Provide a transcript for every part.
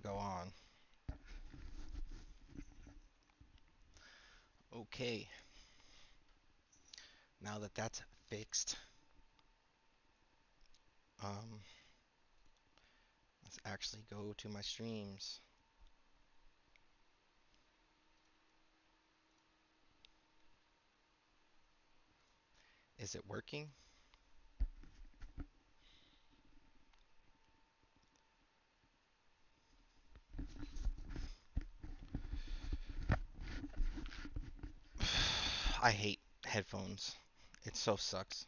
go on. Okay, now that that's fixed, um, let's actually go to my streams. Is it working? I hate headphones. It so sucks.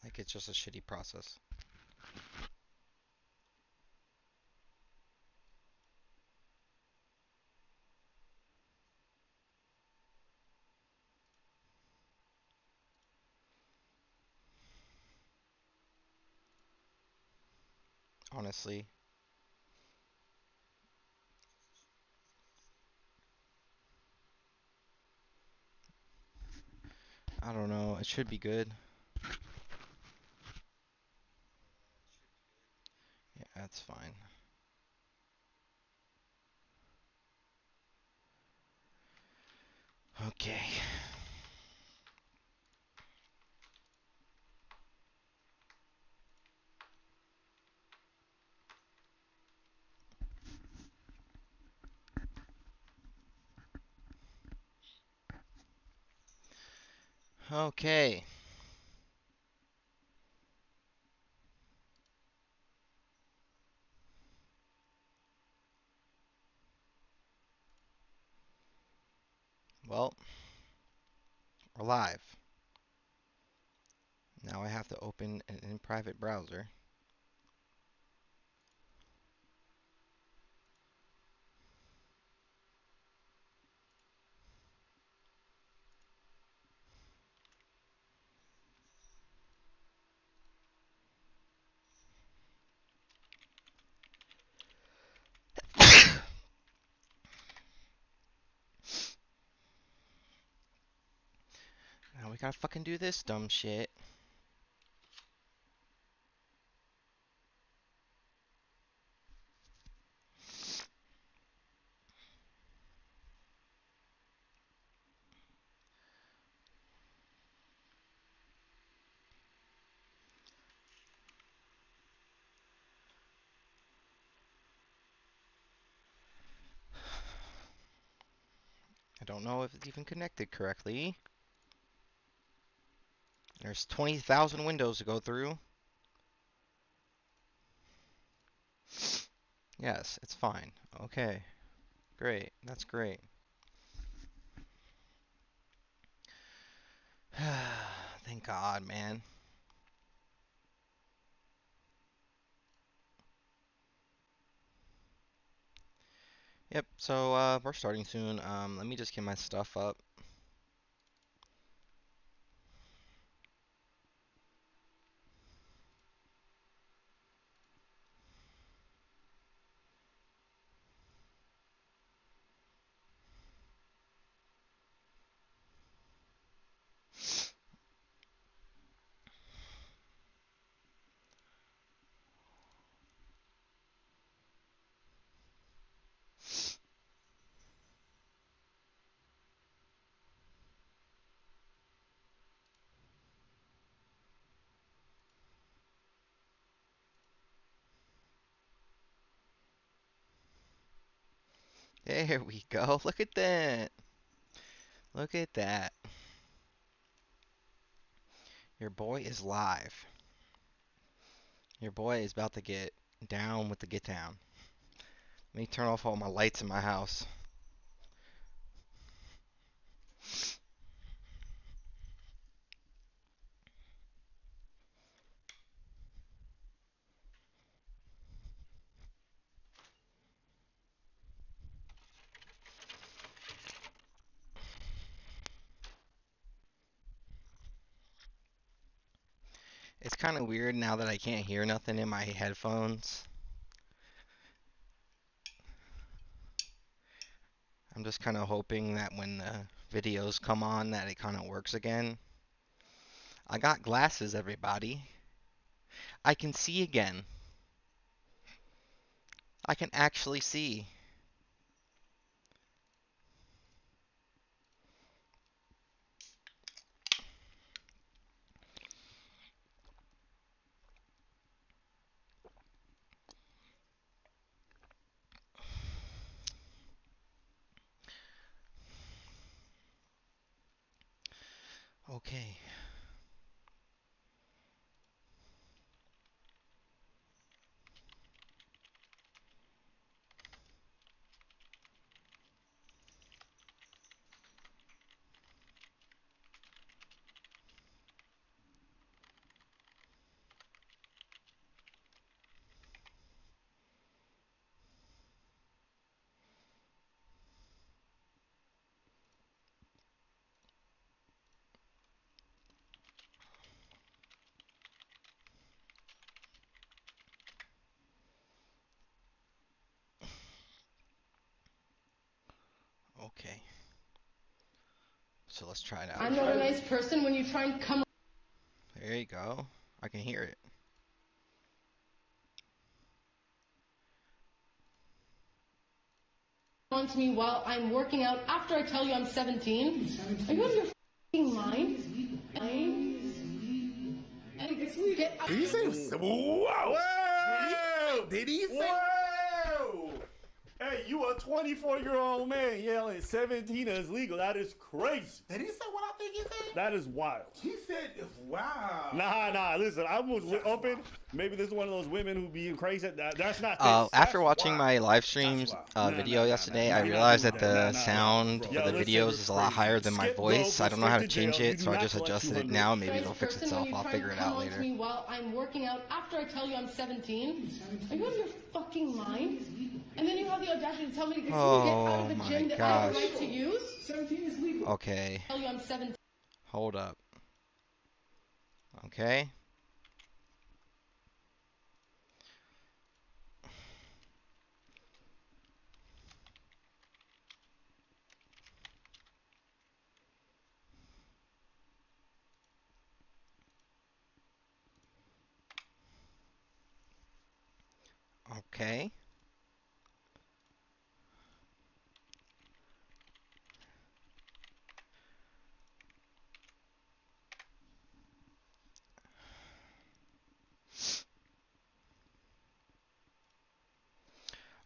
Like it's just a shitty process. Honestly, I don't know. It should be good. Yeah, that's fine. Okay. Okay. Well, we're live. Now I have to open an in private browser. Now we gotta fucking do this dumb shit. I don't know if it's even connected correctly. There's 20,000 windows to go through. Yes, it's fine. Okay, great. That's great. Thank God, man. Yep, so we're starting soon. Let me just get my stuff up. There we go. Look at that. Look at that. Your boy is live. Your boy is about to get down with the get down. Let me turn off all my lights in my house. It's kind of weird now that I can't hear nothing in my headphones. I'm just kind of hoping that when the videos come on that it kind of works again. I got glasses, everybody. I can see again. I can actually see. Okay. Okay. So let's try it out. I'm not a nice person when you try and come There you go. I can hear it. on to me while I'm working out after I tell you I'm 17. Are you out of your f***ing mind? Get out. Did he say? Whoa! Whoa! Did he say? Whoa! Hey, you a 24-year-old man yelling 17 is legal. That is crazy. Did he say what I think he said? That is wild. He said, "Wow." Nah. Listen, I was open. Maybe this is one of those women who being crazy. That's not this. After That's watching wild. my live streams video yesterday, I realized that the sound for the videos is a lot higher than my voice. I don't know how to change it, so I just adjusted it now. Maybe it'll fix itself. I'll figure it out later. Me while I'm working out after I tell you I'm 17. Are you out of your fucking mind? And then you have the audacity to tell me to get out of the gym that I have a right to use? 17 is legal. Okay. Tell you I'm 17. Hold up. Okay. Okay.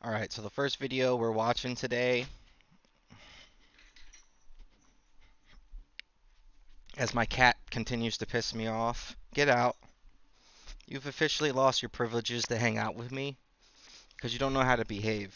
Alright, so the first video we're watching today, as my cat continues to piss me off. Get out. You've officially lost your privileges to hang out with me because you don't know how to behave.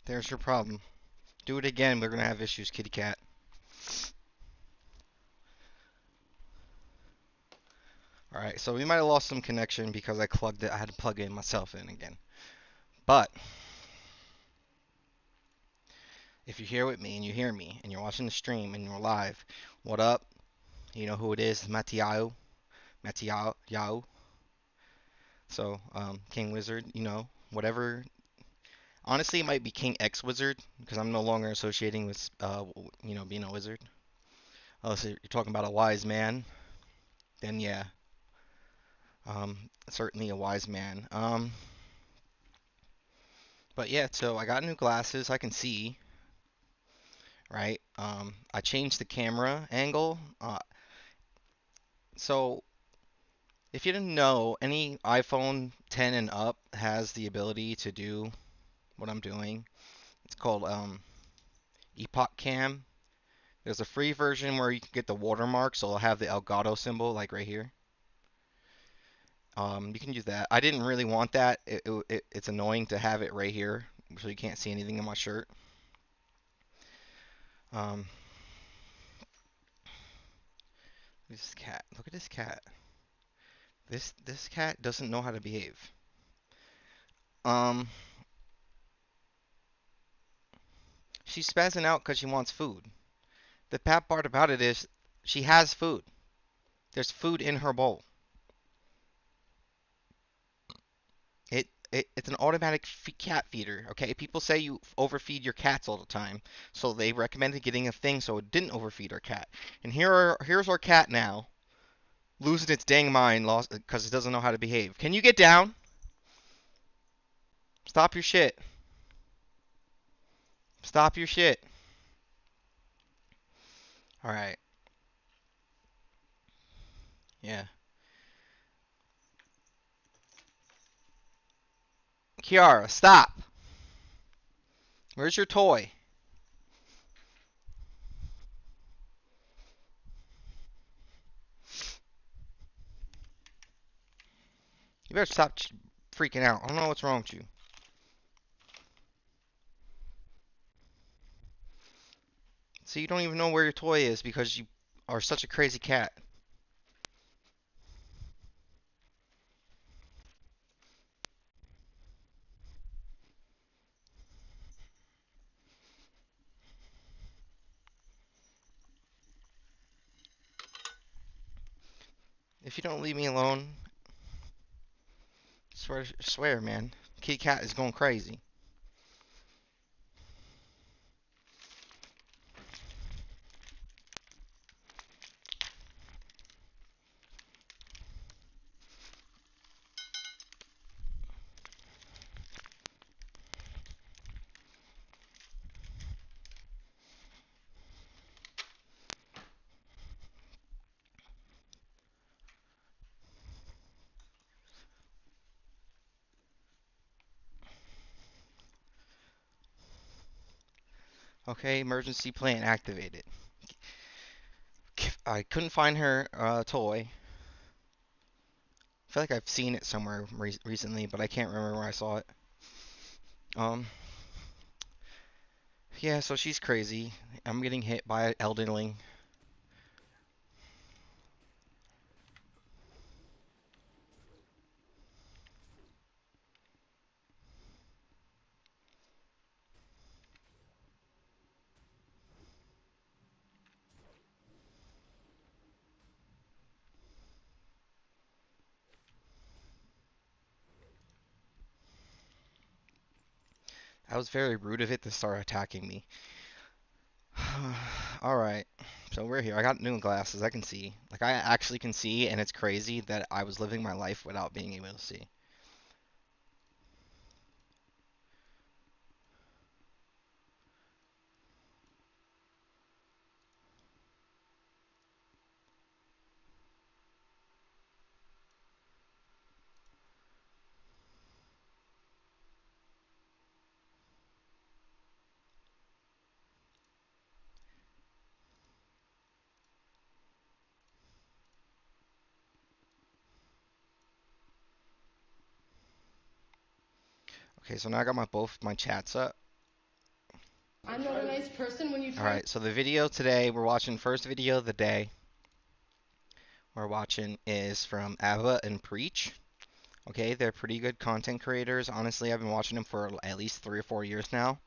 There's your problem. Do it again, we're gonna have issues, kitty cat. Alright, so we might have lost some connection because I had to plug in myself in again. But if you're here with me and you hear me and you're watching the stream and you're live, what up? You know who it is, Matiao. Yao. So, King Wizard, you know, whatever. Honestly, it might be King X Wizard because I'm no longer associating with, being a wizard. Unless you're talking about a wise man, then yeah, certainly a wise man. But yeah, so I got new glasses. I can see, right? I changed the camera angle. So if you didn't know, any iPhone 10 and up has the ability to do what I'm doing. It's called Epoch Cam. There's a free version where you can get the watermark, so it'll have the Elgato symbol, like right here. You can use that. I didn't really want that. It's annoying to have it right here, so you can't see anything in my shirt. This cat. Look at this cat. This cat doesn't know how to behave. She's spazzing out because she wants food. The bad part about it is she has food. There's food in her bowl. It's an automatic cat feeder, okay? People say you overfeed your cats all the time, so they recommended getting a thing so it didn't overfeed our cat. And here's our cat now, losing its dang mind, lost because it doesn't know how to behave. Can you get down? Stop your shit. Stop your shit. All right. Yeah. Kiara, stop. Where's your toy? You better stop freaking out. I don't know what's wrong with you. So you don't even know where your toy is because you are such a crazy cat. If you don't leave me alone, swear, man. Kitty cat is going crazy. Okay, emergency plan activated. I couldn't find her toy. I feel like I've seen it somewhere recently, but I can't remember where I saw it. Um, yeah, so she's crazy. I'm getting hit by an elderling. That was very rude of it to start attacking me. Alright, so we're here. I got new glasses. I can see. Like, I actually can see, and it's crazy that I was living my life without being able to see. Okay, so now I got both my chats up. I'm not a nice person when you try. Alright, so the video today, we're watching first video of the day. We're watching is from Ava and Preach. Okay, they're pretty good content creators. Honestly, I've been watching them for at least 3 or 4 years now.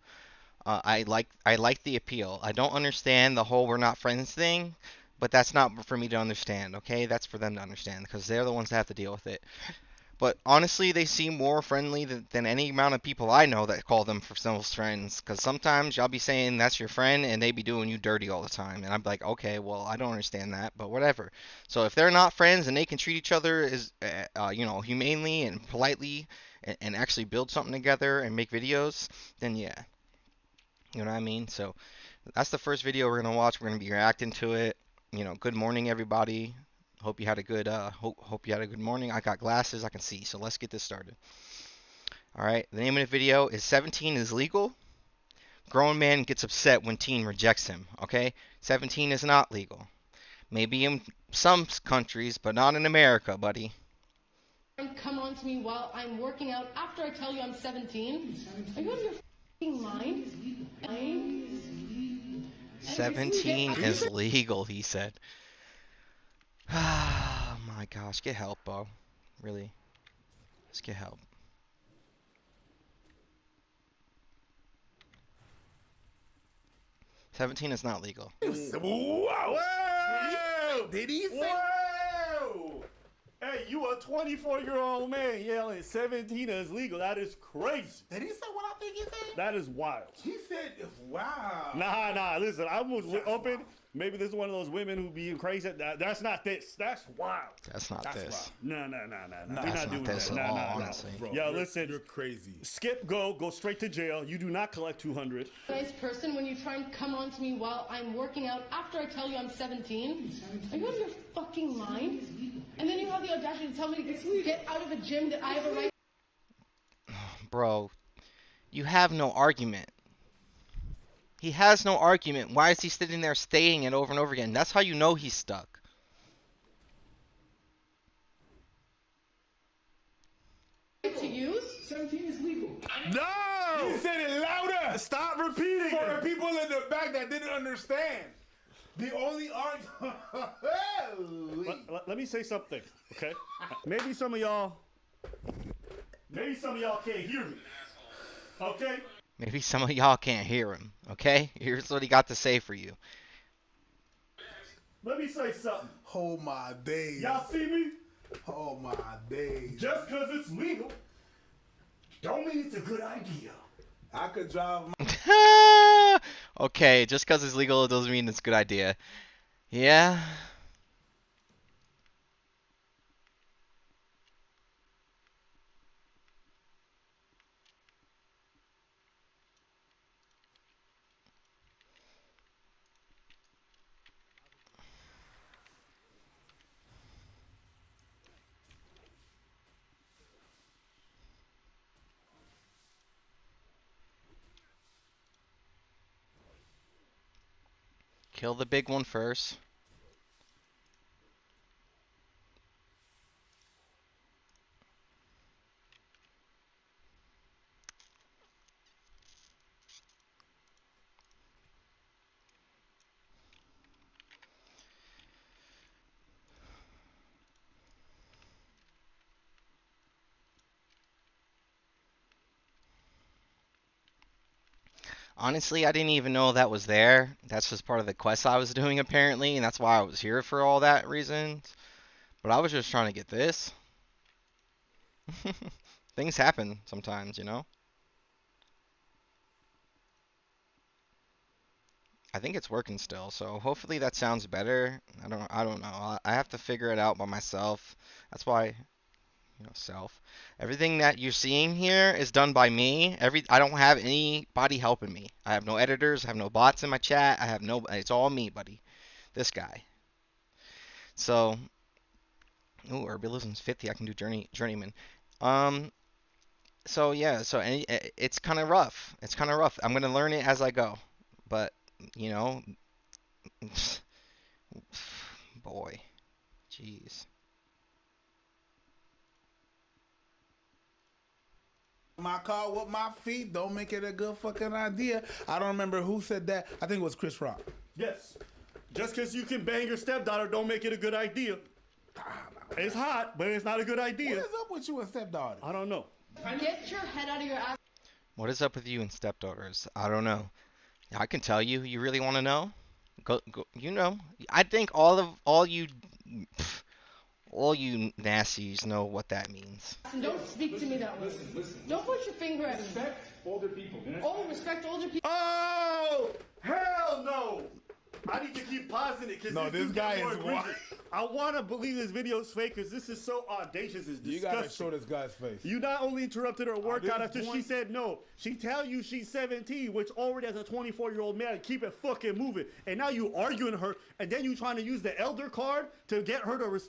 I like the appeal. I don't understand the whole we're not friends thing, but that's not for me to understand. Okay, that's for them to understand because they're the ones that have to deal with it. But honestly, they seem more friendly than any amount of people I know that call themselves friends. Because sometimes y'all be saying that's your friend and they be doing you dirty all the time. And I'm like, okay, well, I don't understand that, but whatever. So if they're not friends and they can treat each other as, humanely and politely and actually build something together and make videos, then yeah. You know what I mean? So that's the first video we're gonna watch. We're gonna be reacting to it. Good morning, everybody. Hope you had a good hope you had a good morning. I got glasses, I can see. So let's get this started. All right. The name of the video is 17 is legal. Grown man gets upset when teen rejects him. Okay? 17 is not legal. Maybe in some countries, but not in America, buddy. Come on to me while I'm working out after I tell you I'm 17. Are you out of your fucking mind? 17 is legal, he said. Oh my gosh, get help, Bo. Really. Let's get help. 17 is not legal. Wow. Whoa! Did he say? Whoa! Hey, you a 24-year-old man yelling 17 is legal. That is crazy. Did he say what I think he said? That is wild. He said, wow. Nah, listen, I was open. Wild. Maybe this is one of those women who being crazy. That's not this. That's wild. That's not this. Wild. No. We're not doing this at all, honestly. Bro, Yo, listen. You're crazy. Skip, go straight to jail. You do not collect 200. Nice person when you try and come on to me while I'm working out after I tell you I'm 17. Are you out of your fucking mind? And then you have the audacity to tell me to get out of a gym that I have a right. Bro, you have no argument. He has no argument. Why is he sitting there saying it over and over again? That's how you know he's stuck. To use? 17 is legal. No! You said it louder. Stop repeating For it. the people in the back that didn't understand. The only argument. Let me say something, okay? Maybe some of y'all can't hear me, okay? Maybe some of y'all can't hear him, okay? Here's what he got to say for you. Let me say something. Oh my days. Y'all see me? Oh my days. Just because it's legal, don't mean it's a good idea. I could drive my Okay, just because it's legal, it doesn't mean it's a good idea. Yeah. Kill the big one first. Honestly, I didn't even know that was there. That's just part of the quest I was doing apparently, and that's why I was here for all that reasons. But I was just trying to get this. Things happen sometimes, you know? I think it's working still, so hopefully that sounds better. I don't know. I have to figure it out by myself. That's why, self. Everything that you're seeing here is done by me. I don't have anybody helping me. I have no editors, I have no bots in my chat. It's all me, buddy. This guy. So, ooh, herbalism's 50. I can do journeyman. So yeah, it's kind of rough. It's kind of rough. I'm gonna learn it as I go, but boy, jeez. my car with my feet. Don't make it a good fucking idea. I don't remember who said that. I think it was Chris Rock. Yes. Just because you can bang your stepdaughter don't make it a good idea. It's hot, but it's not a good idea. What is up with you and stepdaughter? I don't know. Get your head out of your ass. What is up with you and stepdaughters? I don't know. I can tell you. You really want to know? Go. I think all you nasties know what that means. And don't speak to me that way. Listen. Don't put your finger at me. Respect older people. Oh, respect older people. Oh, hell no. I need to keep pausing it because No, this guy is wild. I want to believe this video is fake because this is so audacious. It's disgusting. You gotta show this guy's face. You not only interrupted her workout after point- she said no, she tell you she's 17, which already as a 24-year-old man, keep it fucking moving. And now you arguing her, and then you trying to use the elder card to get her to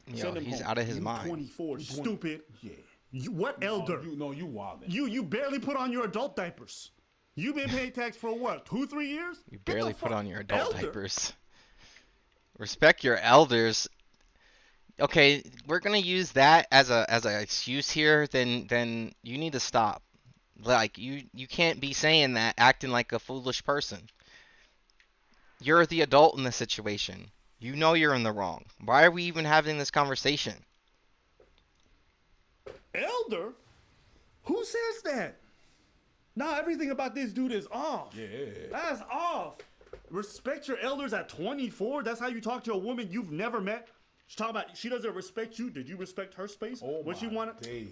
Yo, he's out of his mind. 24, stupid. Yeah. What elder? You wildin'. You barely put on your adult diapers. You've been paying tax for what, 2-3 years? You barely put on your adult elder. diapers. Respect your elders. Okay, we're gonna use that as an excuse here. Then you need to stop. Like you can't be saying that, acting like a foolish person. You're the adult in the situation. You know you're in the wrong. Why are we even having this conversation? Elder? Who says that? Nah, everything about this dude is off. Yeah. That's off. Respect your elders at 24? That's how you talk to a woman you've never met? She's talking about she doesn't respect you. Did you respect her space? Oh What my she wanted? days.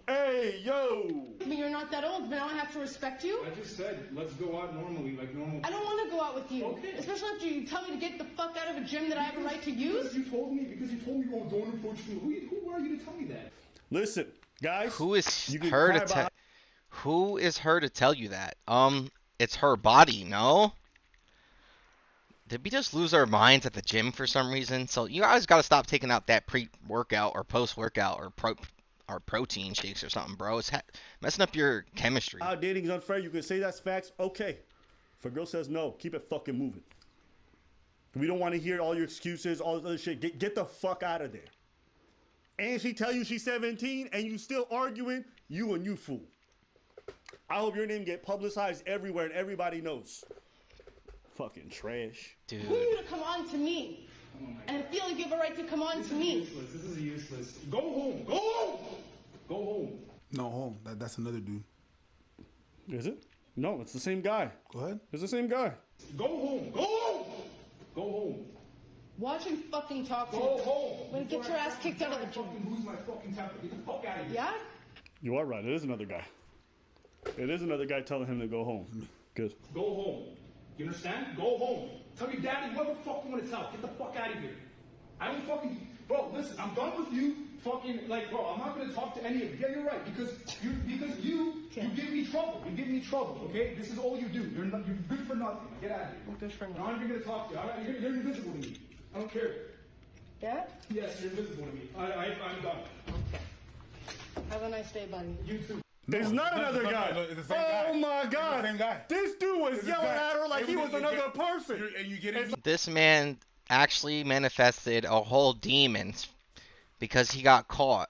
Hey, yo! But you're not that old, but now I have to respect you? I just said, let's go out normally, like normal. I don't want to go out with you. Okay. Especially after you tell me to get the fuck out of a gym that I have a right to use. Because you told me don't approach me. Who are you to tell me that? Listen, guys. Who is you can her cry to about- tell? Who is her to tell you that? It's her body, no? Did we just lose our minds at the gym for some reason? So you guys got to stop taking out that pre-workout or post-workout or protein shakes or something, bro. It's messing up your chemistry. Dating is unfair. You can say that's facts. Okay. If a girl says no, keep it fucking moving. We don't want to hear all your excuses, all this other shit. Get the fuck out of there. And she tell you she's 17 and you still arguing, you fool. I hope your name get publicized everywhere and everybody knows. Fucking trash. Dude. Who are you to come on to me? And feel like you have a right to come on to me. This is useless. Go home. Go home. Go home. No, home. That's another dude. Is it? No, it's the same guy. Go ahead. It's the same guy. Go home. Go home. Go home. Watch him fucking talk to Go you. home. When you get your ass kicked out of the gym. Fucking lose my fucking temper. Get the fuck out of here. Yeah? You are right. It is another guy. It is another guy telling him to go home. Good. Go home. You understand? Go home. Tell your daddy whoever the fuck you want to tell. Get the fuck out of here. I don't fucking... Bro, listen, I'm done with you fucking... Like, bro, I'm not going to talk to any of you. Yeah, you're right. Because you give me trouble. You give me trouble, okay? This is all you do. You're good for nothing. Get out of here. I'm good for I'm not even going to talk to you. You're invisible to me. I don't care. Yeah? Yes, you're invisible to me. I'm done. Okay. Have a nice day, buddy. You too. There's not another guy. It's the same guy. Oh my It's God. the same guy. This dude was It's the yelling guy. at her like he was You another get- person. And you get it. This man actually manifested a whole demon because he got caught.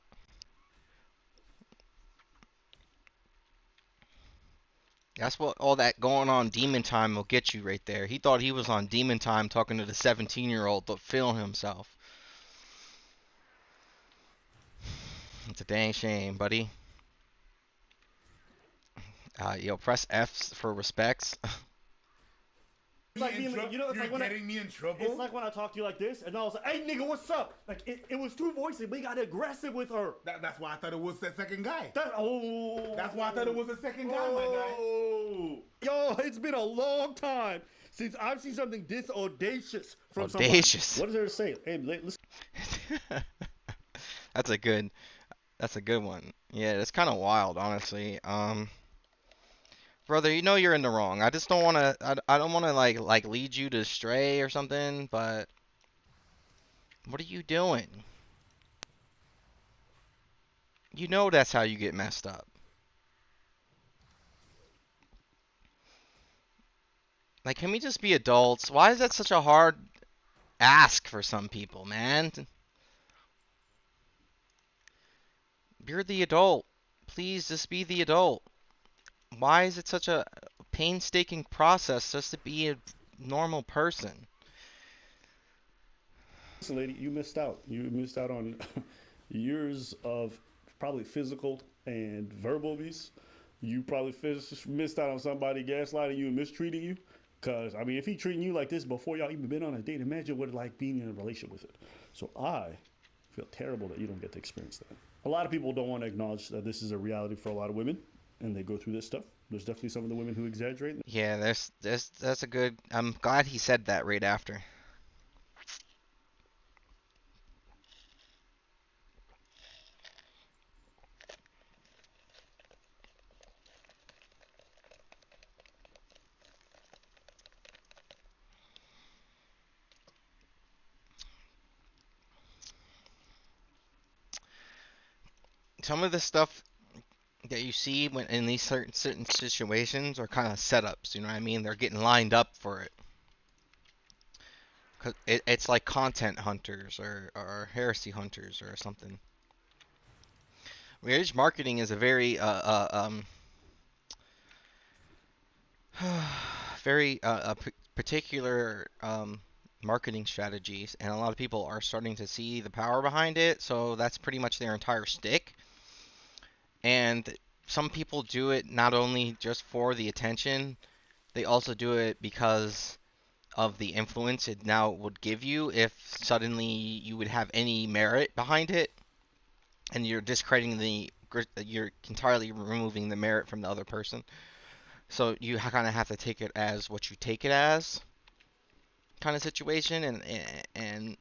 That's what all that going on demon time will get you right there. He thought he was on demon time talking to the 17-year-old to film himself. It's a dang shame, buddy. Yo, press F for respects. It's like being, you know, it's You're like when getting me in trouble. it's like when I talk to you like this, and I was like, "Hey, nigga, what's up?" Like it was two voices, but he got aggressive with her. That's why I thought it was the second guy. That's why I thought it was the second guy, my guy. Oh, yo, it's been a long time since I've seen something this audacious from Audacious. somebody. What is there to say? Hey, listen. That's a good one. Yeah, it's kind of wild, honestly. Brother, you know you're in the wrong. I just don't want to. I don't want to like lead you to stray or something. But what are you doing? You know that's how you get messed up. Like, can we just be adults? Why is that such a hard ask for some people, man? You're the adult. Please just be the adult. Why is it such a painstaking process just to be a normal person? Listen, lady, you missed out. You missed out on years of probably physical and verbal abuse. You probably missed out on somebody gaslighting you and mistreating you. Because, I mean, if he treating you like this before y'all even been on a date, imagine what it's like being in a relationship with it. So I feel terrible that you don't get to experience that. A lot of people don't want to acknowledge that this is a reality for a lot of women, and they go through this stuff. There's definitely some of the women who exaggerate. Yeah, that's a good. I'm glad he said that right after. Some of the stuff that you see when in these certain situations are kind of setups, you know what I mean? They're getting lined up for it. 'Cause it's like content hunters or heresy hunters or something. Marriage marketing is a very very particular marketing strategies, and a lot of people are starting to see the power behind it, so that's pretty much their entire shtick. And some people do it not only just for the attention, they also do it because of the influence it now would give you if suddenly you would have any merit behind it, and you're discrediting you're entirely removing the merit from the other person. So you kind of have to take it as what you take it as, kind of situation. And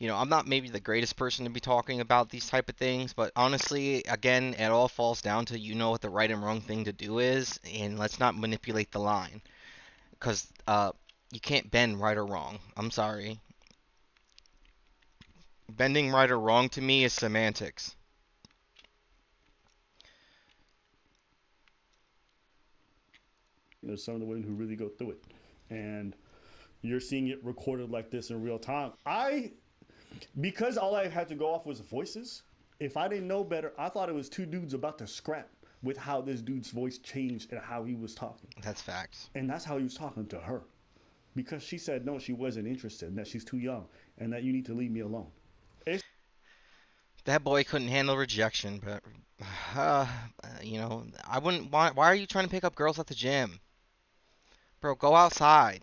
I'm not maybe the greatest person to be talking about these type of things, but honestly, again, it all falls down to what the right and wrong thing to do is, and let's not manipulate the line, because you can't bend right or wrong. I'm sorry. Bending right or wrong to me is semantics. There's some of the women who really go through it, and you're seeing it recorded like this in real time. Because all I had to go off was voices. If I didn't know better, I thought it was two dudes about to scrap with how this dude's voice changed and how he was talking. That's facts. And that's how he was talking to her. Because she said no, she wasn't interested, and that she's too young, and that you need to leave me alone. That boy couldn't handle rejection, but I wouldn't. Why are you trying to pick up girls at the gym, bro? Go outside.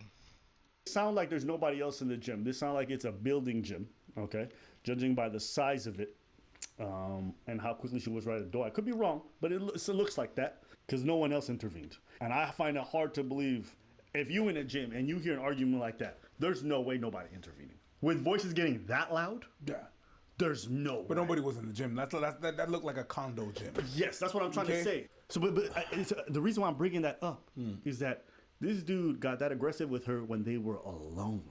It sounds like there's nobody else in the gym. This sounds like it's a building gym, okay? Judging by the size of it, and how quickly she was right at the door. I could be wrong, but it looks like that because no one else intervened. And I find it hard to believe if you in a gym and you hear an argument like that, there's no way nobody intervening. With voices getting that loud, Yeah. there's no But way. nobody was in the gym. That looked like a condo gym. Yes, that's what I'm trying to say. So, the reason why I'm bringing that up is that this dude got that aggressive with her when they were alone.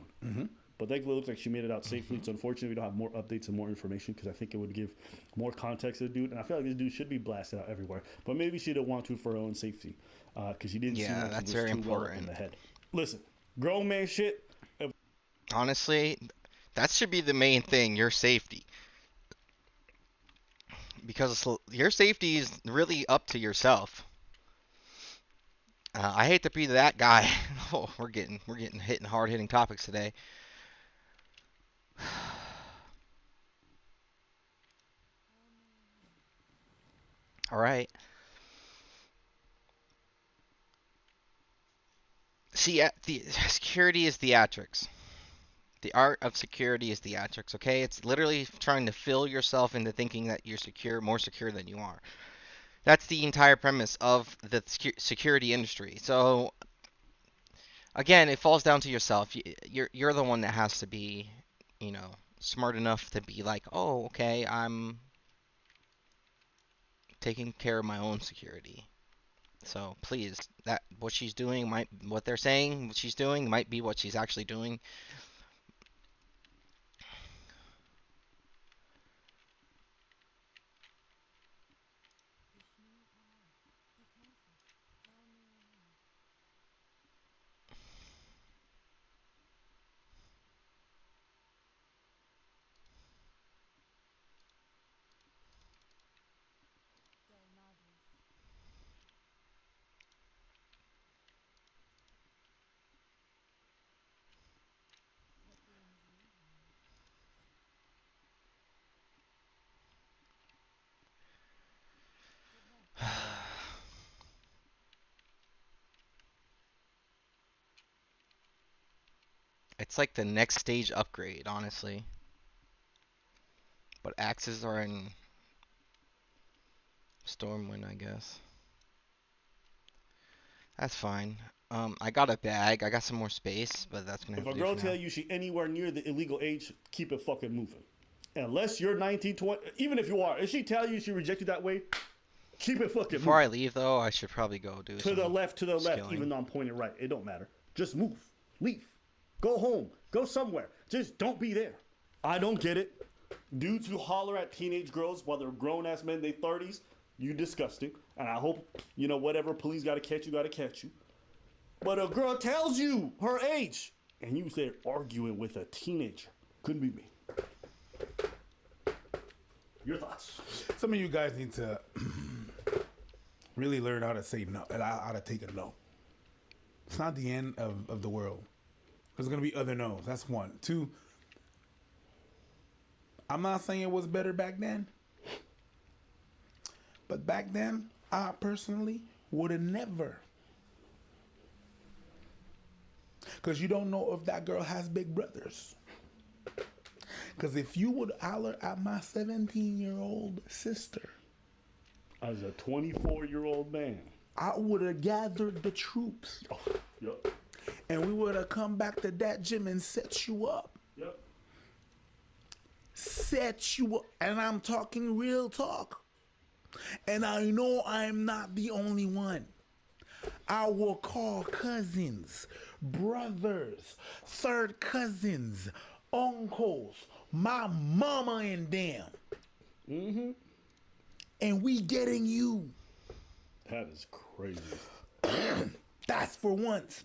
But thankfully, it looks like she made it out safely. So unfortunately, we don't have more updates and more information because I think it would give more context to the dude. And I feel like this dude should be blasted out everywhere. But maybe she didn't want to for her own safety because she didn't seem like that's she was very too well up in important. the head. Listen, grown man shit. Honestly, that should be the main thing, your safety. Because your safety is really up to yourself. I hate to be that guy. Oh, we're getting hitting hard hitting topics today. All right. See, the security is theatrics. The art of security is theatrics, okay? It's literally trying to fill yourself into thinking that you're secure, more secure than you are. That's the entire premise of the security industry. So, again, it falls down to yourself. You're the one that has to be, smart enough to be like, oh, okay, I'm taking care of my own security. So please, that what they're saying, what she's doing, might be what she's actually doing. It's like the next stage upgrade, honestly. But axes are in Stormwind, I guess. That's fine. I got a bag. I got some more space, but that's gonna If have a to do girl for now. tell you she anywhere near the illegal age, keep it fucking moving. Unless you're 19, 20, even if you are, if she tell you she rejected that way, keep it fucking Before moving. I leave, though, I should probably go do To the left, skilling. even though I'm pointing right. It don't matter. Just move. Leave. Go home. Go somewhere. Just don't be there. I don't get it. Dudes who holler at teenage girls while they're grown-ass men in their 30s, you disgusting. And I hope, whatever police got to catch you. But a girl tells you her age, and you there arguing with a teenager. Couldn't be me. Your thoughts? Some of you guys need to really learn how to say no, and how to take a no. It's not the end of the world. There's gonna be other no's. That's one. Two, I'm not saying it was better back then, but back then, I personally would have never Because you don't know if that girl has big brothers. Because if you would holler at my 17-year-old sister, As a 24-year-old man. I would have gathered the troops. Oh, yep. And we would have come back to that gym and set you up. Yep. Set you up. And I'm talking real talk. And I know I'm not the only one. I will call cousins, brothers, third cousins, uncles, my mama and them. Mm-hmm. And we getting you. That is crazy. That's for once.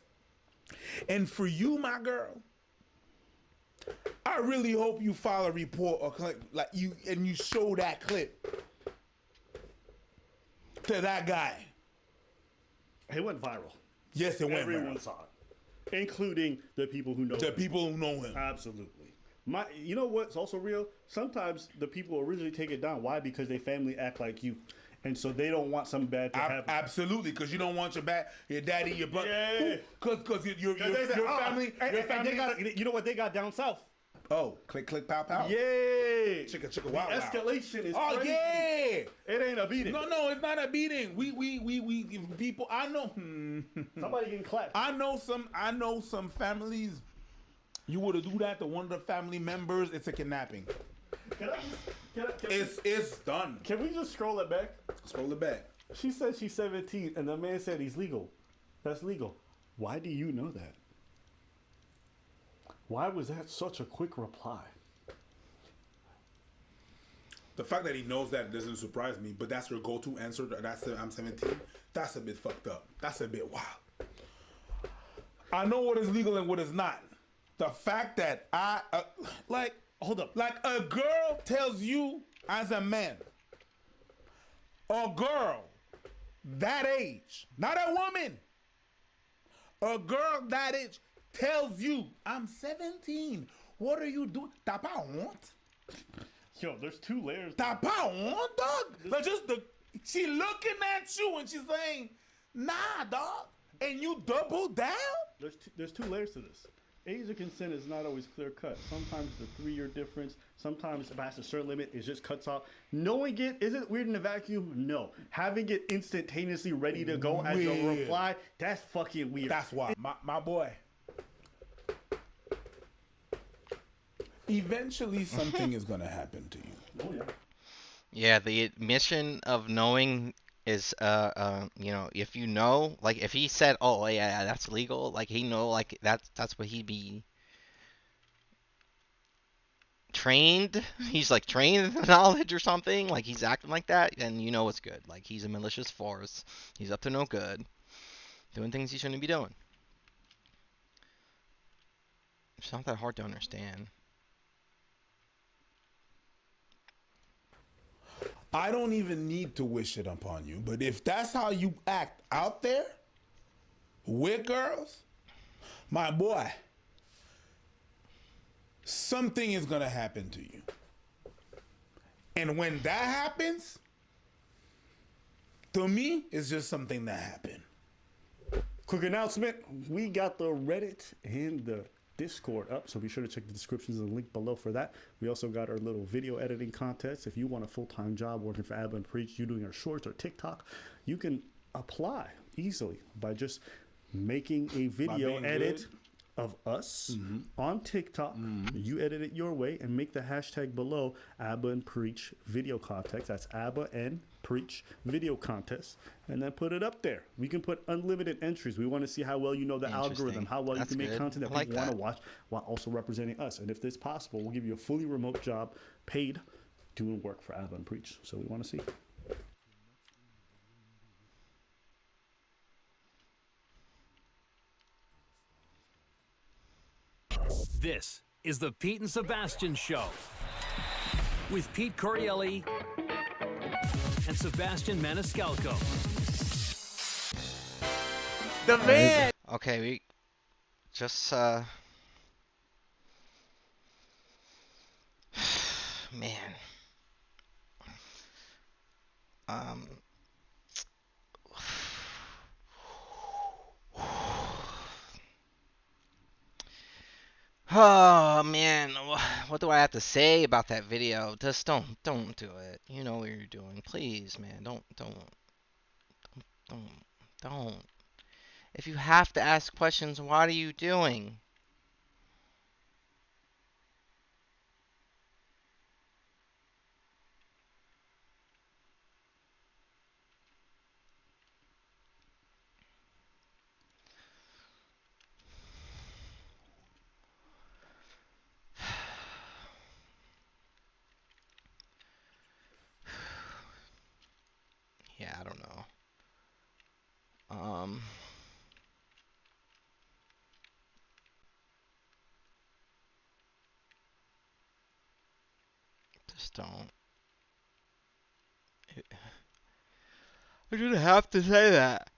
And for you, my girl, I really hope you file a report or clip, like you and you show that clip to that guy. It went viral. Yes, it went Everyone viral. saw it, including the people who know The him. people who know him. Absolutely. You know what's also real? Sometimes the people originally take it down. Why? Because they family act like you, and so they don't want something bad to happen. Absolutely, because you don't want your daddy, your brother. Yeah. Because your They say, family. and Your family. they got, you know what they got down south? Oh, click, click, pow, pow. Yeah. Chicka, chicka, The wow, wow. escalation is Oh, crazy. yeah. It ain't a beating. No, it's not a beating. We people. I know. Somebody getting clapped. I know some families. You would have do that to one of the family members. It's a kidnapping. Can It's done. can we just scroll it back? Scroll it back. She said she's 17, and the man said he's legal. That's legal. Why do you know that? Why was that such a quick reply? The fact that he knows that doesn't surprise me, but that's your go-to answer. That's I'm 17. That's a bit fucked up. That's a bit wild. I know what is legal and what is not. The fact that Hold up. like a girl tells you as a man, a girl that age, not a woman, a girl that age tells you, I'm 17. What are you doing? T'as pas honte? Yo, there's two layers. T'as pas honte, dog? Like she looking at you and she's saying, nah, dog. And you double down? There's two layers to this. Age of consent is not always clear cut. Sometimes the 3-year difference. Sometimes past a certain limit, it just cuts off. Knowing it, is it weird in a vacuum? No. Having it instantaneously ready to go as a Weird. reply, that's fucking weird. That's why. My boy. Eventually something is gonna happen to you. Oh, yeah. Yeah, the admission of knowing is if you know, like if he said, "Oh yeah, that's legal," like he know, like that's what he'd be trained. He's like trained in the knowledge or something. Like he's acting like that, and you know it's good. Like he's a malicious force. He's up to no good, doing things he shouldn't be doing. It's not that hard to understand. I don't even need to wish it upon you, but if that's how you act out there with girls, my boy, something is gonna happen to you. And when that happens, to me, it's just something that happened. Quick announcement. We got the Reddit and the Discord up, so be sure to check the descriptions and the link below for that. We also got our little video editing contest. If you want a full-time job working for Abba and Preach, you doing our shorts or TikTok, you can apply easily by just making a video being edit good. of us on TikTok. You edit it your way and make the hashtag below Abba and Preach video contest. That's Abba and Preach video contest, and then put it up there. We can put unlimited entries. We want to see how well you know the algorithm, how well That's you can make good. content that I like people want to that. watch while also representing us. And if it's possible, we'll give you a fully remote job, paid, doing work for Abba and Preach. So we want to see. This is the Pete and Sebastian Show with Pete Corielli and Sebastian Maniscalco. The man. Okay, we just man. Um Oh man, what do I have to say about that video? Just don't do it. You know what you're doing. Please, man, don't, don't. If you have to ask questions, what are you doing? Yeah, I don't know. Um, just don't. I shouldn't have to say that.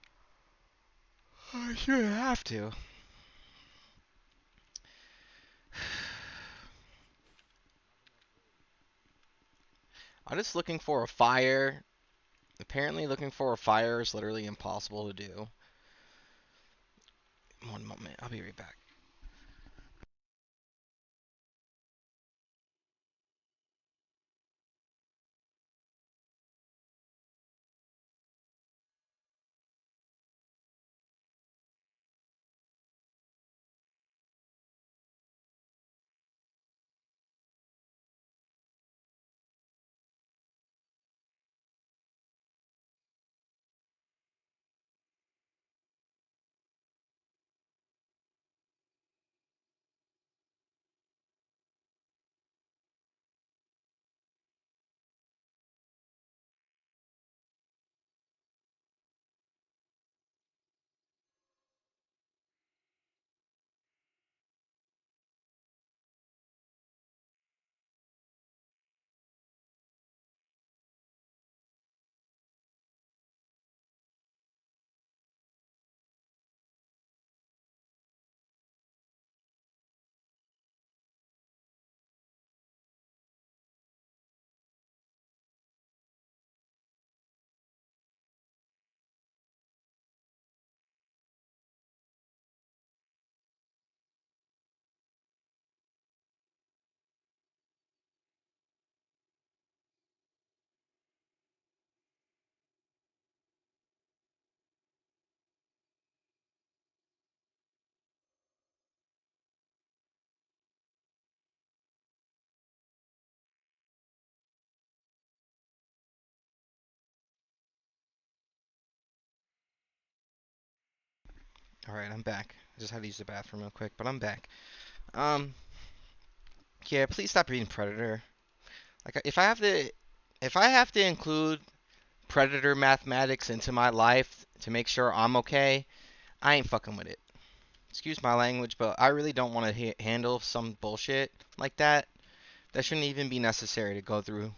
I shouldn't have to. I'm just looking for a fire. Apparently, looking for a fire is literally impossible to do. One moment, I'll be right back. All right, I'm back. I just had to use the bathroom real quick, but I'm back. Um, yeah, please stop reading Predator. Like, if I have to include Predator mathematics into my life to make sure I'm okay, I ain't fucking with it. Excuse my language, but I really don't want to handle some bullshit like that. That shouldn't even be necessary to go through.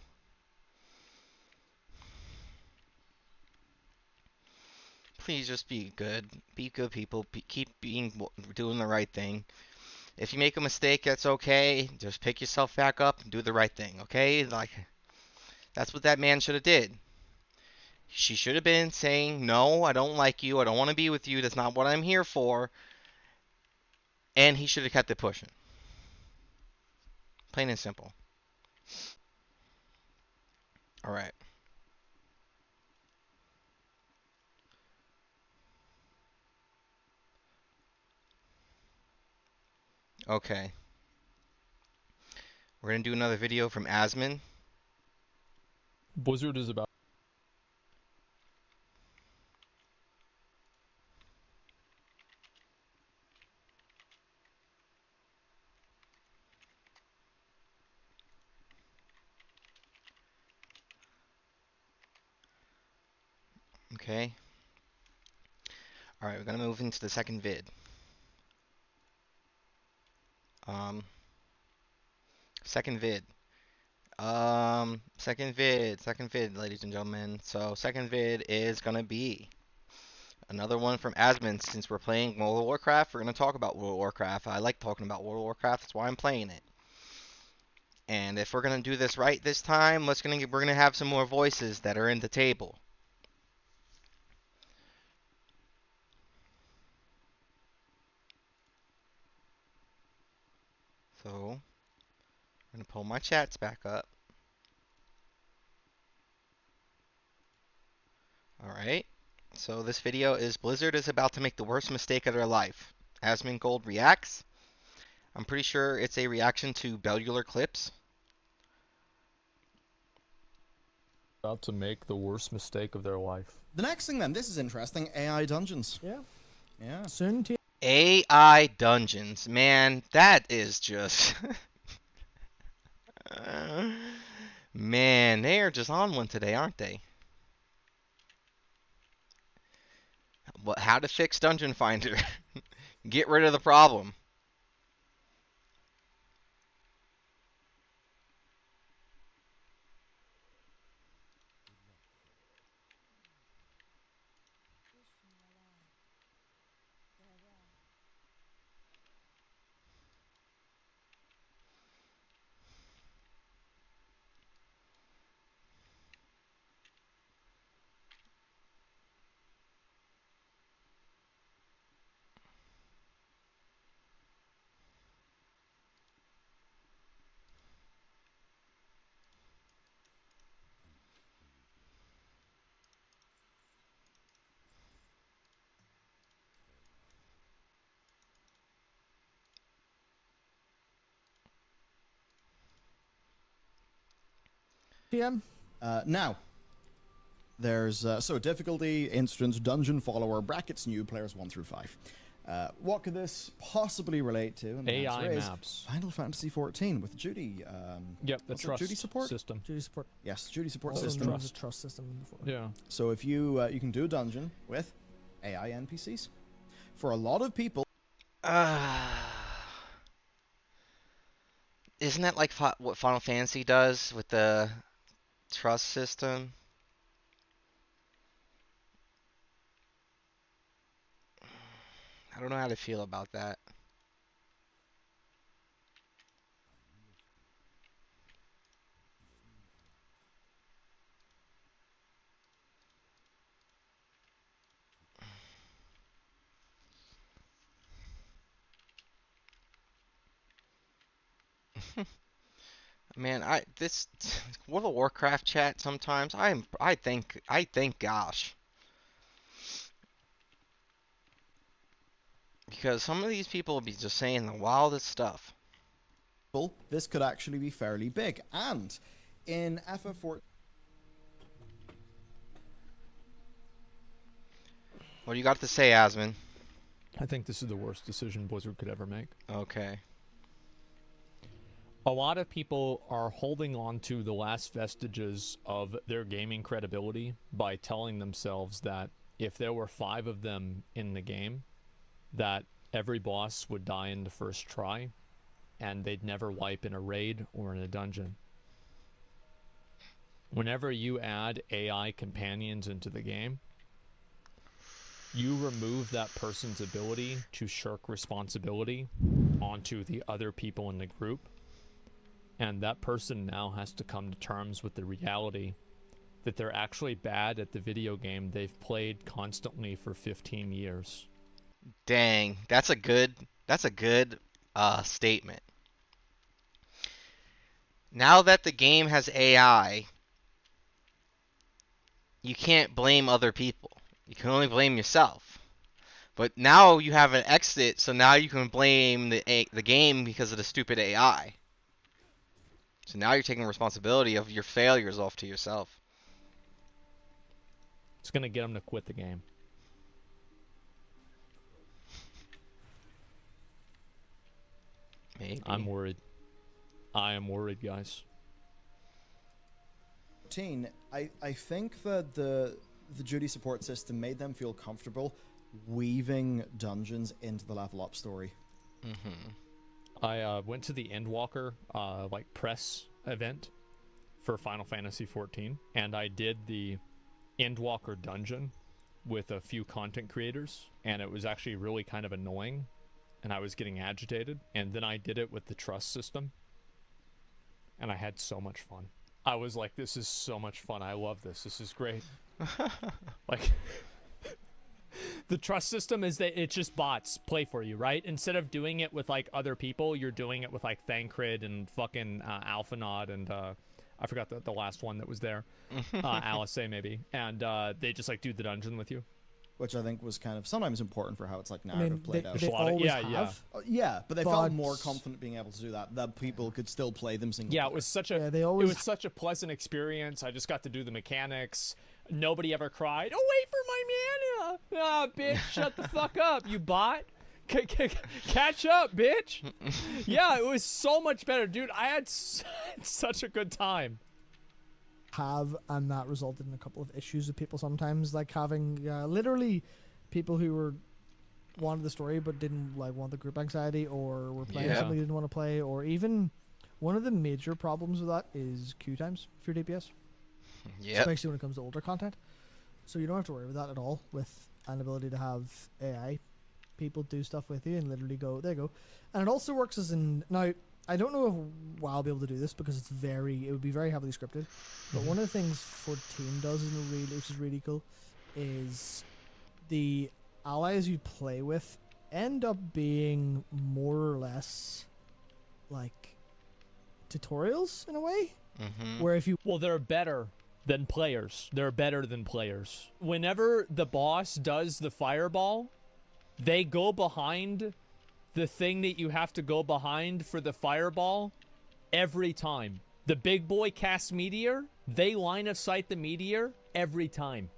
Please just be good. Be good people. Keep doing the right thing. If you make a mistake, that's okay. Just pick yourself back up and do the right thing, okay? Like that's what that man should have did. She should have been saying, "No, I don't like you. I don't want to be with you. That's not what I'm here for." And he should have kept it pushing. Plain and simple. All right. Okay. We're going to do another video from Asman. Blizzard is about. Okay. All right, we're going to move into the second vid. Um second vid. Second vid, ladies and gentlemen. So, second vid is going to be another one from Asmund. Since we're playing World of Warcraft, we're going to talk about World of Warcraft. I like talking about World of Warcraft. That's why I'm playing it. And if we're going to do this right this time, we're going to have some more voices that are in the table. So I'm gonna pull my chats back up. All right. So this video is Blizzard is about to make the worst mistake of their life. Asmongold reacts. I'm pretty sure it's a reaction to Bellular Clips. About to make the worst mistake of their life. The next thing then, this is interesting, AI dungeons. Yeah. Yeah. Soon to AI dungeons. Man, that is just... Man, they are just on one today, aren't they? What? How to fix Dungeon Finder. Get rid of the problem. PM. Now, there's so difficulty, instance, dungeon follower, brackets new, players 1 through 5. What could this possibly relate to? And the AI answer is maps. Final Fantasy 14 with Judy. Yep, the what's it, trust Judy support system. Judy support. Yes, Judy support Also system. known as a trust system before. Yeah. So if you can do a dungeon with AI NPCs, for a lot of people, Isn't that like what Final Fantasy does with the trust system? I don't know how to feel about that. Man, this World of Warcraft chat sometimes I think gosh. Because some of these people will be just saying the wildest stuff. this could actually be fairly big. And in FF14, What do you got to say, Asmon? I think this is the worst decision Blizzard could ever make. Okay. A lot of people are holding on to the last vestiges of their gaming credibility by telling themselves that if there were 5 of them in the game, that every boss would die in the first try, and they'd never wipe in a raid or in a dungeon. Whenever you add AI companions into the game, you remove that person's ability to shirk responsibility onto the other people in the group, and that person now has to come to terms with the reality that they're actually bad at the video game they've played constantly for 15 years. Dang, that's a good statement. Now that the game has AI, you can't blame other people. You can only blame yourself. But now you have an exit, so now you can blame the game because of the stupid AI. So now you're taking responsibility of your failures off to yourself. It's going to get them to quit the game. Maybe. I'm worried. I am worried, guys. I think that the Judy support system made them feel comfortable weaving dungeons into the level up story. I went to the Endwalker like press event for Final Fantasy XIV, and I did the Endwalker dungeon with a few content creators, and it was actually really kind of annoying, and I was getting agitated. And then I did it with the trust system, and I had so much fun. I was like, this is so much fun. I love this. This is great. Like, The trust system is that it's just bots play for you, right? Instead of doing it with like other people, you're doing it with like Thancred and fucking Alphanaud and I forgot the last one that was there, Alice maybe, and they just like do the dungeon with you. Which I think was kind of sometimes important for how it's like narrative they, played out. they always have. Yeah, but they but felt more confident being able to do that. That people could still play them single. Yeah, player. it was such a they always... it was such a pleasant experience. I just got to do the mechanics. Nobody ever cried, "Oh, wait for my mana!" Ah, bitch, shut the fuck up, you bot. Catch up, bitch. Yeah, it was so much better, dude. I had such a good time. And that resulted in a couple of issues with people sometimes, like having literally people who were wanted the story but didn't like want the group anxiety, or were playing something they didn't want to play, or even one of the major problems with that is queue times for DPS. Yeah, especially when it comes to older content. So you don't have to worry about that at all with an ability to have AI people do stuff with you and literally go, there you go. And it also works as in, now I don't know if WoW will be able to do this because it would be very heavily scripted. But one of the things 14 does, which is really cool, is the allies you play with end up being more or less like tutorials in a way. Where if you... Well, they're better than players. They're better than players. Whenever the boss does the fireball, they go behind the thing that you have to go behind for the fireball every time. The big boy casts meteor, they line of sight the meteor every time.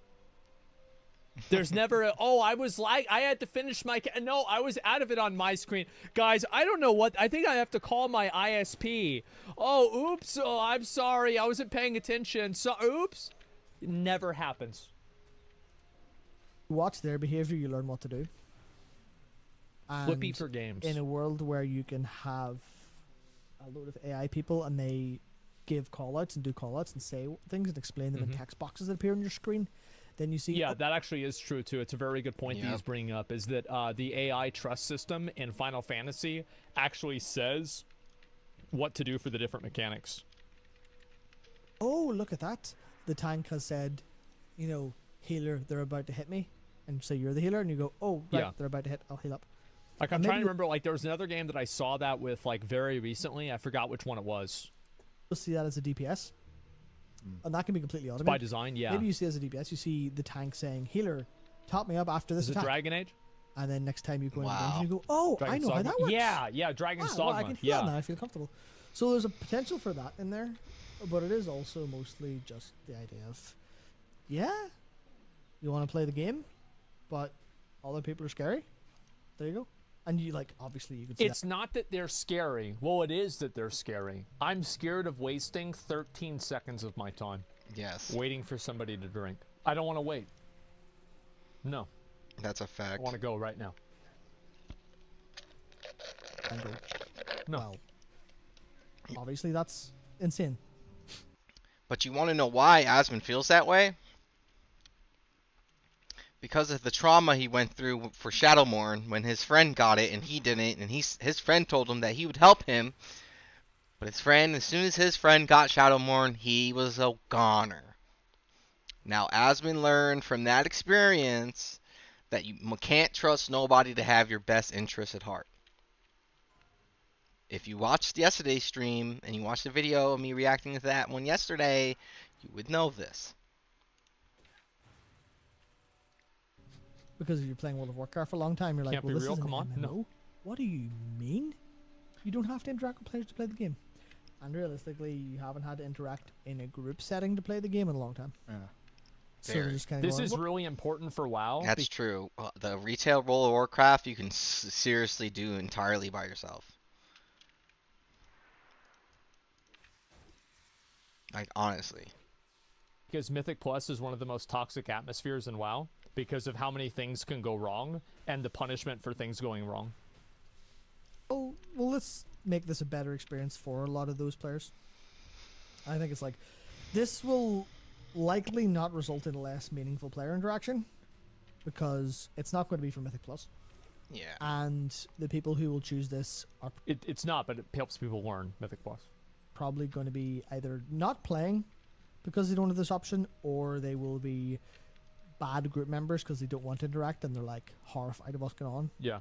There's never a, oh, I was like, I had to finish my, no, I was out of it on my screen. Guys, I don't know what, I think I have to call my ISP. Oh, oops, oh, I'm sorry, I wasn't paying attention. So, oops. It never happens. Watch their behavior, you learn what to do. Flippy for games. In a world where you can have a load of AI people and they give callouts and do callouts and say things and explain them in text boxes that appear on your screen, then you see... Yeah, that actually is true, too. It's a very good point that he's bringing up, is that the AI trust system in Final Fantasy actually says what to do for the different mechanics. Oh, look at that. The tank has said, you know, healer, they're about to hit me. And say you're the healer, and you go, oh, right, they're about to hit, I'll heal up. Like, I'm trying to remember, like, there was another game that I saw that with, like, very recently. I forgot which one it was. You'll see that as a DPS. And that can be completely automated. By design, yeah. Maybe you see it as a DPS, you see the tank saying, healer, top me up after this attack. Is it Dragon Age? And then next time you go in the dungeon, you go, oh, Dragon's I know Dogma. How that works. Yeah, Dragon's Dogma. Well, I can feel that now, I feel comfortable. So there's a potential for that in there. But it is also mostly just the idea of, yeah, you want to play the game, but other people are scary. There you go. And you, like, obviously you could see it's not that they're scary. Well, it is that they're scary. I'm scared of wasting 13 seconds of my time. Yes. Waiting for somebody to drink. I don't want to wait. No. That's a fact. I want to go right now. And go. No. Well, obviously that's insane. But you want to know why Asmund feels that way? Because of the trauma he went through for Shadowmourne when his friend got it and he didn't, and his friend told him that he would help him, but his friend, as soon as his friend got Shadowmourne, he was a goner. Now Asmund learned from that experience that you can't trust nobody to have your best interests at heart. If you watched yesterday's stream and you watched the video of me reacting to that one yesterday, you would know this. Because if you're playing World of Warcraft for a long time, you're like, Can't well, be this real? is an Come on. MMO? No. What do you mean? You don't have to interact with players to play the game. And realistically, you haven't had to interact in a group setting to play the game in a long time. Yeah. So they're just kind of this going, is really important for WoW. That's true. The retail World of Warcraft, you can seriously do entirely by yourself. Like, honestly. Because Mythic Plus is one of the most toxic atmospheres in WoW. Because of how many things can go wrong and the punishment for things going wrong. Oh, well, let's make this a better experience for a lot of those players. I think it's like, this will likely not result in less meaningful player interaction because it's not going to be for Mythic Plus. Yeah. And the people who will choose this are it's not, but it helps people learn Mythic Plus. Probably going to be either not playing because they don't have this option, or they will be bad group members because they don't want to interact and they're like horrified of what's going on. Yeah.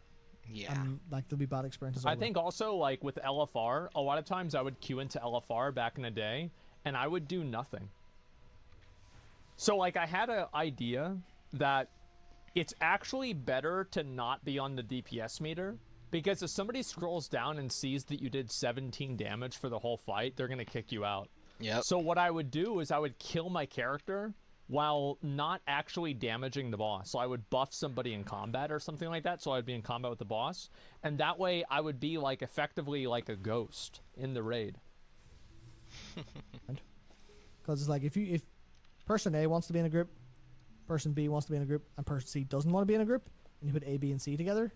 Yeah. And like there'll be bad experiences. all I the way. think also like with LFR, a lot of times I would queue into LFR back in the day and I would do nothing. So like I had an idea that it's actually better to not be on the DPS meter, because if somebody scrolls down and sees that you did 17 damage for the whole fight, they're going to kick you out. Yep. So what I would do is I would kill my character while not actually damaging the boss. So I would buff somebody in combat or something like that, so I'd be in combat with the boss. And that way I would be like effectively like a ghost in the raid. Because it's like if person A wants to be in a group, person B wants to be in a group, and person C doesn't want to be in a group, and you put A, B, and C together,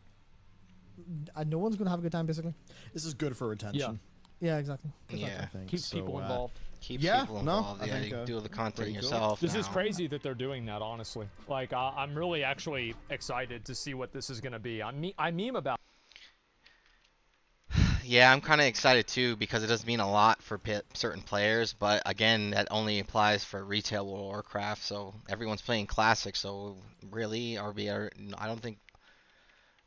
no one's going to have a good time, basically. This is good for retention. Yeah, exactly. Yeah. Keeps people involved. Keeps Yeah, people no, involved. I Yeah, think, you do the content pretty cool. yourself. This is now. crazy that they're doing that, honestly. Like, I'm really actually excited to see what this is going to be. I meme about. Yeah, I'm kind of excited too because it does mean a lot for certain players, but again, that only applies for retail World of Warcraft. So everyone's playing Classic. So really, I don't think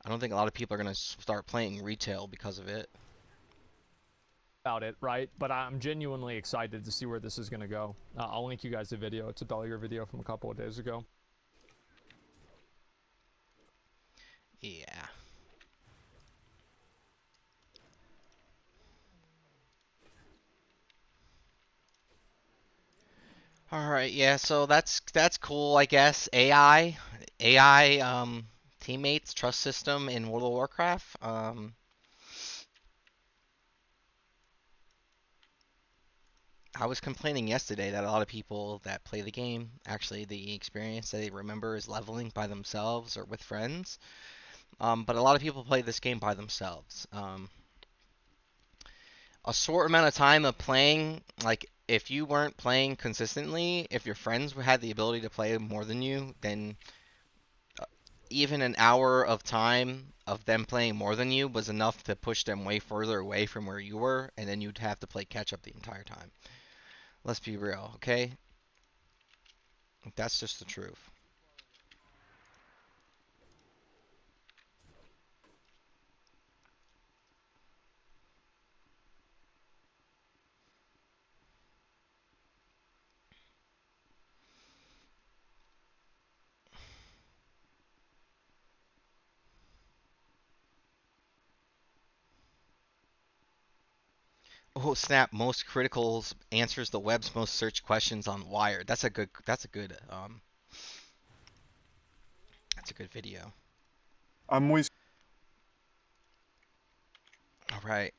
a lot of people are gonna start playing retail because of it. About it, right? But I'm genuinely excited to see where this is going to go. I'll link you guys the video. It's a Bellier video from a couple of days ago. Yeah. All right, yeah, so that's cool, I guess. AI teammates trust system in World of Warcraft. I was complaining yesterday that a lot of people that play the game, actually the experience that they remember is leveling by themselves or with friends. But a lot of people play this game by themselves. A short amount of time of playing, like if you weren't playing consistently, if your friends had the ability to play more than you, then even an hour of time of them playing more than you was enough to push them way further away from where you were, and then you'd have to play catch up the entire time. Let's be real, okay? That's just the truth. Oh snap! Most criticals answers the web's most searched questions on Wired. That's a good video. I'm always. All right.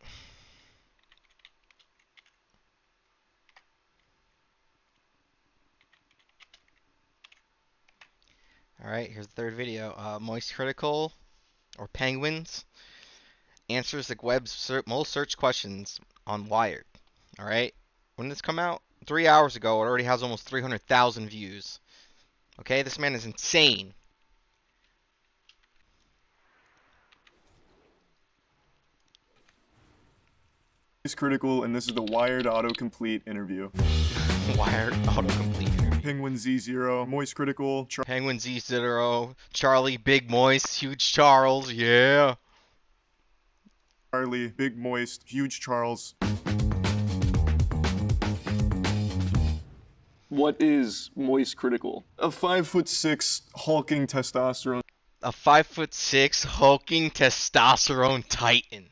All right. Here's the third video. Moist Critical or Penguins answers the web's most searched questions on Wired. All right. When this come out? 3 hours ago. It already has almost 300,000 views. Okay, this man is insane. Critical, and this is the Wired autocomplete interview. Wired autocomplete interview. Penguin Z0, Moist Critical, Penguin Z0, Charlie, Big Moist, Huge Charles, yeah. Charlie, Big Moist, Huge Charles. What is Moist Critical? A 5'6" hulking testosterone. A 5'6" hulking testosterone titan.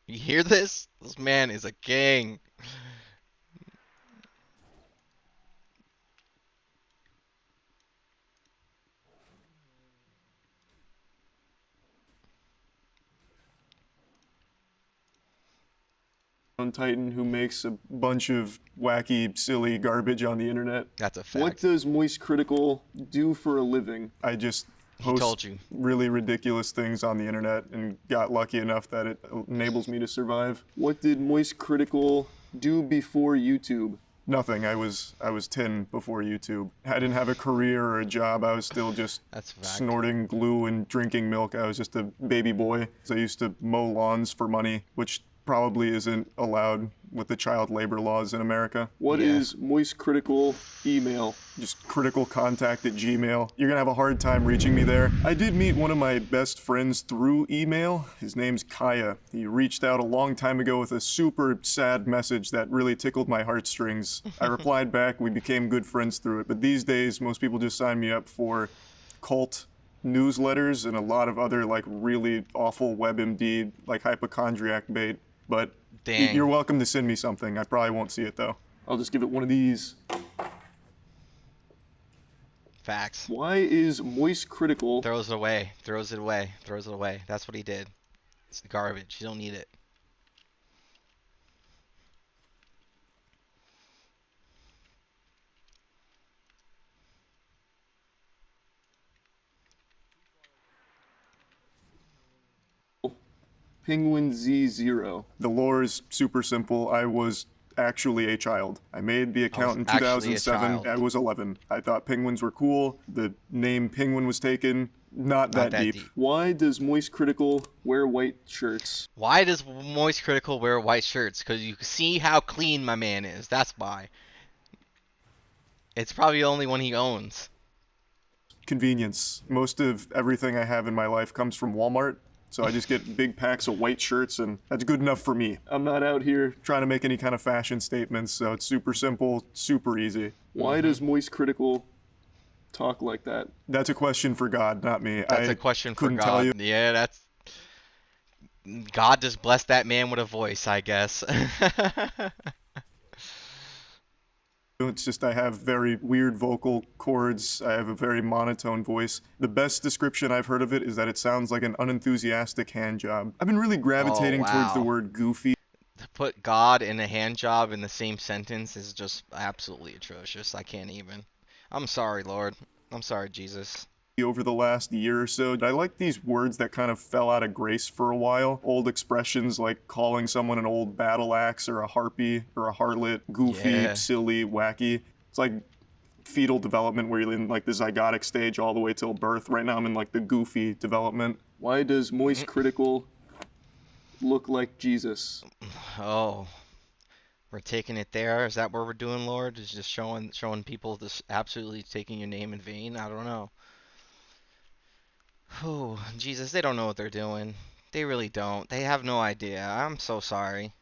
You hear this? This man is a king. Titan who makes a bunch of wacky, silly garbage on the internet. That's a fact. What does Moist Critical do for a living? I just post really ridiculous things on the internet and got lucky enough that it enables me to survive. What did Moist Critical do before YouTube? Nothing. I was 10 before YouTube. I didn't have a career or a job. I was still just snorting glue and drinking milk. I was just a baby boy. So I used to mow lawns for money, which probably isn't allowed with the child labor laws in America. What is moist critical email? Just criticalcontact@gmail. You're gonna have a hard time reaching me there. I did meet one of my best friends through email. His name's Kaya. He reached out a long time ago with a super sad message that really tickled my heartstrings. I replied back, we became good friends through it. But these days, most people just sign me up for cult newsletters and a lot of other like really awful WebMD like hypochondriac bait. But you're welcome to send me something. I probably won't see it though. I'll just give it one of these. Facts. Why is moist critical? Throws it away. Throws it away. Throws it away. That's what he did. It's garbage. You don't need it. Penguin Z0. The lore is super simple. I was actually a child. I made the account in 2007. I was 11. I thought penguins were cool. The name Penguin was taken. Not that deep. Why does Moist Critical wear white shirts? Why does Moist Critical wear white shirts? Because you see how clean my man is. That's why. It's probably the only one he owns. Convenience. Most of everything I have in my life comes from Walmart. So I just get big packs of white shirts, and that's good enough for me. I'm not out here trying to make any kind of fashion statements, so it's super simple, super easy. Why does Moist Critical talk like that? That's a question for God, not me. That's a question for God. Tell you. Yeah, that's... God just blessed that man with a voice, I guess. It's just I have very weird vocal cords. I have a very monotone voice. The best description I've heard of it is that it sounds like an unenthusiastic hand job. I've been really gravitating towards the word goofy. To put God and a hand job in the same sentence is just absolutely atrocious. I can't even. I'm sorry, Lord. I'm sorry, Jesus. Over the last year or so, I like these words that kind of fell out of grace for a while. Old expressions like calling someone an old battle axe or a harpy or a harlot, goofy, silly, wacky. It's like fetal development where you're in like the zygotic stage all the way till birth. Right now I'm in like the goofy development. Why does Moist Critical look like Jesus? Oh, we're taking it there. Is that what we're doing, Lord? Is just showing people this absolutely taking your name in vain? I don't know. Oh, Jesus, they don't know what they're doing. They really don't. They have no idea. I'm so sorry.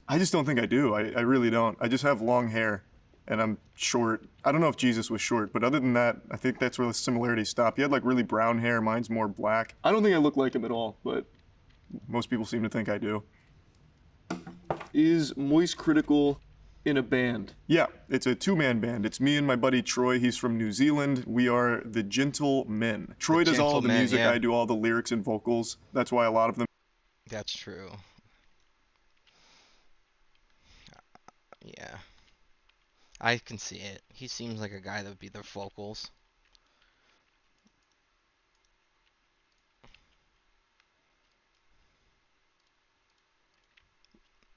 I just don't think I do. I really don't. I just have long hair, and I'm short. I don't know if Jesus was short, but other than that, I think that's where the similarities stop. He had like really brown hair. Mine's more black. I don't think I look like him at all, but most people seem to think I do. Is Moist Critical in a band? Yeah, it's a two-man band. It's me and my buddy Troy. He's from New Zealand. We are the Gentle Men. Troy does all the music. I do all the lyrics and vocals. That's why a lot of them. That's true. Yeah. I can see it. He seems like a guy that would be the vocals.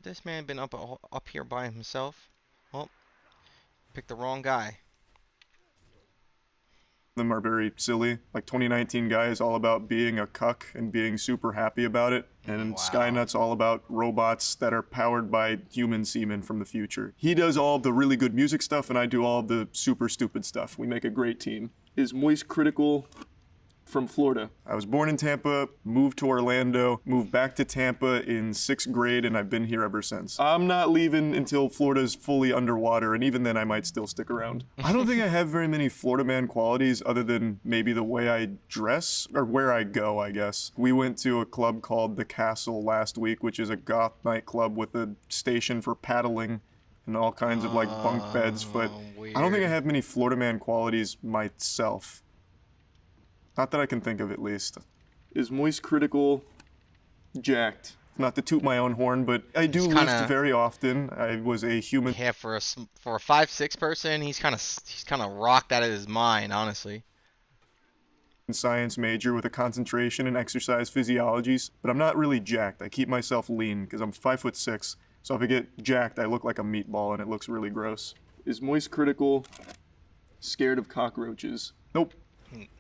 This man been up here by himself. Well, picked the wrong guy. Them are very silly. Like 2019 guy is all about being a cuck and being super happy about it. And Skynut's all about robots that are powered by human semen from the future. He does all the really good music stuff and I do all the super stupid stuff. We make a great team. Is Moist Critical from Florida? I was born in Tampa, moved to Orlando, moved back to Tampa in 6th grade, and I've been here ever since. I'm not leaving until Florida's fully underwater, and even then I might still stick around. I don't think I have very many Florida man qualities other than maybe the way I dress, or where I go, I guess. We went to a club called The Castle last week, which is a goth nightclub with a station for paddling and all kinds of like bunk beds, but I don't think I have many Florida man qualities myself. Not that I can think of, at least. Is Moist Critical jacked? Not to toot my own horn, but I do lift very often. I was a human. Yeah, for a 5'6" person, he's kind of rocked out of his mind, honestly. Science major with a concentration in exercise physiologies, but I'm not really jacked. I keep myself lean because I'm 5'6", so if I get jacked, I look like a meatball, and it looks really gross. Is Moist Critical scared of cockroaches? Nope.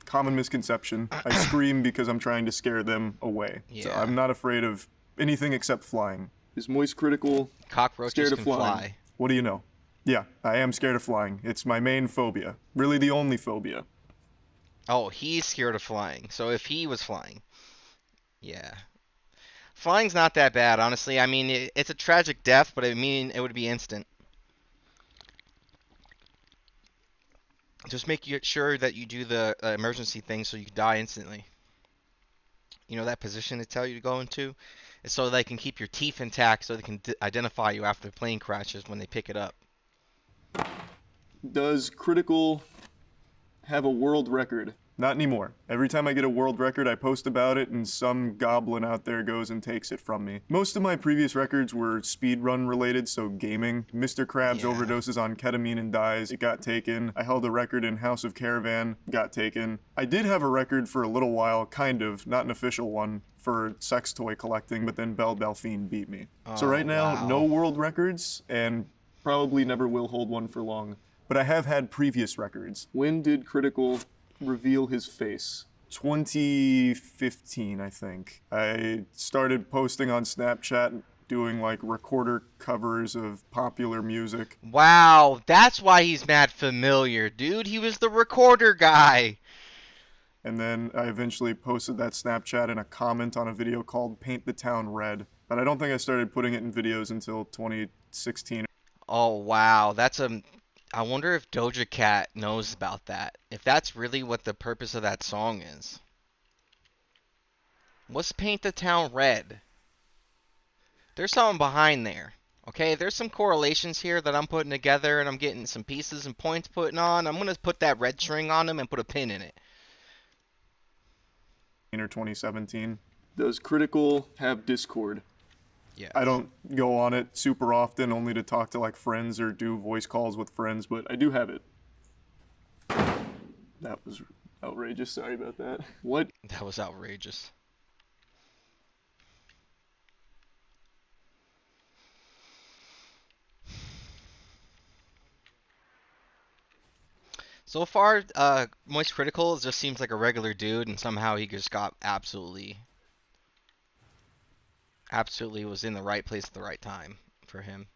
Common misconception. I scream because I'm trying to scare them away. Yeah. So I'm not afraid of anything except flying. Is Moist Critical Cockroaches scared of can flying? fly. What do you know? Yeah, I am scared of flying. It's my main phobia. Really the only phobia. Oh, he's scared of flying. So if he was flying, yeah. Flying's not that bad, honestly. I mean, it's a tragic death, but I mean, it would be instant. Just make sure that you do the emergency thing so you die instantly. You know that position they tell you to go into? It's so they can keep your teeth intact so they can identify you after the plane crashes when they pick it up. Does Critical have a world record? Not anymore. Every time I get a world record, I post about it, and some goblin out there goes and takes it from me. Most of my previous records were speedrun related, so gaming. Mr. Krabs overdoses on ketamine and dies. It got taken. I held a record in House of Caravan. Got taken. I did have a record for a little while, kind of, not an official one, for sex toy collecting, but then Belle Delphine beat me. So right now, no world records, and probably never will hold one for long. But I have had previous records. When did Critical reveal his face? 2015, I think. I started posting on Snapchat, doing like recorder covers of popular music. Wow, that's why he's mad familiar, dude. He was the recorder guy. And then I eventually posted that Snapchat in a comment on a video called Paint the Town Red. But I don't think I started putting it in videos until 2016. Oh, wow. I wonder if Doja Cat knows about that. If that's really what the purpose of that song is. What's Paint the Town Red? There's something behind there. Okay, there's some correlations here that I'm putting together and I'm getting some pieces and points putting on. I'm going to put that red string on them and put a pin in it. Or 2017. Does Critical have Discord? Yeah. I don't go on it super often, only to talk to like friends or do voice calls with friends, but I do have it. That was outrageous. Sorry about that. What? That was outrageous. So far, Moist Critical just seems like a regular dude, and somehow he just got absolutely was in the right place at the right time for him.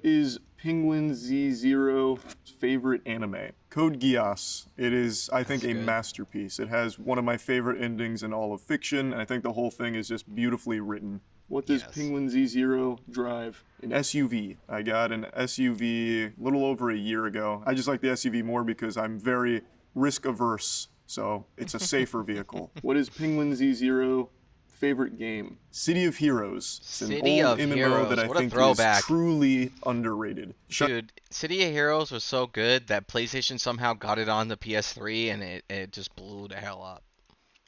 Is Penguin Z0's favorite anime? Code Geass. It is, I think, a masterpiece. It has one of my favorite endings in all of fiction, and I think the whole thing is just beautifully written. What does Penguin Z0 drive? An SUV. I got an SUV a little over a year ago. I just like the SUV more because I'm very risk averse, so it's a safer vehicle. What is Penguin Z0 favorite game? City of Heroes. It's an old MMO that I think is truly underrated. Dude, City of Heroes was so good that PlayStation somehow got it on the PS3 and it just blew the hell up.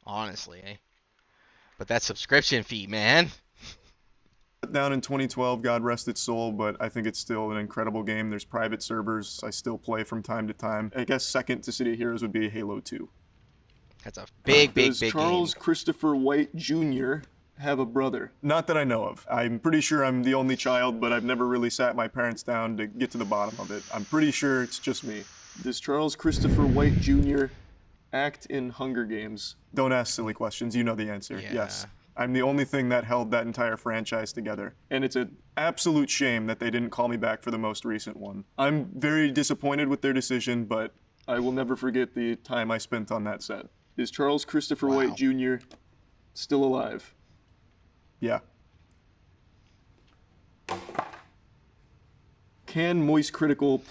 Honestly, eh? But that subscription fee, man. Down in 2012, God rest its soul, but I think it's still an incredible game. There's private servers I still play from time to time. I guess second to City of Heroes would be Halo 2. That's a big Does Charles Christopher White Jr. have a brother? Not that I know of. I'm pretty sure I'm the only child, but I've never really sat my parents down to get to the bottom of it. I'm pretty sure it's just me. Does Charles Christopher White Jr. act in Hunger Games? Don't ask silly questions. You know the answer. Yeah. Yes. I'm the only thing that held that entire franchise together. And it's an absolute shame that they didn't call me back for the most recent one. I'm very disappointed with their decision, but I will never forget the time I spent on that set. Is Charles Christopher White Jr. still alive? Yeah. Can Moist Critical...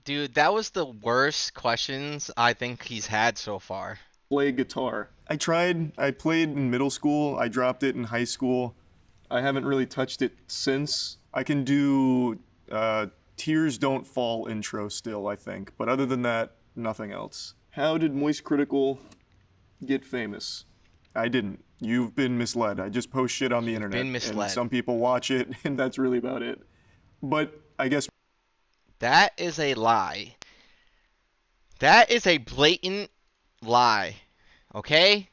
Dude, that was the worst questions I think he's had so far. Play guitar? I tried. I played in middle school. I dropped it in high school. I haven't really touched it since. I can do Tears Don't Fall intro still, I think. But other than that, nothing else. How did Moist Critical get famous? I didn't. You've been misled. I just post shit on the internet. Been misled. And some people watch it, and that's really about it. But I guess... That is a lie. That is a blatant lie. Okay?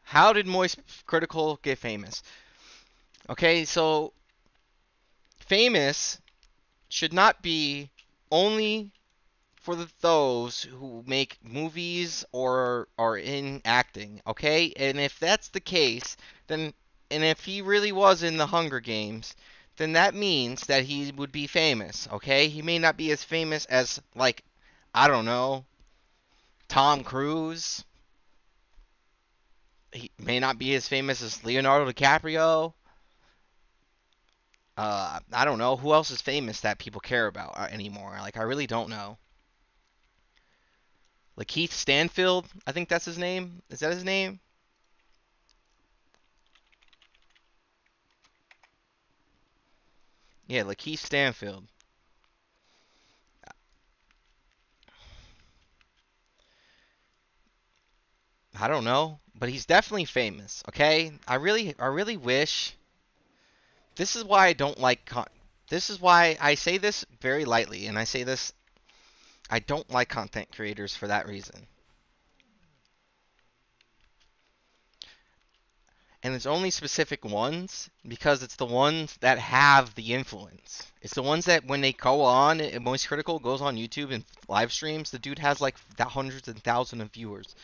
How did Moist Critical get famous? Okay, so famous should not be only for those who make movies or are in acting, okay? And if that's the case, then and if he really was in the Hunger Games, then that means that he would be famous, okay? He may not be as famous as like I don't know, Tom Cruise. He may not be as famous as Leonardo DiCaprio. I don't know who else is famous that people care about anymore. Like I really don't know. Lakeith Stanfield, I think that's his name. Is that his name? Yeah, Lakeith Stanfield. I don't know, but he's definitely famous. Okay, I really wish. This is why I don't like. This is why I say this very lightly, and I say this. I don't like content creators for that reason. And it's only specific ones because it's the ones that have the influence. It's the ones that when they go on, Moist Critical goes on YouTube and live streams, the dude has like hundreds and thousands of viewers.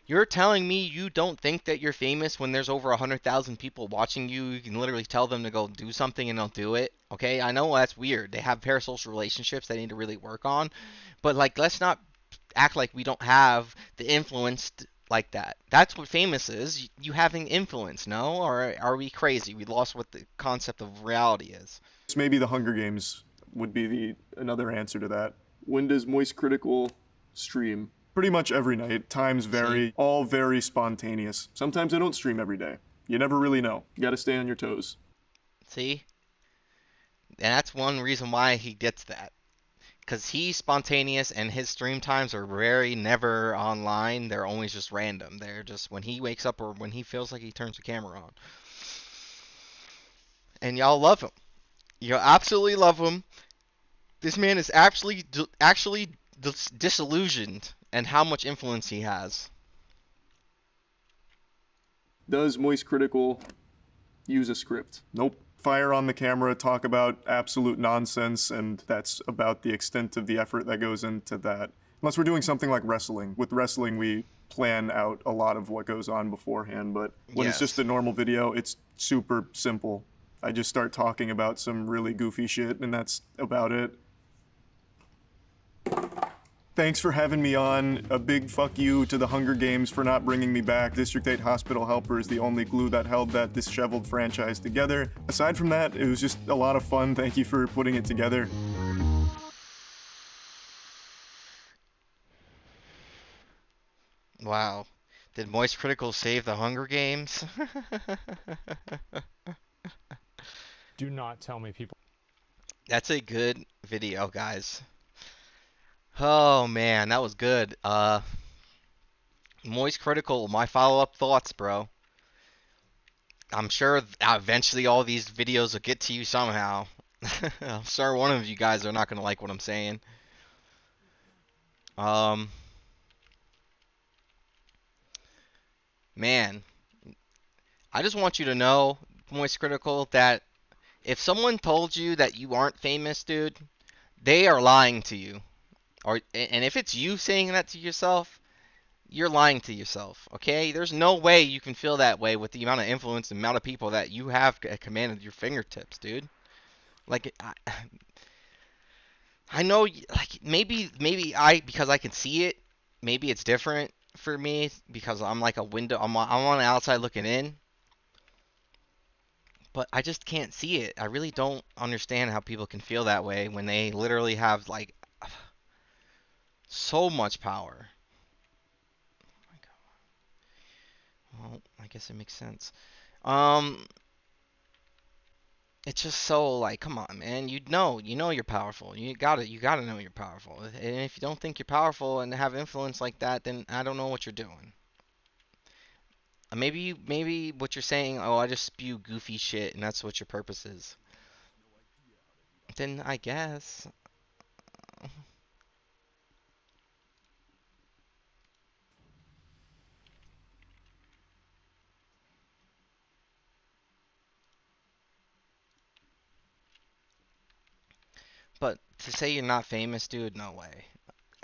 You're telling me you don't think that you're famous when there's over 100,000 people watching you? You can literally tell them to go do something and they'll do it. Okay, I know that's weird. They have parasocial relationships they need to really work on, but like let's not act like we don't have the influence like that. That's what famous is. You having influence, no? Or are we crazy? We lost what the concept of reality is. Maybe the Hunger Games would be another answer to that. When does Moist Critical stream? Pretty much every night. Times vary, all very spontaneous. Sometimes I don't stream every day. You never really know. You gotta stay on your toes. See? And that's one reason why he gets that. Because he's spontaneous and his stream times are very never online. They're always just random. They're just when he wakes up or when he feels like he turns the camera on. And y'all love him. You absolutely love him. This man is actually disillusioned and how much influence he has. Does Moist Critical use a script? Nope. Fire on the camera, talk about absolute nonsense, and that's about the extent of the effort that goes into that. Unless we're doing something like wrestling. With wrestling, we plan out a lot of what goes on beforehand, but when it's just a normal video, it's super simple. I just start talking about some really goofy shit, and that's about it. Thanks for having me on. A big fuck you to the Hunger Games for not bringing me back. District 8 Hospital Helper is the only glue that held that disheveled franchise together. Aside from that, it was just a lot of fun. Thank you for putting it together. Wow. Did Moist Critical save the Hunger Games? Do not tell me people. That's a good video, guys. Oh man, that was good. Moist Critical, my follow-up thoughts, bro. I'm sure eventually all these videos will get to you somehow. I'm sure one of you guys are not gonna like what I'm saying. Man, I just want you to know, Moist Critical, that if someone told you that you aren't famous, dude, they are lying to you. And if it's you saying that to yourself, you're lying to yourself, okay? There's no way you can feel that way with the amount of influence and amount of people that you have at command of your fingertips, dude. Like, I know, like, maybe because I can see it, maybe it's different for me because I'm like a window, I'm on the outside looking in. But I just can't see it. I really don't understand how people can feel that way when they literally have, like, so much power. Well, I guess it makes sense. It's just so like, come on, man. You know you're powerful. You gotta know you're powerful. And if you don't think you're powerful and have influence like that, then I don't know what you're doing. Maybe what you're saying, oh, I just spew goofy shit, and that's what your purpose is. Then I guess. to say you're not famous, dude, no way.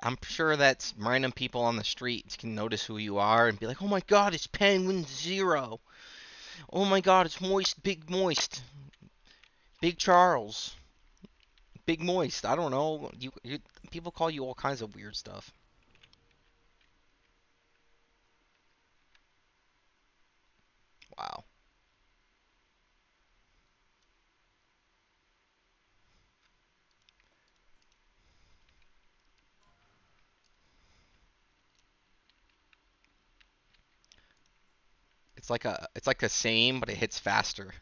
I'm sure that random people on the street can notice who you are and be like, "Oh my God, it's Penguin Zero. Oh my God, it's Moist, Big Charles, Big Moist." I don't know. People call you all kinds of weird stuff. Wow. It's like a same, but it hits faster.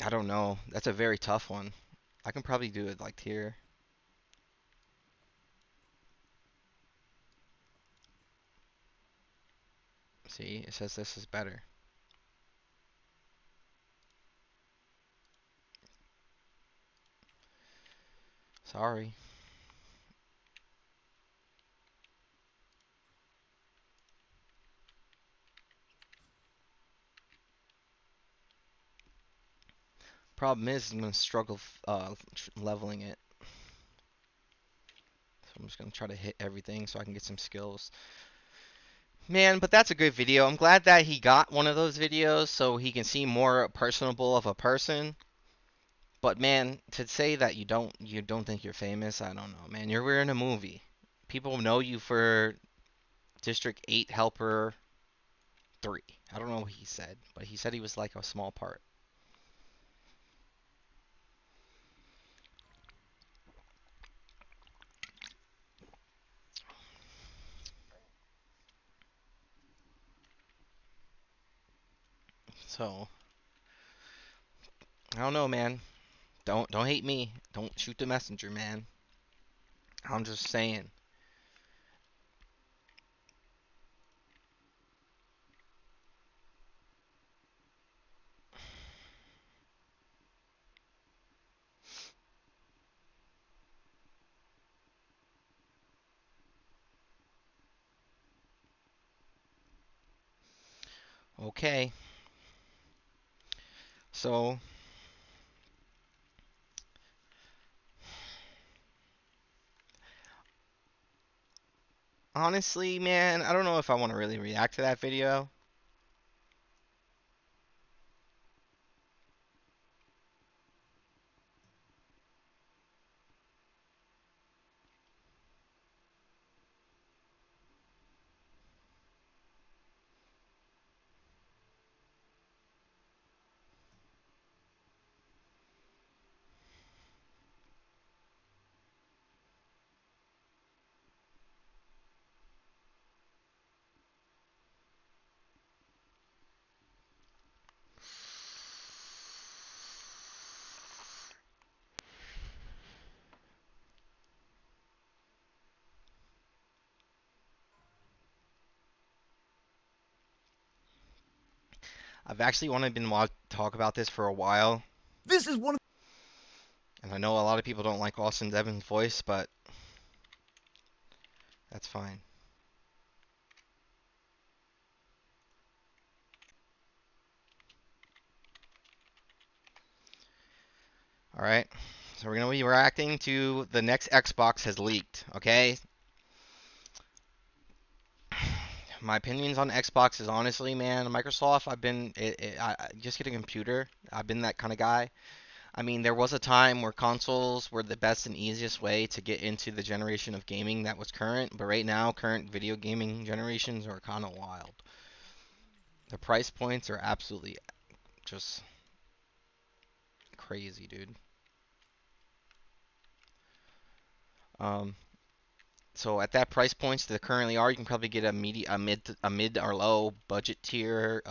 I don't know. That's a very tough one. I can probably do it like here. See, it says this is better. Sorry. Problem is, I'm gonna struggle leveling it. So I'm just gonna try to hit everything so I can get some skills. Man, but that's a good video. I'm glad that he got one of those videos so he can see more personable of a person. But man, to say that you don't think you're famous, I don't know, man. We're in a movie. People know you for District 8 Helper 3. I don't know what he said, but he said he was like a small part. So, I don't know, man. Don't hate me. Don't shoot the messenger, man. I'm just saying. Okay. So, honestly, man, I don't know if I want to really react to that video. I've actually wanted to talk about this for a while. This is one of And I know a lot of people don't like Austin Devon's voice, but that's fine. All right. So we're going to be reacting to the next Xbox has leaked, okay? My opinions on Xbox is honestly, man, Microsoft, just get a computer. I've been that kind of guy. I mean, there was a time where consoles were the best and easiest way to get into the generation of gaming that was current, but right now, current video gaming generations are kind of wild. The price points are absolutely just crazy, dude. Um, so at that price points that currently are, you can probably get a mid or low budget tier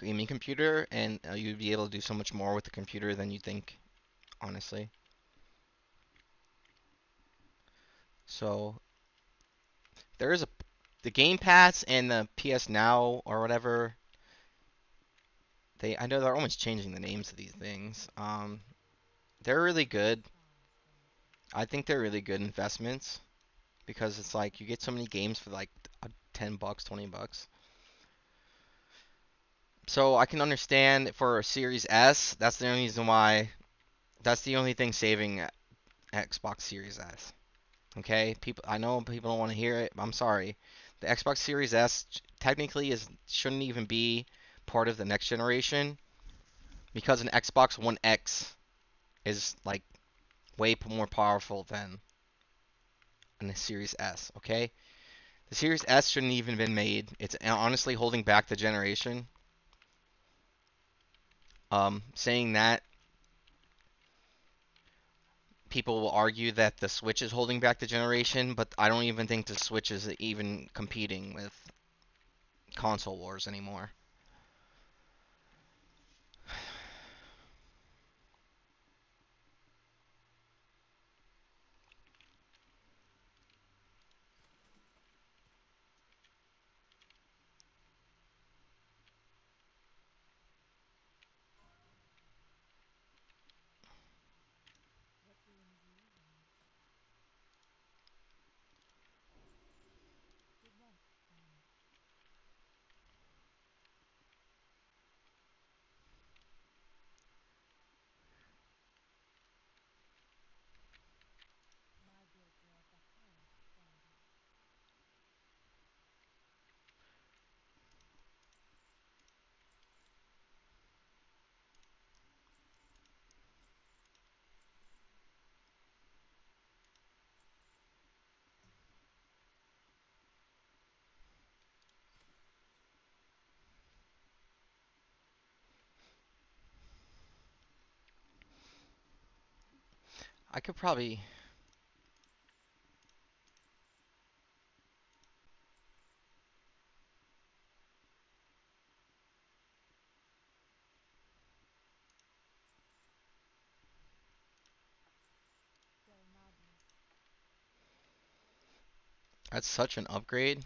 gaming computer, and you'd be able to do so much more with the computer than you think, honestly. So there is the Game Pass and the PS Now or whatever. I know they're almost changing the names of these things. They're really good. I think they're really good investments because it's like you get so many games for like $10, $20. So I can understand for Series S, that's the only reason why. That's the only thing saving Xbox Series S. Okay, people. I know people don't want to hear it. I'm sorry. The Xbox Series S technically shouldn't even be part of the next generation because an Xbox One X is like way more powerful than a Series S. Okay, the Series S shouldn't even been made. It's honestly holding back the generation. Saying that, people will argue that the Switch is holding back the generation, but I don't even think the Switch is even competing with console wars anymore. I could probably. That's such an upgrade.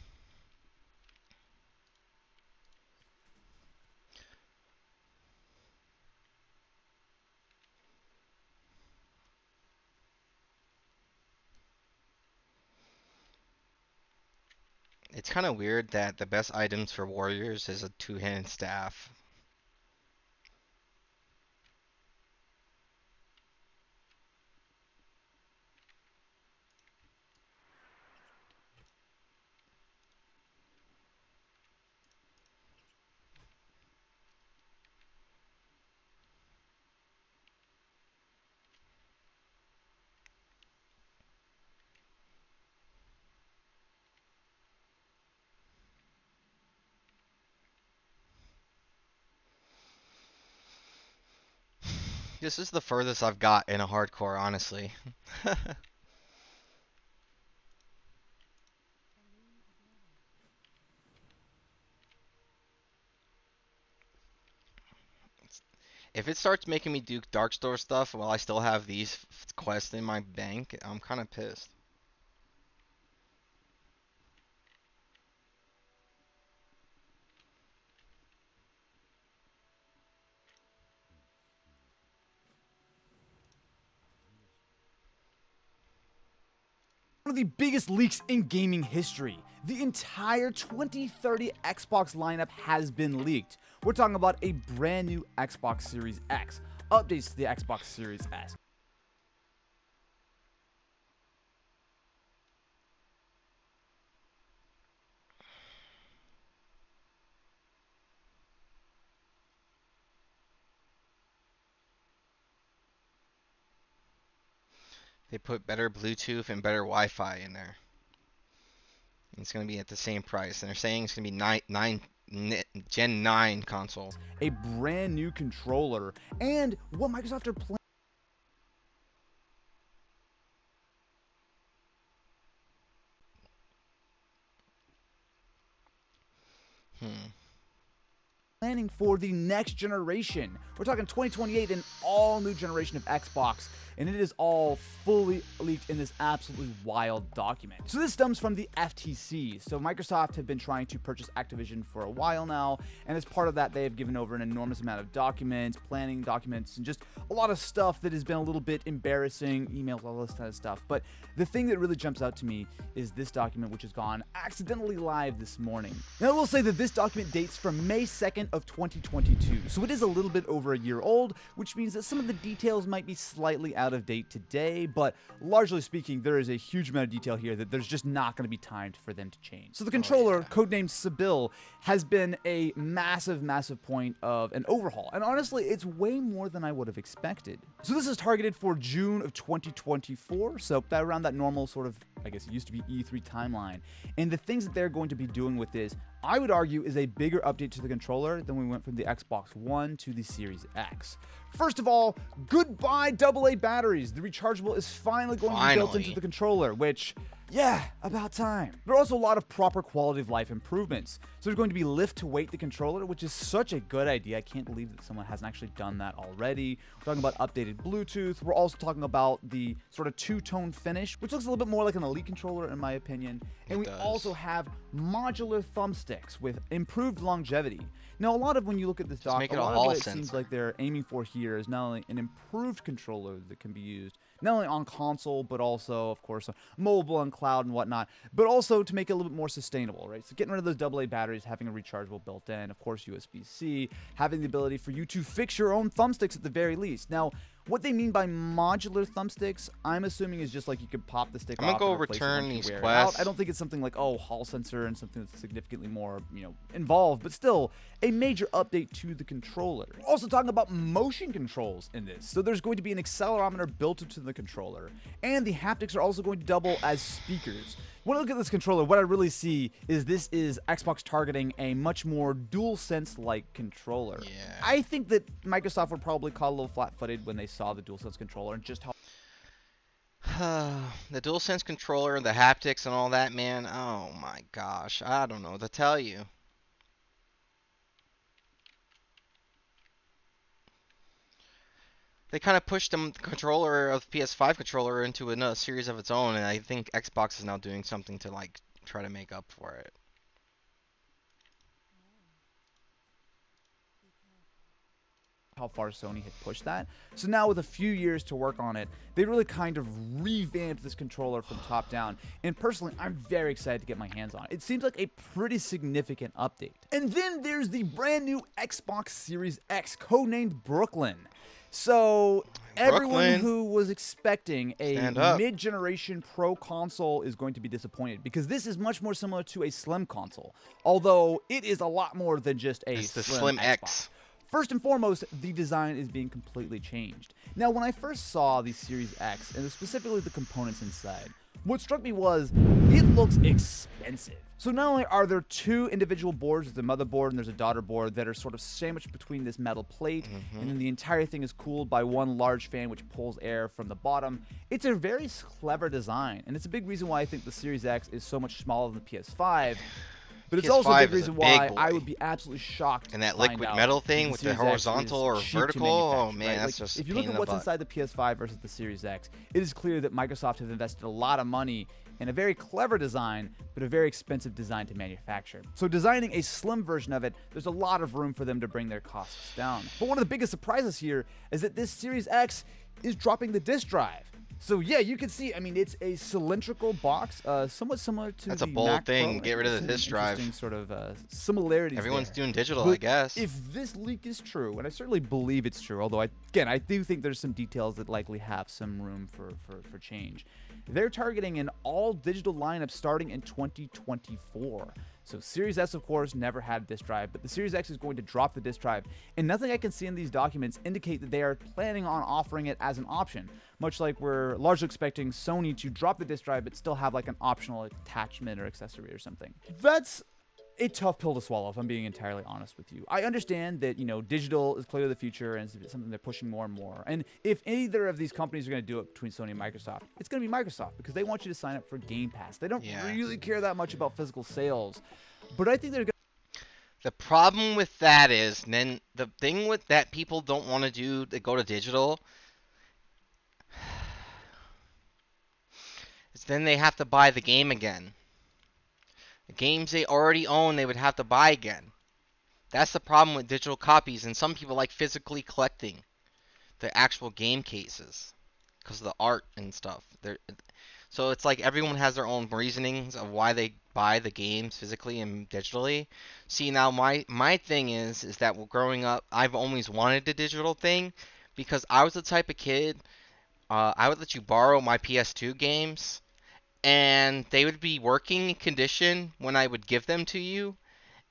It's kind of weird that the best items for warriors is a two-handed staff. This is the furthest I've got in a hardcore, honestly. If it starts making me do Dark Store stuff while I still have these quests in my bank, I'm kind of pissed. One of the biggest leaks in gaming history. The entire 2030 Xbox lineup has been leaked. We're talking about a brand new Xbox Series X, updates to the Xbox Series S. They put better Bluetooth and better Wi-Fi in there. It's going to be at the same price, and they're saying it's going to be Gen 9 console. A brand new controller, and what Microsoft are planning. Planning for the next generation. We're talking 2028, an all new generation of Xbox, and it is all fully leaked in this absolutely wild document. So this stems from the FTC. So Microsoft have been trying to purchase Activision for a while now, and as part of that, they have given over an enormous amount of documents, planning documents, and just a lot of stuff that has been a little bit embarrassing, emails, all this kind of stuff. But the thing that really jumps out to me is this document, which has gone accidentally live this morning. Now, I will say that this document dates from May 2nd June of 2022. So it is a little bit over a year old, which means that some of the details might be slightly out of date today, but largely speaking, there is a huge amount of detail here that there's just not going to be timed for them to change. So the controller, codenamed Sibyl, has been a massive, massive point of an overhaul. And honestly, it's way more than I would have expected. So this is targeted for June of 2024, so around that normal sort of, I guess it used to be E3 timeline. And the things that they're going to be doing with this, I would argue, is a bigger update to the controller than we went from the Xbox One to the Series X. First of all, goodbye AA batteries. The rechargeable is finally going to be built into the controller, which, yeah, about time. There are also a lot of proper quality of life improvements. So there's going to be lift to weight the controller, which is such a good idea. I can't believe that someone hasn't actually done that already. We're talking about updated Bluetooth. We're also talking about the sort of two-tone finish, which looks a little bit more like an Elite controller in my opinion. And we also have modular thumbsticks with improved longevity. Now, a lot of when you look at this dock, a lot of what it seems like they're aiming for here is not only an improved controller that can be used not only on console, but also, of course, on mobile and cloud and whatnot, but also to make it a little bit more sustainable, right? So getting rid of those AA batteries, having a rechargeable built in, of course, USB-C, having the ability for you to fix your own thumbsticks at the very least. Now, what they mean by modular thumbsticks, I'm assuming is just like you could pop the stick off. I'm gonna go return these quests. I don't think it's something like, oh, Hall sensor and something that's significantly more, involved, but still a major update to the controller. We're also talking about motion controls in this. So there's going to be an accelerometer built into the controller, and the haptics are also going to double as speakers. When I look at this controller, what I really see is this is Xbox targeting a much more DualSense-like controller. Yeah. I think that Microsoft would probably call a little flat-footed when they saw the DualSense controller and just how the DualSense controller, the haptics and all that, man. Oh my gosh. I don't know what to tell you. They kind of pushed the controller of PS5 controller into a series of its own, and I think Xbox is now doing something to like try to make up for it. How far Sony had pushed that. So now with a few years to work on it, they really kind of revamped this controller from top down. And personally, I'm very excited to get my hands on it. It seems like a pretty significant update. And then there's the brand new Xbox Series X, codenamed Brooklyn. So everyone who was expecting a mid-generation Pro console is going to be disappointed, because this is much more similar to a Slim console, although it is a lot more than just a Slim X. First and foremost, the design is being completely changed. Now, when I first saw the Series X, and specifically the components inside, what struck me was it looks expensive. So not only are there two individual boards, there's a motherboard and there's a daughter board that are sort of sandwiched between this metal plate, and then the entire thing is cooled by one large fan which pulls air from the bottom. It's a very clever design, and it's a big reason why I think the Series X is so much smaller than the PS5. But it's also a big reason why I would be absolutely shocked. And that liquid metal thing with the horizontal or vertical, oh man, that's just if you look at what's inside the PS5 versus the Series X, it is clear that Microsoft have invested a lot of money in a very clever design, but a very expensive design to manufacture. So designing a slim version of it, there's a lot of room for them to bring their costs down. But one of the biggest surprises here is that this Series X is dropping the disk drive. So yeah, you can see, I mean, it's a cylindrical box, somewhat similar to That's a bold Mac thing. Pro. Get rid of the disk drive. Sort of similarities. Everyone's there. doing digital, But I guess. If this leak is true, and I certainly believe it's true, although I do think there's some details that likely have some room for change. They're targeting an all-digital lineup starting in 2024. So Series S, of course, never had a disk drive, but the Series X is going to drop the disk drive, and nothing I can see in these documents indicate that they are planning on offering it as an option, much like we're largely expecting Sony to drop the disk drive but still have like an optional attachment or accessory or something. That's a tough pill to swallow, if I'm being entirely honest with you. I understand that, digital is clearly the future and it's something they're pushing more and more. And if either of these companies are going to do it between Sony and Microsoft, it's going to be Microsoft, because they want you to sign up for Game Pass. They don't really care that much about physical sales. But I think they're going to... The problem with that is, then the thing with that people don't want to do, they go to digital, is then they have to buy the game again. The games they already own, they would have to buy again. That's the problem with digital copies, and some people like physically collecting the actual game cases because of the art and stuff. So it's like everyone has their own reasonings of why they buy the games physically and digitally. See, now my thing is that growing up, I've always wanted a digital thing because I was the type of kid, I would let you borrow my PS2 games and they would be working condition when I would give them to you,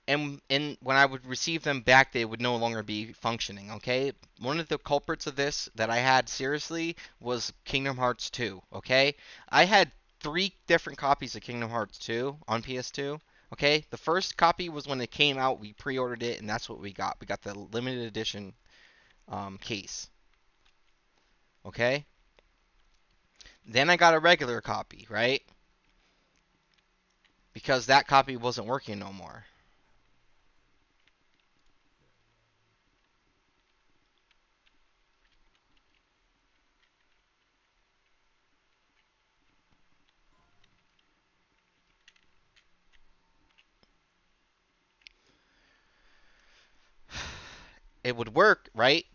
and when I would receive them back, they would no longer be functioning. Okay, one of the culprits of this that I had seriously was Kingdom Hearts 2. Okay, I had 3 different copies of Kingdom Hearts 2 on PS2. Okay, the first copy was when it came out. We pre-ordered it, and that's what we got. We got the limited edition case. Okay, then I got a regular copy, right? Because that copy wasn't working no more. It would work, right?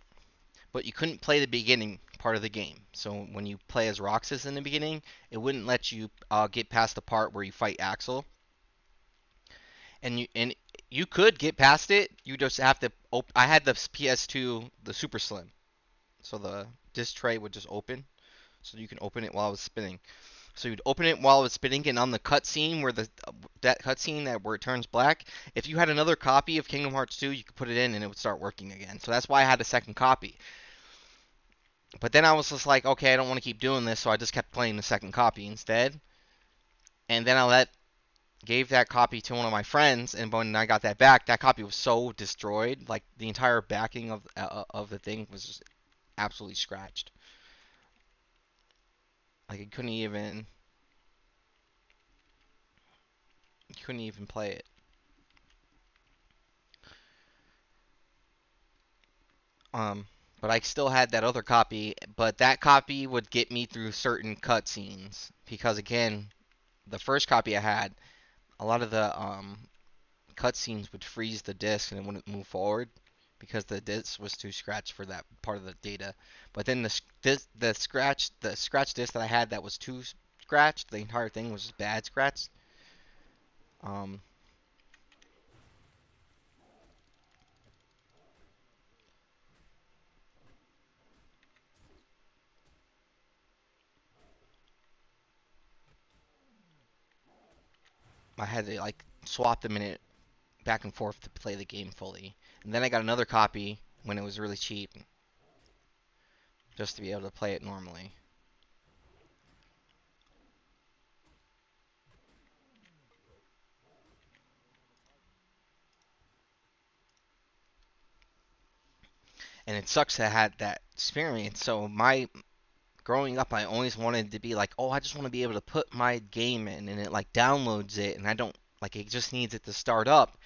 But you couldn't play the beginning part of the game. So when you play as Roxas in the beginning, it wouldn't let you get past the part where you fight Axel. And you could get past it. You just have to. I had the PS2, the Super Slim, so the disc tray would just open, so you can open it while I was spinning. So you'd open it while it was spinning, and on the cutscene where that cutscene that where it turns black, if you had another copy of Kingdom Hearts 2, you could put it in and it would start working again. So that's why I had a second copy. But then I was just like, okay, I don't want to keep doing this, so I just kept playing the second copy instead. And then gave that copy to one of my friends, and when I got that back, that copy was so destroyed, like the entire backing of the thing was just absolutely scratched. Like you couldn't even play it. Um, but I still had that other copy, but that copy would get me through certain cutscenes because again, the first copy I had, a lot of the cutscenes would freeze the disc and it wouldn't move forward because the disc was too scratched for that part of the data. But then the scratch disc that I had that was too scratched, the entire thing was just bad scratched. Um, I had to like swap them in it back and forth to play the game fully. And then I got another copy when it was really cheap, just to be able to play it normally. And it sucks to have that experience. So my growing up, I always wanted to be like, oh, I just want to be able to put my game in, and it like downloads it, and I don't like it just needs it to start up.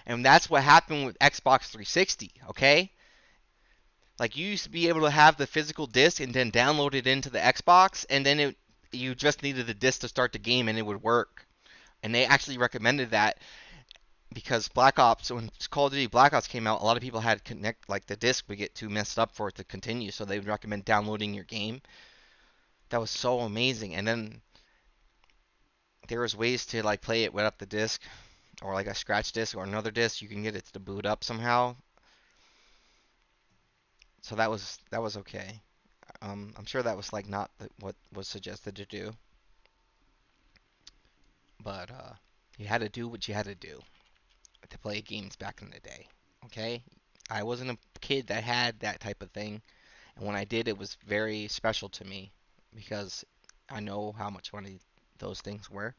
And that's what happened with Xbox 360, okay? Like you used to be able to have the physical disc and then download it into the Xbox, and then you just needed the disc to start the game and it would work. And they actually recommended that because Black Ops, when Call of Duty Black Ops came out, a lot of people had connect like the disc would get too messed up for it to continue, so they would recommend downloading your game. That was so amazing. And then there was ways to like play it without the disc or like a scratch disc or another disc. You can get it to boot up somehow. So that was okay. I'm sure that was like not what was suggested to do, but you had to do what you had to do to play games back in the day. Okay, I wasn't a kid that had that type of thing, and when I did, it was very special to me because I know how much money those things were.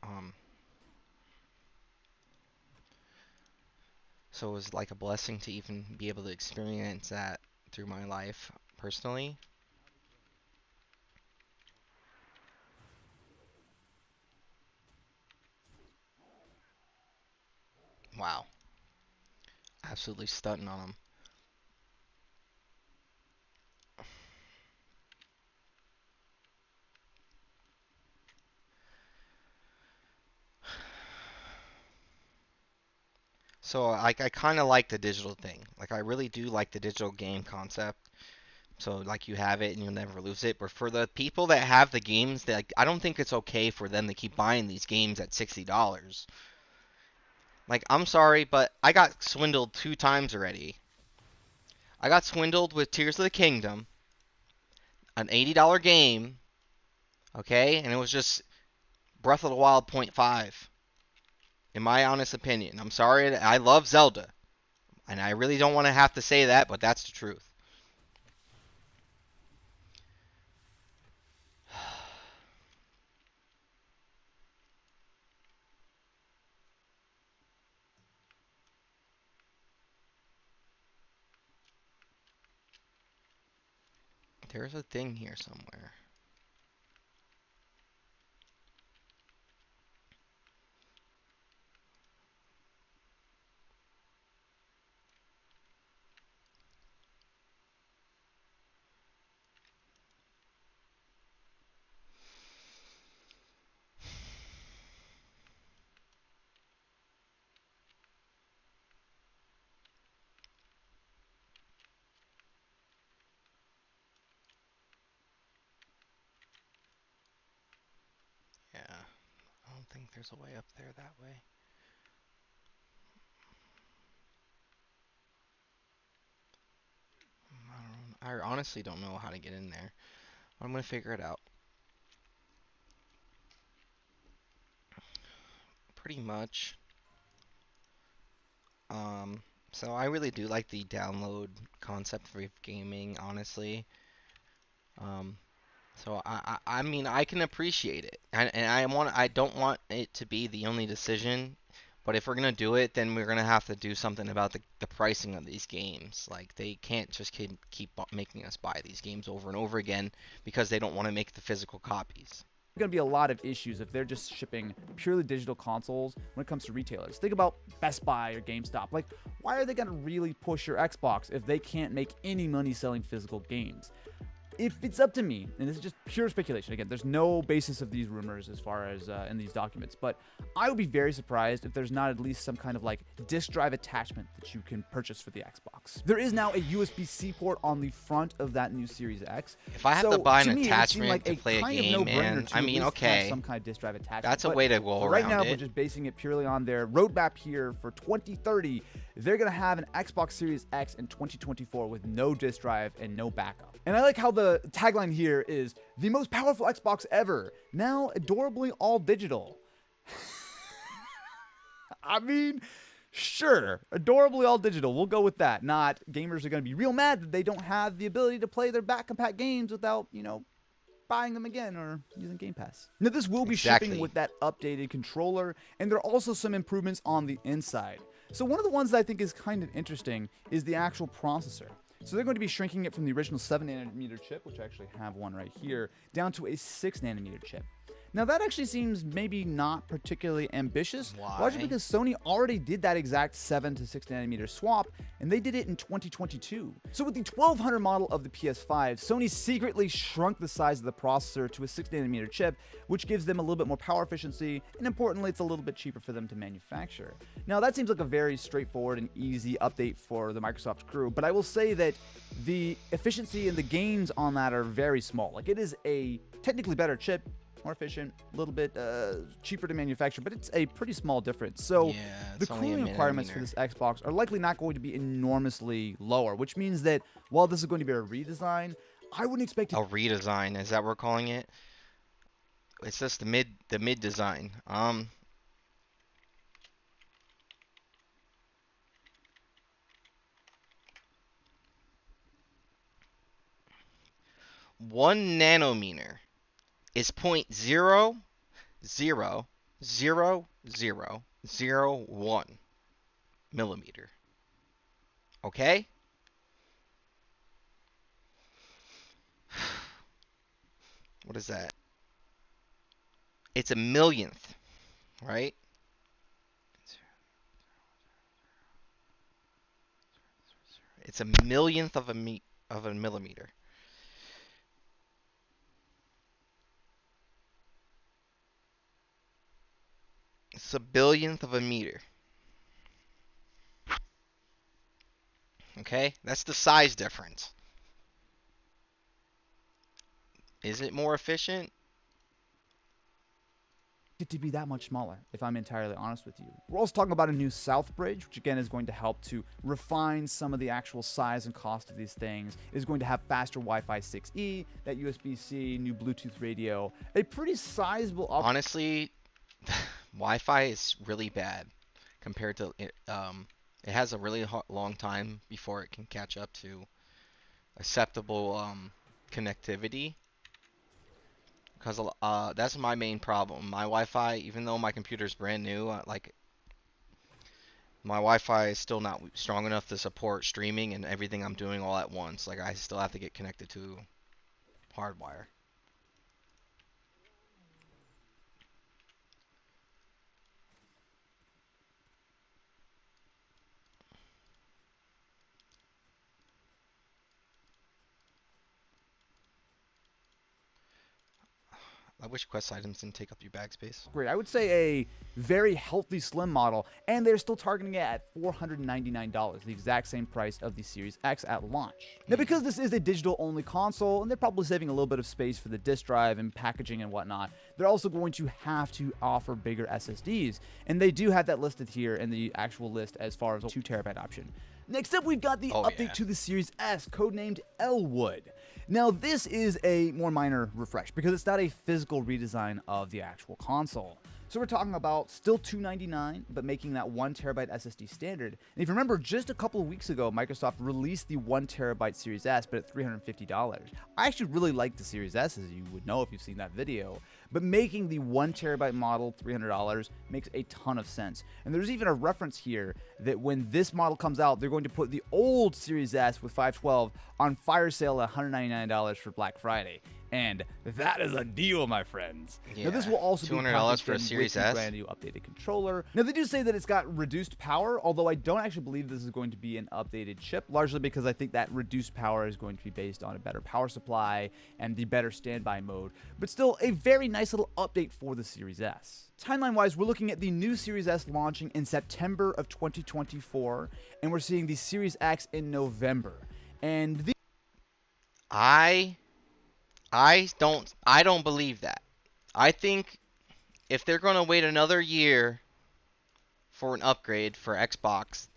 Um, so it was like a blessing to even be able to experience that through my life personally. Wow, absolutely stunting on them. So I kind of like the digital thing. Like I really do like the digital game concept. So like you have it and you'll never lose it. But for the people that have the games, that like, I don't think it's okay for them to keep buying these games at $60. Like I'm sorry, but I got swindled 2 times already. I got swindled with Tears of the Kingdom, an $80 game, okay, and it was just Breath of the Wild point .5. In my honest opinion, I'm sorry. I love Zelda, and I really don't want to have to say that, but that's the truth. There's a thing here somewhere. Yeah, I don't think there's a way up there that way. I honestly don't know how to get in there. I'm gonna figure it out. Pretty much. Um, so I really do like the download concept for gaming, honestly. Um, so I mean I can appreciate it, and I don't want it to be the only decision. But if we're gonna do it, then we're gonna have to do something about the pricing of these games. Like they can't just keep making us buy these games over and over again because they don't want to make the physical copies. Going to be a lot of issues if they're just shipping purely digital consoles when it comes to retailers. Think about Best Buy or GameStop. Like, why are they going to really push your Xbox if they can't make any money selling physical games? If it's up to me, and this is just pure speculation, again, there's no basis of these rumors as far as in these documents, but I would be very surprised if there's not at least some kind of like disk drive attachment that you can purchase for the Xbox. There is now a USB-C port on the front of that new Series X. If I have to buy an attachment to play a game, man, I mean, okay, some kind of disk drive attachment. That's a way to go around it. Right now, we're just basing it purely on their roadmap here for 2030. They're going to have an Xbox Series X in 2024 with no disk drive and no backup. And I like how the tagline here is the most powerful Xbox ever, now adorably all digital. I mean, sure, adorably all digital. We'll go with that. Not gamers are going to be real mad that they don't have the ability to play their back compat games without, you know, buying them again or using Game Pass. Now, this will be shipping with that updated controller, and there are also some improvements on the inside. So one of the ones that I think is kind of interesting is the actual processor. So they're going to be shrinking it from the original 7nm chip, which I actually have one right here, down to a 6nm chip. Now that actually seems maybe not particularly ambitious, largely because Sony already did that exact 7 to 6nm swap, and they did it in 2022. So with the 1200 model of the PS5, Sony secretly shrunk the size of the processor to a 6nm chip, which gives them a little bit more power efficiency, and importantly, it's a little bit cheaper for them to manufacture. Now that seems like a very straightforward and easy update for the Microsoft crew, but I will say that the efficiency and the gains on that are very small. Like, it is a technically better chip, more efficient, a little bit cheaper to manufacture, but it's a pretty small difference. So the cooling requirements for this Xbox are likely not going to be enormously lower, which means that while this is going to be a redesign, I wouldn't expect a redesign. Is that what we're calling it? It's just the mid design. One nanometer is 0.0000001 millimeter. Okay? What is that? It's a millionth, right? It's a millionth of a millimeter. It's a billionth of a meter. Okay? That's the size difference. Is it more efficient? To be that much smaller, if I'm entirely honest with you. We're also talking about a new South Bridge, which again is going to help to refine some of the actual size and cost of these things. It is going to have faster Wi-Fi 6E, that USB-C, new Bluetooth radio, a pretty sizable Honestly, Wi-Fi is really bad compared to it. It has a really long time before it can catch up to acceptable connectivity. Because that's my main problem. My Wi-Fi, even though my computer's brand new, like my Wi-Fi is still not strong enough to support streaming and everything I'm doing all at once. Like I still have to get connected to hardwire. I wish quest items didn't take up your bag space. Great. I would say a very healthy slim model, and they're still targeting it at $499, the exact same price of the Series X at launch. Now, because this is a digital-only console, and they're probably saving a little bit of space for the disk drive and packaging and whatnot, they're also going to have to offer bigger SSDs, and they do have that listed here in the actual list as far as a 2TB option. Next up, we've got the update to the Series S, codenamed Elwood. Now, this is a more minor refresh because it's not a physical redesign of the actual console. So we're talking about still $299, but making that 1TB SSD standard. And if you remember, just a couple of weeks ago, Microsoft released the 1TB Series S, but at $350. I actually really like the Series S, as you would know if you've seen that video. But making the 1TB model $300 makes a ton of sense. And there's even a reference here that when this model comes out, they're going to put the old Series S with 512 on fire sale at $199 for Black Friday. And that is a deal, my friends. Yeah. Now, this will also be $200 for a Series with the S. brand new updated controller. Now, they do say that it's got reduced power, although I don't actually believe this is going to be an updated chip, largely because I think that reduced power is going to be based on a better power supply and the better standby mode. But still, a very nice little update for the Series S. Timeline-wise, we're looking at the new Series S launching in September of 2024, and we're seeing the Series X in November. And the I don't believe that. I think if they're going to wait another year for an upgrade for Xbox,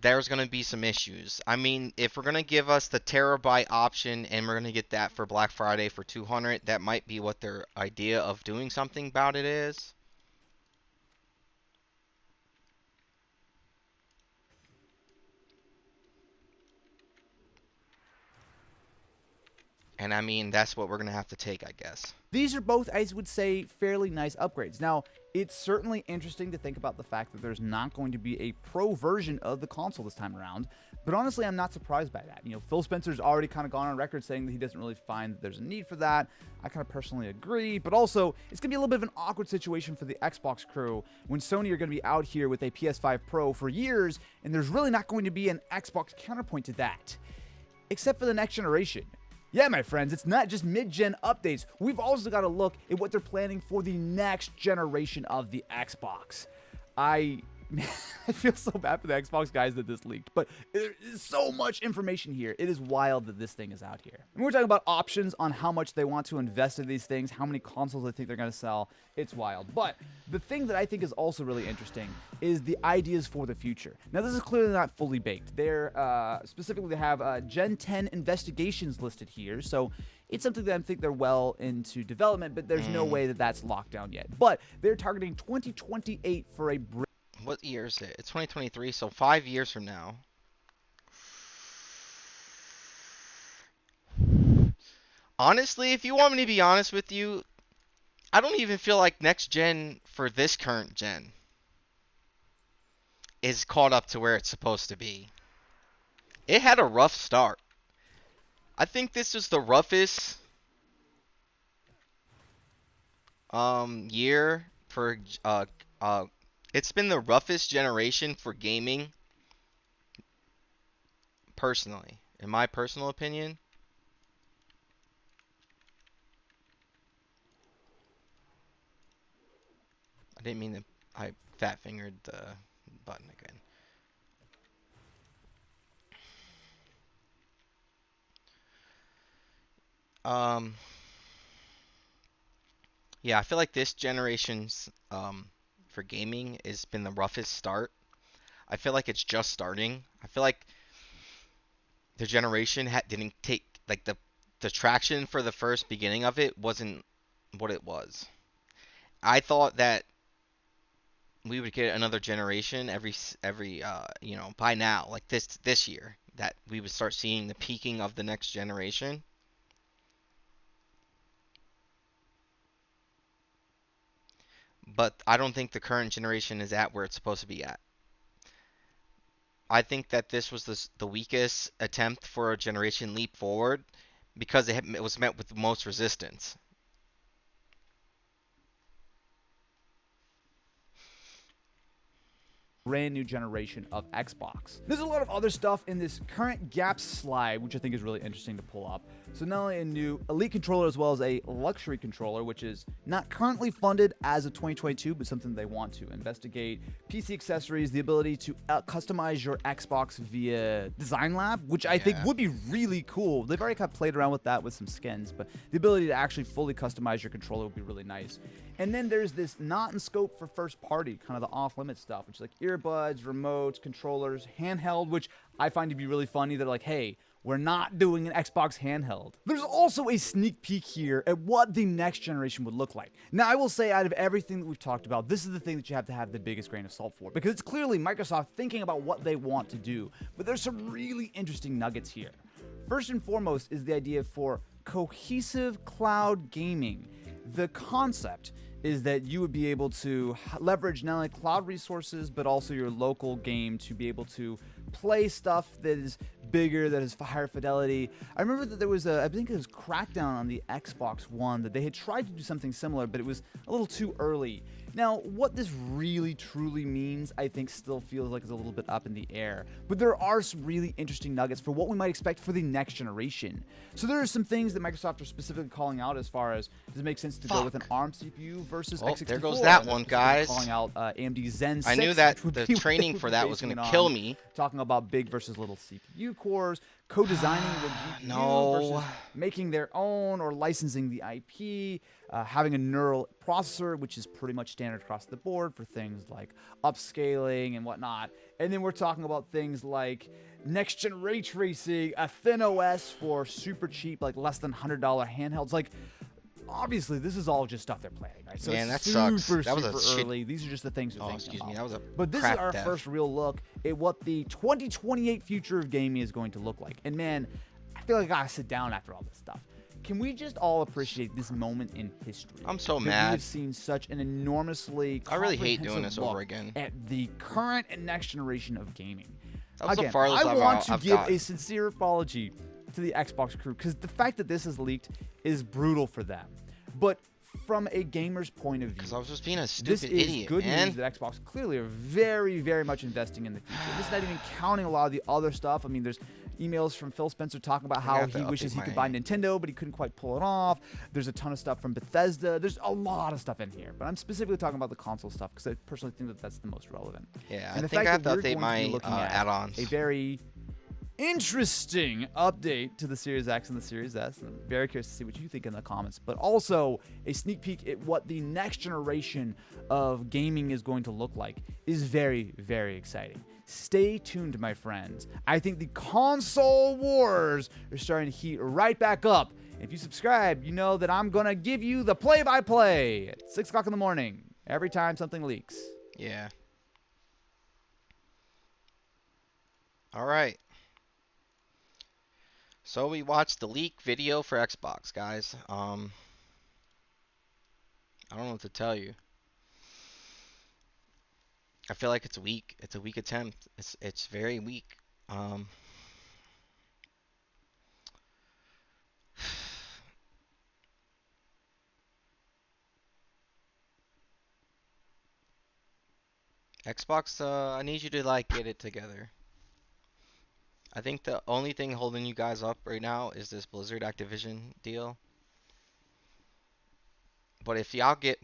there's going to be some issues. I mean, if we're going to give us the terabyte option and we're going to get that for Black Friday for 200, that might be what their idea of doing something about it is. And I mean, that's what we're going to have to take, I guess. These are both, I would say, fairly nice upgrades. Now, it's certainly interesting to think about the fact that there's not going to be a pro version of the console this time around, but honestly, I'm not surprised by that. You know, Phil Spencer's already kind of gone on record saying that he doesn't really find that there's a need for that. I kind of personally agree, but also, it's going to be a little bit of an awkward situation for the Xbox crew when Sony are going to be out here with a PS5 Pro for years, and there's really not going to be an Xbox counterpoint to that, except for the next generation. Yeah, my friends, it's not just mid-gen updates. We've also got to look at what they're planning for the next generation of the Xbox. I feel so bad for the Xbox guys that this leaked, but there is so much information here. It is wild that this thing is out here. And we're talking about options on how much they want to invest in these things, how many consoles they think they're going to sell. It's wild. But the thing that I think is also really interesting is the ideas for the future. Now, this is clearly not fully baked. They're specifically, they have Gen 10 investigations listed here, so it's something that I think they're well into development, but there's no way that that's locked down yet. But they're targeting 2028 for a What year is it? It's 2023, so 5 years from now. Honestly, if you want me to be honest with you, I don't even feel like next gen for this current gen is caught up to where it's supposed to be. It had a rough start. I think this was the roughest year for it's been the roughest generation for gaming, personally, in my personal opinion. I didn't mean to, I fat fingered the button again. Um, yeah, I feel like this generation's for gaming has been the roughest start. I feel like it's just starting. I feel like the generation didn't take like the traction for the first beginning of it wasn't what it was. I thought that we would get another generation every by now, like this year, that we would start seeing the peaking of the next generation. But I don't think the current generation is at where it's supposed to be at. I think that this was the weakest attempt for a generation leap forward because it was met with the most resistance. Brand new generation of Xbox. There's a lot of other stuff in this current gaps slide, which I think is really interesting to pull up. So not only a new Elite controller as well as a luxury controller, which is not currently funded as of 2022, but something they want to investigate. PC accessories, the ability to customize your Xbox via Design Lab, which I think would be really cool. They've already kind of played around with that with some skins, but the ability to actually fully customize your controller would be really nice. And then there's this not in scope for first party, kind of the off-limit stuff, which is like earbuds, remotes, controllers, handheld, which I find to be really funny. They're like, hey, we're not doing an Xbox handheld. There's also a sneak peek here at what the next generation would look like. Now, I will say out of everything that we've talked about, this is the thing that you have to have the biggest grain of salt for, because it's clearly Microsoft thinking about what they want to do. But there's some really interesting nuggets here. First and foremost is the idea for cohesive cloud gaming. The concept is that you would be able to leverage not only cloud resources, but also your local game to be able to play stuff that is bigger, that is higher fidelity. I remember that there was I think it was Crackdown on the Xbox One, that they had tried to do something similar, but it was a little too early. Now, what this really truly means, I think still feels like it's a little bit up in the air. But there are some really interesting nuggets for what we might expect for the next generation. So there are some things that Microsoft are specifically calling out as far as, does it make sense to go with an ARM CPU versus x64? There goes that one, guys. Calling out AMD Zen 6. I knew that the training for that was going to kill me. Talking about big versus little CPU cores, co-designing the GPU versus making their own or licensing the IP, having a neural processor, which is pretty much standard across the board for things like upscaling and whatnot. And then we're talking about things like next-gen ray tracing, a thin OS for super cheap, like less than $100 handhelds. Like, obviously, this is all just stuff they're planning, right? So man, it's that super, sucks. That was super early. These are just the things they're thinking excuse about. me, that was a But this is crap our death. first real look at what the 2028 future of gaming is going to look like. And man, I feel like I gotta sit down after all this stuff. Can we just all appreciate this moment in history? I'm so that mad. We have seen such an enormously I really hate doing comprehensive this over look again. at the current and next generation of gaming. That was the Again, farthest I I've want to I've give gotten. a sincere apology to the Xbox crew, because the fact that this is leaked is brutal for them. But from a gamer's point of view, Because I was just being a this stupid is idiot, good man. news that Xbox clearly are very, very much investing in the future. This is not even counting a lot of the other stuff. I mean, there's emails from Phil Spencer talking about how have to he wishes update he could my- buy Nintendo, but he couldn't quite pull it off. There's a ton of stuff from Bethesda. There's a lot of stuff in here, but I'm specifically talking about the console stuff because I personally think that that's the most relevant. Yeah, And I the think fact I have that to we're update going to be my looking at add-ons. a very interesting update to the Series X and the Series S. And I'm very curious to see what you think in the comments, but also a sneak peek at what the next generation of gaming is going to look like is very, very exciting. Stay tuned, my friends. I think the console wars are starting to heat right back up. If you subscribe, you know that I'm going to give you the play-by-play at 6 o'clock in the morning every time something leaks. Yeah. All right. So we watched the leak video for Xbox, guys. I don't know what to tell you. I feel like it's weak. It's a weak attempt. It's very weak. Xbox, I need you to like get it together. I think the only thing holding you guys up right now is this Blizzard Activision deal. But if y'all get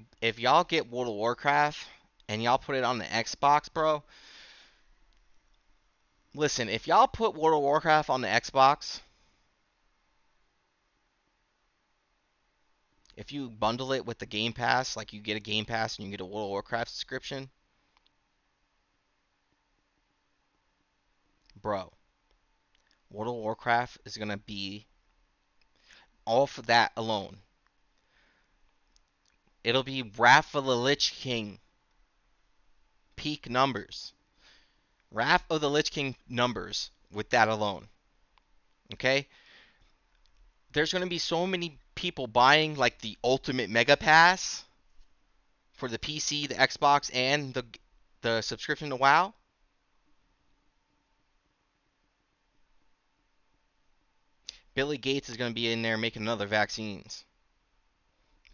World of Warcraft and y'all put it on the Xbox, bro. Listen, if y'all put World of Warcraft on the Xbox, If you bundle it with the Game Pass, like you get a Game Pass and you get a World of Warcraft subscription, bro, World of Warcraft is gonna be off of that alone. It'll be Wrath of the Lich King peak numbers. Wrath of the Lich King numbers with that alone. Okay? There's going to be so many people buying like the ultimate mega pass for the PC, the Xbox, and the subscription to WoW. Billy Gates is going to be in there making another vaccines.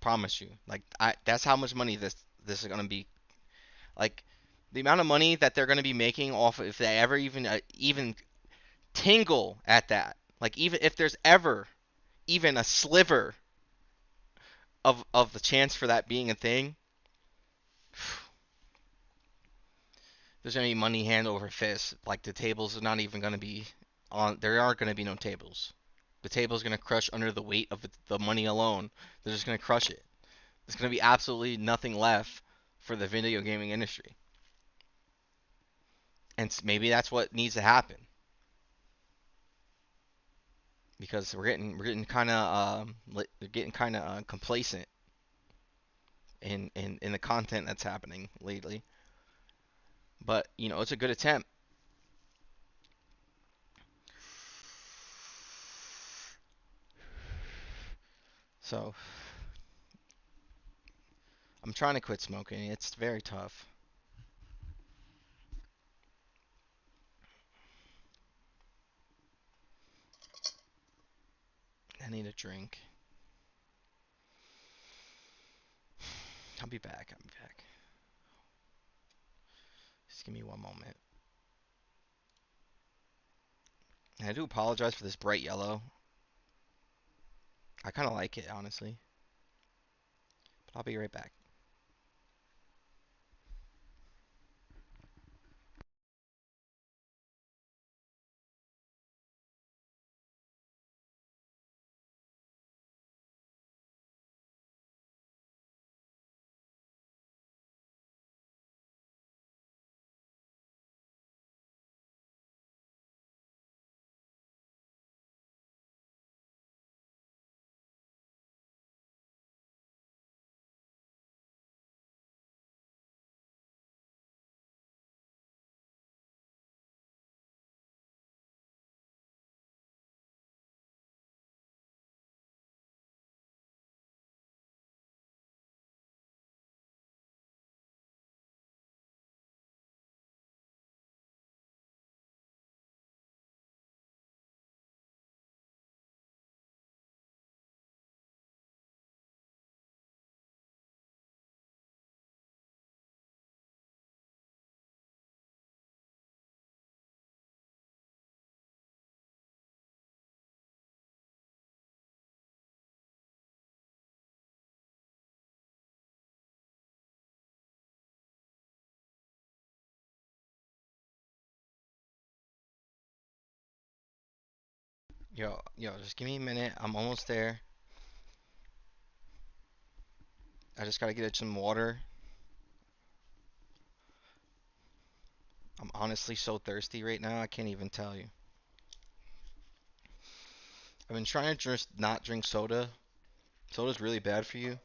Promise you. Like that's how much money this is going to be. Like the amount of money that they're going to be making off of, if they ever even tingle at that. Like even if there's ever even a sliver of the chance for that being a thing, there's gonna be money hand over fist. Like the tables are not even gonna be on. There aren't gonna be no tables. The table's gonna crush under the weight of the money alone. They're just gonna crush it. There's gonna be absolutely nothing left for the video gaming industry, and maybe that's what needs to happen because we're getting kind of complacent in the content that's happening lately. But you know, it's a good attempt. So I'm trying to quit smoking. It's very tough. I need a drink. I'll be back. I'll be back. Just give me one moment. And I do apologize for this bright yellow. I kind of like it, honestly. But I'll be right back. Yo, just give me a minute. I'm almost there. I just gotta get some water. I'm honestly so thirsty right now. I can't even tell you. I've been trying to just not drink soda. Soda's really bad for you.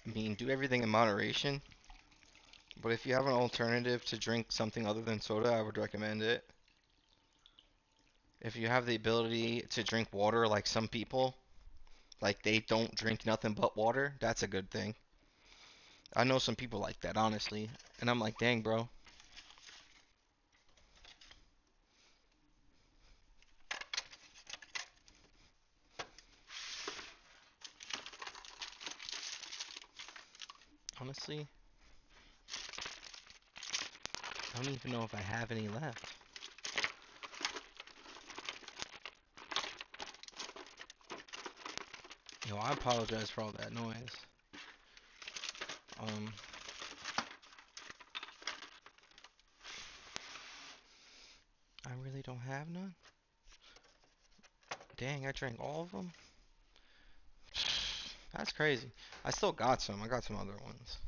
I mean, do everything in moderation. But if you have an alternative to drink something other than soda, I would recommend it. If you have the ability to drink water like some people, like they don't drink nothing but water, that's a good thing. I know some people like that, honestly. And I'm like, dang, bro. Honestly, I don't even know if I have any left. Yo, I apologize for all that noise. Um, I really don't have none. Dang, I drank all of them? That's crazy. I still got some. I got some other ones.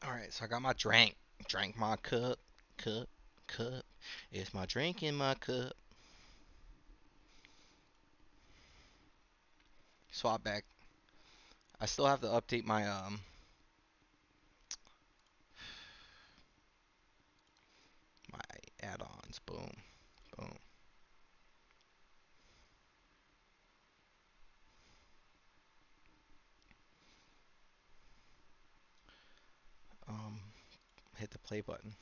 Alright, so I got my drink. Drank my cup. Cup. Cup. It's my drink in my cup. Swap back. I still have to update my add-ons. Boom. Boom. Um, hit the play button.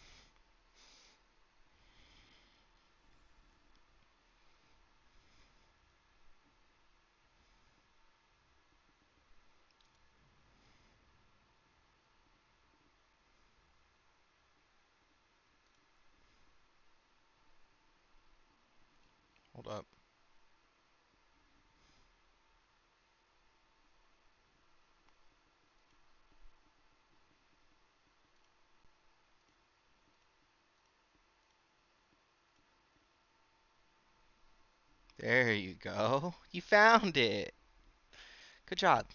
Hold up. There you go. You found it. Good job.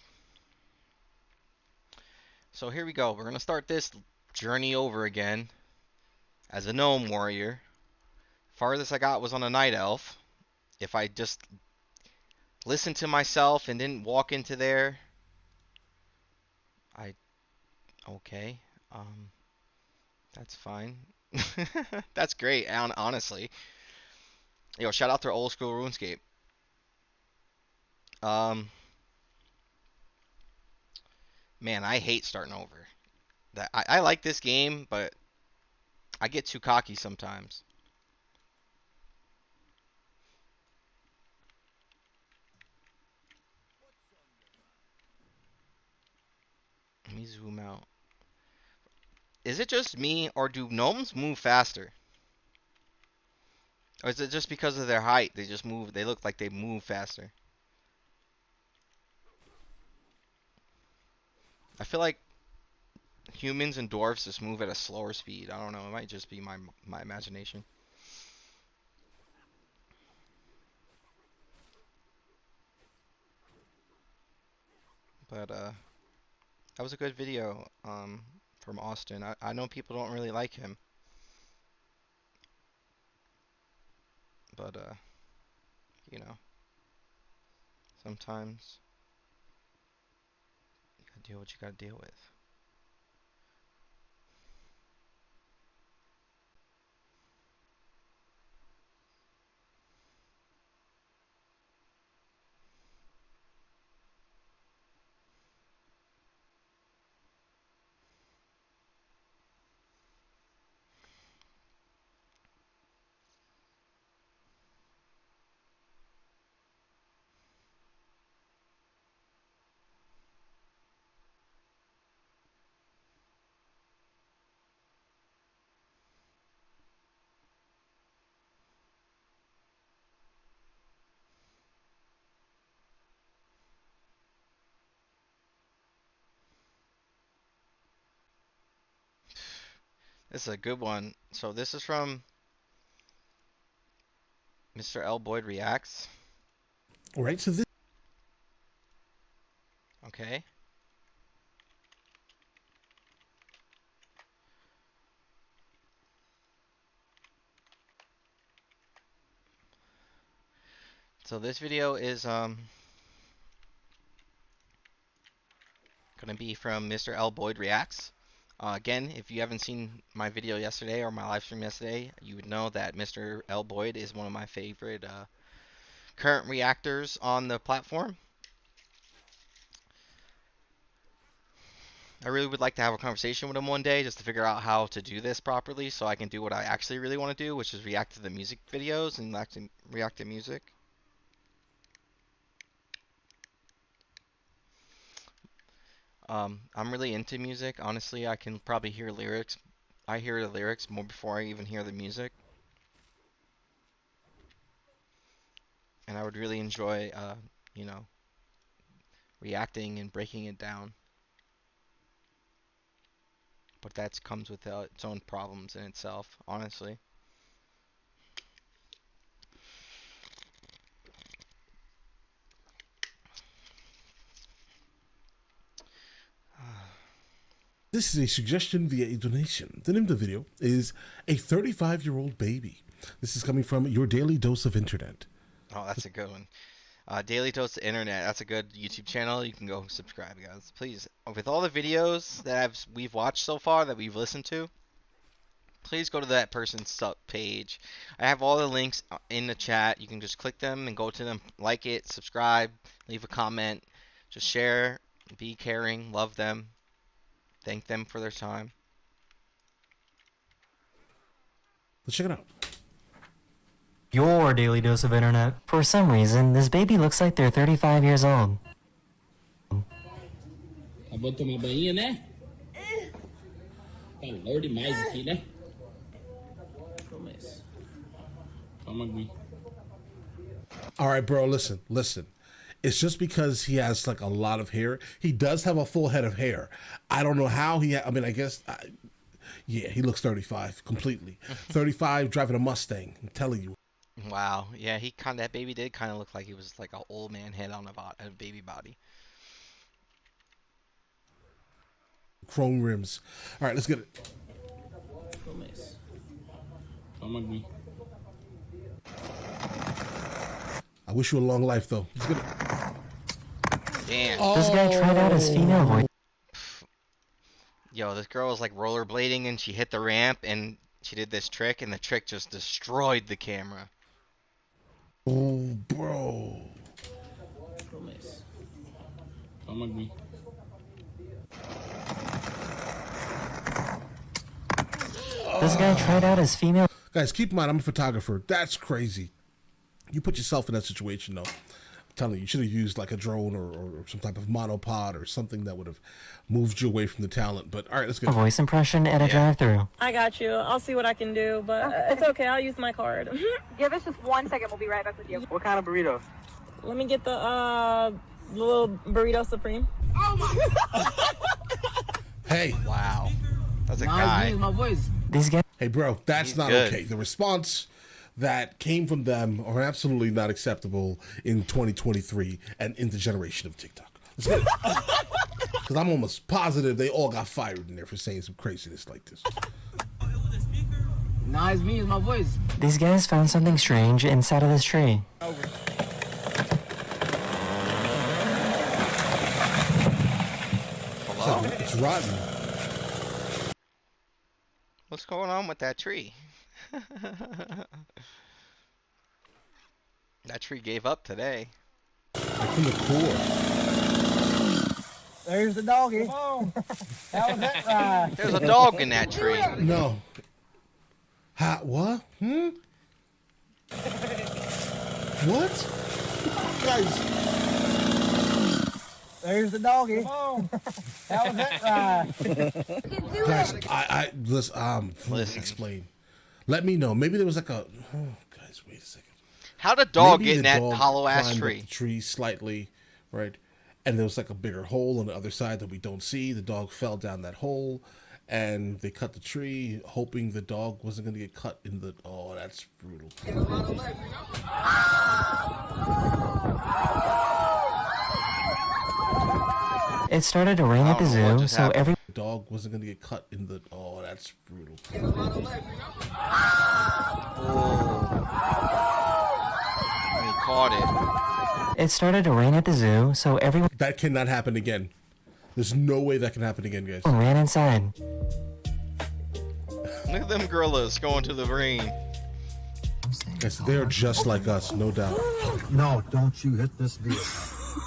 So here we go. We're gonna start this journey over again as a gnome warrior. Farthest I got was on a night elf. If I just listened to myself and didn't walk into there, I okay. That's fine. That's great. Honestly, yo, shout out to old school RuneScape. Um, man, I hate starting over. That I like this game, but I get too cocky sometimes. Let me zoom out. Is it just me, or do gnomes move faster? Or is it just because of their height? They just move. They look like they move faster. I feel like humans and dwarves just move at a slower speed. I don't know. It might just be my imagination. But that was a good video from Austin. I know people don't really like him, but you know, sometimes you gotta deal with what you gotta deal with. This is a good one. So this is from Mr. L. Boyd Reacts. All right, so this. Okay. So this video is gonna be from Mr. L. Boyd Reacts. Again, if you haven't seen my video yesterday or my live stream yesterday, you would know that Mr. L. Boyd is one of my favorite current reactors on the platform. I really would like to have a conversation with him one day just to figure out how to do this properly so I can do what I actually really want to do, which is react to the music videos and actually react to music. I'm really into music. Honestly, I can probably hear lyrics. I hear the lyrics more before I even hear the music. And I would really enjoy, you know, reacting and breaking it down. But that comes with its own problems in itself, honestly. This is a suggestion via a donation. The name of the video is A 35-Year-Old Baby. This is coming from Your Daily Dose of Internet. Oh, that's a good one. Daily Dose of Internet. That's a good YouTube channel. You can go subscribe, guys. Please, with all the videos that we've watched so far, that we've listened to, please go to that person's sub page. I have all the links in the chat. You can just click them and go to them, like it, subscribe, leave a comment, just share, be caring, love them, thank them for their time. Let's check it out. Your daily dose of internet. For some reason, this baby looks like they're 35 years old. Acabou de tomar banho, né? Calor demais aqui, né? Começa. Toma aguinha. All right, bro, listen. It's just because he has like a lot of hair. He does have a full head of hair. I don't know how I mean, I guess, yeah, he looks 35 completely. 35 driving a Mustang, I'm telling you. Wow, yeah, that baby did kind of look like he was like an old man head on a baby body. Chrome rims. All right, let's get it. Começa. Toma aguinha. I wish you a long life, though. Let's get it. Damn. This guy tried out his female voice. Yo, this girl was like rollerblading and she hit the ramp and she did this trick and the trick just destroyed the camera. Oh, bro. Começa. Toma aguinha. This guy tried out his female. Guys, keep in mind, I'm a photographer. That's crazy. You put yourself in that situation, though. I'm telling you, you should have used like a drone or some type of monopod or something that would have moved you away from the talent. But all right, let's go. A voice impression at a drive-thru. I got you. I'll see what I can do, but it's okay. I'll use my card. Give us just 1 second. We'll be right back with you. What kind of burrito? Let me get the little burrito supreme. Oh my! Hey. Wow. That's a guy. My voice. These guys. Hey, bro, that's He's not good. okay. The response that came from them are absolutely not acceptable in 2023 and in the generation of TikTok. Let's get it. Because I'm almost positive they all got fired in there for saying some craziness like this. Nah, it's me. It's my voice. These guys found something strange inside of this tree. Hello? It's rotten. What's going on with that tree? That tree gave up today. Like from the core. There's the doggy. How was that ride? There's a dog in that tree. No. What? What? Guys. There's the doggy. How was that ride? Guys, listen, explain. Let me know. Maybe there was like a. Oh, guys, wait a second. How'd a dog Maybe get in the that dog hollow ass climbed up tree? the tree slightly, right? And there was like a bigger hole on the other side that we don't see. The dog fell down that hole, and they cut the tree, hoping the dog wasn't gonna get cut in the. Oh, that's brutal. It started to rain at the zoo, so every The dog wasn't gonna get cut in the. Oh, that's brutal. And he caught it started to rain at the zoo, so everyone That cannot happen again. There's no way that can happen again, guys. ran inside. it. Look at them gorillas going to the rain. Guys, they're just like us, no doubt. No, don't you hit this vehicle.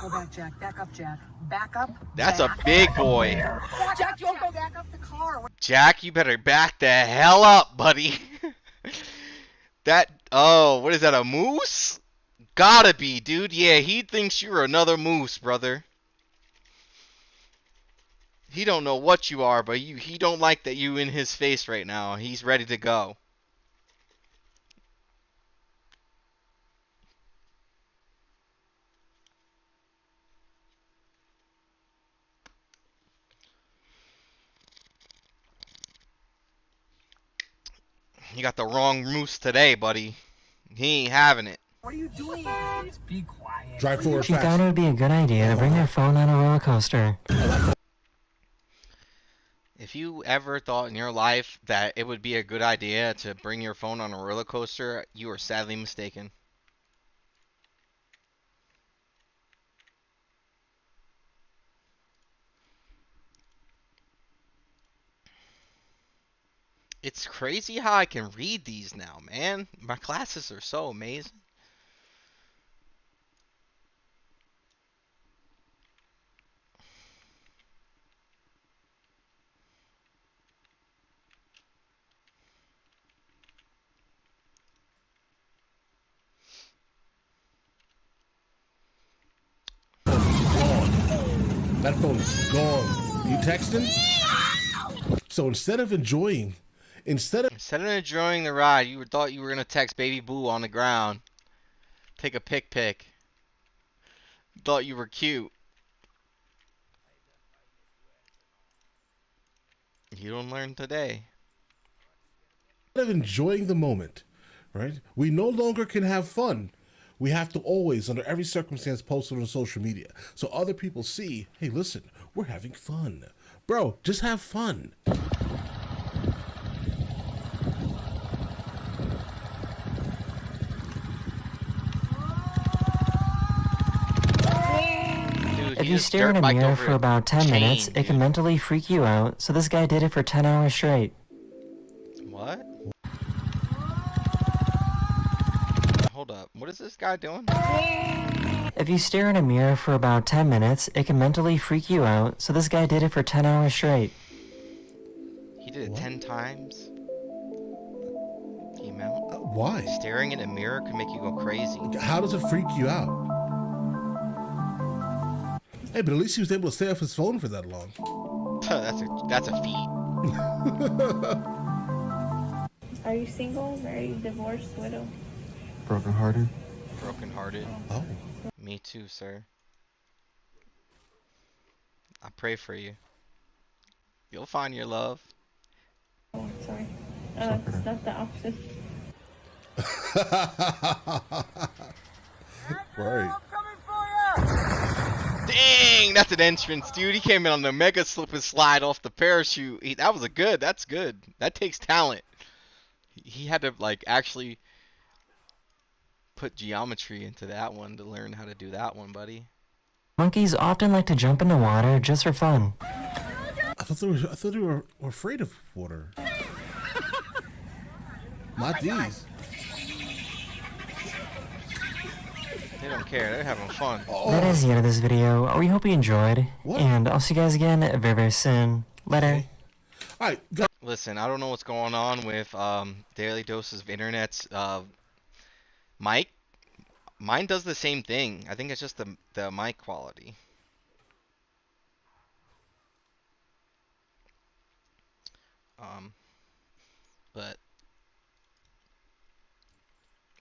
Go back, Jack. Back up, Jack. Back up. That's a big boy. Jack, you won't go back up the car. Jack, you better back the hell up, buddy. What is that, a moose? Gotta be, dude. Yeah, he thinks you're another moose, brother. He don't know what you are, but he don't like that you in his face right now. He's ready to go. You got the wrong moose today, buddy. He ain't having it. What are you doing? Just be quiet. Drive forward She thought it would be a good idea to bring their phone on a roller coaster. If you ever thought in your life that it would be a good idea to bring your phone on a roller coaster, you are sadly mistaken. It's crazy how I can read these now, man. My classes are so amazing. That phone is gone. You texting? So instead of enjoying the ride, you thought you were gonna text Baby Boo on the ground. Take a pic. Thought you were cute. You don't learn today. Instead of enjoying the moment, right? We no longer can have fun. We have to always, under every circumstance, post it on social media so other people see, hey, listen, we're having fun. Bro, just have fun. If you stare in a mirror for about 10 minutes, it can mentally freak you out, so this guy did it for 10 hours straight. What? Hold up. What is this guy doing? If you stare in a mirror for about 10 minutes, it can mentally freak you out, so this guy did it for 10 hours straight. He did it 10 times? The amount? Why? Staring in a mirror can make you go crazy. How does it freak you out? Hey, but at least he was able to stay off his phone for that long. That's a feat. Are you single, married, divorced, widow? Brokenhearted. Brokenhearted. Oh. Me too, sir. I pray for you. You'll find your love. Oh, sorry. It's not the opposite. Right. Dang, that's an entrance, dude. He came in on the mega slip and slide off the parachute. That's good. That takes talent. He had to like actually put geometry into that one to learn how to do that one, buddy. Monkeys often like to jump into water just for fun. I thought they were afraid of water. Not these. They don't care. They're having fun. That is the end of this video. We hope you enjoyed. What? And I'll see you guys again very, very soon. Later. Alright. Listen, I don't know what's going on with Daily Doses of Internet's mic. Mine does the same thing. I think it's just the mic quality. But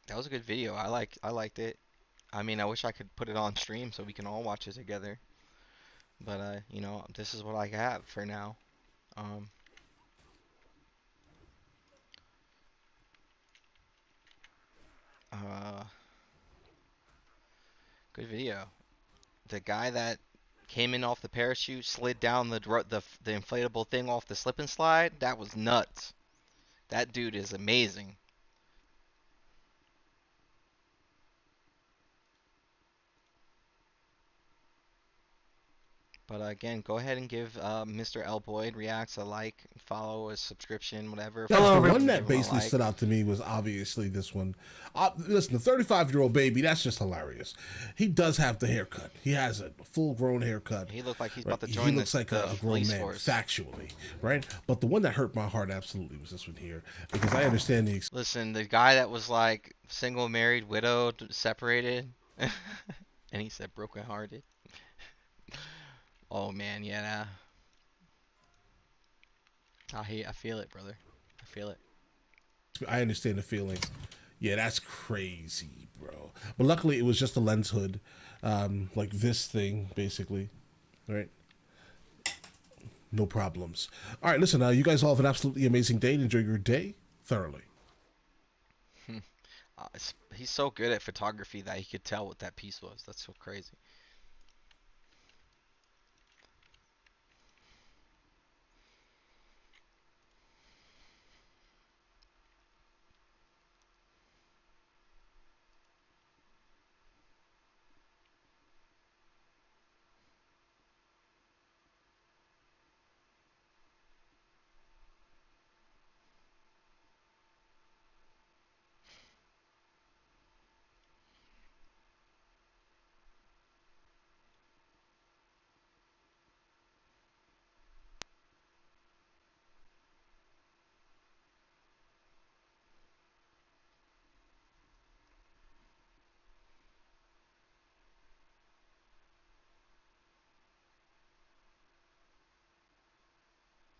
that was a good video. I liked it. I mean, I wish I could put it on stream so we can all watch it together. But you know, this is what I have for now. Good video. The guy that came in off the parachute, slid down the inflatable thing off the slip and slide, that was nuts. That dude is amazing. But again, go ahead and give Mr. L Boyd Reacts a like, follow, a subscription, whatever. Yes, the one that basically stood out to me was obviously this one. Listen, the 35-year-old baby, that's just hilarious. He does have the haircut. He has a full-grown haircut. He looks like he's right? about to join He looks like a grown man, force. factually, right? But the one that hurt my heart absolutely was this one here, because I understand the... Listen, the guy that was like single, married, widowed, separated, and he said broken-hearted. Oh man, yeah. I feel it, brother. I feel it. I understand the feeling. Yeah, that's crazy, bro. But luckily, it was just a lens hood, like this thing, basically, right? No problems. All right, listen, you guys all have an absolutely amazing day. Enjoy your day thoroughly. He's so good at photography that he could tell what that piece was. That's so crazy.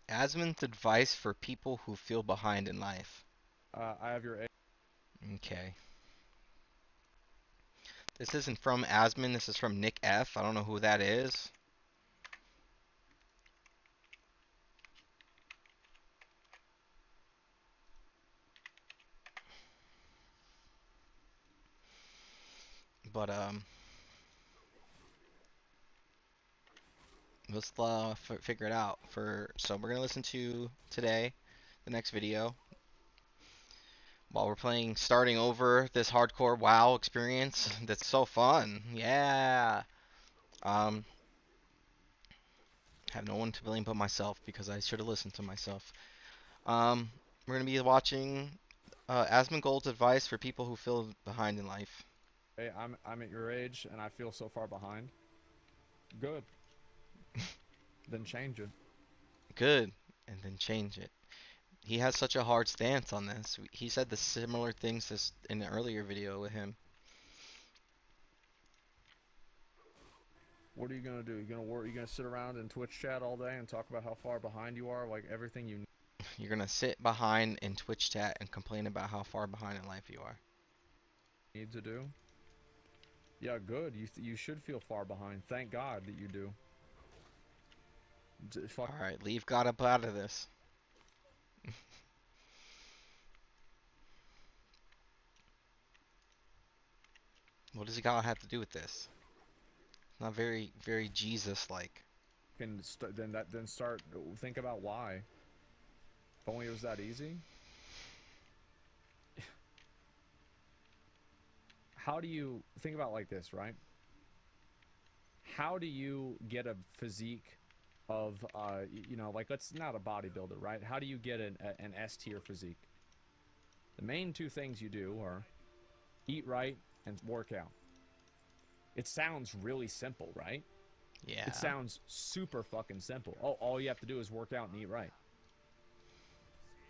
Asmon's advice for people who feel behind in life. I have your... Okay. This isn't from Asmon. This is from Nick F. I don't know who that is. But let's figure it out. So we're gonna listen to today, the next video, while we're playing, starting over this hardcore WoW experience. That's so fun. Yeah. Have no one to blame but myself because I should have listened to myself. We're gonna be watching Asmongold's advice for people who feel behind in life. Hey, I'm at your age and I feel so far behind. Good. Then change it. Good, and then change it. He has such a hard stance on this. He said the similar things in an earlier video with him. What are you gonna do? You gonna work? You gonna sit around in Twitch chat all day and talk about how far behind you are, like everything you You're gonna sit behind in Twitch chat and complain about how far behind in life you are. need to do? Yeah, good. You should feel far behind. Thank God that you do. Alright, leave God up out of this. What does God have to do with this? Not very, very Jesus-like. Then start think about why. If only it was that easy. How do you think about it like this, right? How do you get a physique of you know, like, let's not a bodybuilder, right? How do you get an S tier physique? The main two things you do are eat right and work out. It sounds really simple, right? Yeah. It sounds super fucking simple. Oh, all you have to do is work out and eat right.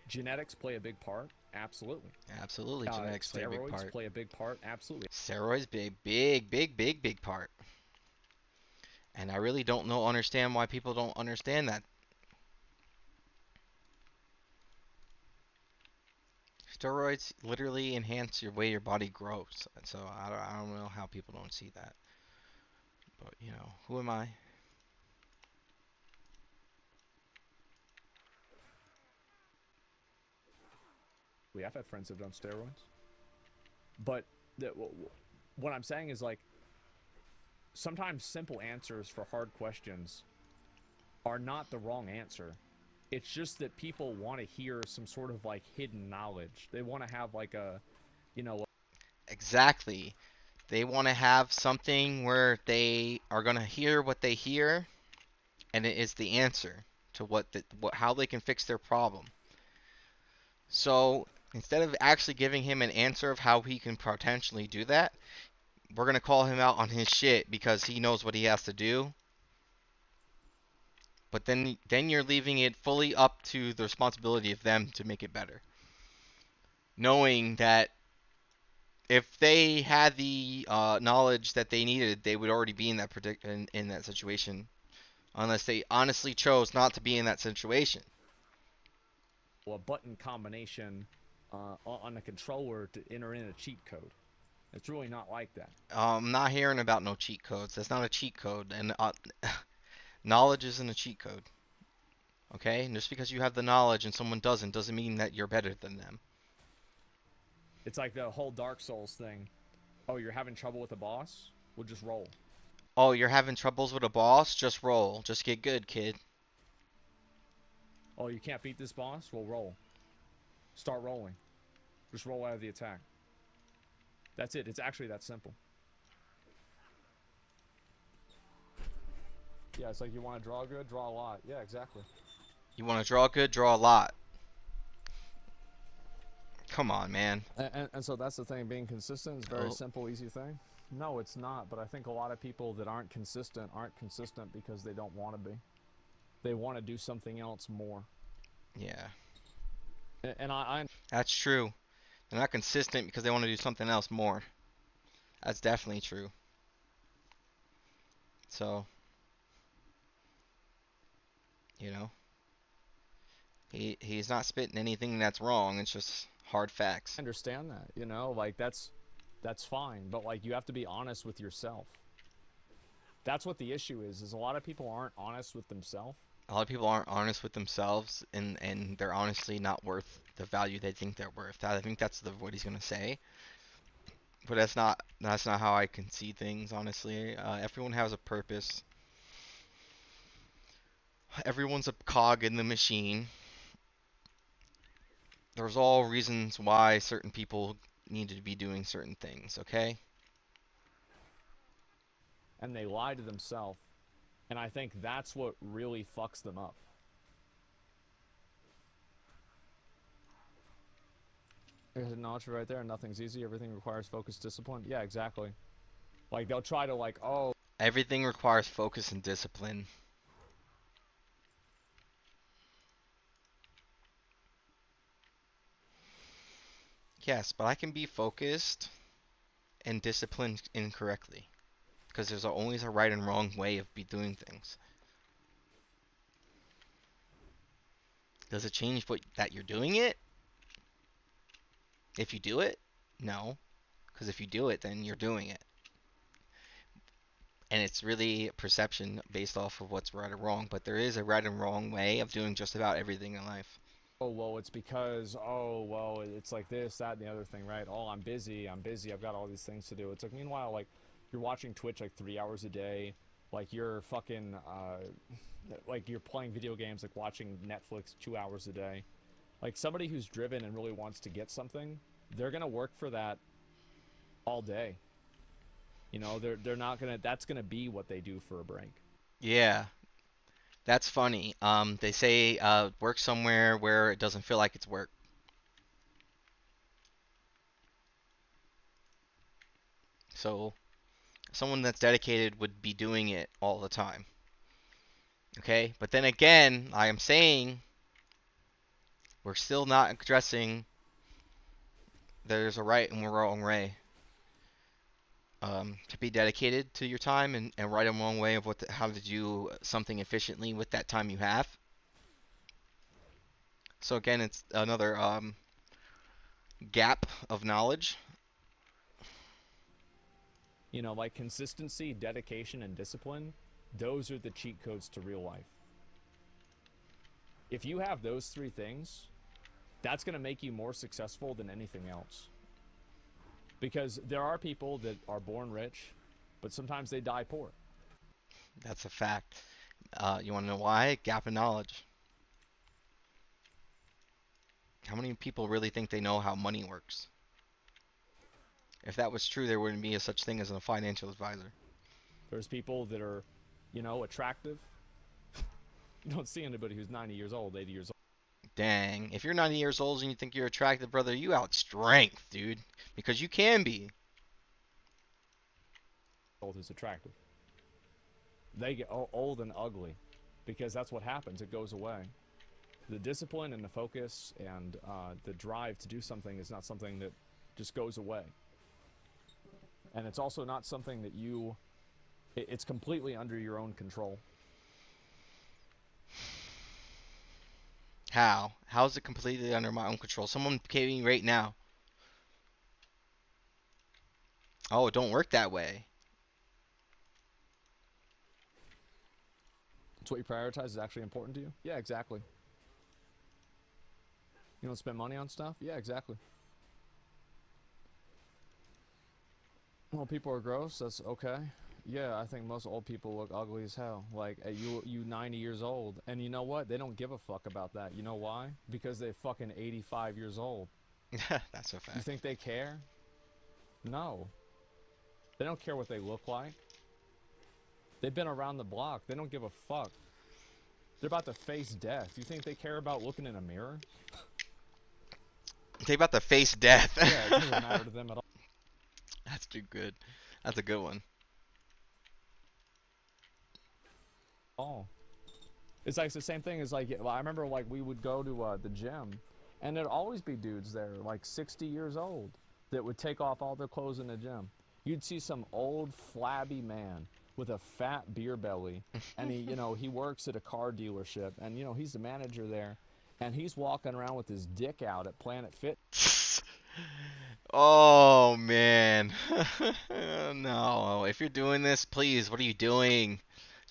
Genetics play a big part. Absolutely. Absolutely. Genetics play a big part. Steroids play a big part. Absolutely. Steroids play a big part. And I really don't understand why people don't understand that. Steroids literally enhance the way your body grows. So I don't know how people don't see that. But, you know, who am I? I've had friends who've done steroids. But what I'm saying is, like, sometimes simple answers for hard questions are not the wrong answer. It's just that people want to hear some sort of like hidden knowledge. They want to have like a, you know. Exactly. They want to have something where they are going to hear what they hear, and it is the answer to how they can fix their problem. So instead of actually giving him an answer of how he can potentially do that, we're going to call him out on his shit because he knows what he has to do. But then you're leaving it fully up to the responsibility of them to make it better. Knowing that if they had the knowledge that they needed, they would already be in that in that situation, unless they honestly chose not to be in that situation. A button combination on a controller to enter in a cheat code. It's really not like that. I'm not hearing about no cheat codes. That's not a cheat code, and knowledge isn't a cheat code. Okay, and just because you have the knowledge and someone doesn't mean that you're better than them. It's like the whole Dark Souls thing. Oh, you're having trouble with a boss? We'll just roll. Oh, you're having troubles with a boss? Just roll. Just get good, kid. Oh, you can't beat this boss? Well, roll. Start rolling. Just roll out of the attack. That's it. It's actually that simple. Yeah, it's like you want to draw good, draw a lot. Yeah, exactly. You want to draw good, draw a lot. Come on, man. And so that's the thing. Being consistent is a very simple, easy thing. No, it's not. But I think a lot of people that aren't consistent because they don't want to be. They want to do something else more. Yeah. And I That's true. They're not consistent because they want to do something else more. That's definitely true. So, you know, he's not spitting anything that's wrong. It's just hard facts. I understand that, you know, like that's fine, but like you have to be honest with yourself. That's what the issue is a lot of people aren't honest with themselves. A lot of people aren't honest with themselves, and they're honestly not worth the value they think they're worth. I think that's what he's gonna say. But that's not how I can see things, honestly. Everyone has a purpose. Everyone's a cog in the machine. There's all reasons why certain people needed to be doing certain things, okay? And they lie to themselves. And I think that's what really fucks them up. There's knowledge right there. Nothing's easy. Everything requires focus, discipline. Yeah, exactly. Like, they'll try to, like, oh... Everything requires focus and discipline. Yes, but I can be focused and disciplined incorrectly. Because there's always a right and wrong way of doing things. Does it change that you're doing it? If you do it? No. Because if you do it, then you're doing it. And it's really perception based off of what's right or wrong. But there is a right and wrong way of doing just about everything in life. Oh, well, it's because, oh, well, it's like this, that, and the other thing, right? Oh, I'm busy, I've got all these things to do. It's like, meanwhile, like, you're watching Twitch, like, 3 hours a day. Like, you're fucking, like, you're playing video games, like, watching Netflix 2 hours a day. Like, somebody who's driven and really wants to get something, they're gonna work for that all day. You know, they're not gonna, that's gonna be what they do for a break. Yeah. That's funny. They say work somewhere where it doesn't feel like it's work. So, someone that's dedicated would be doing it all the time. Okay? But then again, I am saying we're still not addressing there's a right and a wrong way. To be dedicated to your time and right and wrong way of how to do something efficiently with that time you have. So again, it's another gap of knowledge. You know, like consistency, dedication, and discipline, those are the cheat codes to real life. If you have those three things, that's going to make you more successful than anything else. Because there are people that are born rich, but sometimes they die poor. That's a fact. You want to know why? Gap in knowledge. How many people really think they know how money works? If that was true, there wouldn't be a such thing as a financial advisor. There's people that are, you know, attractive. You don't see anybody who's 90 years old, 80 years old. Dang. If you're 90 years old and you think you're attractive, brother, you out strength, dude. Because you can be. Old is attractive. They get old and ugly because that's what happens. It goes away. The discipline and the focus and the drive to do something is not something that just goes away. And it's also not something that it's completely under your own control. How? How is it completely under my own control? Someone came in right now. Oh, it don't work that way. It's what you prioritize is actually important to you? Yeah, exactly. You don't spend money on stuff? Yeah, exactly. Well, people are gross. That's okay. Yeah, I think most old people look ugly as hell. Like, you 90 years old. And you know what? They don't give a fuck about that. You know why? Because they're fucking 85 years old. That's a fact. You think they care? No. They don't care what they look like. They've been around the block. They don't give a fuck. They're about to face death. You think they care about looking in a mirror? They about to face death. Yeah, it doesn't matter to them at all. That's too good. That's a good one. Oh. It's like the same thing as like, I remember like we would go to the gym and there'd always be dudes there like 60 years old that would take off all their clothes in the gym. You'd see some old flabby man with a fat beer belly and he works at a car dealership and he's the manager there and he's walking around with his dick out at Planet Fit. Oh man. No, if you're doing this, please, what are you doing?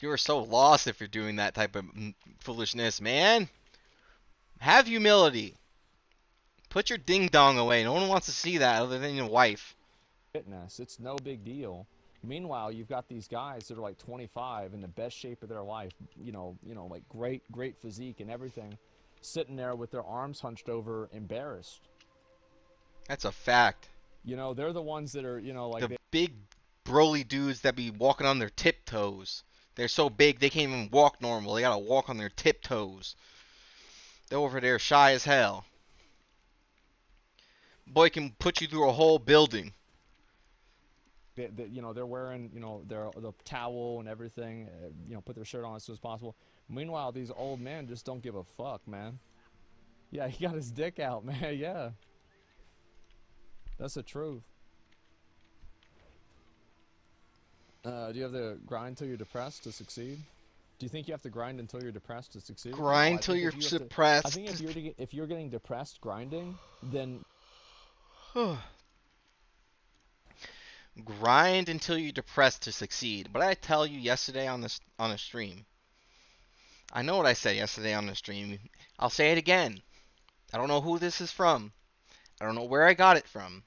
You are so lost if you're doing that type of foolishness, man. Have humility. Put your ding dong away. No one wants to see that other than your wife. Fitness, it's no big deal. Meanwhile, you've got these guys that are like 25 in the best shape of their life, like great physique and everything, sitting there with their arms hunched over, embarrassed. That's a fact. They're the ones that are, like the big broly dudes that be walking on their tiptoes. They're so big they can't even walk normal. They gotta walk on their tiptoes. They're over there shy as hell. Boy can put you through a whole building. They're wearing, the towel and everything, put their shirt on as soon as possible. Meanwhile, these old men just don't give a fuck, man. Yeah, he got his dick out, man, yeah. That's the truth. Do you have to grind till you're depressed to succeed? Do you think you have to grind until you're depressed to succeed? Grind till you're depressed. I think if you're getting depressed grinding, then grind until you're depressed to succeed. What I tell you yesterday on a stream. I know what I said yesterday on the stream. I'll say it again. I don't know who this is from. I don't know where I got it from.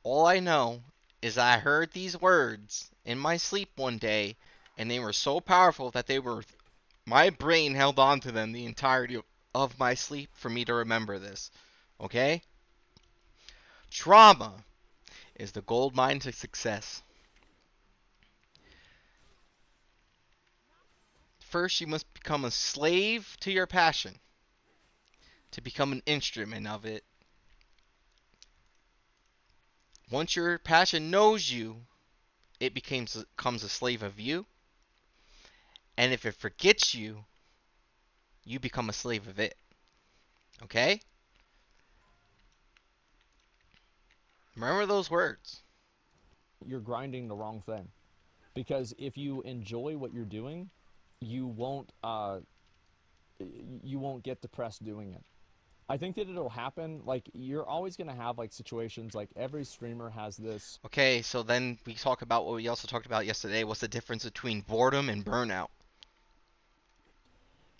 All I know is I heard these words in my sleep one day, and they were so powerful that my brain held on to them the entirety of my sleep for me to remember this. Okay? Trauma is the gold mine to success. First, you must become a slave to your passion, to become an instrument of it. Once your passion knows you, it becomes a slave of you. And if it forgets you, you become a slave of it. Okay? Remember those words. You're grinding the wrong thing. Because if you enjoy what you're doing, you won't get depressed doing it. I think that it'll happen, like, you're always going to have, like, situations, like, every streamer has this. Okay, so then we talk about what we also talked about yesterday. What's the difference between boredom and burnout?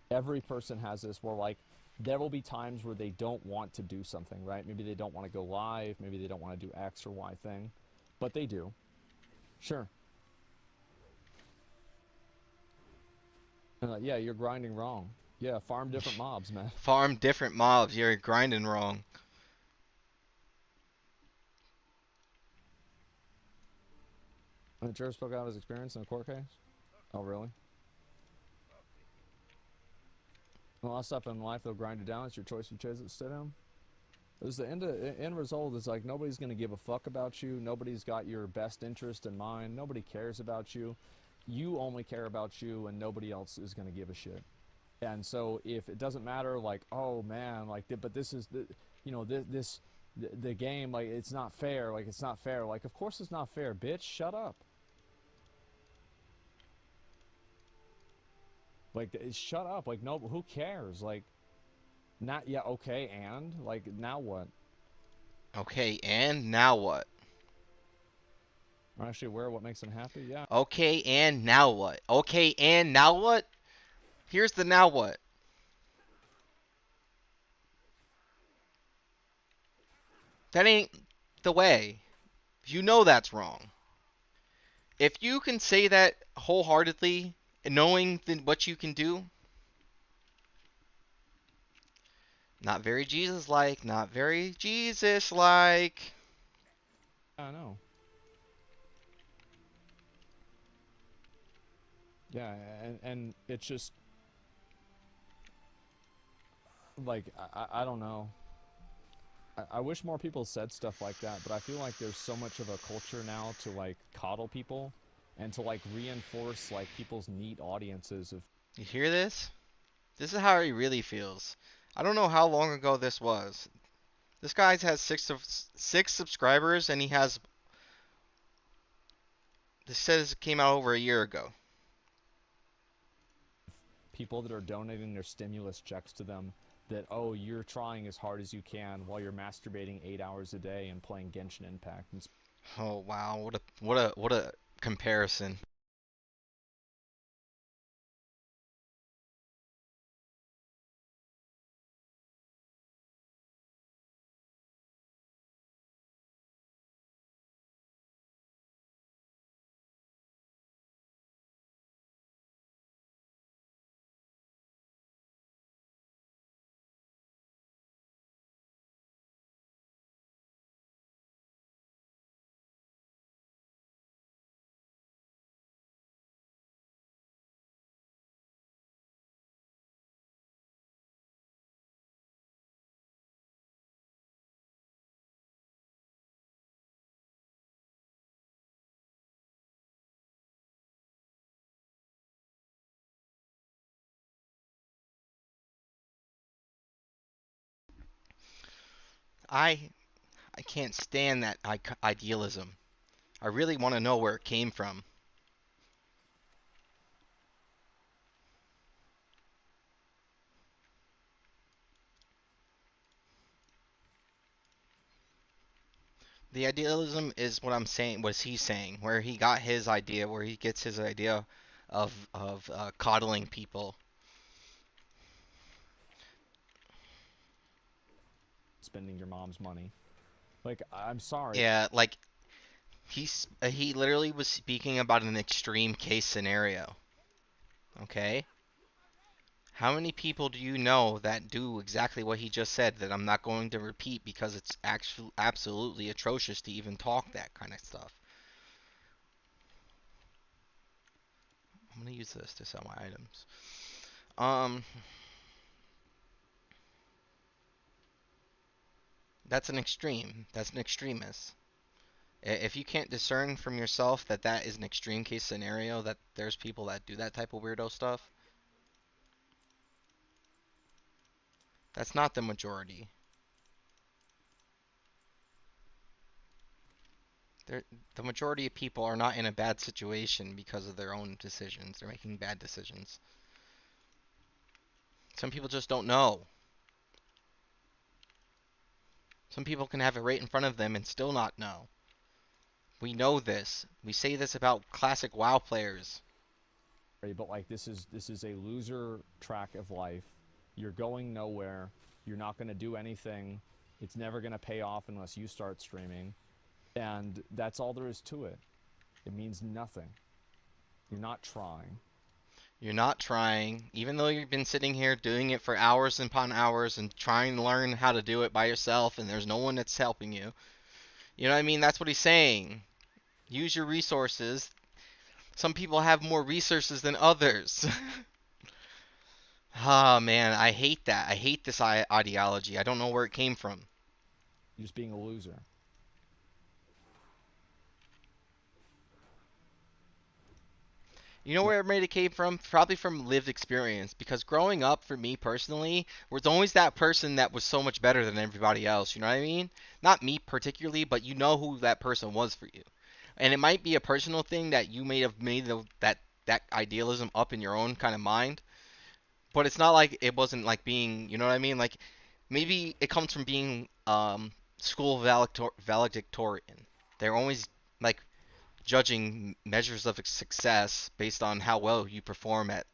Every person has this where, like, there will be times where they don't want to do something, right? Maybe they don't want to go live. Maybe they don't want to do X or Y thing. But they do. Sure. Yeah, you're grinding wrong. Yeah, farm different mobs, man. Farm different mobs. You're grinding wrong. The juror spoke out his experience in a court case? Oh, really? A lot of stuff in life, they'll grind you down. It's your choice. You chose it to stay down. There's the end result is like nobody's going to give a fuck about you. Nobody's got your best interest in mind. Nobody cares about you. You only care about you, and nobody else is going to give a shit. And so if it doesn't matter, like, oh man, like, but this is the, you know, the game, like, it's not fair. Like, it's not fair. Like, of course it's not fair, bitch. Shut up. Like, shut up. Like, no, who cares? Like, not, yeah, okay, and? Like, now what? Okay, and now what? Are actually aware of what makes them happy? Yeah. Okay, and now what? Okay, and now what? Here's the now what. That ain't the way. You know that's wrong. If you can say that wholeheartedly, knowing what you can do, not very Jesus-like, not very Jesus-like. I know. Yeah, and it's just like I don't know. I wish more people said stuff like that, but I feel like there's so much of a culture now to like coddle people and to like reinforce like people's neat audiences of. You hear this? This is how he really feels. I don't know how long ago this was. This guy has six subscribers, and he has. This says it came out over a year ago. People that are donating their stimulus checks to them that, oh, you're trying as hard as you can while you're masturbating 8 hours a day and playing Genshin Impact. Oh wow, what a comparison. I can't stand that idealism. I really want to know where it came from. The idealism is what I'm saying, what he's saying, where he got his idea, where he gets his idea of coddling people. Spending your mom's money. Like, I'm sorry. Yeah, like he literally was speaking about an extreme case scenario. Okay? How many people do you know that do exactly what he just said that I'm not going to repeat because it's actually absolutely atrocious to even talk that kind of stuff? I'm going to use this to sell my items. That's an extreme. That's an extremist. If you can't discern from yourself that that is an extreme case scenario, that there's people that do that type of weirdo stuff, that's not the majority. The majority of people are not in a bad situation because of their own decisions. They're making bad decisions. Some people just don't know. Some people can have it right in front of them and still not know. We know this. We say this about classic WoW players. But like this is a loser track of life. You're going nowhere. You're not going to do anything. It's never going to pay off unless you start streaming. And that's all there is to it. It means nothing. You're not trying. You're not trying, even though you've been sitting here doing it for hours upon hours and trying to learn how to do it by yourself, and there's no one that's helping you. You know what I mean? That's what he's saying. Use your resources. Some people have more resources than others. Ah, man, I hate that. I hate this ideology. I don't know where it came from. You're just being a loser. You know where it came from? Probably from lived experience. Because growing up, for me personally, was always that person that was so much better than everybody else. You know what I mean? Not me particularly, but you know who that person was for you. And it might be a personal thing that you may have made that idealism up in your own kind of mind. But it's not like it wasn't like being, you know what I mean? Like maybe it comes from being school valedictorian. They're always like judging measures of success based on how well you perform at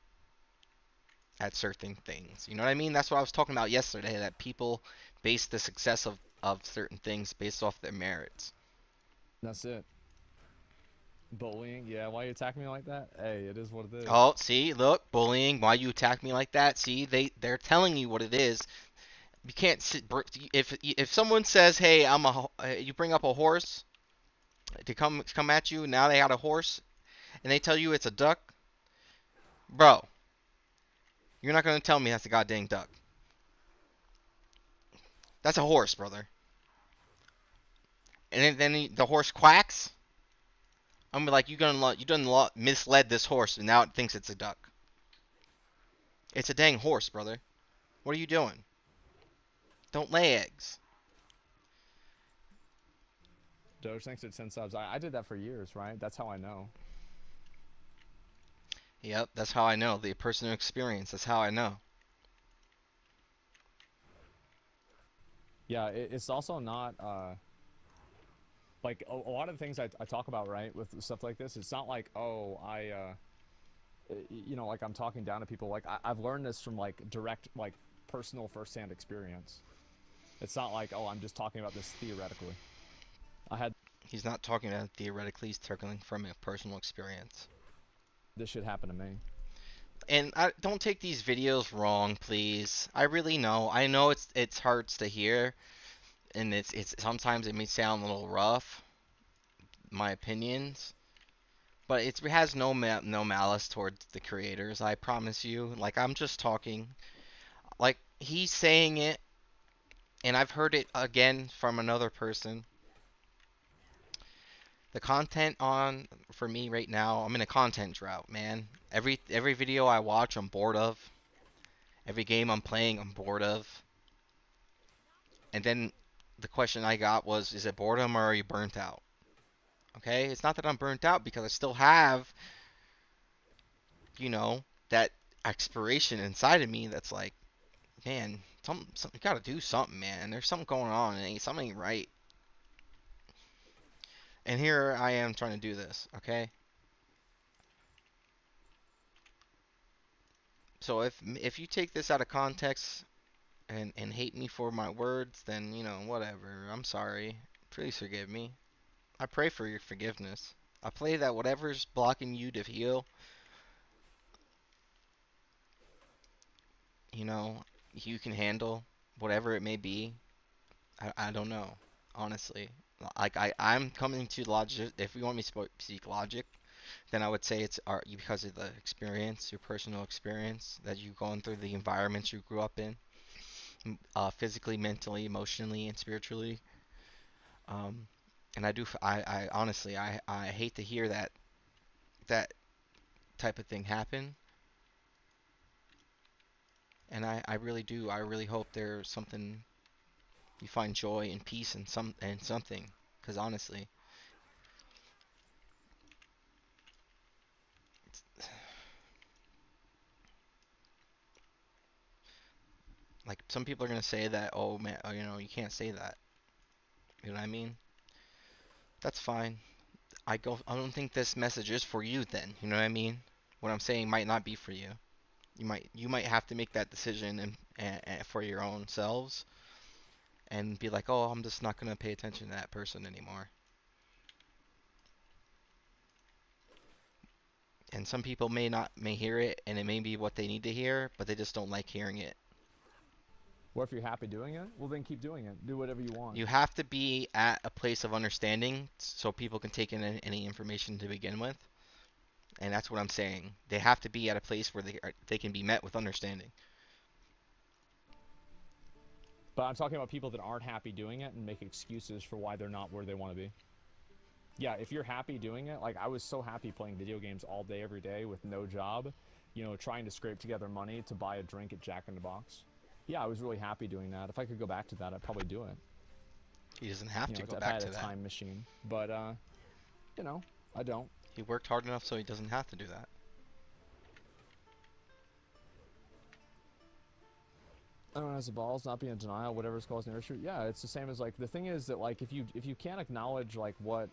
certain things. You know what I mean? That's what I was talking about yesterday, that people base the success of certain things based off their merits. That's it. Bullying, yeah. Why you attack me like that? Hey, it is what it is. Oh, see, look, bullying. Why you attack me like that? See, they're telling you what it is. You can't sit, if someone says, "Hey, you bring up a horse to come at you." Now they got a horse, and they tell you it's a duck, bro. You're not gonna tell me that's a goddamn duck. That's a horse, brother. And then the horse quacks. I'm like, you done misled this horse, and now it thinks it's a duck. It's a dang horse, brother. What are you doing? Don't lay eggs. Doge, thanks for 10 subs. I did that for years, right? That's how I know. Yep, that's how I know. The personal experience. That's how I know. Yeah, it's also not like a lot of the things I talk about, right, with stuff like this. It's not like, oh, you know, like I'm talking down to people. Like I've learned this from like direct, like personal firsthand experience. It's not like, oh, I'm just talking about this theoretically. He's not talking about it theoretically. He's talking from a personal experience. This should happen to me. And don't take these videos wrong, please. I really know. I know it's hard to hear, and it's sometimes it may sound a little rough, my opinions, but it has no malice towards the creators. I promise you. Like I'm just talking, like he's saying it, and I've heard it again from another person. The content for me right now, I'm in a content drought, man. Every video I watch, I'm bored of. Every game I'm playing, I'm bored of. And then the question I got was, is it boredom or are you burnt out? Okay, it's not that I'm burnt out because I still have, you know, that aspiration inside of me that's like, man, you gotta do something, man. There's something going on, and something ain't right. And here I am trying to do this, okay? So if you take this out of context and hate me for my words, then, you know, whatever. I'm sorry. Please forgive me. I pray for your forgiveness. I pray that whatever's blocking you to heal, you know, you can handle whatever it may be. I don't know, honestly. Like I'm coming to logic. If you want me to speak logic, then I would say it's because of the experience, your personal experience that you've gone through, the environments you grew up in, physically, mentally, emotionally, and spiritually. Um, and I honestly, I hate to hear that type of thing happen. And I really do. I really hope there's something you find joy and peace in something. Because honestly, like some people are gonna say that, oh man, oh, you know, you can't say that. You know what I mean? That's fine. I don't think this message is for you then. You know what I mean? What I'm saying might not be for you. You might have to make that decision and for your own selves and be like, oh, I'm just not gonna pay attention to that person anymore. And some people may hear it, and it may be what they need to hear, but they just don't like hearing it. What if you're happy doing it? Well, then keep doing it. Do whatever you want. You have to be at a place of understanding so people can take in any information to begin with. And that's what I'm saying. They have to be at a place where they can be met with understanding. But I'm talking about people that aren't happy doing it and make excuses for why they're not where they want to be. Yeah, if you're happy doing it, like I was so happy playing video games all day, every day with no job, you know, trying to scrape together money to buy a drink at Jack in the Box. Yeah, I was really happy doing that. If I could go back to that, I'd probably do it. He doesn't have to go if back I to had a that. time machine, but you know, I don't. He worked hard enough so he doesn't have to do that. Everyone has the balls, not be in denial, whatever's causing the issue. Yeah, it's the same as like the thing is that like if you can't acknowledge like what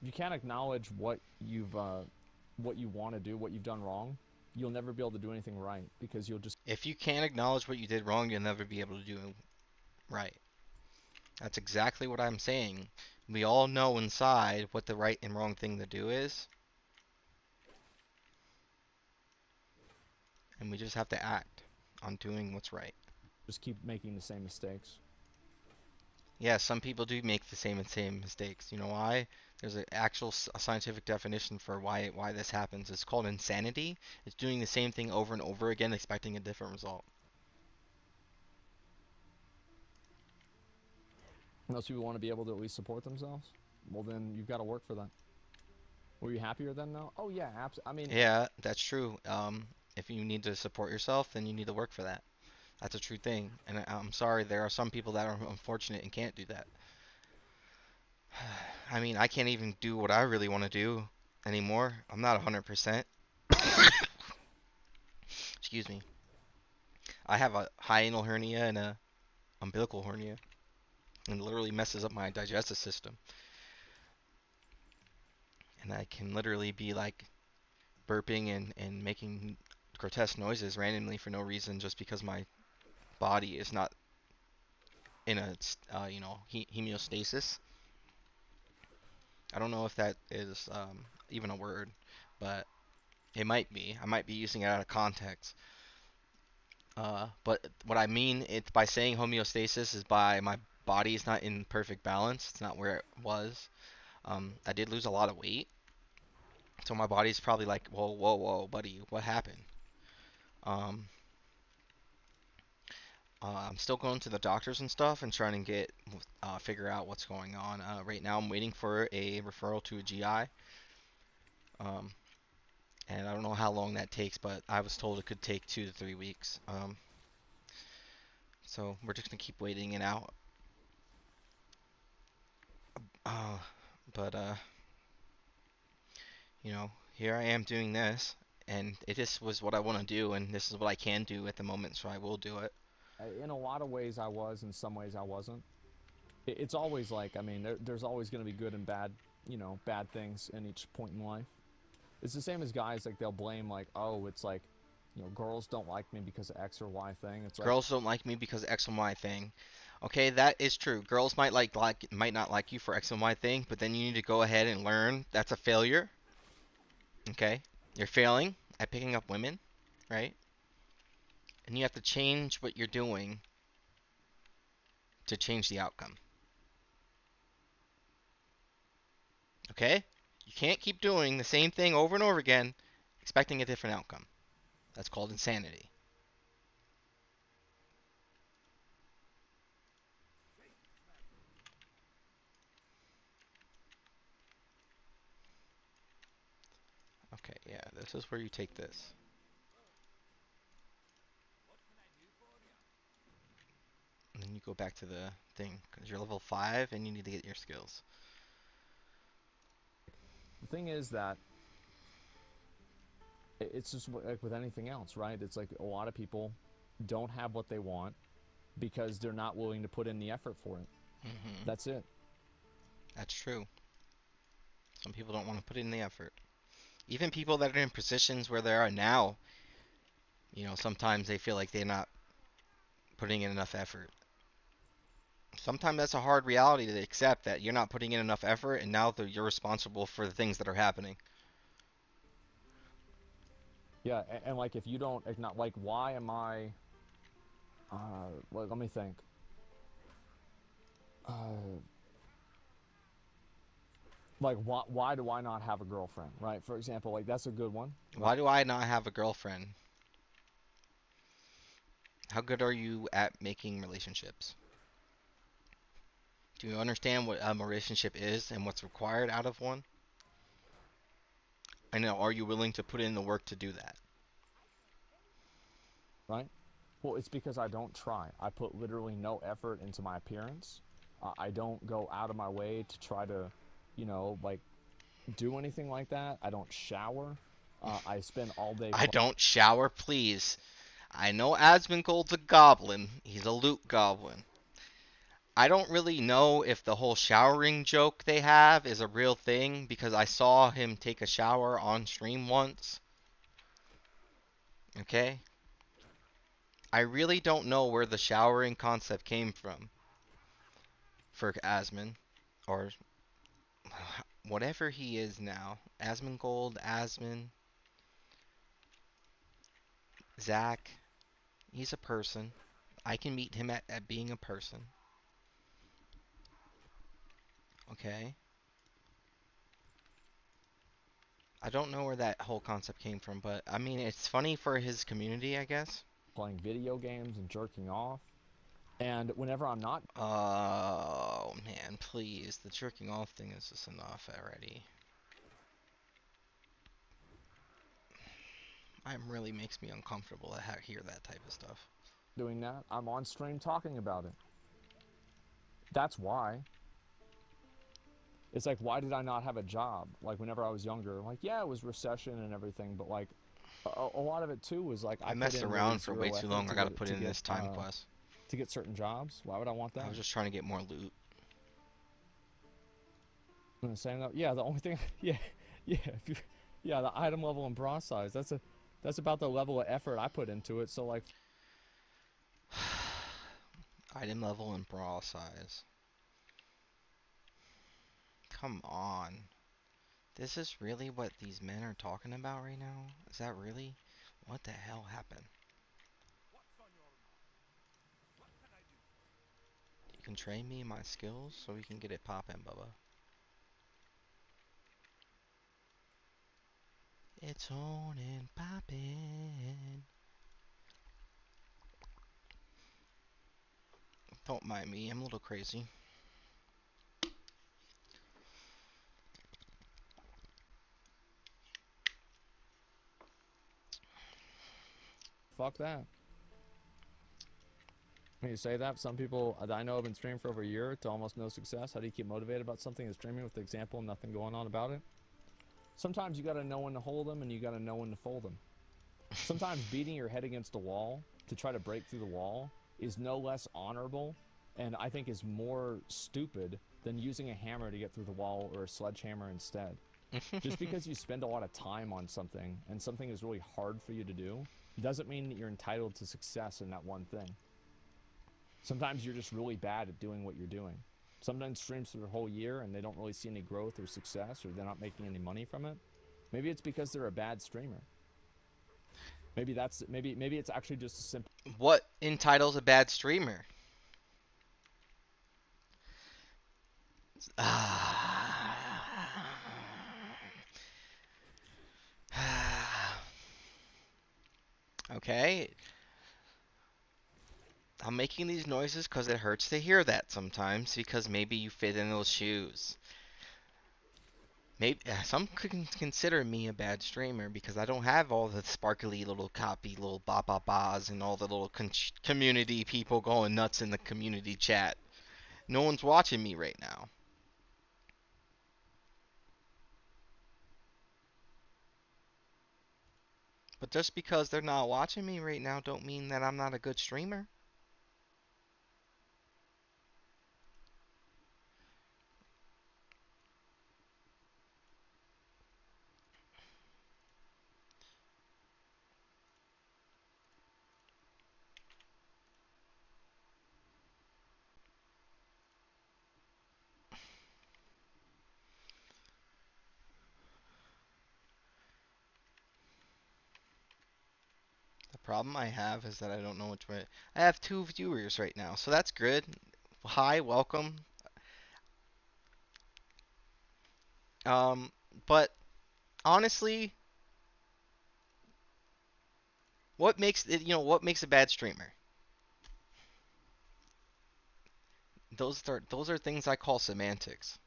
you can't acknowledge what you want to do, what you've done wrong, you'll never be able to do anything right because you'll just. If you can't acknowledge what you did wrong, you'll never be able to do right. That's exactly what I'm saying. We all know inside what the right and wrong thing to do is. And we just have to act on doing what's right. Just keep making the same mistakes. Yeah, some people do make the same mistakes. You know why? There's an actual scientific definition for why this happens. It's called insanity. It's doing the same thing over and over again, expecting a different result. Most people want to be able to at least support themselves. Well, then you've got to work for that. Were you happier then, though? Oh yeah, I mean. Yeah, that's true. If you need to support yourself, then you need to work for that. That's a true thing. And I'm sorry, there are some people that are unfortunate and can't do that. I mean, I can't even do what I really want to do anymore. I'm not 100%. Excuse me. I have a hiatal hernia and a umbilical hernia. And it literally messes up my digestive system. And I can literally be like burping and making grotesque noises randomly for no reason just because my body is not in a homeostasis. I don't know if that is even a word, but it might be. I might be using it out of context. But what I mean it's by saying homeostasis is by my body is not in perfect balance. It's not where it was. I did lose a lot of weight, so my body's probably like, whoa, whoa, whoa, buddy, what happened? I'm still going to the doctors and stuff and trying to figure out what's going on. Right now, I'm waiting for a referral to a GI. And I don't know how long that takes, but I was told it could take 2 to 3 weeks. So we're just gonna keep waiting it out. But you know, here I am doing this, and it just was what I want to do, and this is what I can do at the moment, so I will do it. In a lot of ways I was, in some ways I wasn't. It's always like, I mean, there's always going to be good and bad, you know, bad things in each point in life. It's the same as guys, like, they'll blame, like, oh, it's like, you know, girls don't like me because of X or Y thing. It's like, girls don't like me because of X and Y thing. Okay, that is true. Girls might not like you for X and Y thing, but then you need to go ahead and learn that's a failure. Okay? You're failing at picking up women, right? And you have to change what you're doing to change the outcome. Okay? You can't keep doing the same thing over and over again, expecting a different outcome. That's called insanity. Okay, yeah, this is where you take this. And then you go back to the thing, because you're level 5 and you need to get your skills. the thing is that it's just like with anything else, right? It's like a lot of people don't have what they want because they're not willing to put in the effort for it. Mm-hmm. That's it. That's true. Some people don't want to put in the effort. Even people that are in positions where they are now, you know, sometimes they feel like they're not putting in enough effort. Sometimes that's a hard reality to accept, that you're not putting in enough effort and now you're responsible for the things that are happening. Yeah, and like if you don't, not like, why am I? Let me think. Like why do I not have a girlfriend, right? For example, like that's a good one. Why do I not have a girlfriend? How good are you at making relationships? Do you understand what a relationship is and what's required out of one? And are you willing to put in the work to do that? Right? Well, it's because I don't try. I put literally no effort into my appearance. I don't go out of my way to try to, like, do anything like that. I don't shower. I spend all day. I don't shower, please. I know Asmongold's a goblin. He's a loot goblin. I don't really know if the whole showering joke they have is a real thing because I saw him take a shower on stream once. Okay? I really don't know where the showering concept came from for Asmon, or whatever he is now. Asmongold, Asmon, Zach. He's a person. I can meet him at being a person. Okay? I don't know where that whole concept came from, but I mean, it's funny for his community, I guess. Playing video games and jerking off. And whenever I'm not... Oh, man, please. The jerking off thing is just enough already. It really makes me uncomfortable to hear that type of stuff. Doing that, I'm on stream talking about it. That's why. It's like, why did I not have a job? Like, whenever I was younger, like, yeah, it was recession and everything, but, like, a lot of it, too, was, like, I messed around for way too long. I gotta put in this time quest. To get certain jobs? Why would I want that? I was just trying to get more loot. I'm saying that, yeah, the only thing, yeah, the item level and bra size, that's about the level of effort I put into it, so, like... Item level and bra size. Come on. This is really what these men are talking about right now? Is that really? What the hell happened? You can train me in my skills so we can get it poppin', Bubba. It's on and poppin'. Don't mind me, I'm a little crazy. Fuck that. When you say that, some people that I know have been streaming for over a year to almost no success. How do you keep motivated about something and streaming with the example and nothing going on about it? Sometimes you gotta know when to hold them and you gotta know when to fold them. Sometimes beating your head against a wall to try to break through the wall is no less honorable and I think is more stupid than using a hammer to get through the wall or a sledgehammer instead. Just because you spend a lot of time on something and something is really hard for you to do doesn't mean that you're entitled to success in that one thing. Sometimes you're just really bad at doing what you're doing. Sometimes streams for the whole year and they don't really see any growth or success or they're not making any money from it. Maybe it's because they're a bad streamer. Maybe it's actually just a simple... What entitles a bad streamer? Okay. I'm making these noises because it hurts to hear that sometimes because maybe you fit in those shoes. Maybe some could consider me a bad streamer because I don't have all the sparkly little copy, little ba-ba-bas and all the little community people going nuts in the community chat. No one's watching me right now. But just because they're not watching me right now don't mean that I'm not a good streamer. problem I have is that I don't know which way. I have 2 viewers right now, so that's good. Hi, welcome. Um, but honestly, what makes it, what makes a bad streamer? Those are things I call semantics.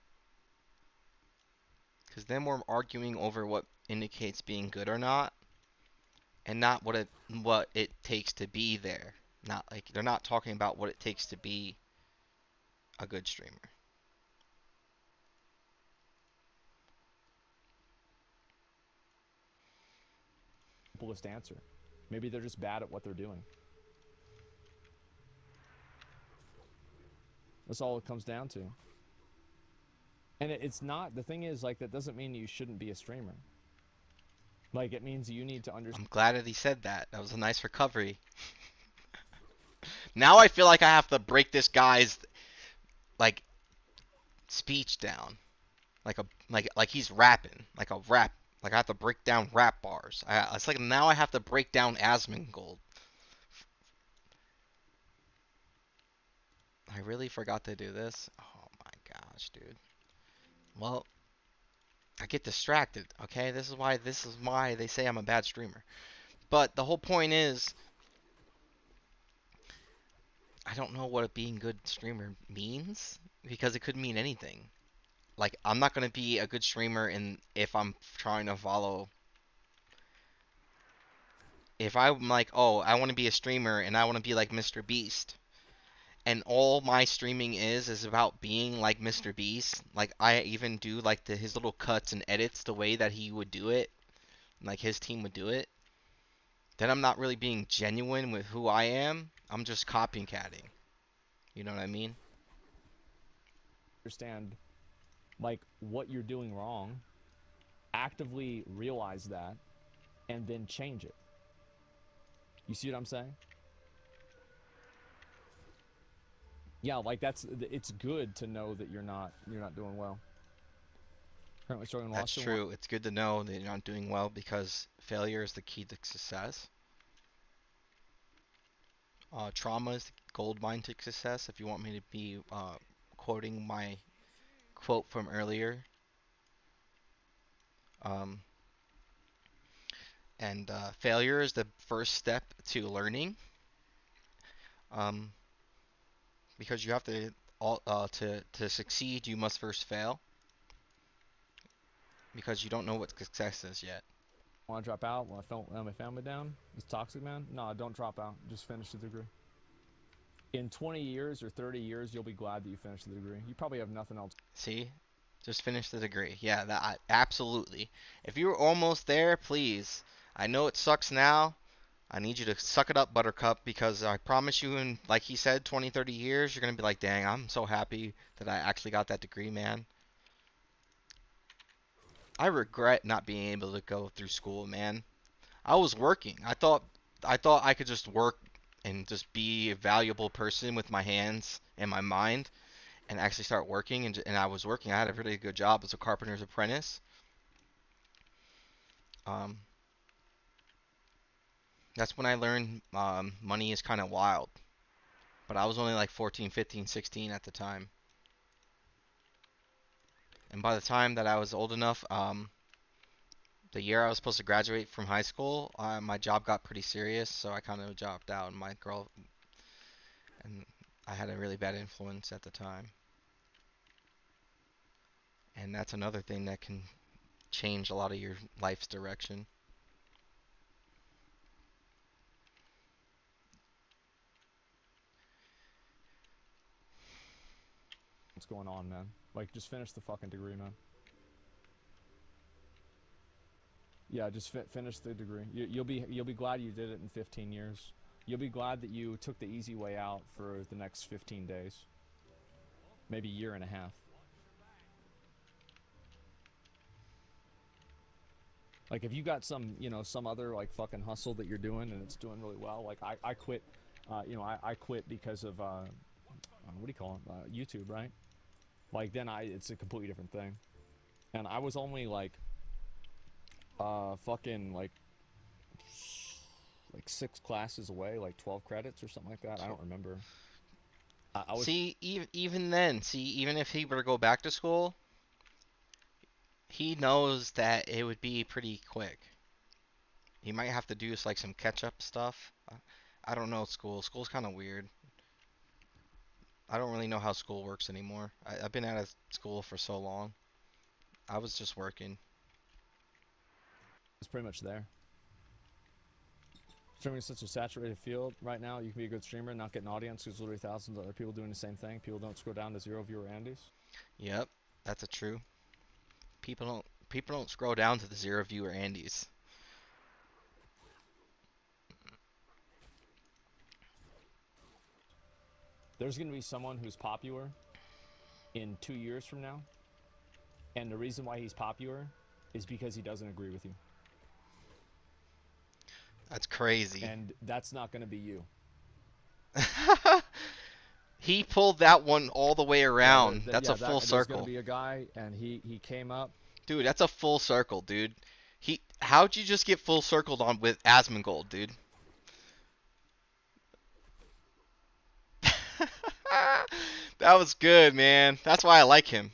Because then we're arguing over what indicates being good or not, and not what it takes to be there. Not like they're not talking about what it takes to be a good streamer. Simplest answer. Maybe they're just bad at what they're doing. That's all it comes down to. And it's not, the thing is, like, that doesn't mean you shouldn't be a streamer. Like, it means you need to understand. I'm glad that he said that. That was a nice recovery. Now I feel like I have to break this guy's, like, speech down. Like he's rapping. Like a rap. Like I have to break down rap bars. It's like now I have to break down Asmongold. I really forgot to do this. Oh my gosh, dude. Well, I get distracted, okay? This is why they say I'm a bad streamer. But the whole point is I don't know what a being good streamer means because it could mean anything. Like I'm not going to be a good streamer if I'm trying to follow. If I'm like, "Oh, I want to be a streamer and I want to be like Mr. Beast." And all my streaming is about being like Mr. Beast. Like I even do like his little cuts and edits the way that he would do it, like his team would do it. Then I'm not really being genuine with who I am. I'm just copycatting. You know what I mean? Understand, like, what you're doing wrong, actively realize that, and then change it. You see what I'm saying? Yeah, like it's good to know that you're not doing well. Currently struggling. That's true. It's good to know that you're not doing well because failure is the key to success. Trauma is the gold mine to success. If you want me to be quoting my quote from earlier. Um, and failure is the first step to learning. Because you have to succeed, you must first fail. Because you don't know what success is yet. Want to drop out? Want to let my family down? It's toxic, man. No, don't drop out. Just finish the degree. In 20 years or 30 years, you'll be glad that you finished the degree. You probably have nothing else. See? Just finish the degree. Yeah, absolutely. If you're almost there, please. I know it sucks now. I need you to suck it up, Buttercup, because I promise you in, like he said, 20, 30 years, you're going to be like, dang, I'm so happy that I actually got that degree, man. I regret not being able to go through school, man. I was working. I thought I could just work and just be a valuable person with my hands and my mind and actually start working, and I was working. I had a really good job as a carpenter's apprentice. That's when I learned money is kind of wild. But I was only like 14, 15, 16 at the time. And by the time that I was old enough, the year I was supposed to graduate from high school, my job got pretty serious, so I kind of dropped out. And my girl, and I had a really bad influence at the time. And that's another thing that can change a lot of your life's direction. What's going on, man? Like, just finish the fucking degree, man. Yeah, just finish the degree. You'll be glad you did it in 15 years. You'll be glad that you took the easy way out for the next 15 days. Maybe a year and a half. Like, if you got some, some other, like, fucking hustle that you're doing and it's doing really well, like, I quit, I quit because of, what do you call it, YouTube, right? Like, then it's a completely different thing. And I was only, like, fucking, like, like 6 classes away, like 12 credits or something like that. I don't remember. I was See, even then, even if he were to go back to school, he knows that it would be pretty quick. He might have to do like some catch-up stuff. I don't know school. School's kind of weird. I don't really know how school works anymore. I've been out of school for so long. I was just working. It's pretty much there. Streaming is such a saturated field right now. You can be a good streamer and not get an audience. There's literally thousands of other people doing the same thing. People don't scroll down to 0 viewer Andes. Yep, that's a true. People don't scroll down to the 0 viewer Andes. There's going to be someone who's popular in 2 years from now, and the reason why he's popular is because he doesn't agree with you. That's crazy. And that's not going to be you. He pulled that one all the way around. That's a full There's circle. going to be a guy, and he came up. Dude, that's a full circle, dude. How'd you just get full circled on with Asmongold, dude? That was good, man. That's why I like him.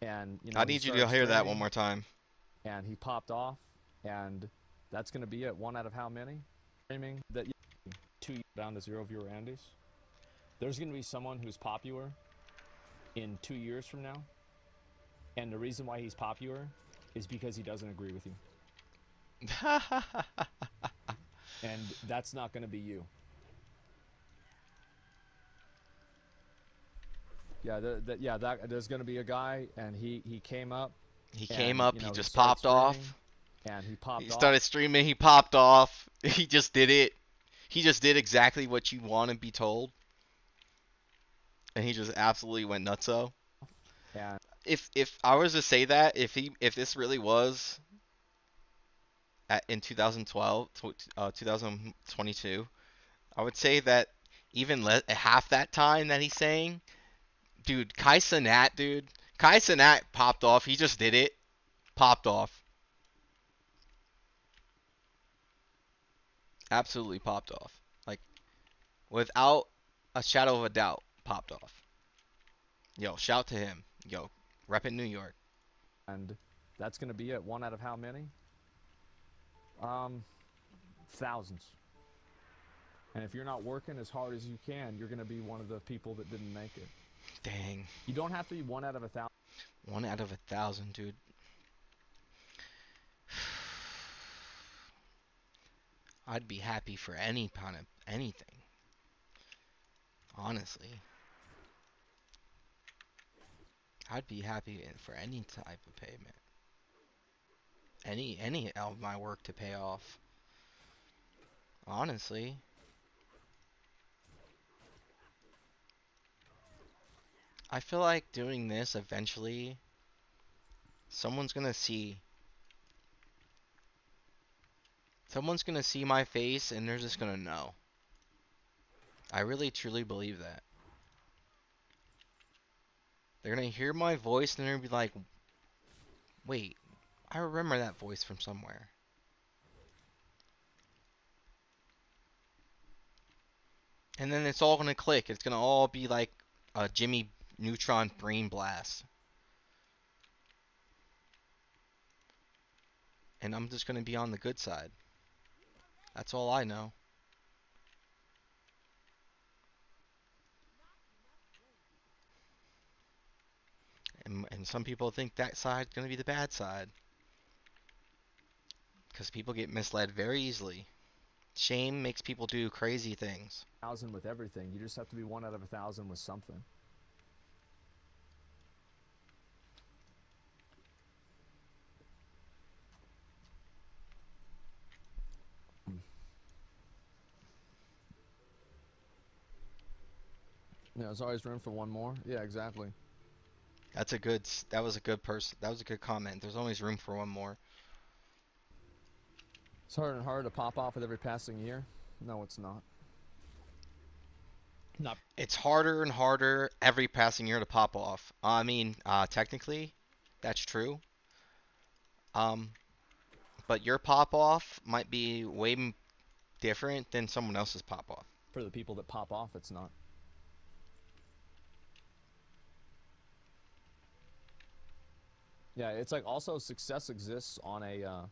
And I need you to hear that one more time. And he popped off, and that's going to be it. 1 out of how many? Streaming that 2 down to 0 viewer Andes. There's going to be someone who's popular in 2 years from now, and the reason why he's popular is because he doesn't agree with you. And that's not going to be you. There's going to be a guy, and he came up. He came up. He just popped off. And he popped off. He started streaming. He popped off. He just did it. He just did exactly what you want to be told. And he just absolutely went nutso. Yeah. If I was to say that, if this really was in 2012, 2022, I would say that even half that time that he's saying, dude, Kai Cenat, dude. Kai Cenat popped off. He just did it. Popped off. Absolutely popped off. Like, without a shadow of a doubt, popped off. Yo, shout to him. Yo, reppin' New York. And that's going to be it. 1 out of how many? Thousands. And if you're not working as hard as you can, you're going to be one of the people that didn't make it. Dang. You don't have to be 1 out of 1,000. 1 out of 1,000, dude. I'd be happy for any kind of anything. Honestly. I'd be happy for any type of payment. Any of my work to pay off. Honestly. I feel like doing this eventually, someone's gonna see my face and they're just gonna know. I really truly believe that. They're gonna hear my voice and they're gonna be like, wait, I remember that voice from somewhere. And then it's all gonna click. It's gonna all be like a Jimmy Neutron brain blast. And I'm just gonna be on the good side. That's all I know. And some people think that side's gonna be the bad side. Because people get misled very easily. Shame makes people do crazy things. 1,000 with everything. You just have to be 1 out of 1,000 with something. Yeah, there's always room for one more. Yeah, exactly. That was a good person. That was a good comment. There's always room for one more. It's harder and harder to pop off with every passing year. No, it's not. Not. It's harder and harder every passing year to pop off. I mean, technically, that's true. Um, but your pop off might be way different than someone else's pop off. For the people that pop off, it's not. Yeah, it's like also success exists on a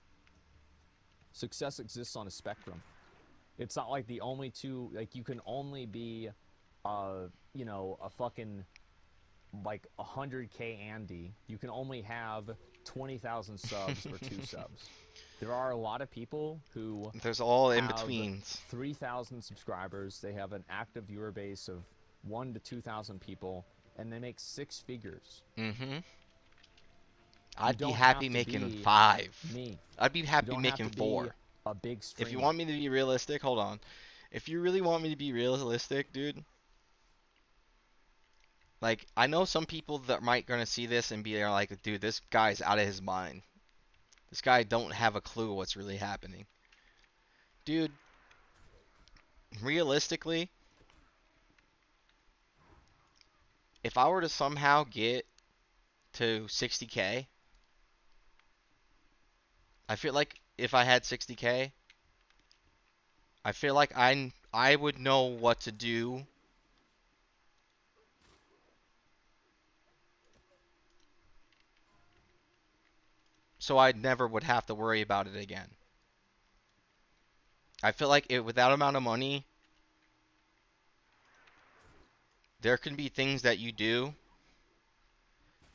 spectrum. It's not like the only two, like you can only be you know, a fucking like 100K Andy. You can only have 20,000 subs or 2 subs. There are a lot of people who There's all in have betweens. 3,000 subscribers. They have an active viewer base of 1 to 2,000 people, and they make 6 figures. Mm-hmm. I'd be don't happy have to making be 5. me. I'd be You happy don't have making to be 4. a big If you streamer. want me to be realistic, hold on. If you really want me to be realistic, dude, like I know some people that might gonna see this and be like, dude, this guy's out of his mind. This guy don't have a clue what's really happening. Dude, realistically, if I were to somehow get to 60K, I feel like if I had 60K, I feel like I would know what to do so I never would have to worry about it again. I feel like with that amount of money, there can be things that you do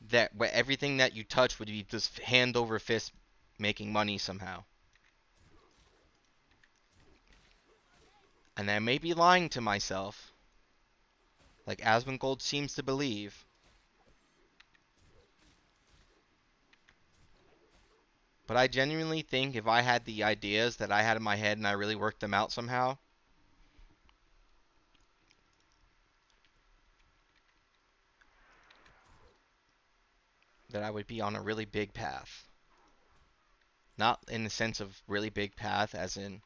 that everything that you touch would be just hand over fist making money somehow. And I may be lying to myself, like Asmongold seems to believe. But I genuinely think if I had the ideas that I had in my head and I really worked them out somehow, that I would be on a really big path. Not in the sense of really big path as in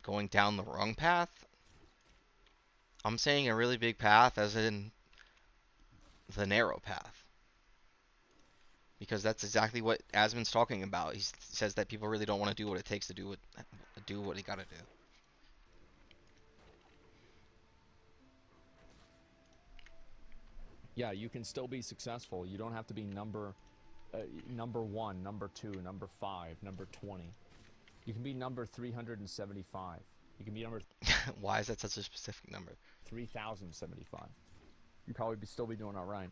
going down the wrong path. I'm saying a really big path as in the narrow path. Because that's exactly what Asmon's talking about. He says that people really don't want to do what it takes to do what they gotta do. Yeah, you can still be successful. You don't have to be number 1, number 2, number 5, number 20. You can be number 375. You can be number. Why is that such a specific number? 3,075. You'd probably still be doing all right.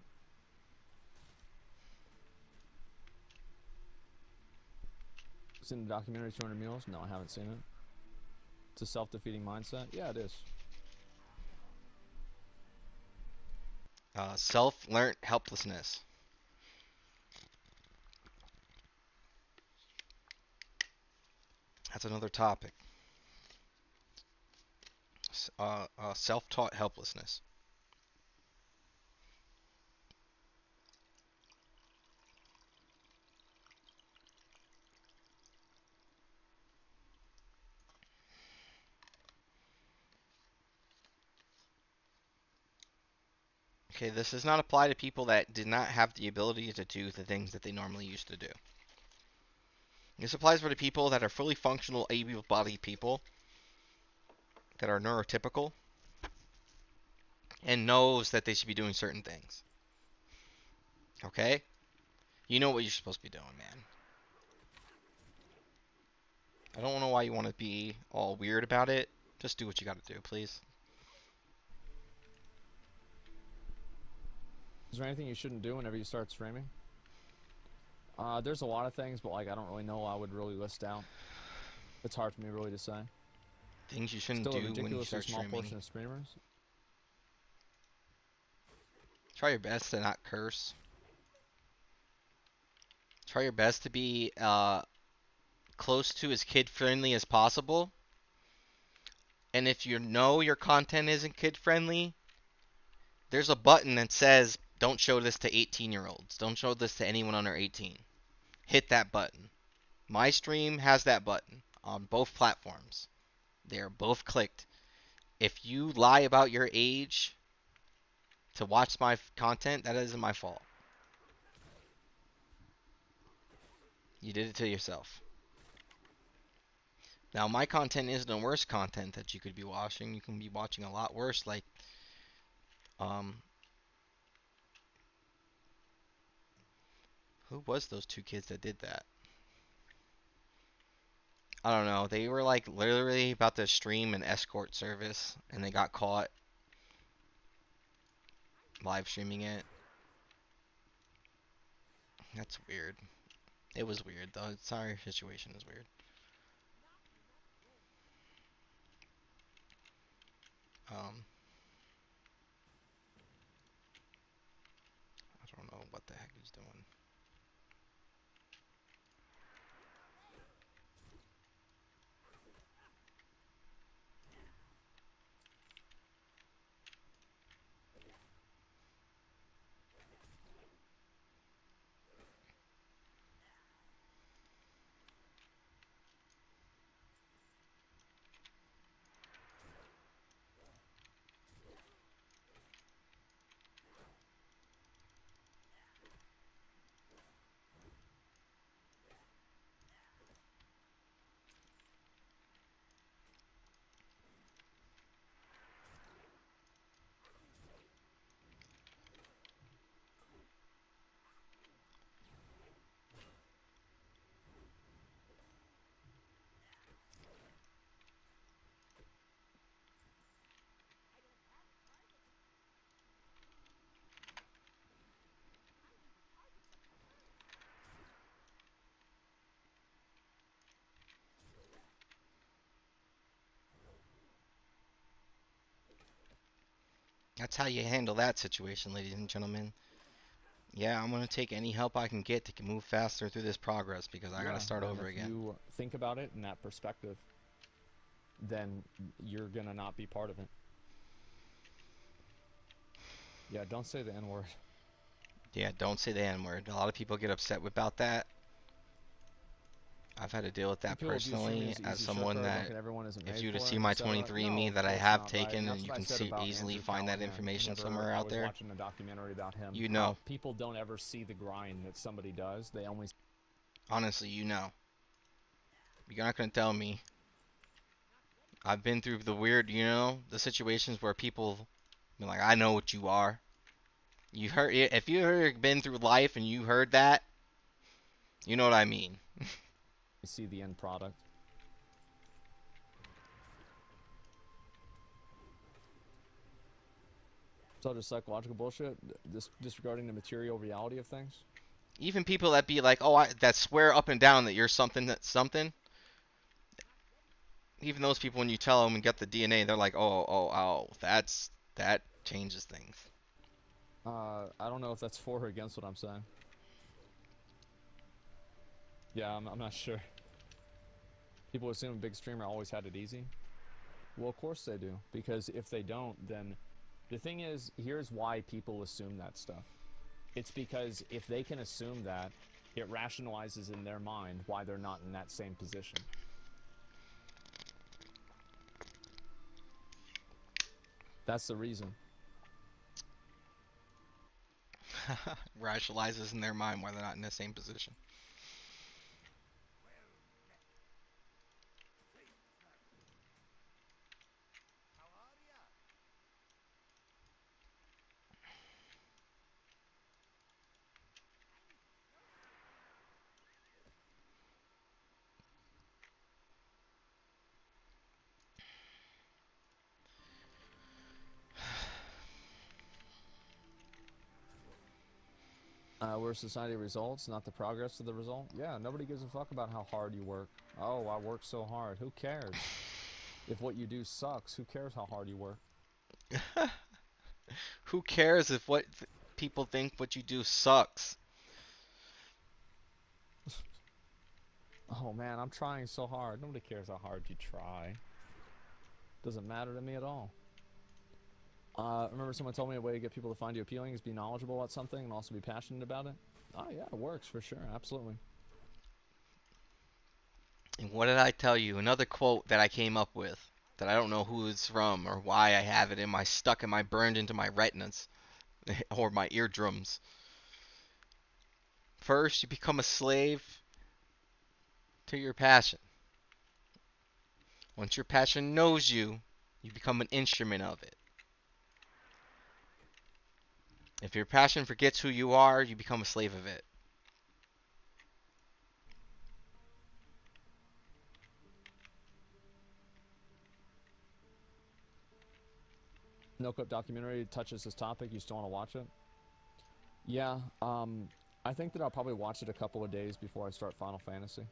Seen the documentary 200 Meals? No, I haven't seen it. It's a self-defeating mindset? Yeah, it is. Self-learned helplessness. That's another topic. Self-taught helplessness. Okay, this does not apply to people that did not have the ability to do the things that they normally used to do. This applies for the people that are fully functional, able-bodied people that are neurotypical and knows that they should be doing certain things. Okay? You know what you're supposed to be doing, man. I don't know why you want to be all weird about it. Just do what you gotta do, please. Is there anything you shouldn't do whenever you start streaming? There's a lot of things, but like I don't really know I would really list out. It's hard for me really to say. Things you shouldn't Still do a when you start small streaming. portion of streamers. Try your best to not curse. Try your best to be close to as kid-friendly as possible. And if you know your content isn't kid-friendly, there's a button that says, don't show this to 18-year-olds. Don't show this to anyone under 18. Hit that button. My stream has that button on both platforms. They are both clicked. if you lie about your age to watch my content, that isn't my fault. You did it to yourself. Now, my content isn't the worst content that you could be watching. You can be watching a lot worse, like, who was those two kids that did that? I don't know. They were like literally about to stream an escort service and they got caught live streaming it. That's weird. It was weird though. The entire situation is weird. I don't know what the heck he's doing. That's how you handle that situation, ladies and gentlemen. Yeah, I'm gonna take any help I can get to move faster through this progress because I gotta start over again. If you think about it in that perspective, then you're gonna not be part of it. Yeah, don't say the N-word. Yeah, don't say the N-word. A lot of people get upset about that. I've had to deal with that personally as someone that, if you were to see my 23andMe that I have taken, and you can easily find that information somewhere out there, watching a documentary about him. You know. People don't ever see the grind that somebody does. They only. Honestly, you know. You're not gonna tell me. I've been through the weird, the situations where people be like, I know what you are. You heard, if you ever been through life and you heard that, you know what I mean. See the end product. So just psychological bullshit, disregarding the material reality of things. Even people that be like, oh, that swear up and down that you're something that's something. Even those people, when you tell them and get the DNA, they're like, oh, that changes things. I don't know if that's for or against what I'm saying. Yeah, I'm not sure. People assume a big streamer always had it easy. Well, of course they do. Because if they don't, then... The thing is, here's why people assume that stuff. It's because if they can assume that, it rationalizes in their mind why they're not in that same position. That's the reason. Rationalizes in their mind why they're not in the same position. Where society results, not the progress of the result. Yeah, nobody gives a fuck about how hard you work. Oh, I work so hard. Who cares? If what you do sucks, who cares how hard you work? Who cares if what people think what you do sucks? Oh man, I'm trying so hard. Nobody cares how hard you try. Doesn't matter to me at all. Remember someone told me a way to get people to find you appealing is be knowledgeable about something and also be passionate about it? Oh yeah, it works for sure, absolutely. And what did I tell you? Another quote that I came up with. that I don't know who it's from or why I have it in my stuck in my burned into my retinas or my eardrums. First, you become a slave to your passion. Once your passion knows you, you become an instrument of it. If your passion forgets who you are, you become a slave of it. No Clip documentary touches this topic. You still want to watch it? Yeah. I think that I'll probably watch it a couple of days before I start Final Fantasy.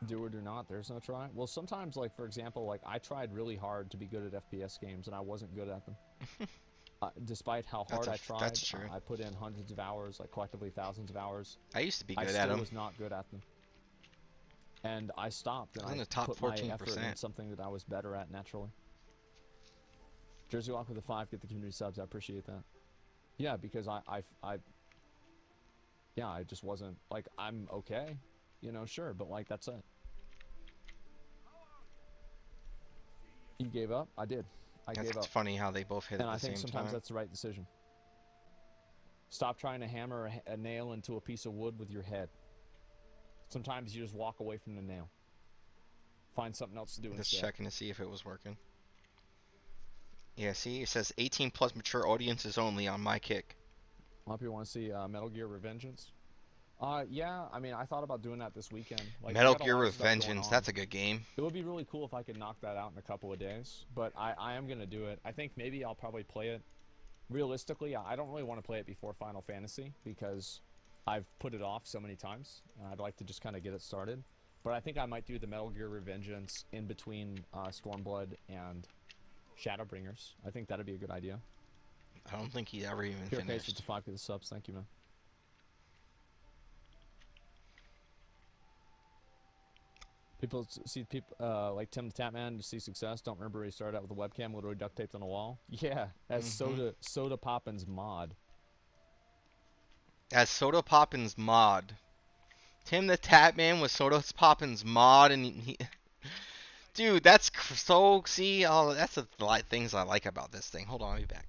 Do or do not. There's no try. Well, sometimes, like for example, like I tried really hard to be good at FPS games, and I wasn't good at them. Despite how hard I tried, that's true. I put in hundreds of hours, like collectively thousands of hours. I used to be good I at still them. was not good at them. And I stopped, and I was in I the top put my 14%. effort in something that I was better at naturally. Jersey Walk with the 5, get the community subs. I appreciate that. Yeah, because yeah, I just wasn't, like, I'm okay, you know, sure, but, like, that's it. You gave up? I did. I gave up. It's funny how they both hit and at I the think same sometimes time. that's the right decision. Stop trying to hammer a nail into a piece of wood with your head. Sometimes you just walk away from the nail. Find something else to do Just instead. checking to see if it was working. Yeah, see, it says 18 plus mature audiences only on my kick. A lot of people want to see Metal Gear Revengeance. Yeah, I mean, I thought about doing that this weekend. Like, Metal Gear Revengeance, that's a good game. It would be really cool if I could knock that out in a couple of days, but I am going to do it. I think maybe I'll probably play it. Realistically, I don't really want to play it before Final Fantasy because I've put it off so many times, and I'd like to just kind of get it started. But I think I might do the Metal Gear Revengeance in between Stormblood and Shadowbringers. I think that'd be a good idea. I don't think he ever even Pure finished. Case with the 5 to the subs. Thank you, man. People see people like Tim the Tapman to see success. Don't remember he started out with a webcam literally duct taped on a wall. Yeah, as Soda Poppins mod. As Soda Poppins mod. Tim the Tapman was Soda Poppins mod, and he dude, that's so. See, oh, that's a lot of things I like about this thing. Hold on, I'll be back.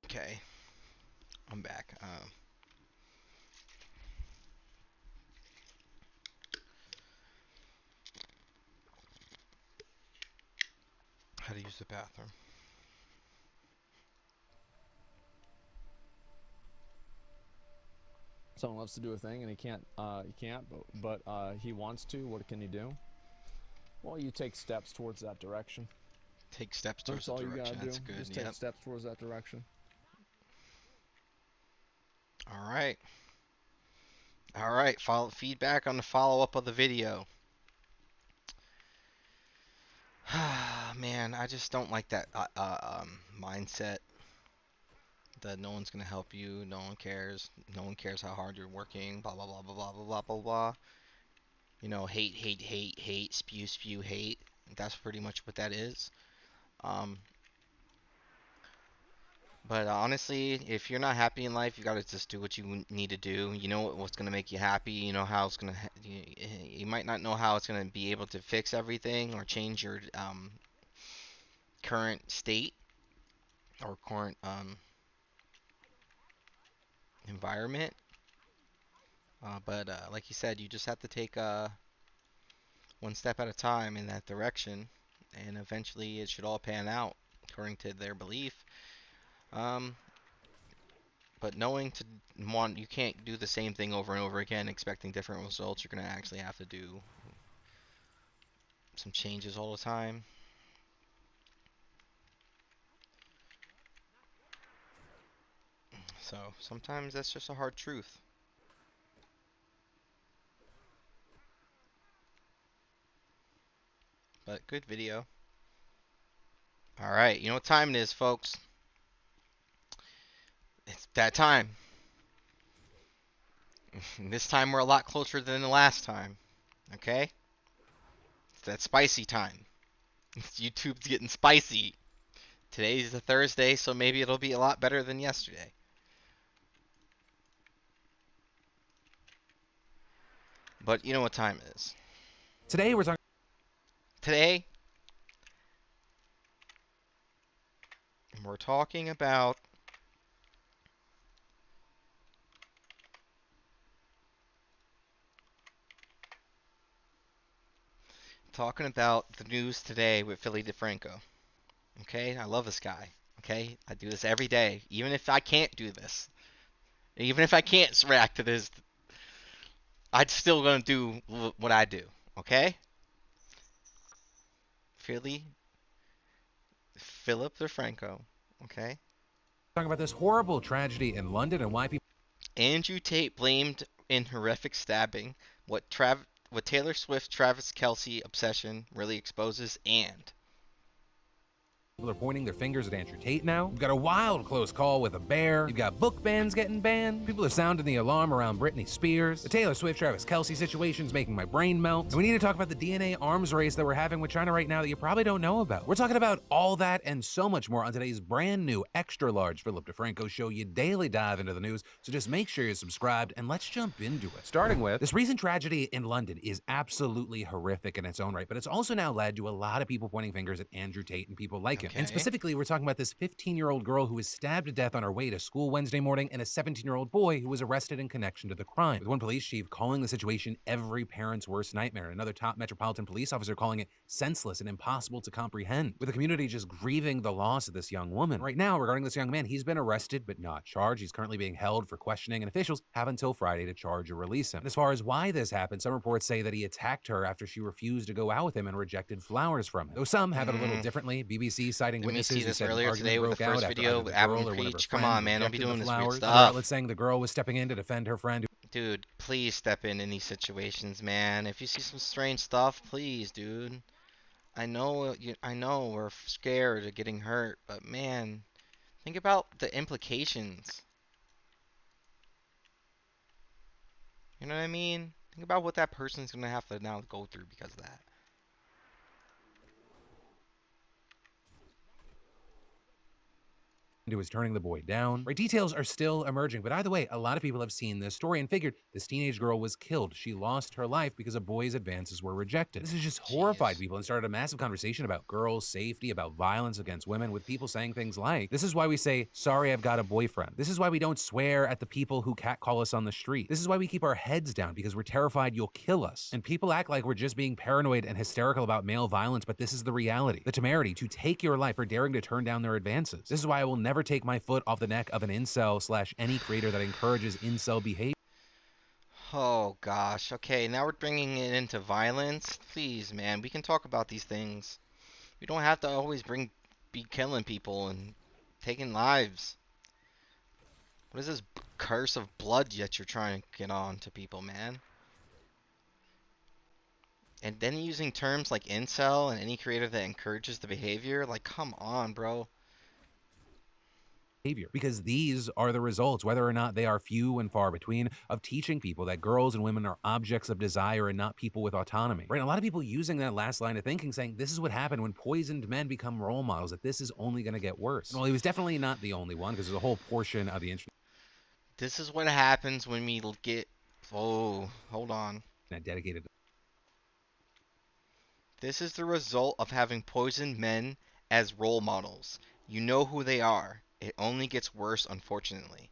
Okay, I'm back. How to use the bathroom. Someone loves to do a thing and he can't, but he wants to. What can he do? Well, you take steps towards that direction. Take steps towards that direction. That's good. Just take steps towards that direction. All right. All right. Follow feedback on the follow-up of the video. Man, I just don't like that mindset that no one's gonna help you, no one cares how hard you're working, blah blah blah blah blah blah blah blah blah. You know, hate, hate, hate, hate, spew, spew, hate. That's pretty much what that is. But honestly, if you're not happy in life, you gotta just do what you need to do. You know what's gonna make you happy. You know how it's gonna. You might not know how it's gonna be able to fix everything or change your current state or current environment. But like you said, you just have to take one step at a time in that direction, and eventually it should all pan out according to their belief. But knowing you can't do the same thing over and over again expecting different results. You're gonna actually have to do some changes all the time. So sometimes that's just a hard truth. But good video. Alright, you know what time it is, folks. It's that time. This time we're a lot closer than the last time. Okay? It's that spicy time. YouTube's getting spicy. Today's a Thursday, so maybe it'll be a lot better than yesterday. But you know what time it is. Today we're talking. Today we're talking about the news today with Philly DeFranco. Okay, I love this guy. Okay, I do this every day, even if I can't do this, even if I can't react to this, I'm still gonna do what I do. Okay, Philip DeFranco. Okay. Talking about this horrible tragedy in London and why people. Andrew Tate blamed in horrific stabbing. What Taylor Swift, Travis Kelce obsession really exposes, and People are pointing their fingers at Andrew Tate now. You've got a wild close call with a bear. You've got book bans getting banned. People are sounding the alarm around Britney Spears. The Taylor Swift, Travis Kelce situation's making my brain melt. And we need to talk about the DNA arms race that we're having with China right now that you probably don't know about. We're talking about all that and so much more on today's brand new extra large Philip DeFranco show. You daily dive into the news, so just make sure you're subscribed and let's jump into it. Starting with this recent tragedy in London is absolutely horrific in its own right, but it's also now led to a lot of people pointing fingers at Andrew Tate and people like him. And specifically, we're talking about this 15-year-old girl who was stabbed to death on her way to school Wednesday morning and a 17-year-old boy who was arrested in connection to the crime. With one police chief calling the situation every parent's worst nightmare, and another top metropolitan police officer calling it senseless and impossible to comprehend, with the community just grieving the loss of this young woman. Right now, regarding this young man, he's been arrested but not charged. He's currently being held for questioning, and officials have until Friday to charge or release him. And as far as why this happened, some reports say that he attacked her after she refused to go out with him and rejected flowers from him. Though some have it a little differently, BBC citing witnesses who said earlier today with the first video with Alan Preach. Come on, man, don't be doing this weird stuff. Outlets saying the girl was stepping in to defend her friend. Dude, please step in these situations, man. If you see some strange stuff, please, dude. I know we're scared of getting hurt, but man, think about the implications. You know what I mean? Think about what that person's gonna have to now go through because of that. into is turning the boy down. Right, details are still emerging, but either way, a lot of people have seen this story and figured this teenage girl was killed. She lost her life because a boy's advances were rejected. This has just horrified people and started a massive conversation about girls' safety, about violence against women, with people saying things like, "This is why we say, sorry, I've got a boyfriend. This is why we don't swear at the people who catcall us on the street. This is why we keep our heads down, because we're terrified you'll kill us." And people act like we're just being paranoid and hysterical about male violence, but this is the reality. The temerity to take your life for daring to turn down their advances. This is why I will never take my foot off the neck of an incel / any creator that encourages incel behavior. Oh gosh. Okay, now we're bringing it into violence. Please, man, we can talk about these things. We don't have to always be killing people and taking lives. What is this curse of blood yet you're trying to get on to people, man? And then using terms like incel and any creator that encourages the behavior, like, come on, bro. Because these are the results, whether or not they are few and far between, of teaching people that girls and women are objects of desire and not people with autonomy. Right? A lot of people using that last line of thinking, saying this is what happened when poisoned men become role models, that this is only going to get worse. Well, he was definitely not the only one, because there's a whole portion of the internet. This is what happens when we get... Oh, hold on. Dedicated. This is the result of having poisoned men as role models. You know who they are. It only gets worse, unfortunately.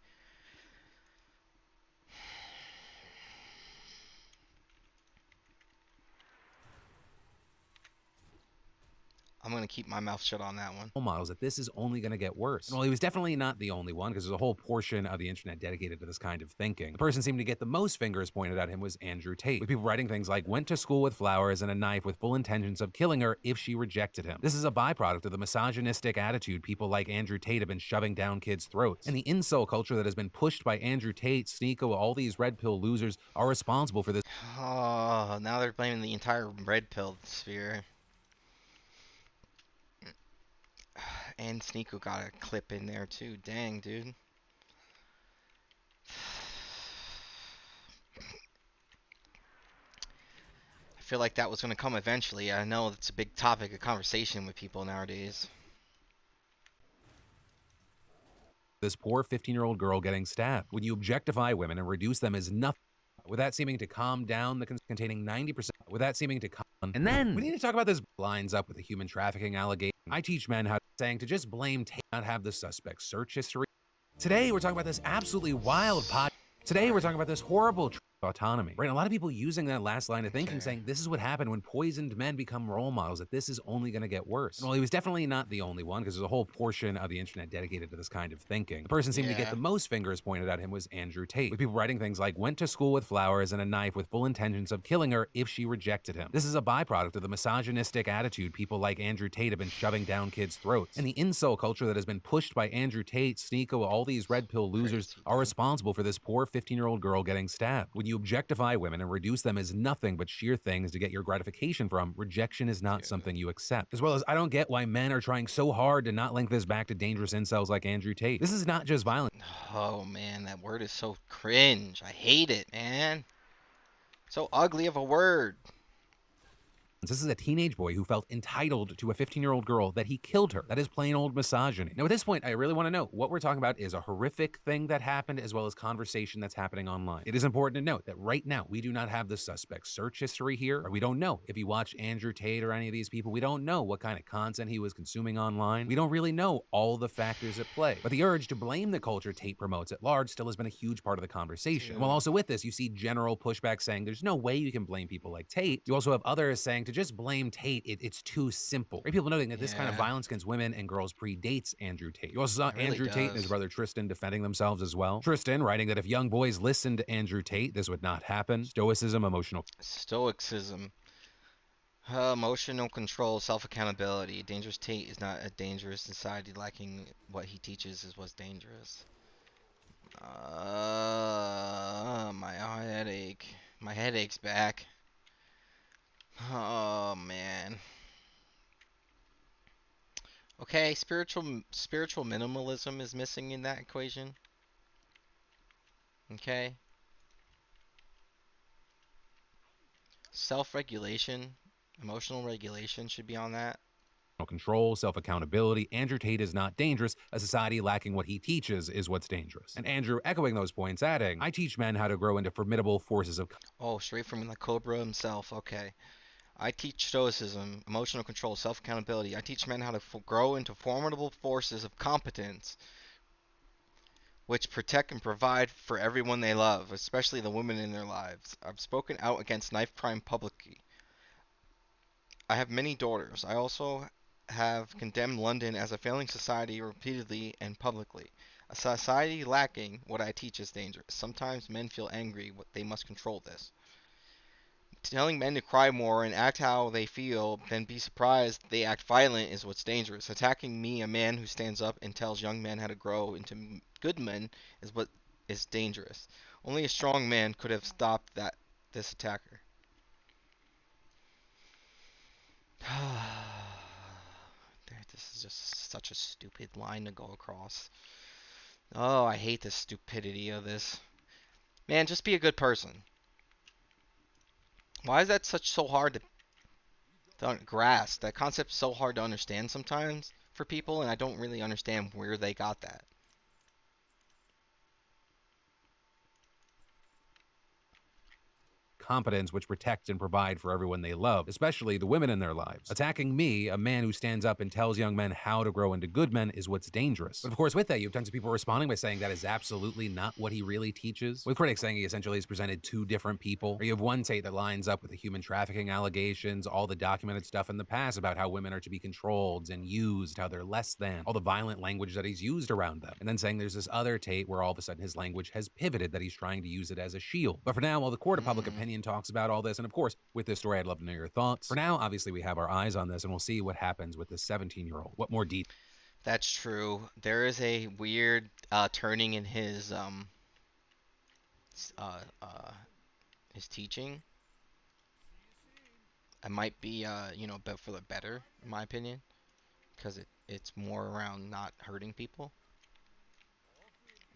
I'm going to keep my mouth shut on that one. Models that this is only going to get worse. Well, he was definitely not the only one, because there's a whole portion of the internet dedicated to this kind of thinking. The person seemed to get the most fingers pointed at him was Andrew Tate, with people writing things like, went to school with flowers and a knife with full intentions of killing her if she rejected him. This is a byproduct of the misogynistic attitude people like Andrew Tate have been shoving down kids' throats. And the incel culture that has been pushed by Andrew Tate, Sneeko, all these red pill losers are responsible for this. Oh, now they're blaming the entire red pill sphere. And Sneeko got a clip in there too. Dang, dude. I feel like that was going to come eventually. I know it's a big topic of conversation with people nowadays. This poor 15-year-old girl getting stabbed. When you objectify women and reduce them as nothing, with that seeming to calm down the containing 90%, with that seeming to calm. And then we need to talk about this lines up with the human trafficking allegation. I teach men how saying to just blame Tate, not have the suspect's search history. Today we're talking about this absolutely wild pod. Today we're talking about this horrible autonomy. Right? A lot of people using that last line of thinking, saying this is what happened when poisoned men become role models, that this is only going to get worse. Well, he was definitely not the only one, because there's a whole portion of the internet dedicated to this kind of thinking. The person seemed to get the most fingers pointed at him was Andrew Tate, with people writing things like, went to school with flowers and a knife with full intentions of killing her if she rejected him. This is a byproduct of the misogynistic attitude people like Andrew Tate have been shoving down kids' throats. And the incel culture that has been pushed by Andrew Tate, Sneeko, all these red pill losers are responsible for this poor 15-year-old girl getting stabbed. When you objectify women and reduce them as nothing but sheer things to get your gratification from, rejection is not something you accept. As well as, I don't get why men are trying so hard to not link this back to dangerous incels like Andrew Tate. This is not just violence. Oh man, that word is so cringe. I hate it, man. So ugly of a word. This is a teenage boy who felt entitled to a 15-year-old girl that he killed her. That is plain old misogyny. Now, at this point, I really want to know what we're talking about is a horrific thing that happened as well as conversation that's happening online. It is important to note that right now, we do not have the suspect's search history here, or we don't know if he watched Andrew Tate or any of these people. We don't know what kind of content he was consuming online. We don't really know all the factors at play. But the urge to blame the culture Tate promotes at large still has been a huge part of the conversation. While also with this, you see general pushback saying there's no way you can blame people like Tate. You also have others saying to just blame Tate, it's too simple. Right? People noting that this kind of violence against women and girls predates Andrew Tate. You also saw Andrew Tate and his brother Tristan defending themselves as well. Tristan writing that if young boys listened to Andrew Tate, this would not happen. Stoicism, emotional. Stoicism. Emotional control, self-accountability. Dangerous Tate is not a dangerous society. Lacking what he teaches is what's dangerous. My headache. My headache's back. Oh man. Okay, spiritual minimalism is missing in that equation. Okay. Self-regulation, emotional regulation should be on that. control, self-accountability. Andrew Tate is not dangerous. A society lacking what he teaches is what's dangerous. And Andrew, echoing those points, adding, I teach men how to grow into formidable forces of... Oh, straight from the Cobra himself. Okay. I teach stoicism, emotional control, self-accountability. I teach men how to grow into formidable forces of competence, which protect and provide for everyone they love, especially the women in their lives. I've spoken out against knife crime publicly. I have many daughters. I also have condemned London as a failing society repeatedly and publicly. A society lacking what I teach is dangerous. Sometimes men feel angry, they must control this. Telling men to cry more and act how they feel, then be surprised they act violent is what's dangerous. Attacking me, a man who stands up and tells young men how to grow into good men, is what is dangerous. Only a strong man could have stopped this attacker. This is just such a stupid line to go across. Oh, I hate the stupidity of this. Man, just be a good person. Why is that so hard to grasp? That concept's so hard to understand sometimes for people, and I don't really understand where they got that. competence which protect and provide for everyone they love, especially the women in their lives. Attacking me, a man who stands up and tells young men how to grow into good men, is what's dangerous. But of course, with that, you have tons of people responding by saying that is absolutely not what he really teaches, with critics saying he essentially has presented two different people. Or you have one Tate that lines up with the human trafficking allegations, all the documented stuff in the past about how women are to be controlled and used, how they're less than, all the violent language that he's used around them. And then saying there's this other Tate where all of a sudden his language has pivoted, that he's trying to use it as a shield. But for now, while the court of public opinion talks about all this, and of course, with this story, I'd love to know your thoughts. For now, obviously, we have our eyes on this, and we'll see what happens with this 17-year-old. What more details? That's true. There is a weird turning in his teaching. It might be but for the better, in my opinion, because it's more around not hurting people,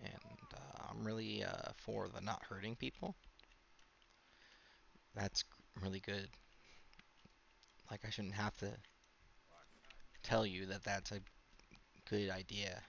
and I'm really for the not hurting people. That's really good. Like, I shouldn't have to tell you that that's a good idea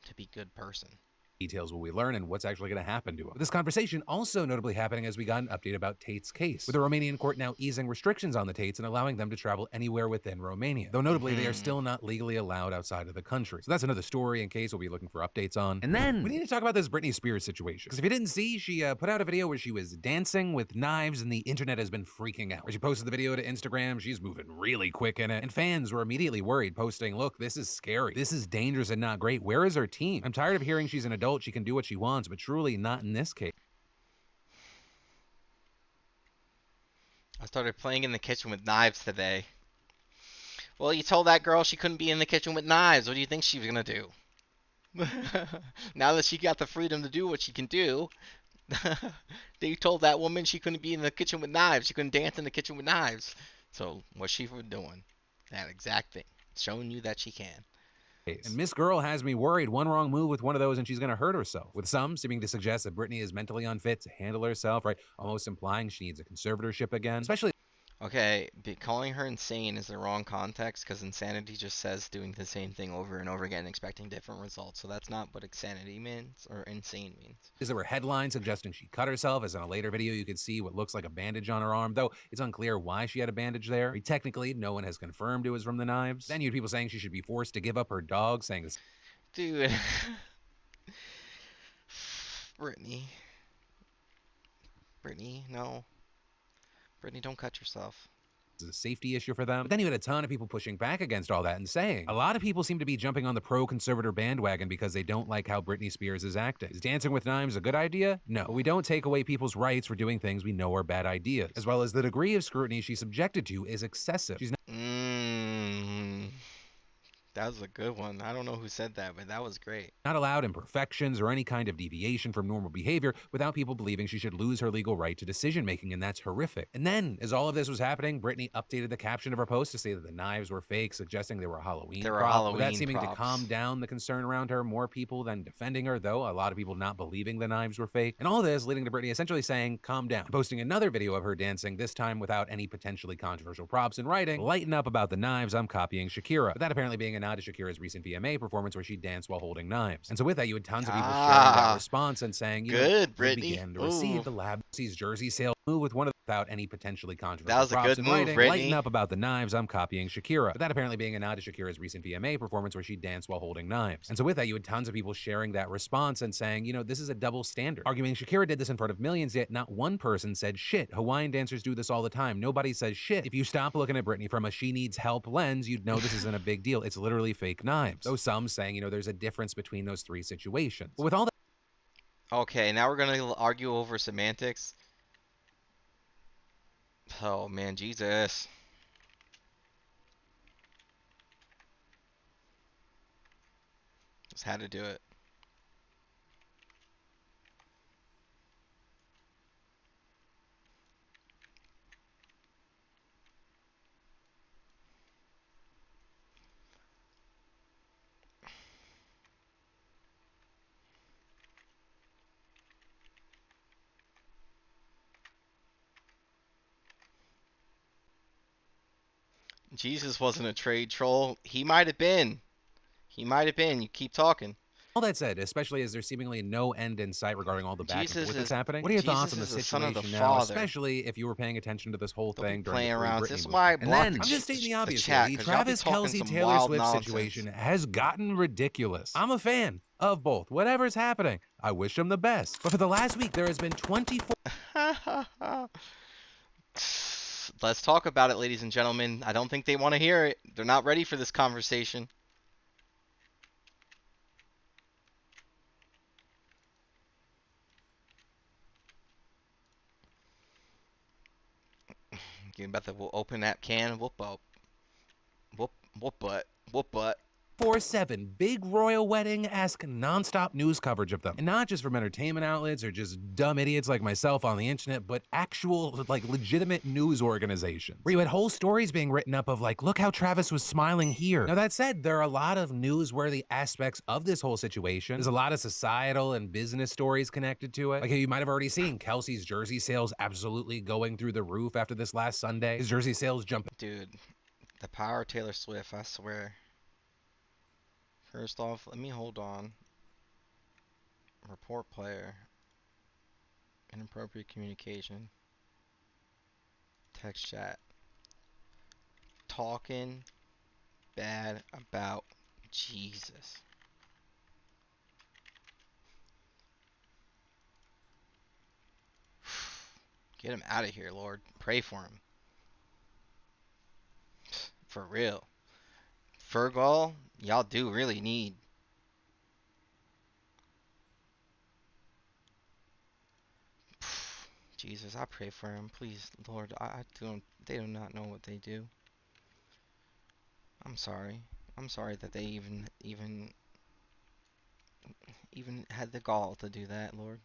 to be a good person. Details will we learn and what's actually going to happen to him. But this conversation also notably happening as we got an update about Tate's case, with the Romanian court now easing restrictions on the Tates and allowing them to travel anywhere within Romania. Though notably, they are still not legally allowed outside of the country. So that's another story and case we'll be looking for updates on. And then we need to talk about this Britney Spears situation. Because if you didn't see, she put out a video where she was dancing with knives and the internet has been freaking out. Where she posted the video to Instagram, she's moving really quick in it. And fans were immediately worried, posting, look, this is scary. This is dangerous and not great. Where is her team? I'm tired of hearing she's an adult, she can do what she wants, but truly not in this case. I started playing in the kitchen with knives today. Well, you told that girl she couldn't be in the kitchen with knives. What do you think she was gonna do? Now that she got the freedom to do what she can do, they told that woman she couldn't be in the kitchen with knives. She couldn't dance in the kitchen with knives. So what's she for doing? That exact thing. Showing you that she can. And Miss Girl has me worried. One wrong move with one of those and she's going to hurt herself. With some seeming to suggest that Britney is mentally unfit to handle herself, right? Almost implying she needs a conservatorship again. Especially... Okay, calling her insane is the wrong context, because insanity just says doing the same thing over and over again, expecting different results. So that's not what insanity means, or insane means. There were headlines suggesting she cut herself, as in a later video you could see what looks like a bandage on her arm, though it's unclear why she had a bandage there. I mean, technically, no one has confirmed it was from the knives. Then you had people saying she should be forced to give up her dog, saying this... Dude. Brittany, no. Brittany, don't cut yourself. Is a safety issue for them. But then you had a ton of people pushing back against all that and saying, a lot of people seem to be jumping on the pro-conservator bandwagon because they don't like how Britney Spears is acting. Is dancing with knives a good idea? No. But we don't take away people's rights for doing things we know are bad ideas. As well as the degree of scrutiny she's subjected to is excessive. She's not That was a good one. I don't know who said that, but that was great. Not allowed imperfections or any kind of deviation from normal behavior without people believing she should lose her legal right to decision making, and that's horrific. And then, as all of this was happening, Brittany updated the caption of her post to say that the knives were fake, suggesting they were a Halloween They were prop. Halloween With that seeming props. to calm down the concern around her, more people than defending her, though a lot of people not believing the knives were fake. And all this leading to Brittany essentially saying, calm down, posting another video of her dancing, this time without any potentially controversial props, and writing, lighten up about the knives, I'm copying Shakira. But that apparently being a nod to Shakira's recent VMA performance where she danced while holding knives. And so with that, you had tons of people sharing that response and saying, you know, good, they Brittany. began to receive the Labsy's jersey sale move with one of without any potentially controversial That was a props good and move, writing, Brittany. lighten up about the knives, I'm copying Shakira. But that apparently being a nod to Shakira's recent VMA performance where she danced while holding knives. And so with that, you had tons of people sharing that response and saying, you know, this is a double standard. Arguing Shakira did this in front of millions, yet not one person said shit. Hawaiian dancers do this all the time. Nobody says shit. If you stop looking at Brittany from a she needs help lens, you'd know this isn't a big deal. It's literally fake knives. Though some saying, you know, there's a difference between those three situations. But with all that Okay, now we're gonna argue over semantics. Oh man, Jesus. Just had to do it. Jesus wasn't a trade troll. He might have been. He might have been. You keep talking. all that said, especially as there's seemingly no end in sight regarding all the back and forth that's happening, what are your thoughts on the situation now, especially if you were paying attention to this whole thing during the Free Britney movement? And then, I'm just stating the obvious here, the Travis Kelce Taylor Swift situation has gotten ridiculous. I'm a fan of both. Whatever's happening, I wish them the best. But for the last week, there has been 24... Let's talk about it, ladies and gentlemen. I don't think they want to hear it. They're not ready for this conversation. You're about to open that can and whoop butt. 4/7 big royal wedding-esque nonstop news coverage of them. And not just from entertainment outlets or just dumb idiots like myself on the internet, but actual, like, legitimate news organizations. Where you had whole stories being written up of, like, look how Travis was smiling here. Now, that said, there are a lot of newsworthy aspects of this whole situation. There's a lot of societal and business stories connected to it. Like, you might have already seen Kelsey's jersey sales absolutely going through the roof after this last Sunday. His jersey sales jumping. Dude, the power of Taylor Swift, I swear. First off, let me hold on. Report player. Inappropriate communication. Text chat. Talking bad about Jesus. Get him out of here, Lord. Pray for him. For real. Fergal, y'all do really need. Jesus, I pray for him. Please, Lord, they do not know what they do. I'm sorry. I'm sorry that they even had the gall to do that, Lord.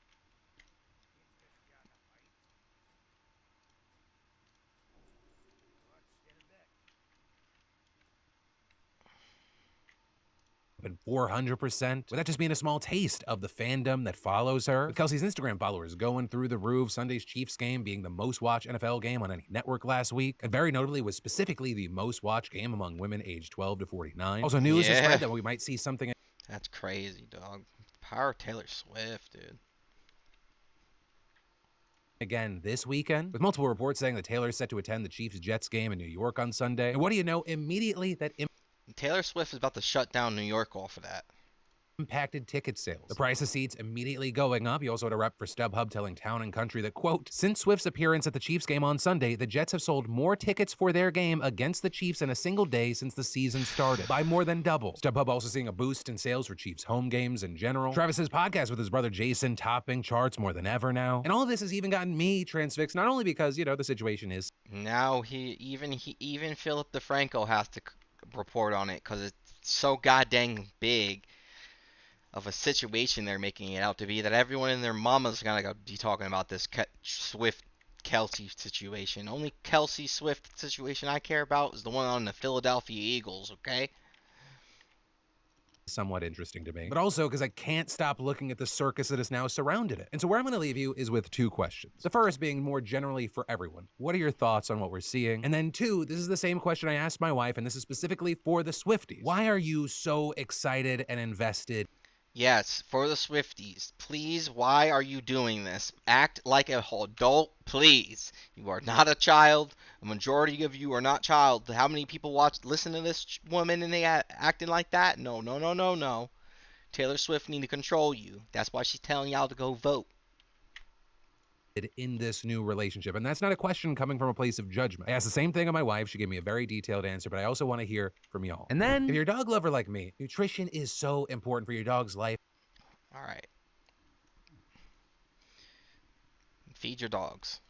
And 400%. With that just being a small taste of the fandom that follows her. With Kelsey's Instagram followers going through the roof, Sunday's Chiefs game being the most watched NFL game on any network last week, and very notably was specifically the most watched game among women aged 12 to 49. Also, news has spread that we might see something. That's crazy, dog. Power Taylor Swift, dude. Again this weekend, with multiple reports saying that Taylor is set to attend the Chiefs-Jets game in New York on Sunday. And what do you know? Immediately that Taylor Swift is about to shut down New York off of that. Impacted ticket sales. The price of seats immediately going up. You also had a rep for StubHub telling Town and Country that, quote, since Swift's appearance at the Chiefs game on Sunday, the Jets have sold more tickets for their game against the Chiefs in a single day since the season started, by more than double. StubHub also seeing a boost in sales for Chiefs home games in general. Travis's podcast with his brother Jason topping charts more than ever now. And all of this has even gotten me transfixed, not only because, you know, the situation is... Now even Philip DeFranco has to report on it because it's so goddamn big of a situation they're making it out to be that everyone and their mama's gonna be talking about this Swift Kelsey situation. Only Kelsey Swift situation I care about is the one on the Philadelphia Eagles, okay? Somewhat interesting to me, but also because I can't stop looking at the circus that has now surrounded it. And so where I'm going to leave you is with two questions. The first being more generally for everyone. What are your thoughts on what we're seeing? And then two, this is the same question I asked my wife, and this is specifically for the Swifties. Why are you so excited and invested? Yes, for the Swifties, please, why are you doing this? Act like an adult, please. You are not a child. A majority of you are not child. How many people listen to this woman and they acting like that? No, no, no, no, no. Taylor Swift need to control you. That's why she's telling y'all to go vote. In this new relationship? And that's not a question coming from a place of judgment. I asked the same thing of my wife. She gave me a very detailed answer, but I also want to hear from y'all. And then, if you're a dog lover like me, nutrition is so important for your dog's life. All right. Feed your dogs.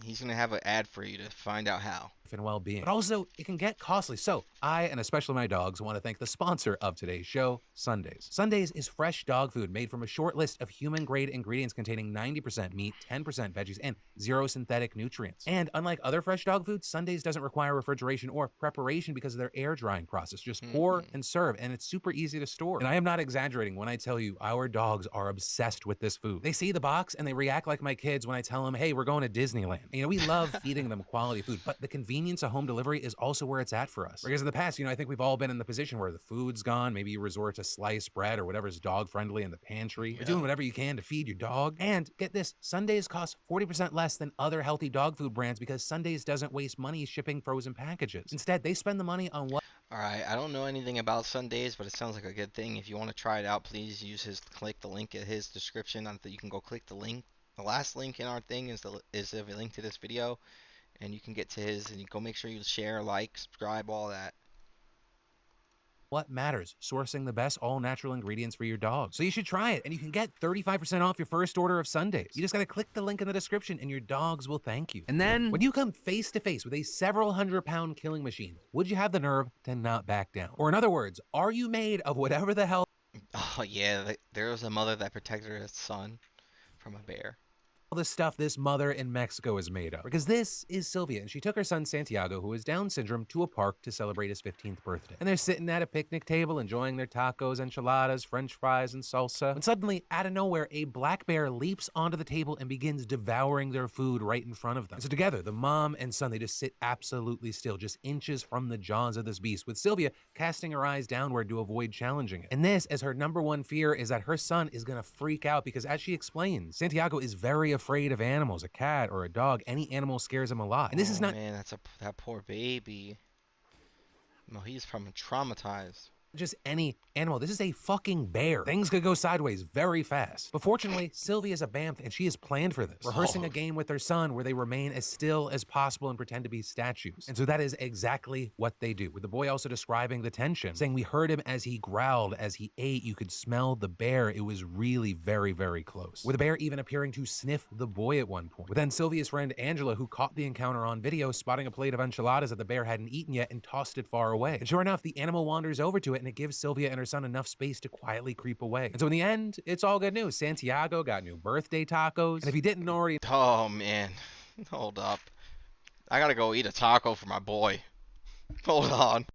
He's going to have an ad for you to find out how. And well-being. But also, it can get costly. So, I, and especially my dogs, want to thank the sponsor of today's show, Sundays. Sundays is fresh dog food made from a short list of human-grade ingredients containing 90% meat, 10% veggies, and 0 synthetic nutrients. And unlike other fresh dog foods, Sundays doesn't require refrigeration or preparation because of their air drying process. Just pour and serve, and it's super easy to store. And I am not exaggerating when I tell you our dogs are obsessed with this food. They see the box, and they react like my kids when I tell them, hey, we're going to Disneyland. You know, we love feeding them quality food, but the convenience of home delivery is also where it's at for us. Because in the past, I think we've all been in the position where the food's gone. Maybe you resort to sliced bread or whatever's dog friendly in the pantry. You're doing whatever you can to feed your dog. And get this, Sundays cost 40% less than other healthy dog food brands because Sundays doesn't waste money shipping frozen packages. Instead, they spend the money on what? All right, I don't know anything about Sundays, but it sounds like a good thing. If you want to try it out, please click the link in his description. You can go click the link. The last link in our thing is a link to this video, and you can get to his, and you go make sure you share, like, subscribe, all that. What matters? Sourcing the best all-natural ingredients for your dog. So you should try it, and you can get 35% off your first order of Sundays. You just gotta click the link in the description, and your dogs will thank you. And then, when you come face-to-face with a several hundred-pound killing machine, would you have the nerve to not back down? Or in other words, are you made of whatever the hell? Oh yeah, there was a mother that protected her son from a bear. All the stuff this mother in Mexico is made of. Because this is Sylvia, and she took her son Santiago, who has Down syndrome, to a park to celebrate his 15th birthday. And they're sitting at a picnic table enjoying their tacos, enchiladas, french fries, and salsa. When suddenly, out of nowhere, a black bear leaps onto the table and begins devouring their food right in front of them. And so together, the mom and son, they just sit absolutely still, just inches from the jaws of this beast, with Sylvia casting her eyes downward to avoid challenging it. And this, as her number one fear, is that her son is gonna freak out because, as she explains, Santiago is very afraid of animals, a cat or a dog. Any animal scares him a lot. And this is not— man, that poor baby. No, he's probably traumatized. Just any animal. This is a fucking bear. Things could go sideways very fast. But fortunately, Sylvia is a BAMF and she has planned for this, rehearsing a game with her son where they remain as still as possible and pretend to be statues. And so that is exactly what they do, with the boy also describing the tension, saying we heard him as he growled, as he ate, you could smell the bear. It was really very, very close. With the bear even appearing to sniff the boy at one point. With then Sylvia's friend Angela, who caught the encounter on video, spotting a plate of enchiladas that the bear hadn't eaten yet and tossed it far away. And sure enough, the animal wanders over to it and it gives Sylvia and her son enough space to quietly creep away. And so in the end, it's all good news. Santiago got new birthday tacos. And if he didn't already— Oh man, hold up. I gotta go eat a taco for my boy. Hold on.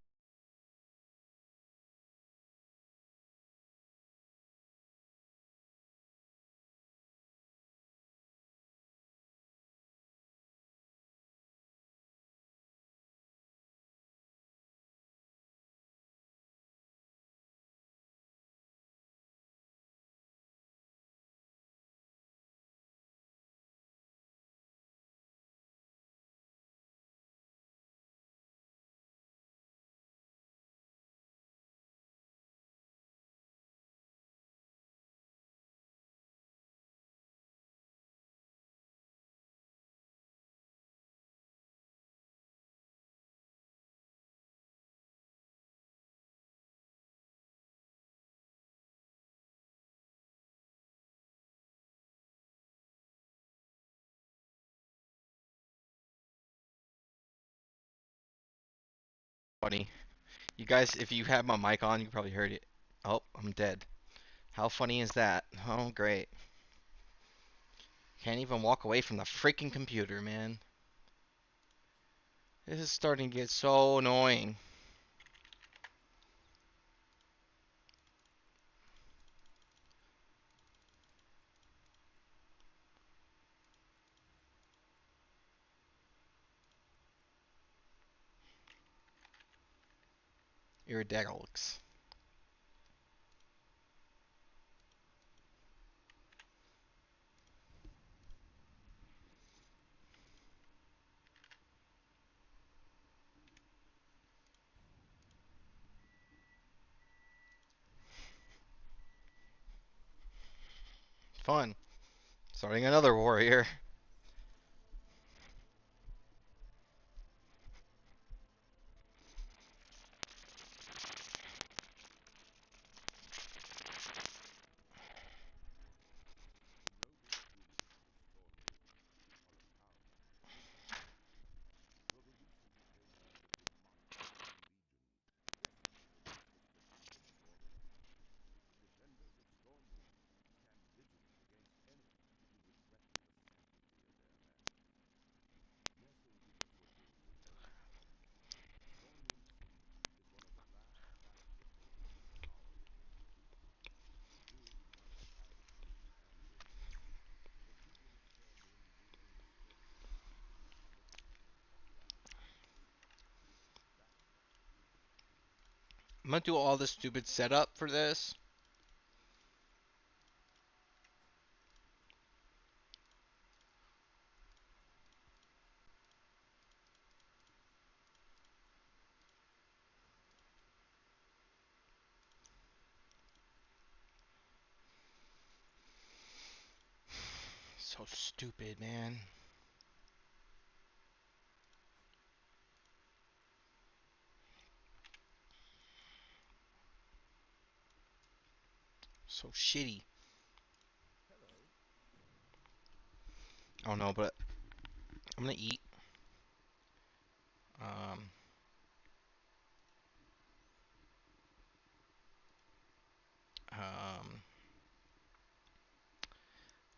Funny. You guys, if you had my mic on, you probably heard it. Oh, I'm dead. How funny is that? Oh, great. Can't even walk away from the freaking computer, man. This is starting to get so annoying. Iridactyls. Fun. Starting another warrior. I'm gonna do all this stupid setup for this. So stupid, man. So shitty. I don't know, but I'm gonna eat. Um, um,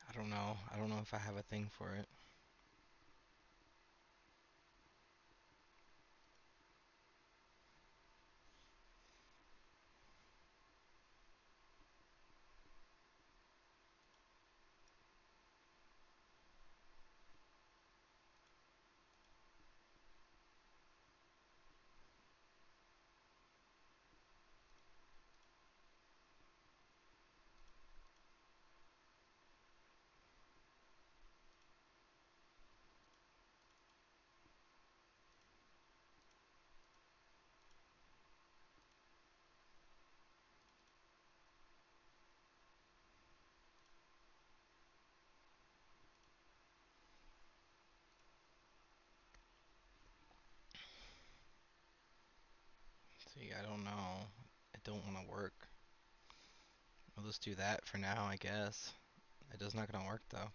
I don't know. I don't know if I have a thing for it. See, I don't know. It don't want to work. I'll just do that for now, I guess. It is not gonna work though.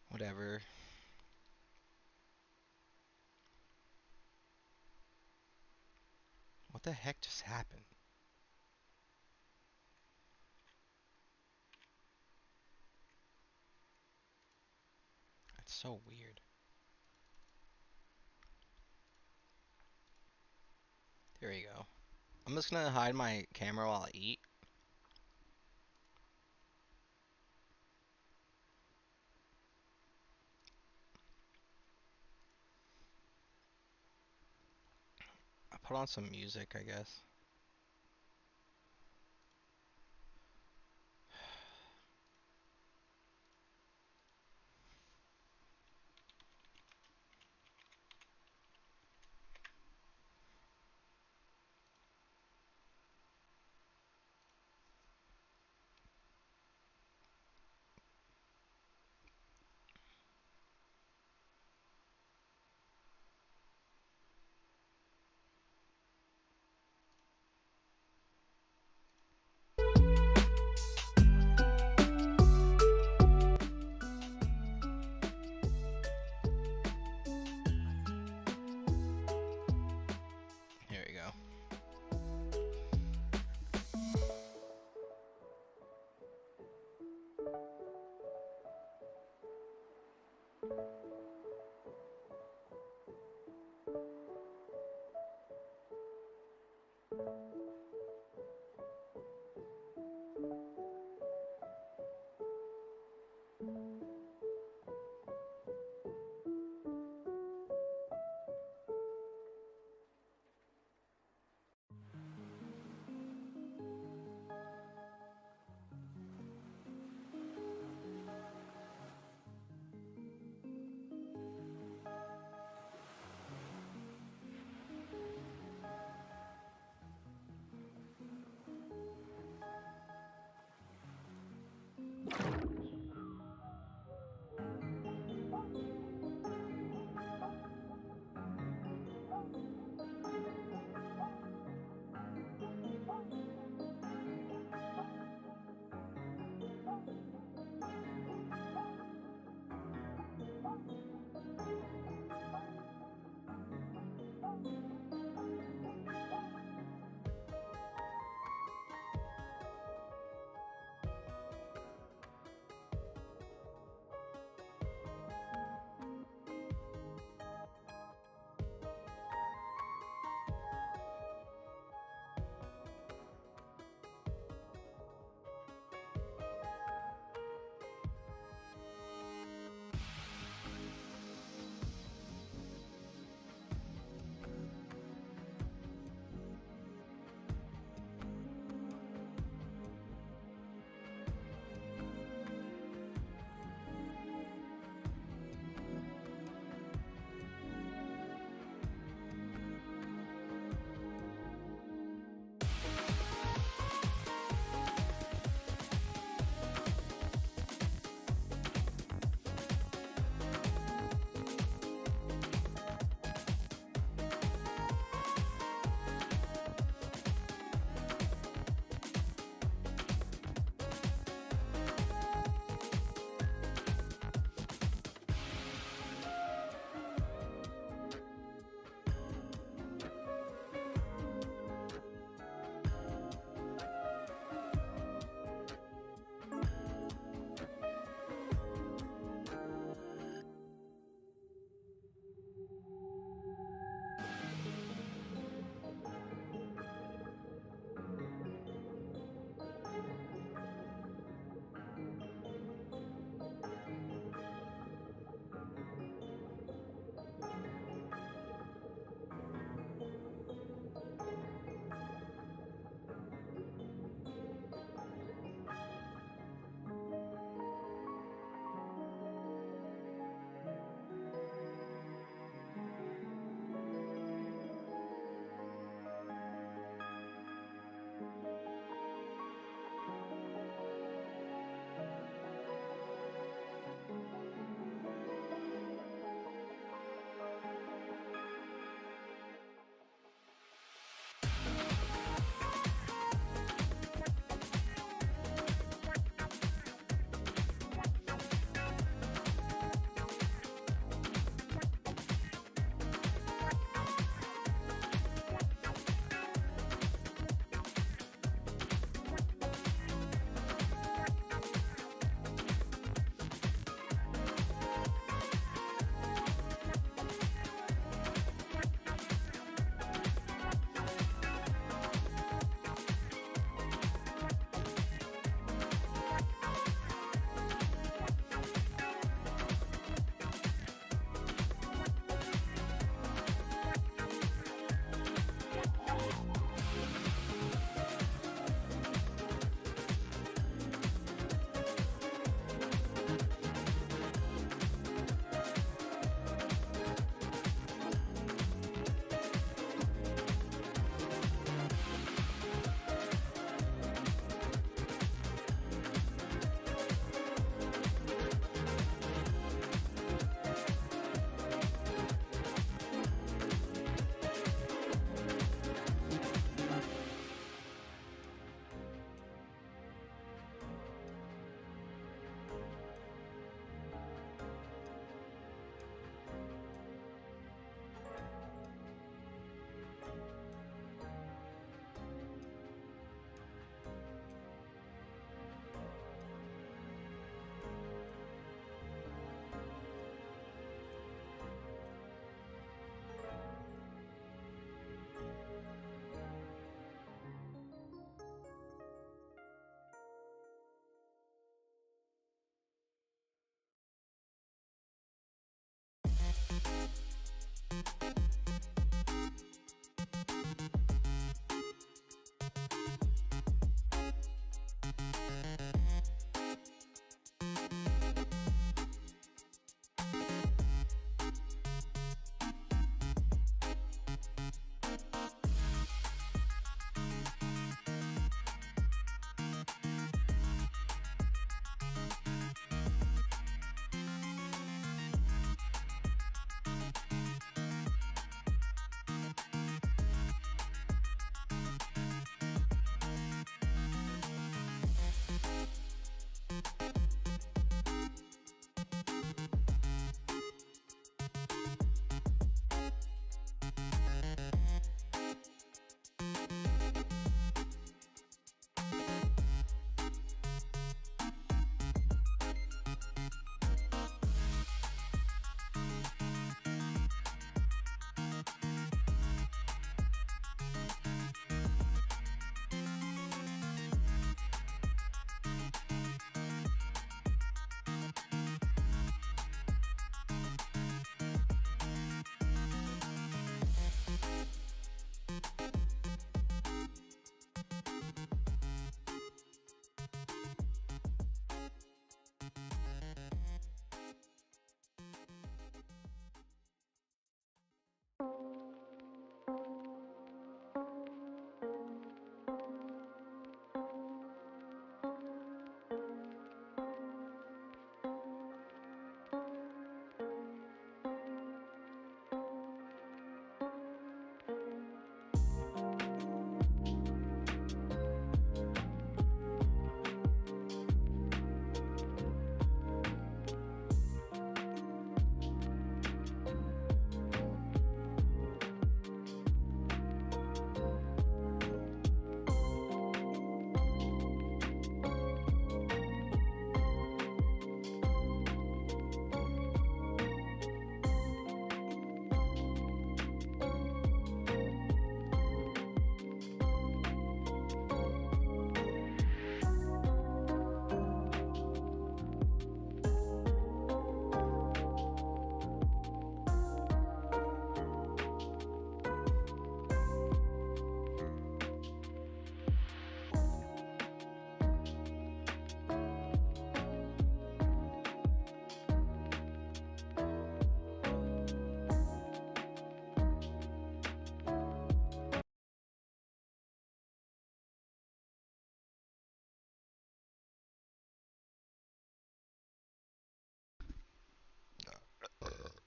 Whatever. What the heck just happened? That's so weird. There you go. I'm just gonna hide my camera while I eat. I put on some music, I guess.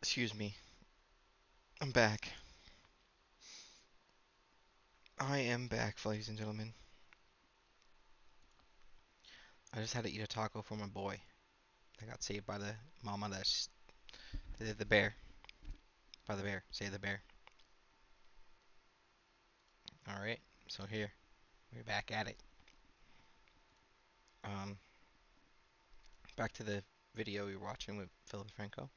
Excuse me. I'm back. I am back, ladies and gentlemen. I just had to eat a taco for my boy. I got saved by the mama that's the bear. By the bear. Say the bear. Alright, so here. We're back at it. Back to the video we were watching with Philip Franco.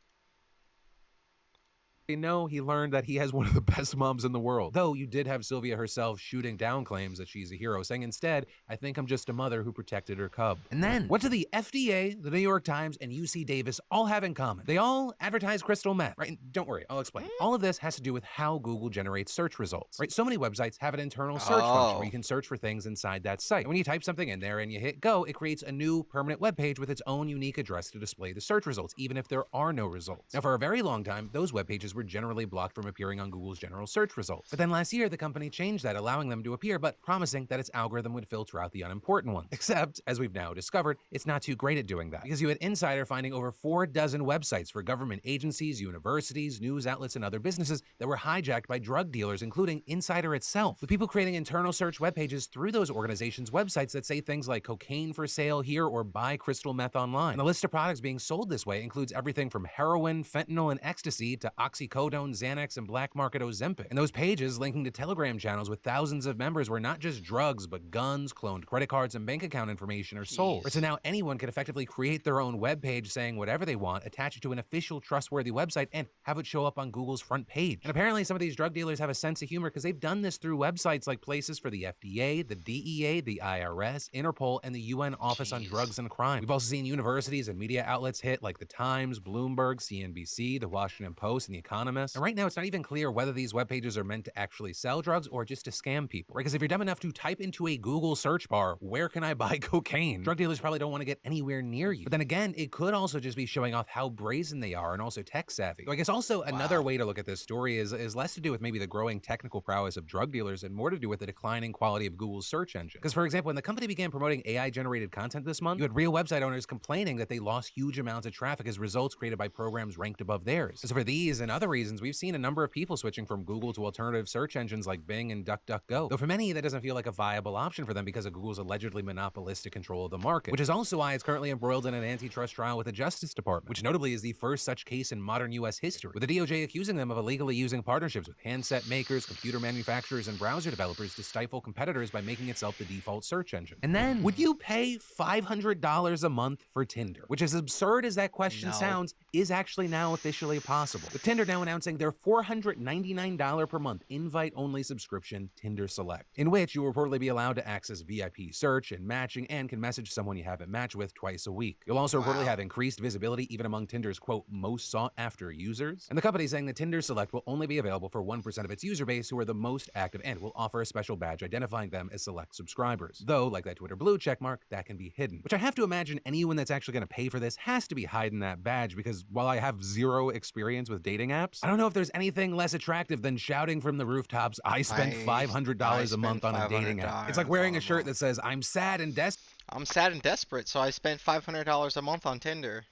No, he learned that he has one of the best moms in the world. Though you did have Sylvia herself shooting down claims that she's a hero, saying instead, I think I'm just a mother who protected her cub. And then, what do the FDA, the New York Times, and UC Davis all have in common? They all advertise crystal meth, right? And don't worry, I'll explain. All of this has to do with how Google generates search results, right? So many websites have an internal search function where you can search for things inside that site. And when you type something in there and you hit go, it creates a new permanent web page with its own unique address to display the search results, even if there are no results. Now, for a very long time, those web pages were generally blocked from appearing on Google's general search results. But then last year, the company changed that, allowing them to appear, but promising that its algorithm would filter out the unimportant ones. Except, as we've now discovered, it's not too great at doing that, because you had Insider finding over 4 dozen websites for government agencies, universities, news outlets, and other businesses that were hijacked by drug dealers, including Insider itself, with people creating internal search web pages through those organizations' websites that say things like cocaine for sale here or buy crystal meth online. And the list of products being sold this way includes everything from heroin, fentanyl, and ecstasy to oxycodone, Xanax, and black market Ozempic. And those pages linking to Telegram channels with thousands of members where not just drugs, but guns, cloned credit cards, and bank account information are sold. So now anyone can effectively create their own web page saying whatever they want, attach it to an official trustworthy website, and have it show up on Google's front page. And apparently some of these drug dealers have a sense of humor because they've done this through websites like places for the FDA, the DEA, the IRS, Interpol, and the UN Office on Drugs and Crime. We've also seen universities and media outlets hit like the Times, Bloomberg, CNBC, the Washington Post, and the Economist. And right now it's not even clear whether these web pages are meant to actually sell drugs or just to scam people. Right? Because if you're dumb enough to type into a Google search bar, where can I buy cocaine? Drug dealers probably don't want to get anywhere near you. But then again, it could also just be showing off how brazen they are and also tech savvy. So I guess also another way to look at this story is less to do with maybe the growing technical prowess of drug dealers and more to do with the declining quality of Google's search engine. Because for example, when the company began promoting AI-generated content this month, you had real website owners complaining that they lost huge amounts of traffic as results created by programs ranked above theirs. So for these and other reasons, we've seen a number of people switching from Google to alternative search engines like Bing and DuckDuckGo. Though for many, that doesn't feel like a viable option for them because of Google's allegedly monopolistic control of the market, which is also why it's currently embroiled in an antitrust trial with the Justice Department, which notably is the first such case in modern U.S. history, with the DOJ accusing them of illegally using partnerships with handset makers, computer manufacturers, and browser developers to stifle competitors by making itself the default search engine. And then, would you pay $500 a month for Tinder? Which, as absurd as that question sounds, is actually now officially possible. With Tinder now announcing their $499 per month invite-only subscription, Tinder Select, in which you will reportedly be allowed to access VIP search and matching and can message someone you haven't matched with twice a week. You'll also reportedly have increased visibility even among Tinder's, quote, most sought-after users. And the company is saying that Tinder Select will only be available for 1% of its user base who are the most active and will offer a special badge identifying them as Select subscribers. Though, like that Twitter blue checkmark, that can be hidden. Which I have to imagine anyone that's actually going to pay for this has to be hiding that badge because while I have zero experience with dating apps, I don't know if there's anything less attractive than shouting from the rooftops, I spent $500 a month on a dating app. It's like wearing a shirt that says, I'm sad and desperate. I'm sad and desperate, so I spent $500 a month on Tinder.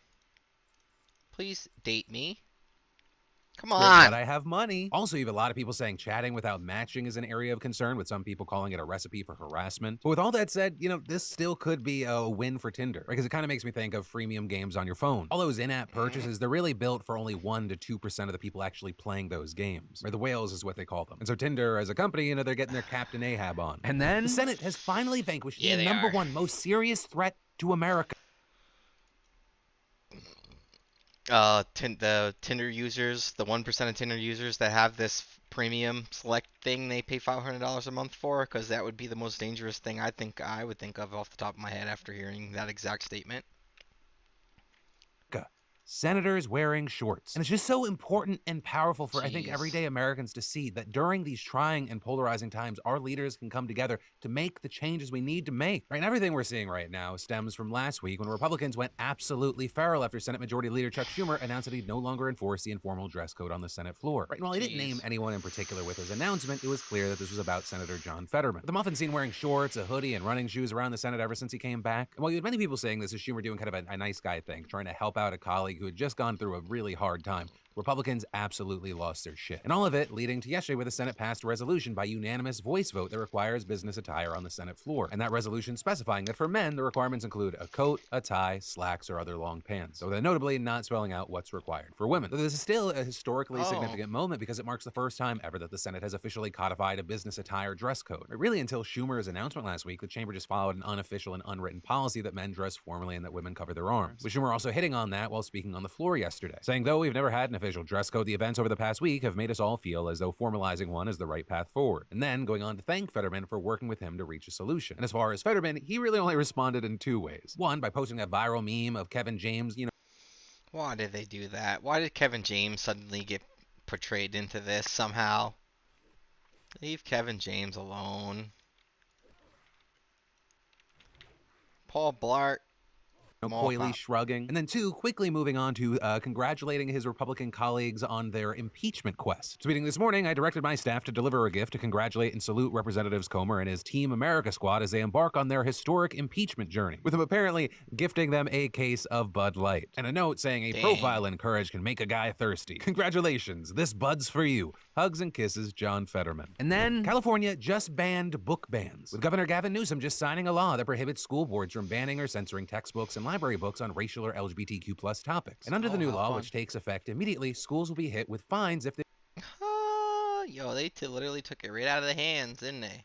Please date me. Come on. But I have money. Also, you have a lot of people saying chatting without matching is an area of concern, with some people calling it a recipe for harassment. But with all that said, you know, this still could be a win for Tinder, because it kind of makes me think of freemium games on your phone. All those in-app purchases, they're really built for only 1 to 2% of the people actually playing those games, or the whales is what they call them. And so Tinder, as a company, you know, they're getting their Captain Ahab on. And then the Senate has finally vanquished the number one most serious threat to America. The Tinder users, the 1% of Tinder users that have this premium select thing they pay $500 a month for, because that would be the most dangerous thing I would think of off the top of my head after hearing that exact statement. Senators wearing shorts. And it's just so important and powerful for, I think, everyday Americans to see that during these trying and polarizing times, our leaders can come together to make the changes we need to make. Right? And everything we're seeing right now stems from last week when Republicans went absolutely feral after Senate Majority Leader Chuck Schumer announced that he'd no longer enforce the informal dress code on the Senate floor. Right? And while he didn't name anyone in particular with his announcement, it was clear that this was about Senator John Fetterman. With him often seen wearing shorts, a hoodie, and running shoes around the Senate ever since he came back. And while you had many people saying this is Schumer doing kind of a nice guy thing, trying to help out a colleague who had just gone through a really hard time, Republicans absolutely lost their shit. And all of it leading to yesterday where the Senate passed a resolution by unanimous voice vote that requires business attire on the Senate floor. And that resolution specifying that for men, the requirements include a coat, a tie, slacks, or other long pants. So then notably not spelling out what's required for women. But this is still a historically significant moment because it marks the first time ever that the Senate has officially codified a business attire dress code. But really, until Schumer's announcement last week, the chamber just followed an unofficial and unwritten policy that men dress formally and that women cover their arms. With Schumer also hitting on that while speaking on the floor yesterday, saying, though we've never had an official dress code, the events over the past week have made us all feel as though formalizing one is the right path forward. And then going on to thank Fetterman for working with him to reach a solution. And as far as Fetterman, he really only responded in two ways. One, by posting that viral meme of Kevin James, Why did they do that? Why did Kevin James suddenly get portrayed into this somehow? Leave Kevin James alone. Paul Blart. coyly shrugging, and then two, quickly moving on to congratulating his Republican colleagues on their impeachment quest. Tweeting this morning, I directed my staff to deliver a gift to congratulate and salute Representatives Comer and his Team America squad as they embark on their historic impeachment journey, with him apparently gifting them a case of Bud Light. And a note saying a profile in courage can make a guy thirsty. Congratulations, this Bud's for you. Hugs and kisses, John Fetterman. And then, California just banned book bans, with Governor Gavin Newsom just signing a law that prohibits school boards from banning or censoring textbooks and library books on racial or LGBTQ plus topics. And under the new law, which takes effect immediately, schools will be hit with fines if they Yo, they literally took it right out of the hands, didn't they?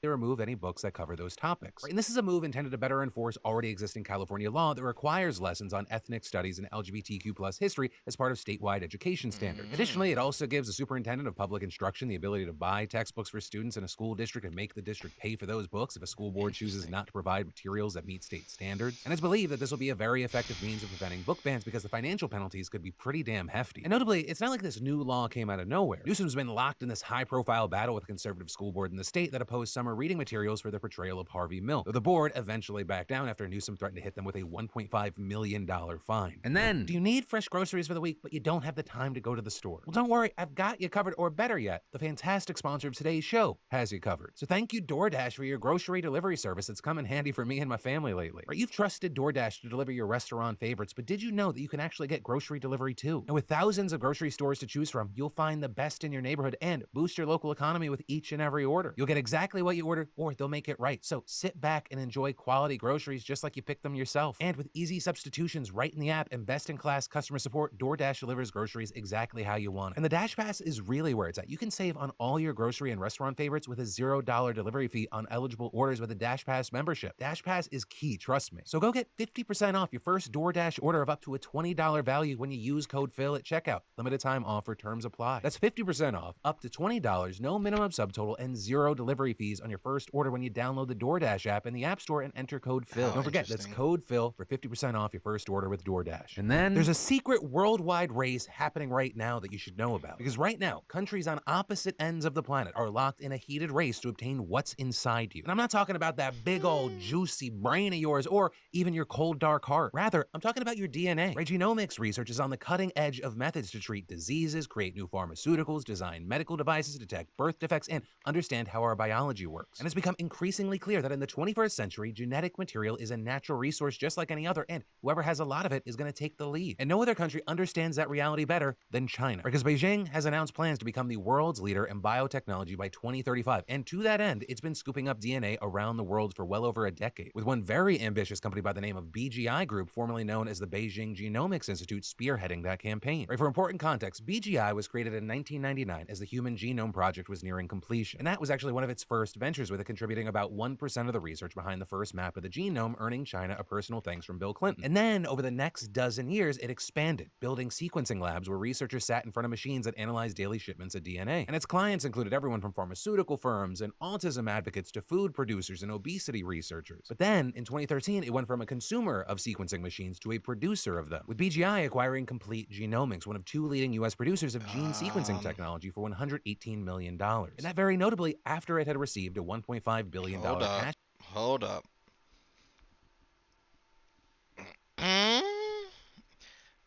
remove any books that cover those topics. And this is a move intended to better enforce already existing California law that requires lessons on ethnic studies and LGBTQ plus history as part of statewide education standards. Additionally, it also gives the superintendent of public instruction the ability to buy textbooks for students in a school district and make the district pay for those books if a school board chooses not to provide materials that meet state standards. And it's believed that this will be a very effective means of preventing book bans because the financial penalties could be pretty damn hefty. And notably, it's not like this new law came out of nowhere. Newsom's been locked in this high-profile battle with a conservative school board in the state that opposed summer reading materials for the portrayal of Harvey Milk, though the board eventually backed down after Newsom threatened to hit them with a $1.5 million fine. And then, do you need fresh groceries for the week, but you don't have the time to go to the store? Well, don't worry, I've got you covered, or better yet, the fantastic sponsor of today's show has you covered. So thank you, DoorDash, for your grocery delivery service that's come in handy for me and my family lately. Right, you've trusted DoorDash to deliver your restaurant favorites, but did you know that you can actually get grocery delivery too? And with thousands of grocery stores to choose from, you'll find the best in your neighborhood and boost your local economy with each and every order. You'll get exactly what you ordered, or they'll make it right. So sit back and enjoy quality groceries just like you picked them yourself. And with easy substitutions right in the app and best-in-class customer support, DoorDash delivers groceries exactly how you want it. And the Dash Pass is really where it's at. You can save on all your grocery and restaurant favorites with a $0 delivery fee on eligible orders with a Dash Pass membership. Dash Pass is key, trust me. So go get 50% off your first DoorDash order of up to a $20 value when you use code PHIL at checkout. Limited time offer, terms apply. That's 50% off, up to $20, no minimum subtotal, and zero delivery fees on your first order when you download the DoorDash app in the App Store and enter code PHIL. Don't forget, that's code PHIL for 50% off your first order with DoorDash. And then there's a secret worldwide race happening right now that you should know about. Because right now, countries on opposite ends of the planet are locked in a heated race to obtain what's inside you. And I'm not talking about that big old juicy brain of yours or even your cold dark heart. Rather, I'm talking about your DNA. Right? Genomics research is on the cutting edge of methods to treat diseases, create new pharmaceuticals, design medical devices, detect birth defects, and understand how our biology works. And it's become increasingly clear that in the 21st century, genetic material is a natural resource just like any other, and whoever has a lot of it is going to take the lead. And no other country understands that reality better than China, because Beijing has announced plans to become the world's leader in biotechnology by 2035. And to that end, it's been scooping up DNA around the world for well over a decade, with one very ambitious company by the name of BGI Group, formerly known as the Beijing Genomics Institute, spearheading that campaign. Right, for important context, BGI was created in 1999 as the Human Genome Project was nearing completion. And that was actually one of its first ventures, with it contributing about 1% of the research behind the first map of the genome, earning China a personal thanks from Bill Clinton. And then, over the next dozen years, it expanded, building sequencing labs where researchers sat in front of machines that analyzed daily shipments of DNA. And its clients included everyone from pharmaceutical firms and autism advocates to food producers and obesity researchers. But then, in 2013, it went from a consumer of sequencing machines to a producer of them, with BGI acquiring Complete Genomics, one of two leading U.S. producers of gene sequencing technology, for $118 million. And that very notably after it had received a $1.5 billion cash. Hold up.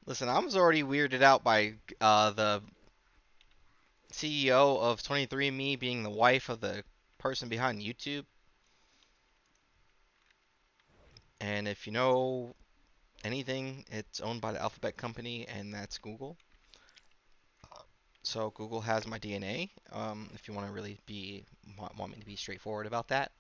Listen, I was already weirded out by the CEO of 23andMe being the wife of the person behind YouTube. And if you know anything, it's owned by the Alphabet company, and that's Google. So Google has my DNA. If you want to really want me to be straightforward about that.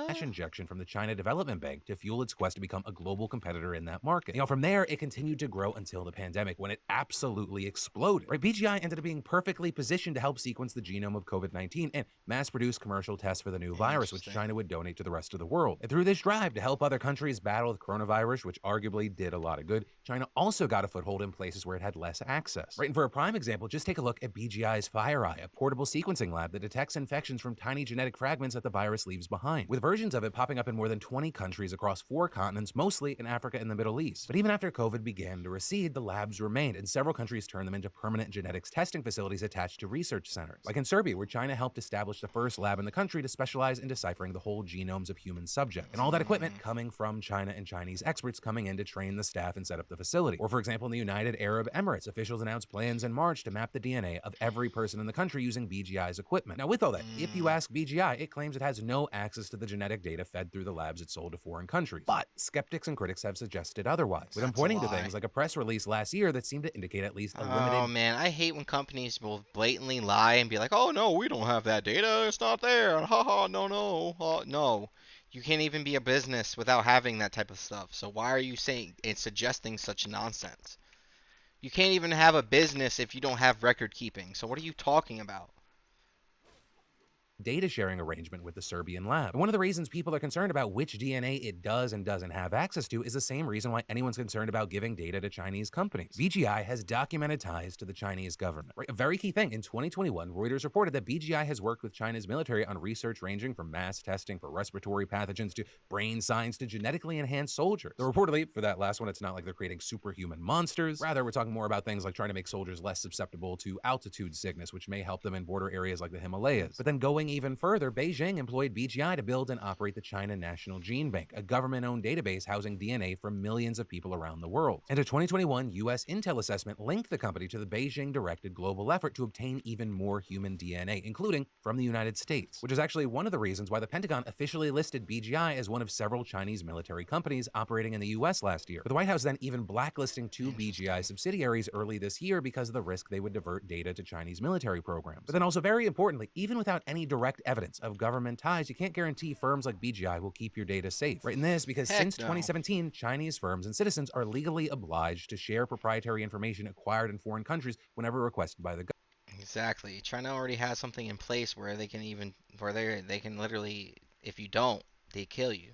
Cash injection from the China Development Bank to fuel its quest to become a global competitor in that market. From there, it continued to grow until the pandemic, when it absolutely exploded. Right, BGI ended up being perfectly positioned to help sequence the genome of COVID-19 and mass-produce commercial tests for the new virus, which China would donate to the rest of the world. And through this drive to help other countries battle the coronavirus, which arguably did a lot of good, China also got a foothold in places where it had less access. Right, and for a prime example, just take a look at BGI's FireEye, a portable sequencing lab that detects infections from tiny genetic fragments that the virus leaves behind, with versions of it popping up in more than 20 countries across 4 continents, mostly in Africa and the Middle East. But even after COVID began to recede, the labs remained, and several countries turned them into permanent genetics testing facilities attached to research centers. Like in Serbia, where China helped establish the first lab in the country to specialize in deciphering the whole genomes of human subjects. And all that equipment coming from China and Chinese experts coming in to train the staff and set up the facility. Or for example, in the United Arab Emirates, officials announced plans in March to map the DNA of every person in the country using BGI's equipment. Now with all that, if you ask BGI, it claims it has no access to the genetic data fed through the labs it sold to foreign countries. But skeptics and critics have suggested otherwise, with them pointing to things like a press release last year that seemed to indicate at least a limited... Oh man, I hate when companies will blatantly lie and be like, "Oh no, we don't have that data. It's not there." Haha, no. No. You can't even be a business without having that type of stuff. So why are you saying and suggesting such nonsense? You can't even have a business if you don't have record keeping. So what are you talking about? data sharing arrangement with the Serbian lab. And one of the reasons people are concerned about which DNA it does and doesn't have access to is the same reason why anyone's concerned about giving data to Chinese companies. BGI has documented ties to the Chinese government. Right? A very key thing, in 2021, Reuters reported that BGI has worked with China's military on research ranging from mass testing for respiratory pathogens to brain science to genetically enhanced soldiers. Though reportedly, for that last one, it's not like they're creating superhuman monsters. Rather, we're talking more about things like trying to make soldiers less susceptible to altitude sickness, which may help them in border areas like the Himalayas. But then going even further, Beijing employed BGI to build and operate the China National Gene Bank, a government-owned database housing DNA from millions of people around the world. And a 2021 U.S. Intel assessment linked the company to the Beijing-directed global effort to obtain even more human DNA, including from the United States, which is actually one of the reasons why the Pentagon officially listed BGI as one of several Chinese military companies operating in the U.S. last year. But the White House then even blacklisting 2 BGI subsidiaries early this year because of the risk they would divert data to Chinese military programs. But then also, very importantly, even without any direct evidence of government ties, you can't guarantee firms like BGI will keep your data safe. Right in this, because since 2017, Chinese firms and citizens are legally obliged to share proprietary information acquired in foreign countries whenever requested by the government. Exactly. China already has something in place where they can literally, if you don't, they kill you.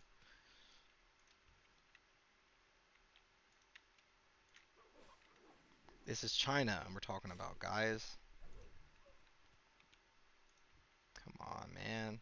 This is China we're talking about, guys. Come on, man.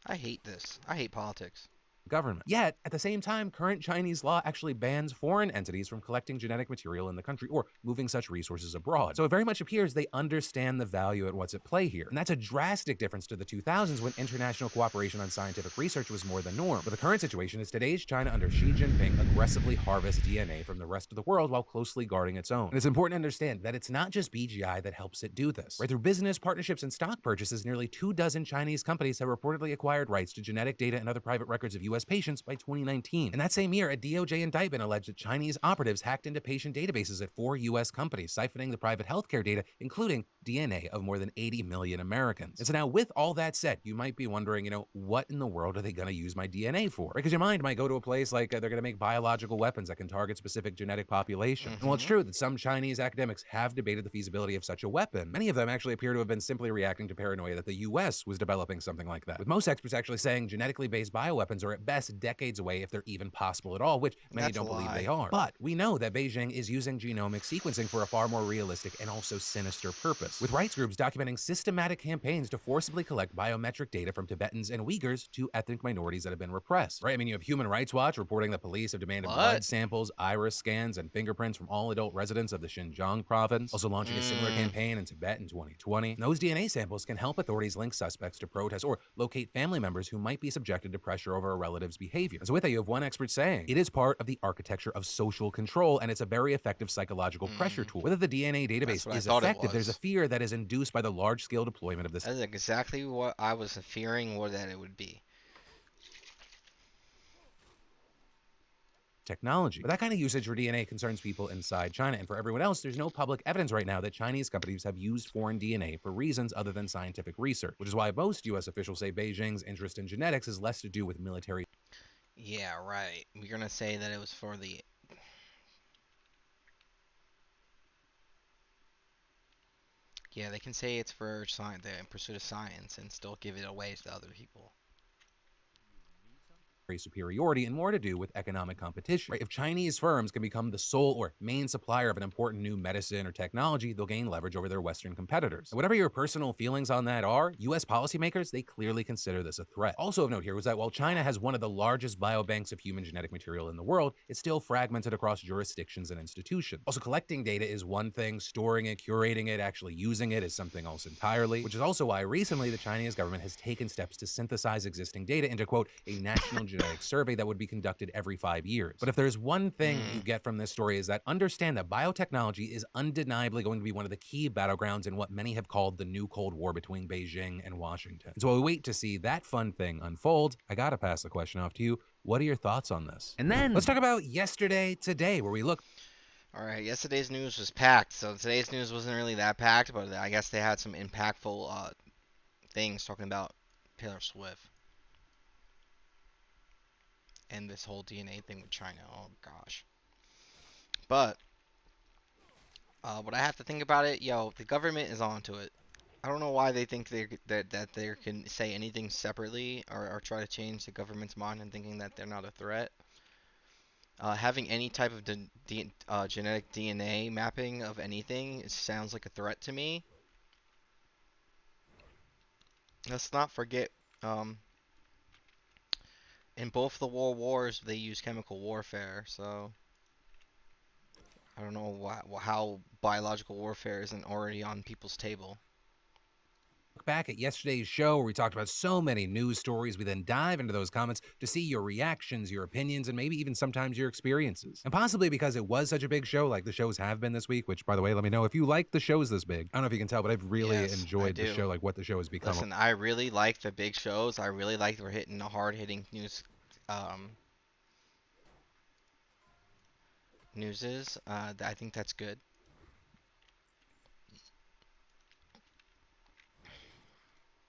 I hate this. I hate politics. Government. Yet, at the same time, current Chinese law actually bans foreign entities from collecting genetic material in the country or moving such resources abroad. So it very much appears they understand the value at what's at play here. And that's a drastic difference to the 2000s when international cooperation on scientific research was more the norm. But the current situation is today's China under Xi Jinping aggressively harvests DNA from the rest of the world while closely guarding its own. And it's important to understand that it's not just BGI that helps it do this. Right? Through business partnerships and stock purchases, nearly 24 Chinese companies have reportedly acquired rights to genetic data and other private records of U.S. patients by 2019. In that same year, a DOJ indictment alleged that Chinese operatives hacked into patient databases at 4 U.S. companies, siphoning the private healthcare data, including DNA of more than 80 million Americans. And so now, with all that said, you might be wondering, what in the world are they going to use my DNA for? Because your mind might go to a place like they're going to make biological weapons that can target specific genetic populations. And while it's true that some Chinese academics have debated the feasibility of such a weapon, many of them actually appear to have been simply reacting to paranoia that the U.S. was developing something like that, with most experts actually saying genetically based bioweapons are at best decades away if they're even possible at all, which many don't believe they are. But we know that Beijing is using genomic sequencing for a far more realistic and also sinister purpose, with rights groups documenting systematic campaigns to forcibly collect biometric data from Tibetans and Uyghurs, 2 ethnic minorities that have been repressed. Right? I mean, you have Human Rights Watch reporting that police have demanded blood samples, iris scans, and fingerprints from all adult residents of the Xinjiang province, also launching a similar campaign in Tibet in 2020. And those DNA samples can help authorities link suspects to protests or locate family members who might be subjected to pressure over a relative's behavior. And so with that, you have one expert saying it is part of the architecture of social control, and it's a very effective psychological pressure tool. Whether the DNA database is effective, there's a fear that is induced by the large-scale deployment of this. That's exactly what I was fearing that it would be. technology. But that kind of usage for DNA concerns people inside China, and for everyone else, there's no public evidence right now that Chinese companies have used foreign DNA for reasons other than scientific research, which is why most U.S. officials say Beijing's interest in genetics has less to do with military. Yeah, right. We're gonna say that it was for the. Yeah, they can say it's for science, the pursuit of science, and still give it away to other people. Superiority and more to do with economic competition. Right? If Chinese firms can become the sole or main supplier of an important new medicine or technology, they'll gain leverage over their Western competitors. And whatever your personal feelings on that are, US policymakers, they clearly consider this a threat. Also of note here was that while China has one of the largest biobanks of human genetic material in the world, it's still fragmented across jurisdictions and institutions. Also, collecting data is one thing, storing it, curating it, actually using it is something else entirely, which is also why recently the Chinese government has taken steps to synthesize existing data into, quote, a national genetic survey that would be conducted every 5 years. But if there's one thing you get from this story is that understand that biotechnology is undeniably going to be one of the key battlegrounds in what many have called the new Cold War between Beijing and Washington. And so while we wait to see that fun thing unfold, I gotta pass the question off to you. What are your thoughts on this? And then let's talk about yesterday today, where we look. All right, yesterday's news was packed, so today's news wasn't really that packed, but I guess they had some impactful things talking about Taylor Swift and this whole DNA thing with China. Oh gosh. But what I have to think about it, yo, the government is onto it. I don't know why they think that they can say anything separately or try to change the government's mind and thinking that they're not a threat. Having any type of genetic DNA mapping of anything sounds like a threat to me. Let's not forget, in both the world wars, they use chemical warfare, so I don't know how biological warfare isn't already on people's table. Back at yesterday's show where we talked about so many news stories, we then dive into those comments to see your reactions, your opinions, and maybe even sometimes your experiences. And possibly because it was such a big show, like the shows have been this week, which, by the way, let me know if you like the shows this big. I don't know if you can tell, but I've really enjoyed the show, like what the show has become. Listen, I really like the big shows. I really like we're hitting the hard-hitting news. I think that's good.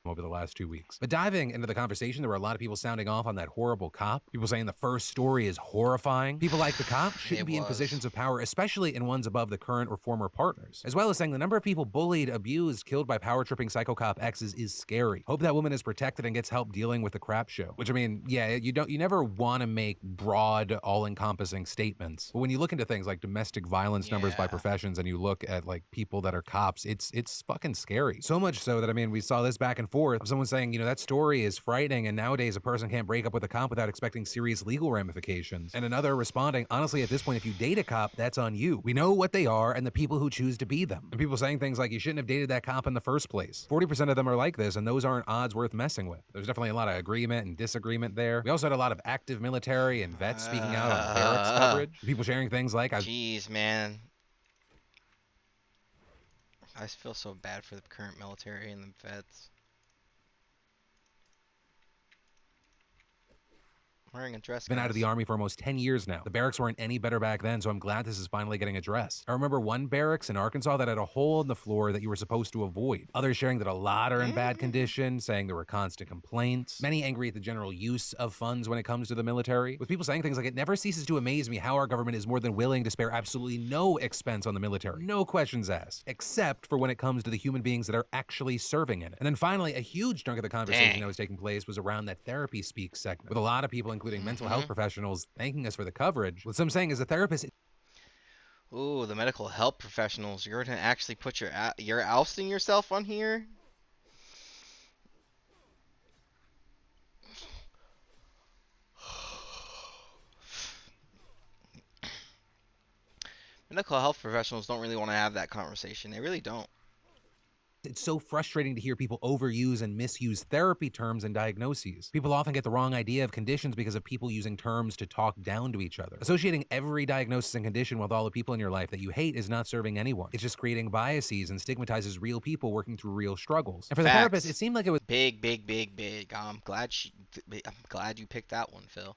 Over the last 2 weeks. But diving into the conversation, there were a lot of people sounding off on that horrible cop. People saying the first story is horrifying. People like the cop shouldn't be in positions of power, especially in ones above the current or former partners. As well as saying the number of people bullied, abused, killed by power-tripping psycho cop exes is scary. Hope that woman is protected and gets help dealing with the crap show. Which, I mean, yeah, you never want to make broad, all-encompassing statements. But when you look into things like domestic violence numbers by professions and you look at like people that are cops, it's fucking scary. So much so that, I mean, we saw this back and forth of someone saying, you know, that story is frightening and nowadays a person can't break up with a cop without expecting serious legal ramifications. And another responding, honestly, at this point, if you date a cop, that's on you. We know what they are and the people who choose to be them. And people saying things like, you shouldn't have dated that cop in the first place. 40% of them are like this, and those aren't odds worth messing with. There's definitely a lot of agreement and disagreement there. We also had a lot of active military and vets speaking out on barracks coverage. People sharing things like, jeez, man. I feel so bad for the current military and the vets. Wearing a dress. Been out of the army for almost 10 years now. The barracks weren't any better back then, so I'm glad this is finally getting addressed. I remember one barracks in Arkansas that had a hole in the floor that you were supposed to avoid. Others sharing that a lot are in bad condition, saying there were constant complaints. Many angry at the general use of funds when it comes to the military. With people saying things like, it never ceases to amaze me how our government is more than willing to spare absolutely no expense on the military. No questions asked. Except for when it comes to the human beings that are actually serving in it. And then finally, a huge chunk of the conversation that was taking place was around that therapy speak segment. With a lot of people, including mental health professionals, thanking us for the coverage. With some saying, as a therapist, ooh, the medical health professionals, you're gonna actually put you're ousting yourself on here? Medical health professionals don't really want to have that conversation. They really don't. it's so frustrating to hear people overuse and misuse therapy terms and diagnoses. People often get the wrong idea of conditions because of people using terms to talk down to each other. Associating every diagnosis and condition with all the people in your life that you hate is not serving anyone. It's just creating biases and stigmatizes real people working through real struggles. And for the therapist, it seemed like it was big. I'm glad you picked that one, Phil.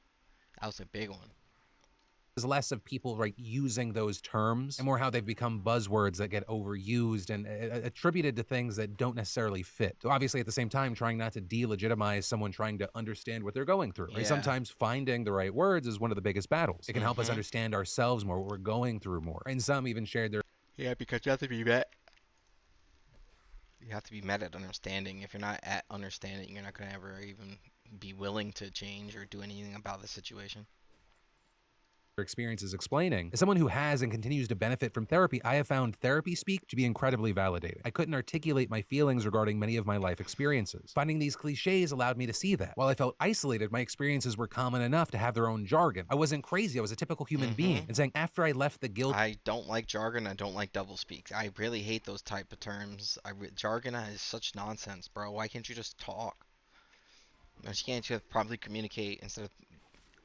That was a big one. There's less of people using those terms and more how they've become buzzwords that get overused and attributed to things that don't necessarily fit. So obviously at the same time trying not to delegitimize someone trying to understand what they're going through. Right? Yeah. Sometimes finding the right words is one of the biggest battles. It can help us understand ourselves more, what we're going through more. And some even shared their because you have to be met. You have to be met at understanding. If you're not at understanding, you're not gonna ever even be willing to change or do anything about the situation. experiences explaining. As someone who has and continues to benefit from therapy, I have found therapy speak to be incredibly validating. I couldn't articulate my feelings regarding many of my life experiences. Finding these cliches allowed me to see that. While I felt isolated, my experiences were common enough to have their own jargon. I wasn't crazy, I was a typical human being. And saying after I left the guild... I don't like jargon, I don't like doublespeak. I really hate those type of terms. Jargon is such nonsense, bro. Why can't you just talk? Why can't you probably communicate instead of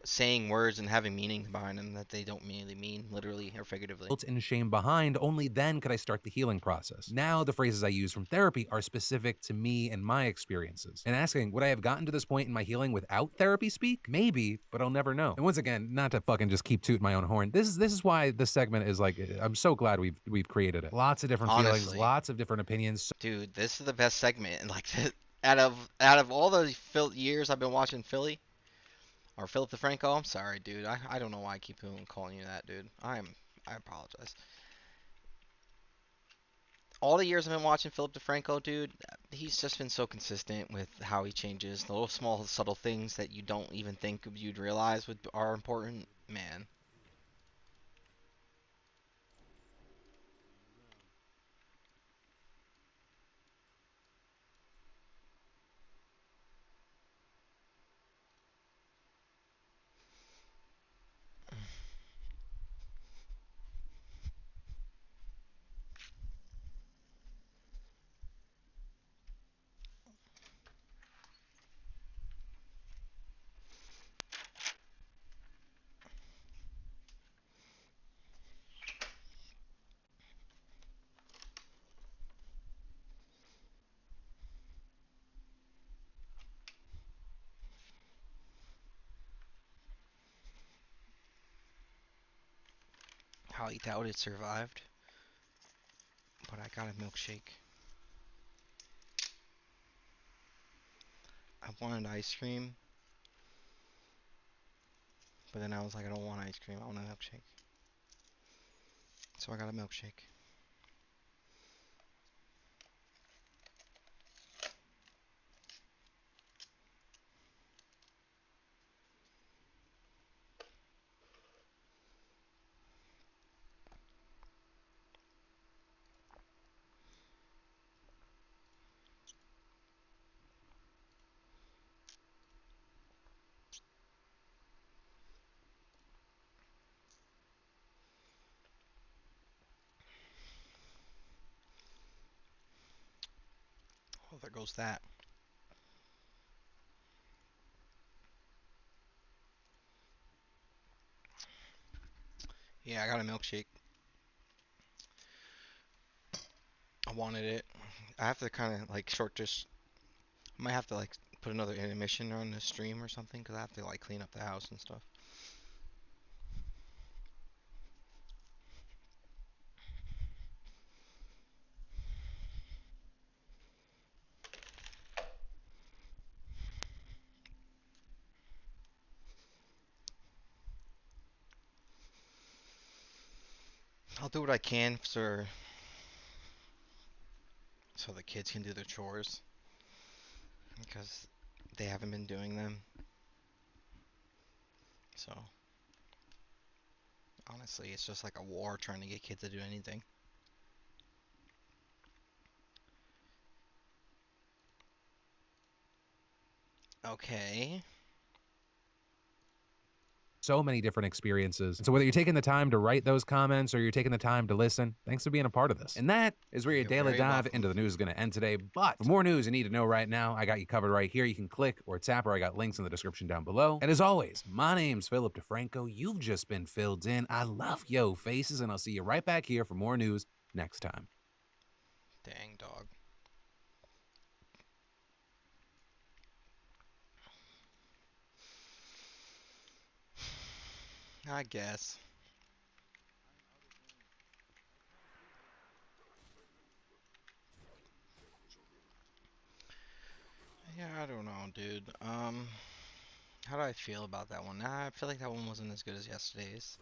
saying words and having meaning behind them that they don't really mean, literally or figuratively? Guilt and shame behind, only then could I start the healing process. Now the phrases I use from therapy are specific to me and my experiences. And asking, would I have gotten to this point in my healing without therapy speak? Maybe, but I'll never know. And once again, not to fucking just keep tooting my own horn, this is why this segment is I'm so glad we've created it. Lots of different feelings, lots of different opinions. Dude, this is the best segment, and out of all the years I've been watching Philly, or Philip DeFranco, I'm sorry, dude. I don't know why I keep calling you that, dude. I apologize. All the years I've been watching Philip DeFranco, dude, he's just been so consistent with how he changes. The little small subtle things that you don't even think you'd realize are important. Man. Highly doubt it survived. But I got a milkshake. I wanted ice cream. But then I was like, I don't want ice cream, I want a milkshake. So I got a milkshake. Oh, there goes that. Yeah, I got a milkshake. I wanted it. I have to kind of short this. I might have to put another intermission on the stream or something because I have to clean up the house and stuff. I'll do what I can so the kids can do their chores because they haven't been doing them. So honestly, it's just like a war trying to get kids to do anything. Okay. So many different experiences. And so whether you're taking the time to write those comments or you're taking the time to listen, thanks for being a part of this. And that is where your daily dive into the news is going to end today. But for more news you need to know right now, I got you covered right here. You can click or tap, or I got links in the description down below. And as always, my name's Philip DeFranco. You've just been filled in. I love yo faces, and I'll see you right back here for more news next time. Dang, dog. I guess. Yeah, I don't know, dude. How do I feel about that one? Nah, I feel like that one wasn't as good as yesterday's.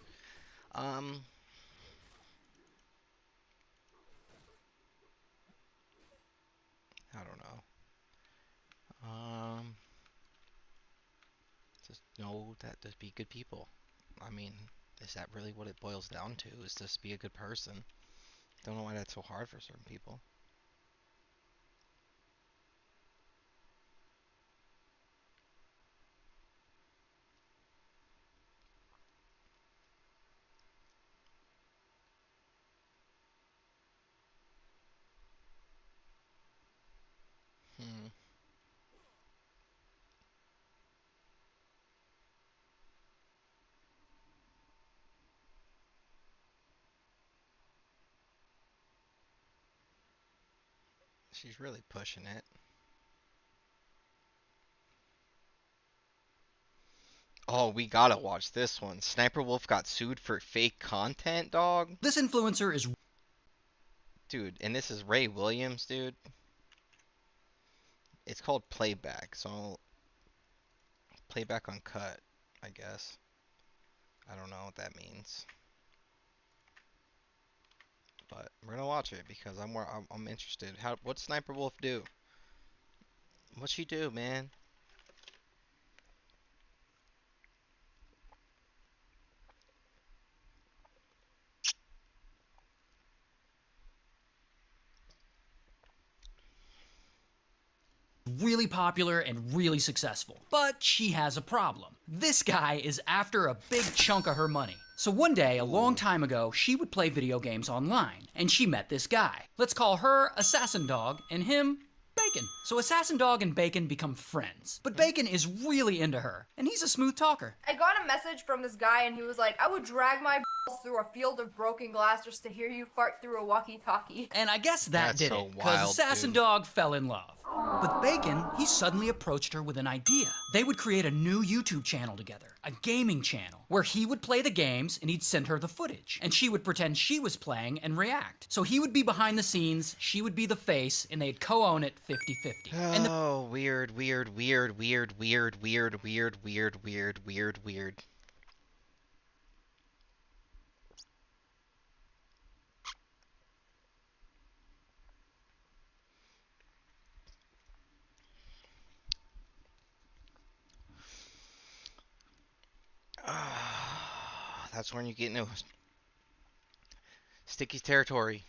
Um, I don't know. Um, just know that just be good people. I mean, is that really what it boils down to? Is just be a good person? Don't know why that's so hard for certain people. Hmm. She's really pushing it. Oh, we gotta watch this one. Sniper Wolf got sued for fake content, dog. This influencer is... Dude, and this is Ray Williams, dude. It's called playback, so playback uncut, I guess. I don't know what that means. But we're gonna watch it because I'm interested. What's Sniper Wolf do? What's she do, man? really popular and really successful. But she has a problem. This guy is after a big chunk of her money. So one day, a long time ago, she would play video games online, and she met this guy. Let's call her Assassin Dog, and him Bacon. So Assassin Dog and Bacon become friends. But Bacon is really into her, and he's a smooth talker. I got a message from this guy, and he was like, I would drag my balls through a field of broken glass just to hear you fart through a walkie-talkie. And I guess that did it, because Assassin Dog fell in love. But Bacon, he suddenly approached her with an idea. They would create a new YouTube channel together, a gaming channel, where he would play the games and he'd send her the footage. And she would pretend she was playing and react. So he would be behind the scenes, she would be the face, and they'd co-own it 50-50. Oh, weird. That's when you get into sticky territory.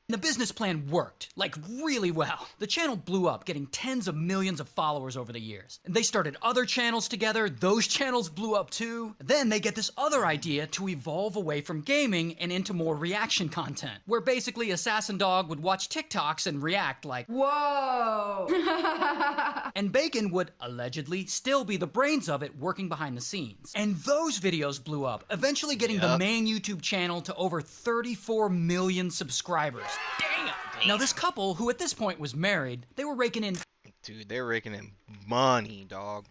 The business plan worked, like really well. The channel blew up, getting tens of millions of followers over the years. And they started other channels together, those channels blew up too. Then they get this other idea to evolve away from gaming and into more reaction content, where basically Assassin Dog would watch TikToks and react like, whoa! And Bacon would allegedly still be the brains of it, working behind the scenes. And those videos blew up, eventually getting the main YouTube channel to over 34 million subscribers. Damn! Now this couple, who at this point was married, they were raking in... Dude, they were raking in money, dog.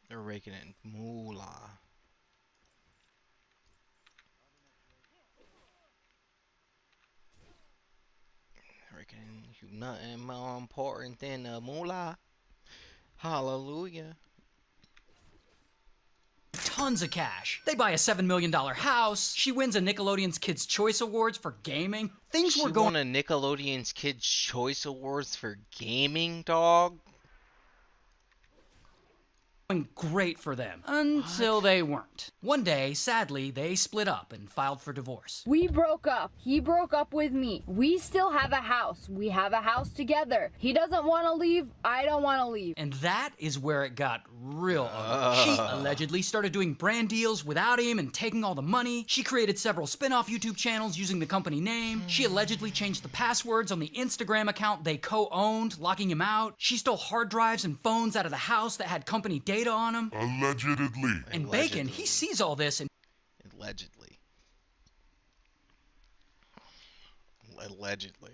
They're raking in moolah. Raking in nothing more important than a moolah. Hallelujah. Tons of cash. They buy a $7 million house. She wins a Nickelodeon's Kids' Choice Awards for gaming. Things were going... She won a Nickelodeon's Kids' Choice Awards for gaming, dog? Great for them. Until they weren't. One day, sadly, they split up and filed for divorce. We broke up. He broke up with me. We still have a house. We have a house together. He doesn't want to leave. I don't want to leave. And that is where it got real ugly. She allegedly started doing brand deals without him and taking all the money. She created several spin-off YouTube channels using the company name. She allegedly changed the passwords on the Instagram account they co-owned, locking him out. She stole hard drives and phones out of the house that had company data on him. Allegedly. And Bacon, he sees all this and... Allegedly. Allegedly.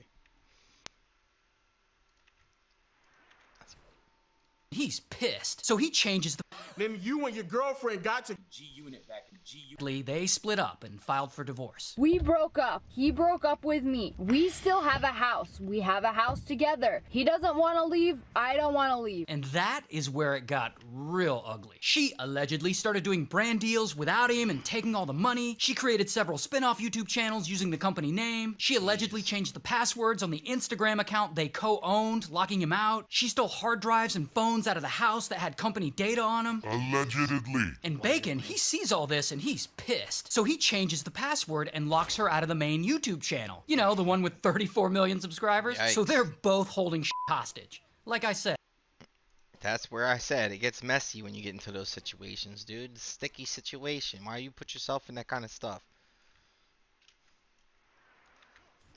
He's pissed. So he changes the... Then you and your girlfriend got to G-Unit back in G-Unit. They split up and filed for divorce. We broke up. He broke up with me. We still have a house. We have a house together. He doesn't want to leave. I don't want to leave. And that is where it got real ugly. She allegedly started doing brand deals without him and taking all the money. She created several spin-off YouTube channels using the company name. She allegedly changed the passwords on the Instagram account they co-owned, locking him out. She stole hard drives and phones out of the house that had company data on them. Allegedly. And Bacon, he sees all this and he's pissed. So he changes the password and locks her out of the main YouTube channel. You know, the one with 34 million subscribers. Yikes. So they're both holding hostage. Like I said. That's where I said it gets messy when you get into those situations, dude. Sticky situation. Why you put yourself in that kind of stuff?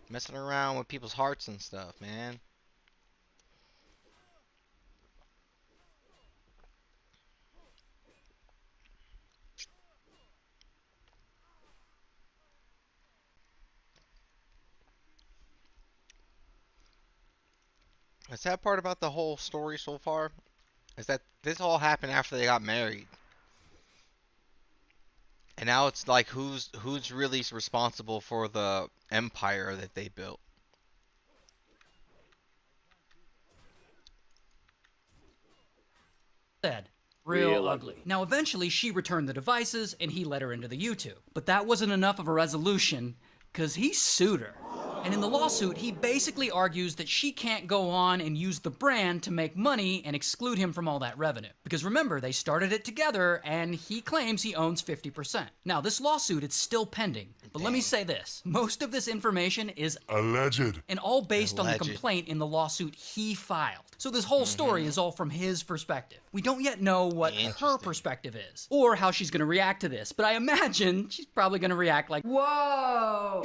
Messing around with people's hearts and stuff, man. The sad part about the whole story so far is that this all happened after they got married. And now it's like who's really responsible for the empire that they built. Said. Real ugly. Now, eventually, she returned the devices, and he let her into the YouTube. But that wasn't enough of a resolution, because he sued her. And in the lawsuit, he basically argues that she can't go on and use the brand to make money and exclude him from all that revenue. Because remember, they started it together, and he claims he owns 50%. Now, this lawsuit, it's still pending. But let me say this. Most of this information is alleged. And all based on the complaint in the lawsuit he filed. So this whole story is all from his perspective. We don't yet know what her perspective is, or how she's gonna react to this, but I imagine she's probably gonna react like, whoa.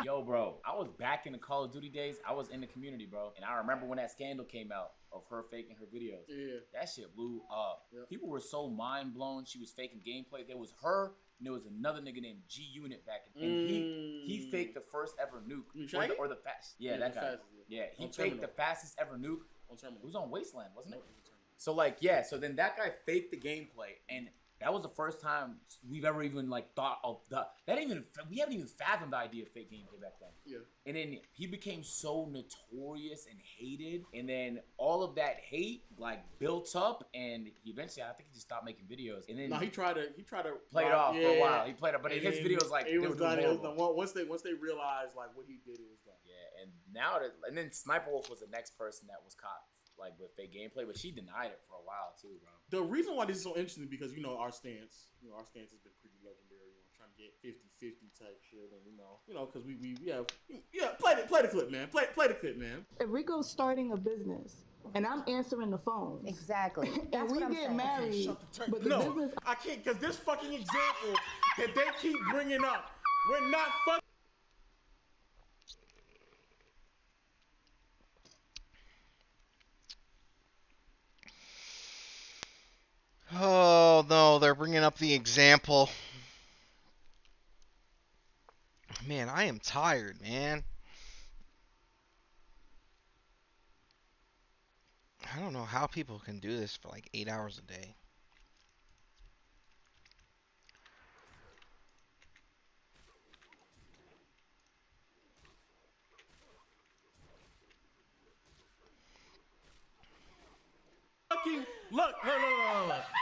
Yo, bro, I was back in the Call of Duty days. I was in the community, bro. And I remember when that scandal came out of her faking her videos. Yeah. That shit blew up. Yeah. People were so mind blown. She was faking gameplay. There was her, and there was another nigga named G-Unit back in. And he faked the first ever nuke. Or the fast. Yeah, that guy. Fastest, yeah, he On faked Terminal. the fastest ever nuke. On Terminal. It was on Wasteland, wasn't it? So like, yeah, so then that guy faked the gameplay, and that was the first time we've ever even like thought of we haven't even fathomed the idea of fake gameplay back then. Yeah. And then he became so notorious and hated, and then all of that hate like built up, and eventually I think he just stopped making videos. And then he tried to play it off for a while. He played it, but and his videos like it was done. Once they realized like what he did, it was done. Yeah, and now and then Sniper Wolf was the next person that was caught like with fake gameplay, but she denied it for a while too, bro. The reason why this is so interesting because our stance has been pretty legendary. Trying to get 50-50 type shit, and because we have play the clip, man. Play the clip, man. If Rico's starting a business and I'm answering the phone, Exactly. and That's we what I'm get saying. married, but the business. I can't because this fucking example that they keep bringing up, we're not fucking. Oh no, they're bringing up the example. Man, I am tired, man. I don't know how people can do this for like 8 hours a day. Look.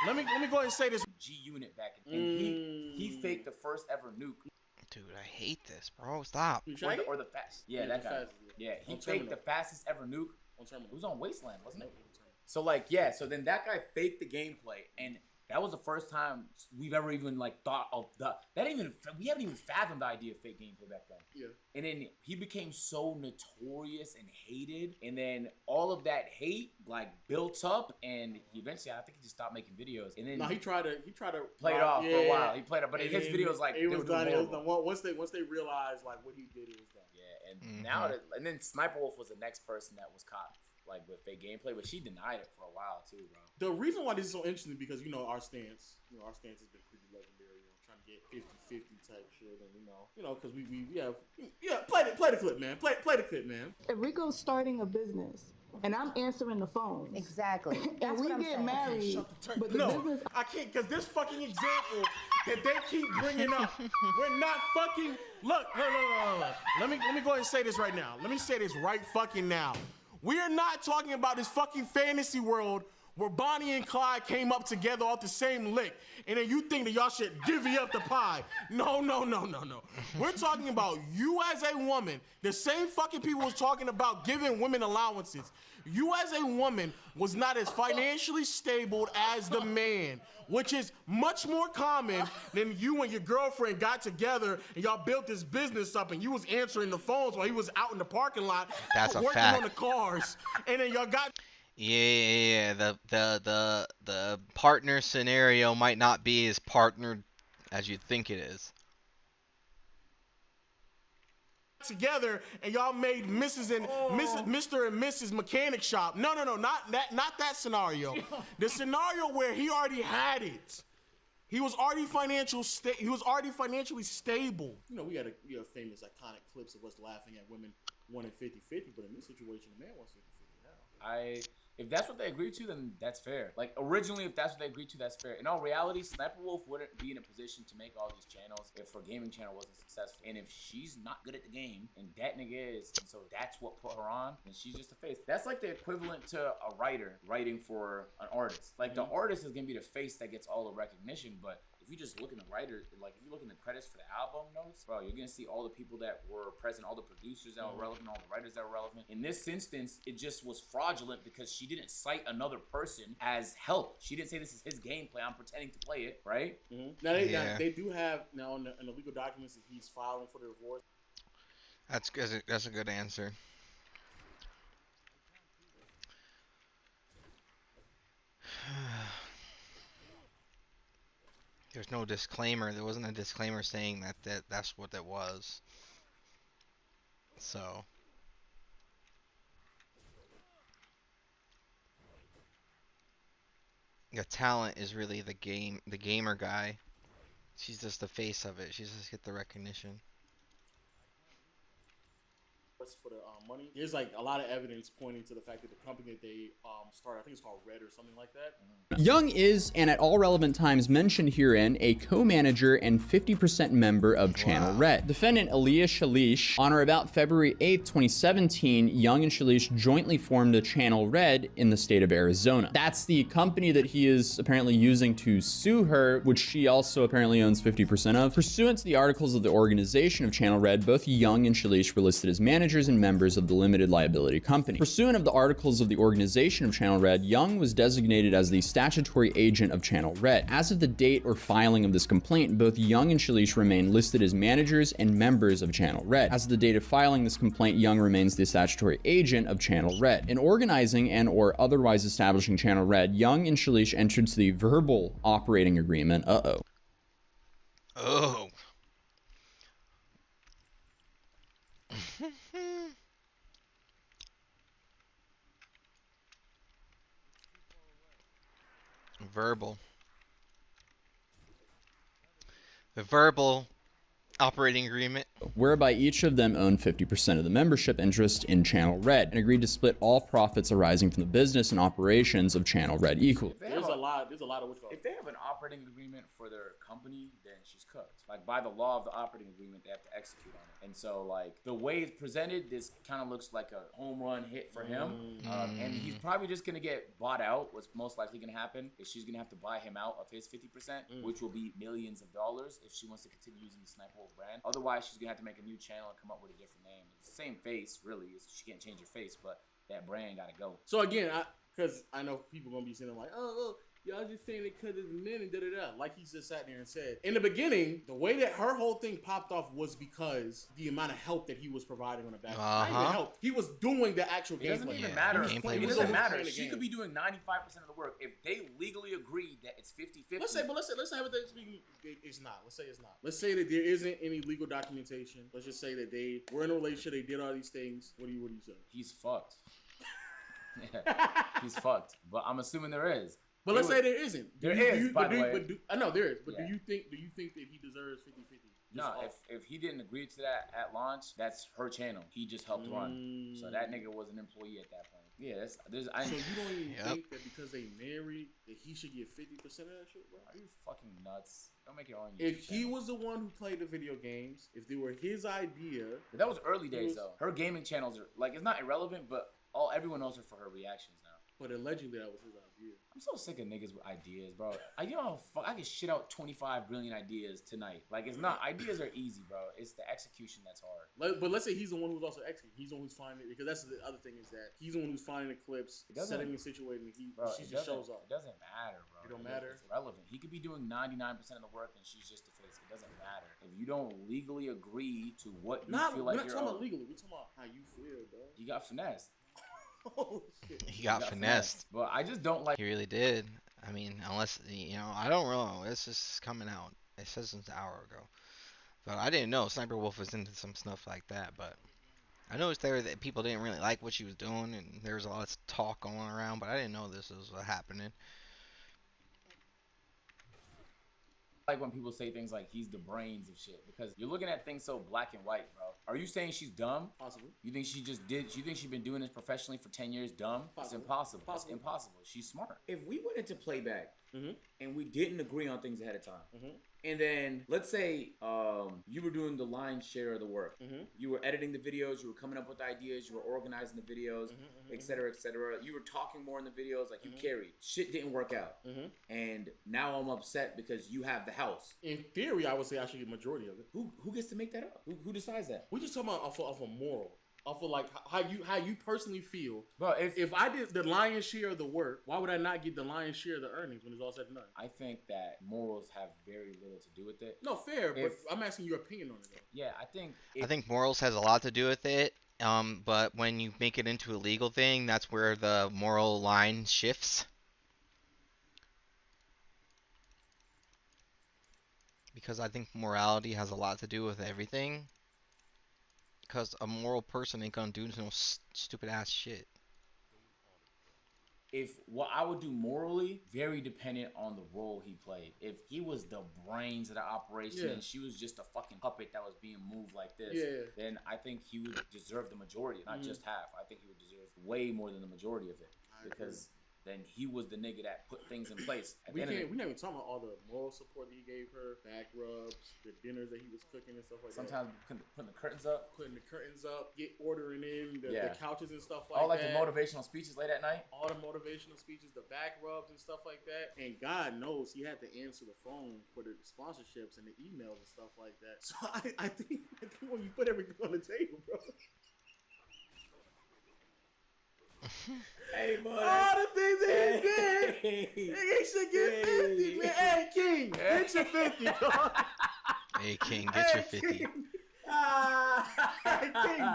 Let me go ahead and say this. G-Unit back in. And he faked the first ever nuke. Dude, I hate this, bro. Stop. Or the fast. Yeah, that guy. Yeah, he On faked Terminal. the fastest ever nuke. On Terminal. It was on Wasteland, wasn't it? So like, yeah, so then that guy faked the gameplay, and that was the first time we've ever even like thought of we haven't even fathomed the idea of fake gameplay back then. Yeah. And then he became so notorious and hated, and then all of that hate like built up, and eventually I think he just stopped making videos. And then he tried to play it off for a while. He played it, but And his videos like it was done. horrible. Once they realized like what he did, it was done. Yeah, and now and then Sniper Wolf was the next person that was caught like with fake gameplay, but she denied it for a while too, bro. The reason why this is so interesting because our stance, our stance has been pretty legendary. Trying to get 50-50 type shit, and because we have play the clip, man. Play the clip, man. If Rico's starting a business and I'm answering the phones, Exactly. and That's we what I'm get saying. married, but the business. I can't, because this fucking example that they keep bringing up, we're not fucking. Look. Let me go ahead and say this right now. Let me say this right fucking now. We are not talking about this fucking fantasy world where Bonnie and Clyde came up together off the same lick, and then you think that y'all should divvy up the pie. No. We're talking about you as a woman, the same fucking people was talking about giving women allowances. You as a woman was not as financially stable as the man, which is much more common than you and your girlfriend got together and y'all built this business up and you was answering the phones while he was out in the parking lot working on the cars, and then y'all got... Yeah. The partner scenario might not be as partnered as you'd think it is. Together and y'all made Mr. and Mrs. Mechanic Shop. No, not that scenario. The scenario where he already had it. He was already financially stable. We had famous iconic clips of us laughing at women wanting 50-50, but in this situation, the man wants 50-50 now. If that's what they agreed to, then that's fair. Like, originally, if that's what they agreed to, that's fair. In all reality, Sniper Wolf wouldn't be in a position to make all these channels if her gaming channel wasn't successful. And if she's not good at the game, and that nigga is, and so that's what put her on, then she's just a face. That's like the equivalent to a writer writing for an artist. Like, the artist is gonna be the face that gets all the recognition, but if you just look in the writer, like if you look in the credits for the album notes, bro, you're gonna see all the people that were present, all the producers that were relevant, all the writers that were relevant. In this instance, it just was fraudulent because she didn't cite another person as help. She didn't say this is his gameplay. I'm pretending to play it, right? Now they do have now in the legal documents that he's filing for the divorce. That's a good answer. There's no disclaimer. There wasn't a disclaimer saying that's what that was. So the talent is really the gamer guy. She's just the face of it. She's just get the recognition. For the money, there's like a lot of evidence pointing to the fact that the company that they started, I think it's called Red or something like that. Young is, and at all relevant times mentioned herein, a co-manager and 50% member of Channel Red. Defendant Aliyah Shalish, on or about February 8th, 2017, Young and Shalish jointly formed a Channel Red in the state of Arizona. That's the company that he is apparently using to sue her, which she also apparently owns 50% of. Pursuant to the articles of the organization of Channel Red, both Young and Shalish were listed as managers and members of the limited liability company. Pursuant of the articles of the organization of Channel Red, Young was designated as the statutory agent of Channel Red. As of the date or filing of this complaint, both Young and Shalish remain listed as managers and members of Channel Red. As of the date of filing this complaint, Young remains the statutory agent of Channel Red. In organizing and or otherwise establishing Channel Red, Young and Shalish entered into the verbal operating agreement. Oh. Verbal. The verbal operating agreement, whereby each of them owned 50% of the membership interest in Channel Red and agreed to split all profits arising from the business and operations of Channel Red equally. There's a lot of if they have an operating agreement for their company, then she's cooked. Like, by the law of the operating agreement, they have to execute on it. And so, like, the way it's presented, this kind of looks like a home run hit for him. And he's probably just going to get bought out. What's most likely going to happen is she's going to have to buy him out of his 50%, which will be millions of dollars if she wants to continue using the Sniper Wolf brand. Otherwise, she's going to have to make a new channel and come up with a different name. It's the same face, really. She can't change her face, but that brand got to go. So, again, because I know people going to be saying, like, oh, y'all just saying it because it's men and da-da-da. Like he just sat there and said. In the beginning, the way that her whole thing popped off was because the amount of help that he was providing on the back. Not even help. He was doing the actual gameplay. It doesn't even matter. It doesn't matter. She could be doing 95% of the work. If they legally agreed that it's 50-50. Let's say it's not. Let's say it's not. Let's say that there isn't any legal documentation. Let's just say that they were in a relationship. They did all these things. What do you say? He's fucked. Yeah, he's fucked. But I'm assuming there is. But let's say there isn't. There is, by the way. I know there is. But Yeah. do you think that he deserves 50-50? No, if he didn't agree to that at launch, that's her channel. He just helped run. So that nigga was an employee at that point. Yeah, So you don't even think that because they married that he should get 50% of that shit, bro? Are you fucking nuts? Don't make your own YouTube If he channel. was the one who played the video games, if they were his idea, But that was early days though. Her gaming channels are like, it's not irrelevant, but everyone knows her for her reactions now. But allegedly that was his idea. I'm so sick of niggas with ideas, bro. You know how I can shit out 25 brilliant ideas tonight. Like, it's not, ideas are easy, bro. It's the execution that's hard. But let's say he's the one who's also executing. He's the one who's finding it, because that's the other thing is that he's the one who's finding the clips, setting and situating. She just shows up. It doesn't matter, bro. It don't matter. It's irrelevant. He could be doing 99% of the work and she's just the face. It doesn't matter. If you don't legally agree to what you feel like we're not you're talking about legally. We're talking about how you feel, bro. He got finessed. Oh shit. He got finessed. But I just don't like. He really did. I mean, unless I don't know. It's just coming out. It says since an hour ago, but I didn't know Sniper Wolf was into some stuff like that. But I noticed there that people didn't really like what she was doing, and there was a lot of talk going around. But I didn't know this was happening. Like when people say things like he's the brains of shit, because you're looking at things so black and white, bro. Are you saying she's dumb? Possibly. You think she just did? You think she's been doing this professionally for 10 years? Dumb? It's impossible. It's impossible. She's smart. If we went into playback and we didn't agree on things ahead of time, and then let's say you were doing the lion's share of the work, you were editing the videos, you were coming up with ideas, you were organizing the videos, etc., etc. You were talking more in the videos, like you carried. Shit didn't work out, and now I'm upset because you have the house. In theory, I would say I should get majority of it. Who gets to make that up? Who decides that? We're just talking about off a moral. Off of like how you personally feel. But if I did the lion's share of the work, why would I not get the lion's share of the earnings when it's all said and done? I think that morals have very little to do with it. No, fair, but I'm asking your opinion on it though. Yeah, I think morals has a lot to do with it. But when you make it into a legal thing, that's where the moral line shifts. Because I think morality has a lot to do with everything. Because a moral person ain't gonna do no stupid ass shit. If what I would do morally, very dependent on the role he played. If he was the brains of the operation and she was just a fucking puppet that was being moved like this, then I think he would deserve the majority, not just half. I think he would deserve way more than the majority of it. Because then he was the nigga that put things in place. We're not even talking about all the moral support that he gave her, back rubs, the dinners that he was cooking and stuff like Sometimes that. putting the curtains up. Ordering in the couches and stuff like that. All like the motivational speeches late at night. All the motivational speeches, the back rubs and stuff like that. And God knows he had to answer the phone for the sponsorships and the emails and stuff like that. So I think when you put everything on the table, bro. Hey, buddy. All the things that he did. He should get 50, man. Hey, King, get your 50, dog. Hey, King, get your 50. Hey, King.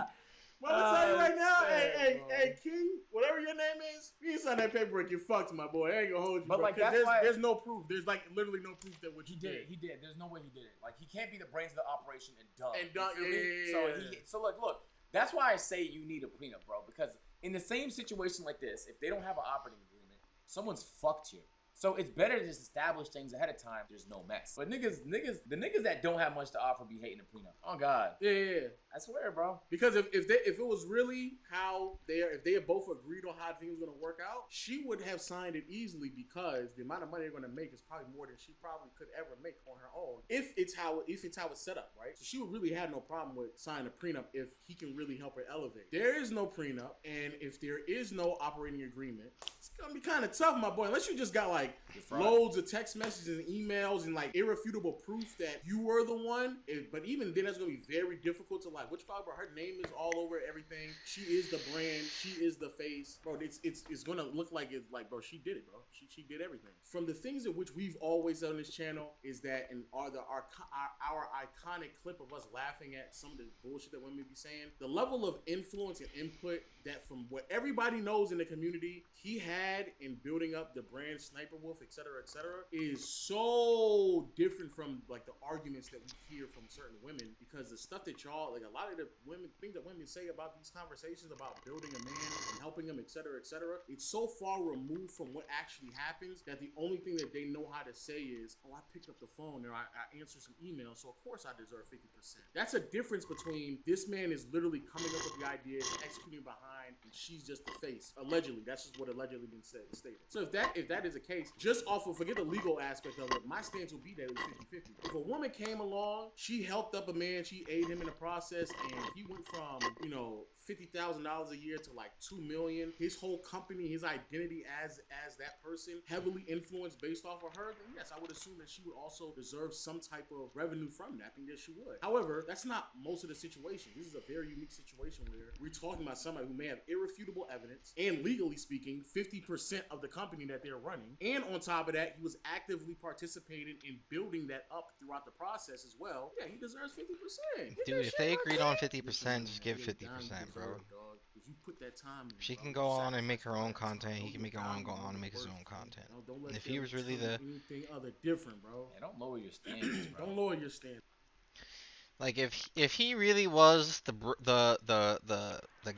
Well, I'm tell you right now, hey, King, whatever your name is, you sign that paperwork, you're fucked, my boy. I ain't gonna hold you, But bro, like that's why there's no proof. There's like literally no proof that what he you did. He did. There's no way he did it. Like he can't be the brains of the operation and dumb. And dumb, You feel me? So look. That's why I say you need a prenup, bro. Because in the same situation like this, if they don't have an operating agreement, someone's fucked you. So it's better to just establish things ahead of time. There's no mess. But the niggas that don't have much to offer be hating the prenup. Oh God. Yeah. I swear, bro. Because if it was really how if they had both agreed on how things were gonna work out, she would have signed it easily because the amount of money they're gonna make is probably more than she probably could ever make on her own. If it's how it's set up, right? So she would really have no problem with signing a prenup if he can really help her elevate. There is no prenup, and if there is no operating agreement, it's gonna be kind of tough, my boy. Unless you just got like loads of text messages and emails and like irrefutable proof that you were the one. But even then, that's gonna be very difficult to like. Which bro, her name is all over everything. She is the brand. She is the face, bro. It's gonna look like it's like, bro. She did it, bro. She did everything. From the things in which we've always done on this channel is that, and our iconic clip of us laughing at some of the bullshit that women be saying. The level of influence and input that from what everybody knows in the community he had in building up the brand Sniper Wolf, etc., is so different from like the arguments that we hear from certain women, because the stuff that y'all, like a lot of the women, things that women say about these conversations about building a man and helping him, etc., it's so far removed from what actually happens that the only thing that they know how to say is, oh, I picked up the phone or I answered some emails, so of course I deserve 50%. That's a difference between this man is literally coming up with the ideas, executing behind, and she's just the face. Allegedly, that's just what allegedly been stated. So if that is the case, just off of, forget the legal aspect of it, my stance would be that it was 50-50. If a woman came along, she helped up a man, she aided him in the process, and he went from, $50,000 a year to like $2 million. His whole company, his identity as that person, heavily influenced based off of her, then yes, I would assume that she would also deserve some type of revenue from that. I think yes, she would. However, that's not most of the situation. This is a very unique situation where we're talking about somebody who may have irrefutable evidence and, legally speaking, 50% of the company that they're running. And on top of that, he was actively participating in building that up throughout the process as well. Yeah, he deserves 50%. Dude, if they agreed on 50%, just give 50%, bro. You put that time in, She can go on and make her own content. He can go on and make his own content. Don't And if he was really the anything other different, bro. Yeah, don't lower your standards, bro. Don't lower your standards. like if he really was the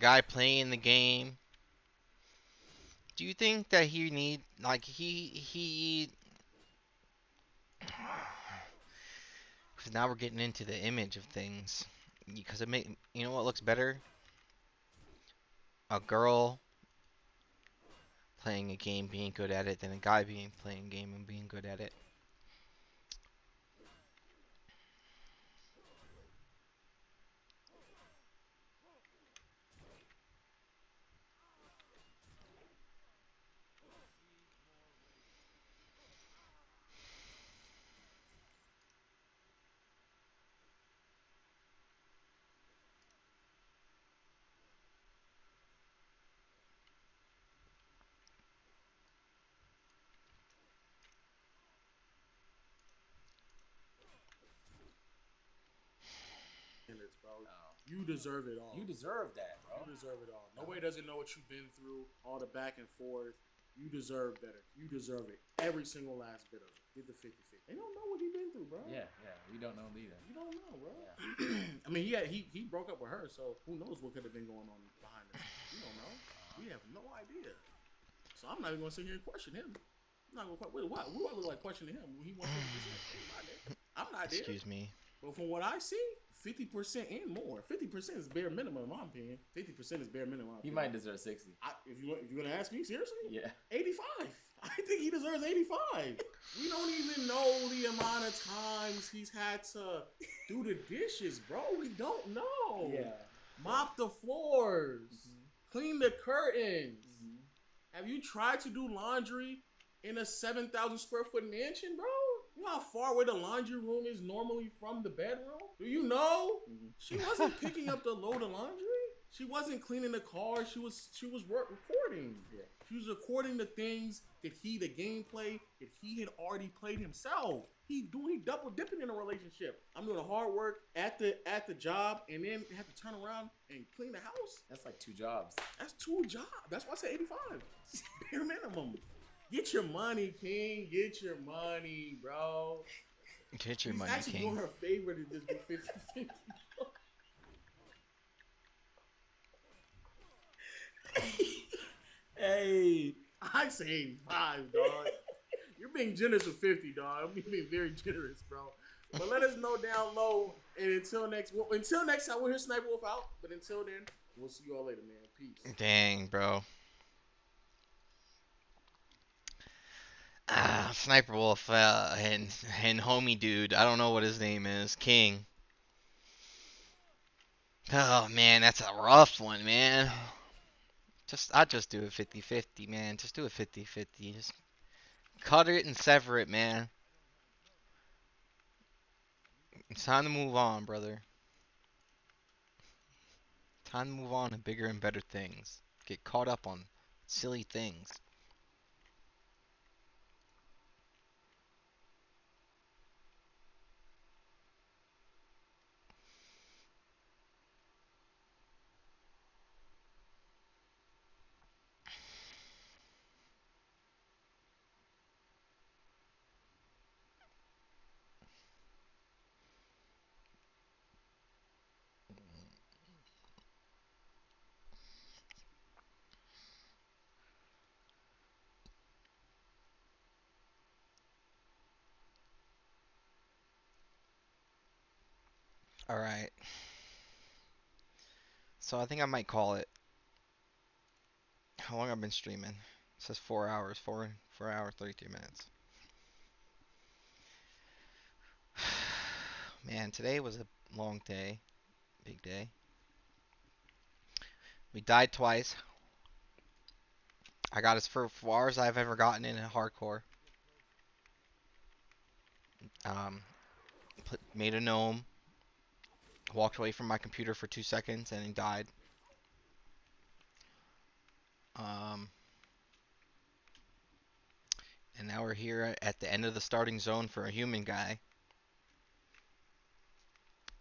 guy playing the game, do you think that he need like he because now we're getting into the image of things, because it make, you know what looks better? A girl playing a game being good at it than a guy playing a game and being good at it. Bro. You deserve it all. You deserve that, bro. You deserve it all. Nobody doesn't know what you've been through, all the back and forth. You deserve better. You deserve it. Every single last bit of it. Did the 50-50. They don't know what he's been through, bro. Yeah, we don't know either. You don't know, bro. Yeah. I mean, he broke up with her, so who knows what could have been going on behind the scenes. We don't know. We have no idea. So I'm not even going to sit here and question him. I'm not going to question. What? Who I look like questioning him when he wants 50%? I'm not there. Excuse me. But from what I see, 50% and more. 50% is bare minimum in my opinion. 50% is bare minimum. He might deserve 60. If you're gonna ask me seriously, yeah, 85. I think he deserves 85. We don't even know the amount of times he's had to do the dishes, bro. We don't know. Yeah. Mop the floors, clean the curtains. Have you tried to do laundry in a 7,000 square foot mansion, bro? You know how far away the laundry room is normally from the bedroom? Do you know? She wasn't picking up the load of laundry. She wasn't cleaning the car. She was recording. Yeah. She was recording the things that the gameplay that he had already played himself. He double dipping in a relationship. I'm doing the hard work at the job and then have to turn around and clean the house. That's like 2 jobs. That's 2 jobs. That's why I said 85. Bare minimum. Get your money, King. Get your money, bro. Get your money, King. He's actually doing her favor to just be 50-50. Hey, I say 85, dog. You're being generous with 50, dog. I'm being very generous, bro. But let us know down low. And until next time, we'll hear Sniper Wolf out. But until then, we'll see you all later, man. Peace. Dang, bro. Sniper Wolf and homie dude, I don't know what his name is, King. Oh man, that's a rough one, man. I'd just do it 50-50, man. Just do it 50-50. Just cut it and sever it, man. It's time to move on, brother. Time to move on to bigger and better things. Get caught up on silly things. All right. So I think I might call it. How long I've been streaming? It says 4 hours, 4 hours, 32 minutes. Man, today was a long day, big day. We died twice. I got as far as I've ever gotten in a hardcore. Made a gnome, walked away from my computer for 2 seconds, and he died. And now we're here at the end of the starting zone for a human guy.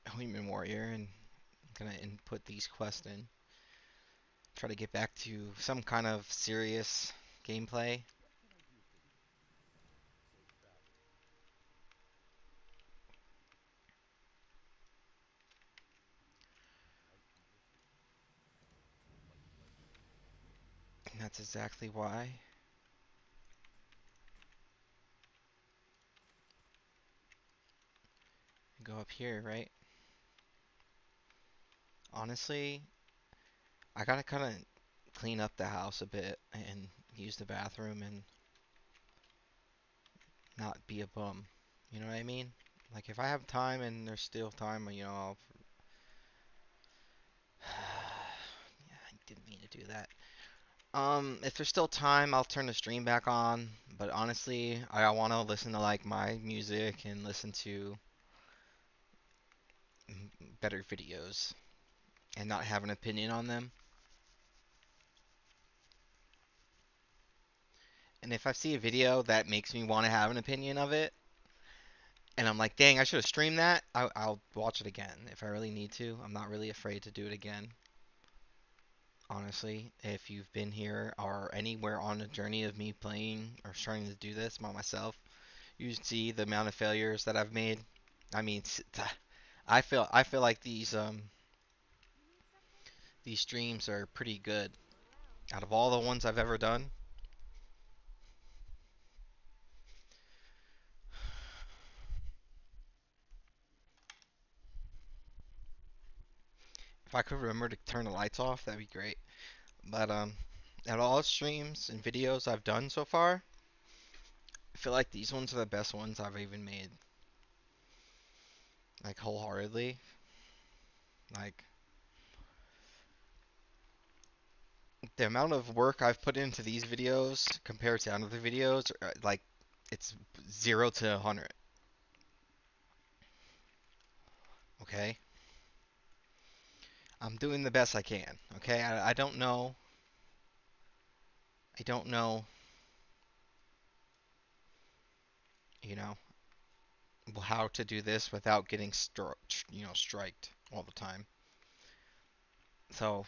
A human warrior, and I'm gonna input these quests in. Try to get back to some kind of serious gameplay. And that's exactly why. Go up here, right? Honestly, I gotta kind of clean up the house a bit and use the bathroom and not be a bum. You know what I mean? Like if I have time and there's still time, I'll yeah, I didn't mean to do that. If there's still time, I'll turn the stream back on. But honestly, I want to listen to like my music and listen to better videos and not have an opinion on them. And if I see a video that makes me want to have an opinion of it, and I'm like, dang, I should have streamed that, I'll watch it again if I really need to. I'm not really afraid to do it again. Honestly, if you've been here or anywhere on a journey of me playing or trying to do this by myself, you see the amount of failures that I've made. I mean, I feel like these streams are pretty good. Out of all the ones I've ever done, if I could remember to turn the lights off, that'd be great. But out of all the streams and videos I've done so far, I feel like these ones are the best ones I've even made. Like wholeheartedly. Like the amount of work I've put into these videos compared to other videos, like it's 0 to 100. Okay? I'm doing the best I can. Okay? I don't know. I don't know, you know, how to do this without getting striked all the time. So,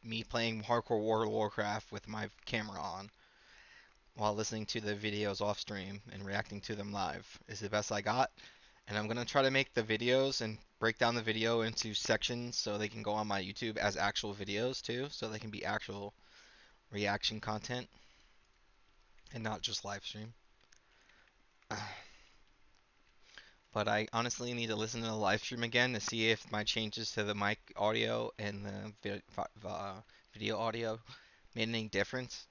me playing Hardcore World of Warcraft with my camera on while listening to the videos off stream and reacting to them live is the best I got. And I'm going to try to make the videos and break down the video into sections so they can go on my YouTube as actual videos too, so they can be actual reaction content and not just live stream. But I honestly need to listen to the live stream again to see if my changes to the mic audio and the video audio made any difference.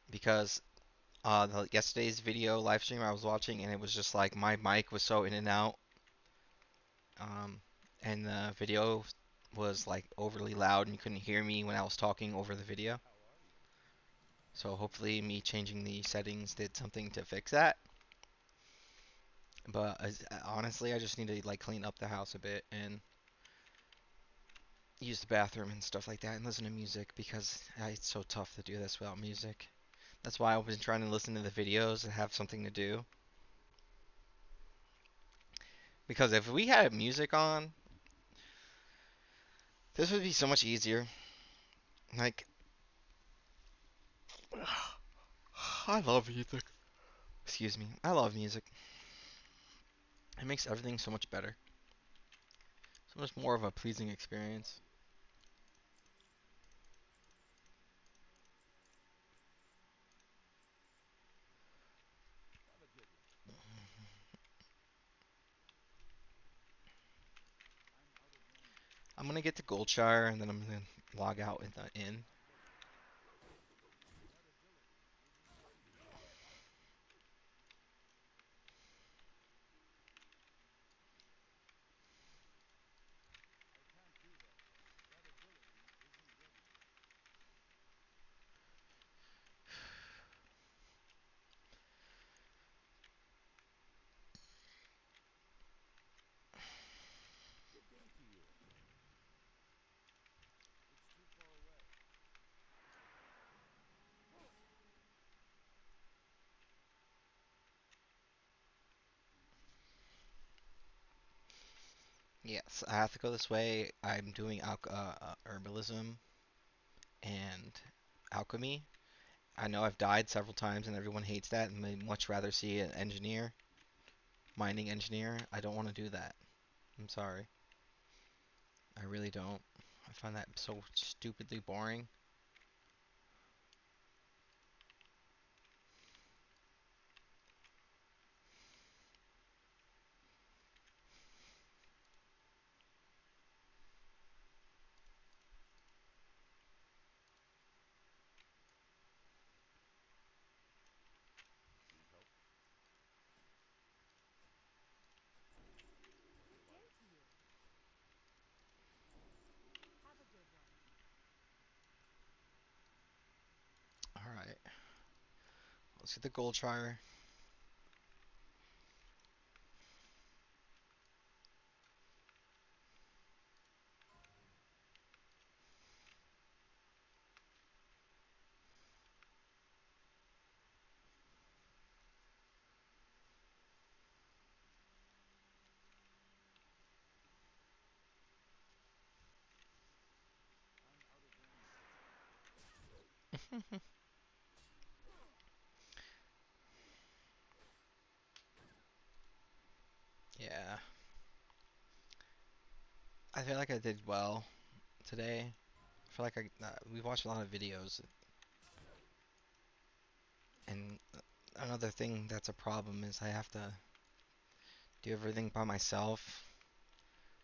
Because yesterday's video live stream I was watching, and it was just like my mic was so in and out, and the video was like overly loud, and you couldn't hear me when I was talking over the video. So hopefully me changing the settings did something to fix that. But honestly, I just need to like clean up the house a bit and use the bathroom and stuff like that and listen to music because it's so tough to do this without music. That's why I've been trying to listen to the videos and have something to do. Because if we had music on, this would be so much easier. Like, I love music. Excuse me. I love music. It makes everything so much better. So much more of a pleasing experience. I'm gonna get to Goldshire and then I'm gonna log out in the inn. Yes, I have to go this way. I'm doing herbalism and alchemy. I know I've died several times and everyone hates that and they much rather see an engineer, mining engineer. I don't want to do that. I'm sorry. I really don't. I find that so stupidly boring. Alright, let's get the Goldshire. Yeah, I feel like I did well today. I feel like we watched a lot of videos, and another thing that's a problem is I have to do everything by myself.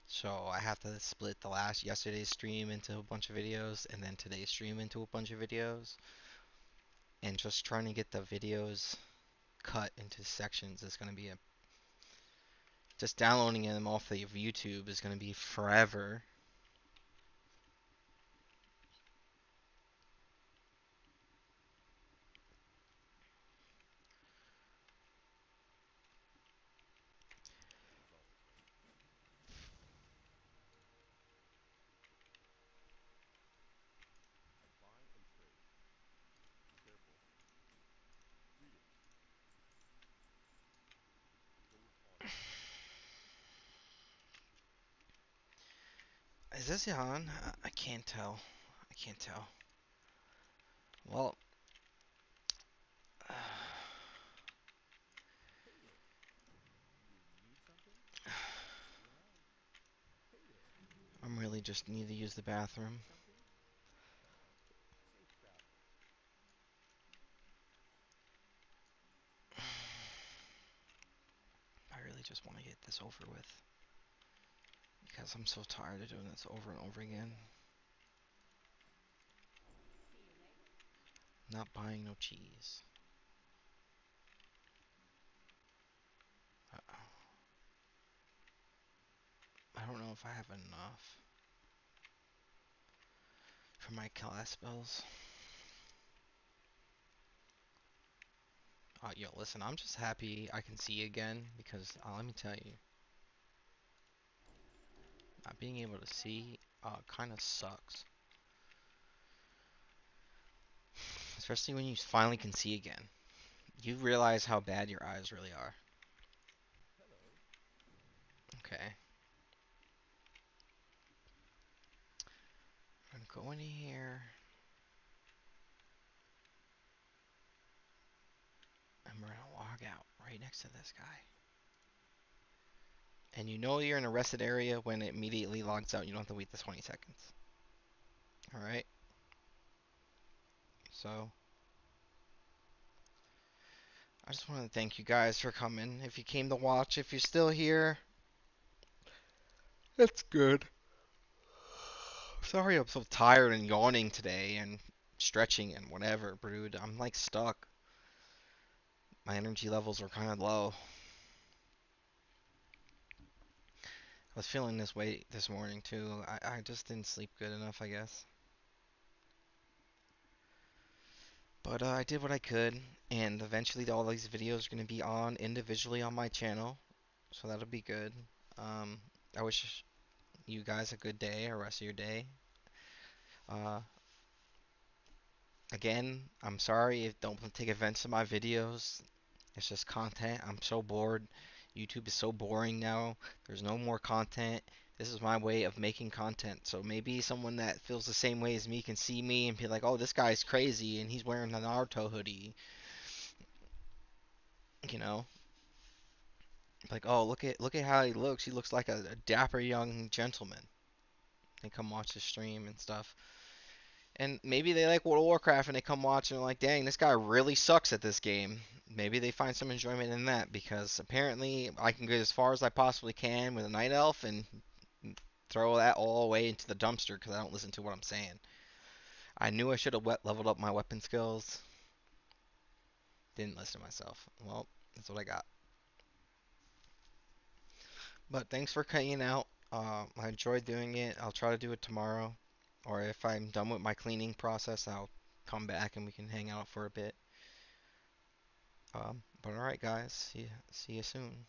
So I have to split yesterday's stream into a bunch of videos and then today's stream into a bunch of videos. And just trying to get the videos cut into sections is going to be just downloading them off of YouTube is going to be forever. Is this on? I can't tell. I can't tell. Well, I'm really just need to use the bathroom. I really just want to get this over with because I'm so tired of doing this over and over again. Not buying no cheese. Uh-oh. I don't know if I have enough for my class spells. Yo, listen, I'm just happy I can see again because let me tell you, not being able to see kind of sucks. Especially when you finally can see again. You realize how bad your eyes really are. Okay. I'm gonna go in here. And we're gonna log out right next to this guy. And you know you're in a rested area when it immediately logs out. You don't have to wait the 20 seconds. Alright. So, I just want to thank you guys for coming. If you came to watch, if you're still here, that's good. Sorry I'm so tired and yawning today and stretching and whatever, Brood. I'm like stuck. My energy levels are kind of low. I was feeling this way this morning too. I just didn't sleep good enough, I guess. But I did what I could, and eventually all these videos are going to be on individually on my channel, so that'll be good. Um, I wish you guys a good day or rest of your day. Uh, Again, I'm sorry if don't take offense to my videos. It's just content. I'm so bored. YouTube is so boring now. There's no more content. This is my way of making content. So maybe someone that feels the same way as me can see me and be like, "Oh, this guy's crazy and he's wearing an Naruto hoodie." You know? Like, "Oh, look at how he looks. He looks like a dapper young gentleman." And come watch the stream and stuff. And maybe they like World of Warcraft and they come watch and they're like, dang, this guy really sucks at this game. Maybe they find some enjoyment in that because apparently I can get as far as I possibly can with a Night Elf and throw that all away into the dumpster because I don't listen to what I'm saying. I knew I should have leveled up my weapon skills. Didn't listen to myself. Well, that's what I got. But thanks for cutting out. I enjoyed doing it. I'll try to do it tomorrow. Or if I'm done with my cleaning process, I'll come back and we can hang out for a bit. But alright guys, see you soon.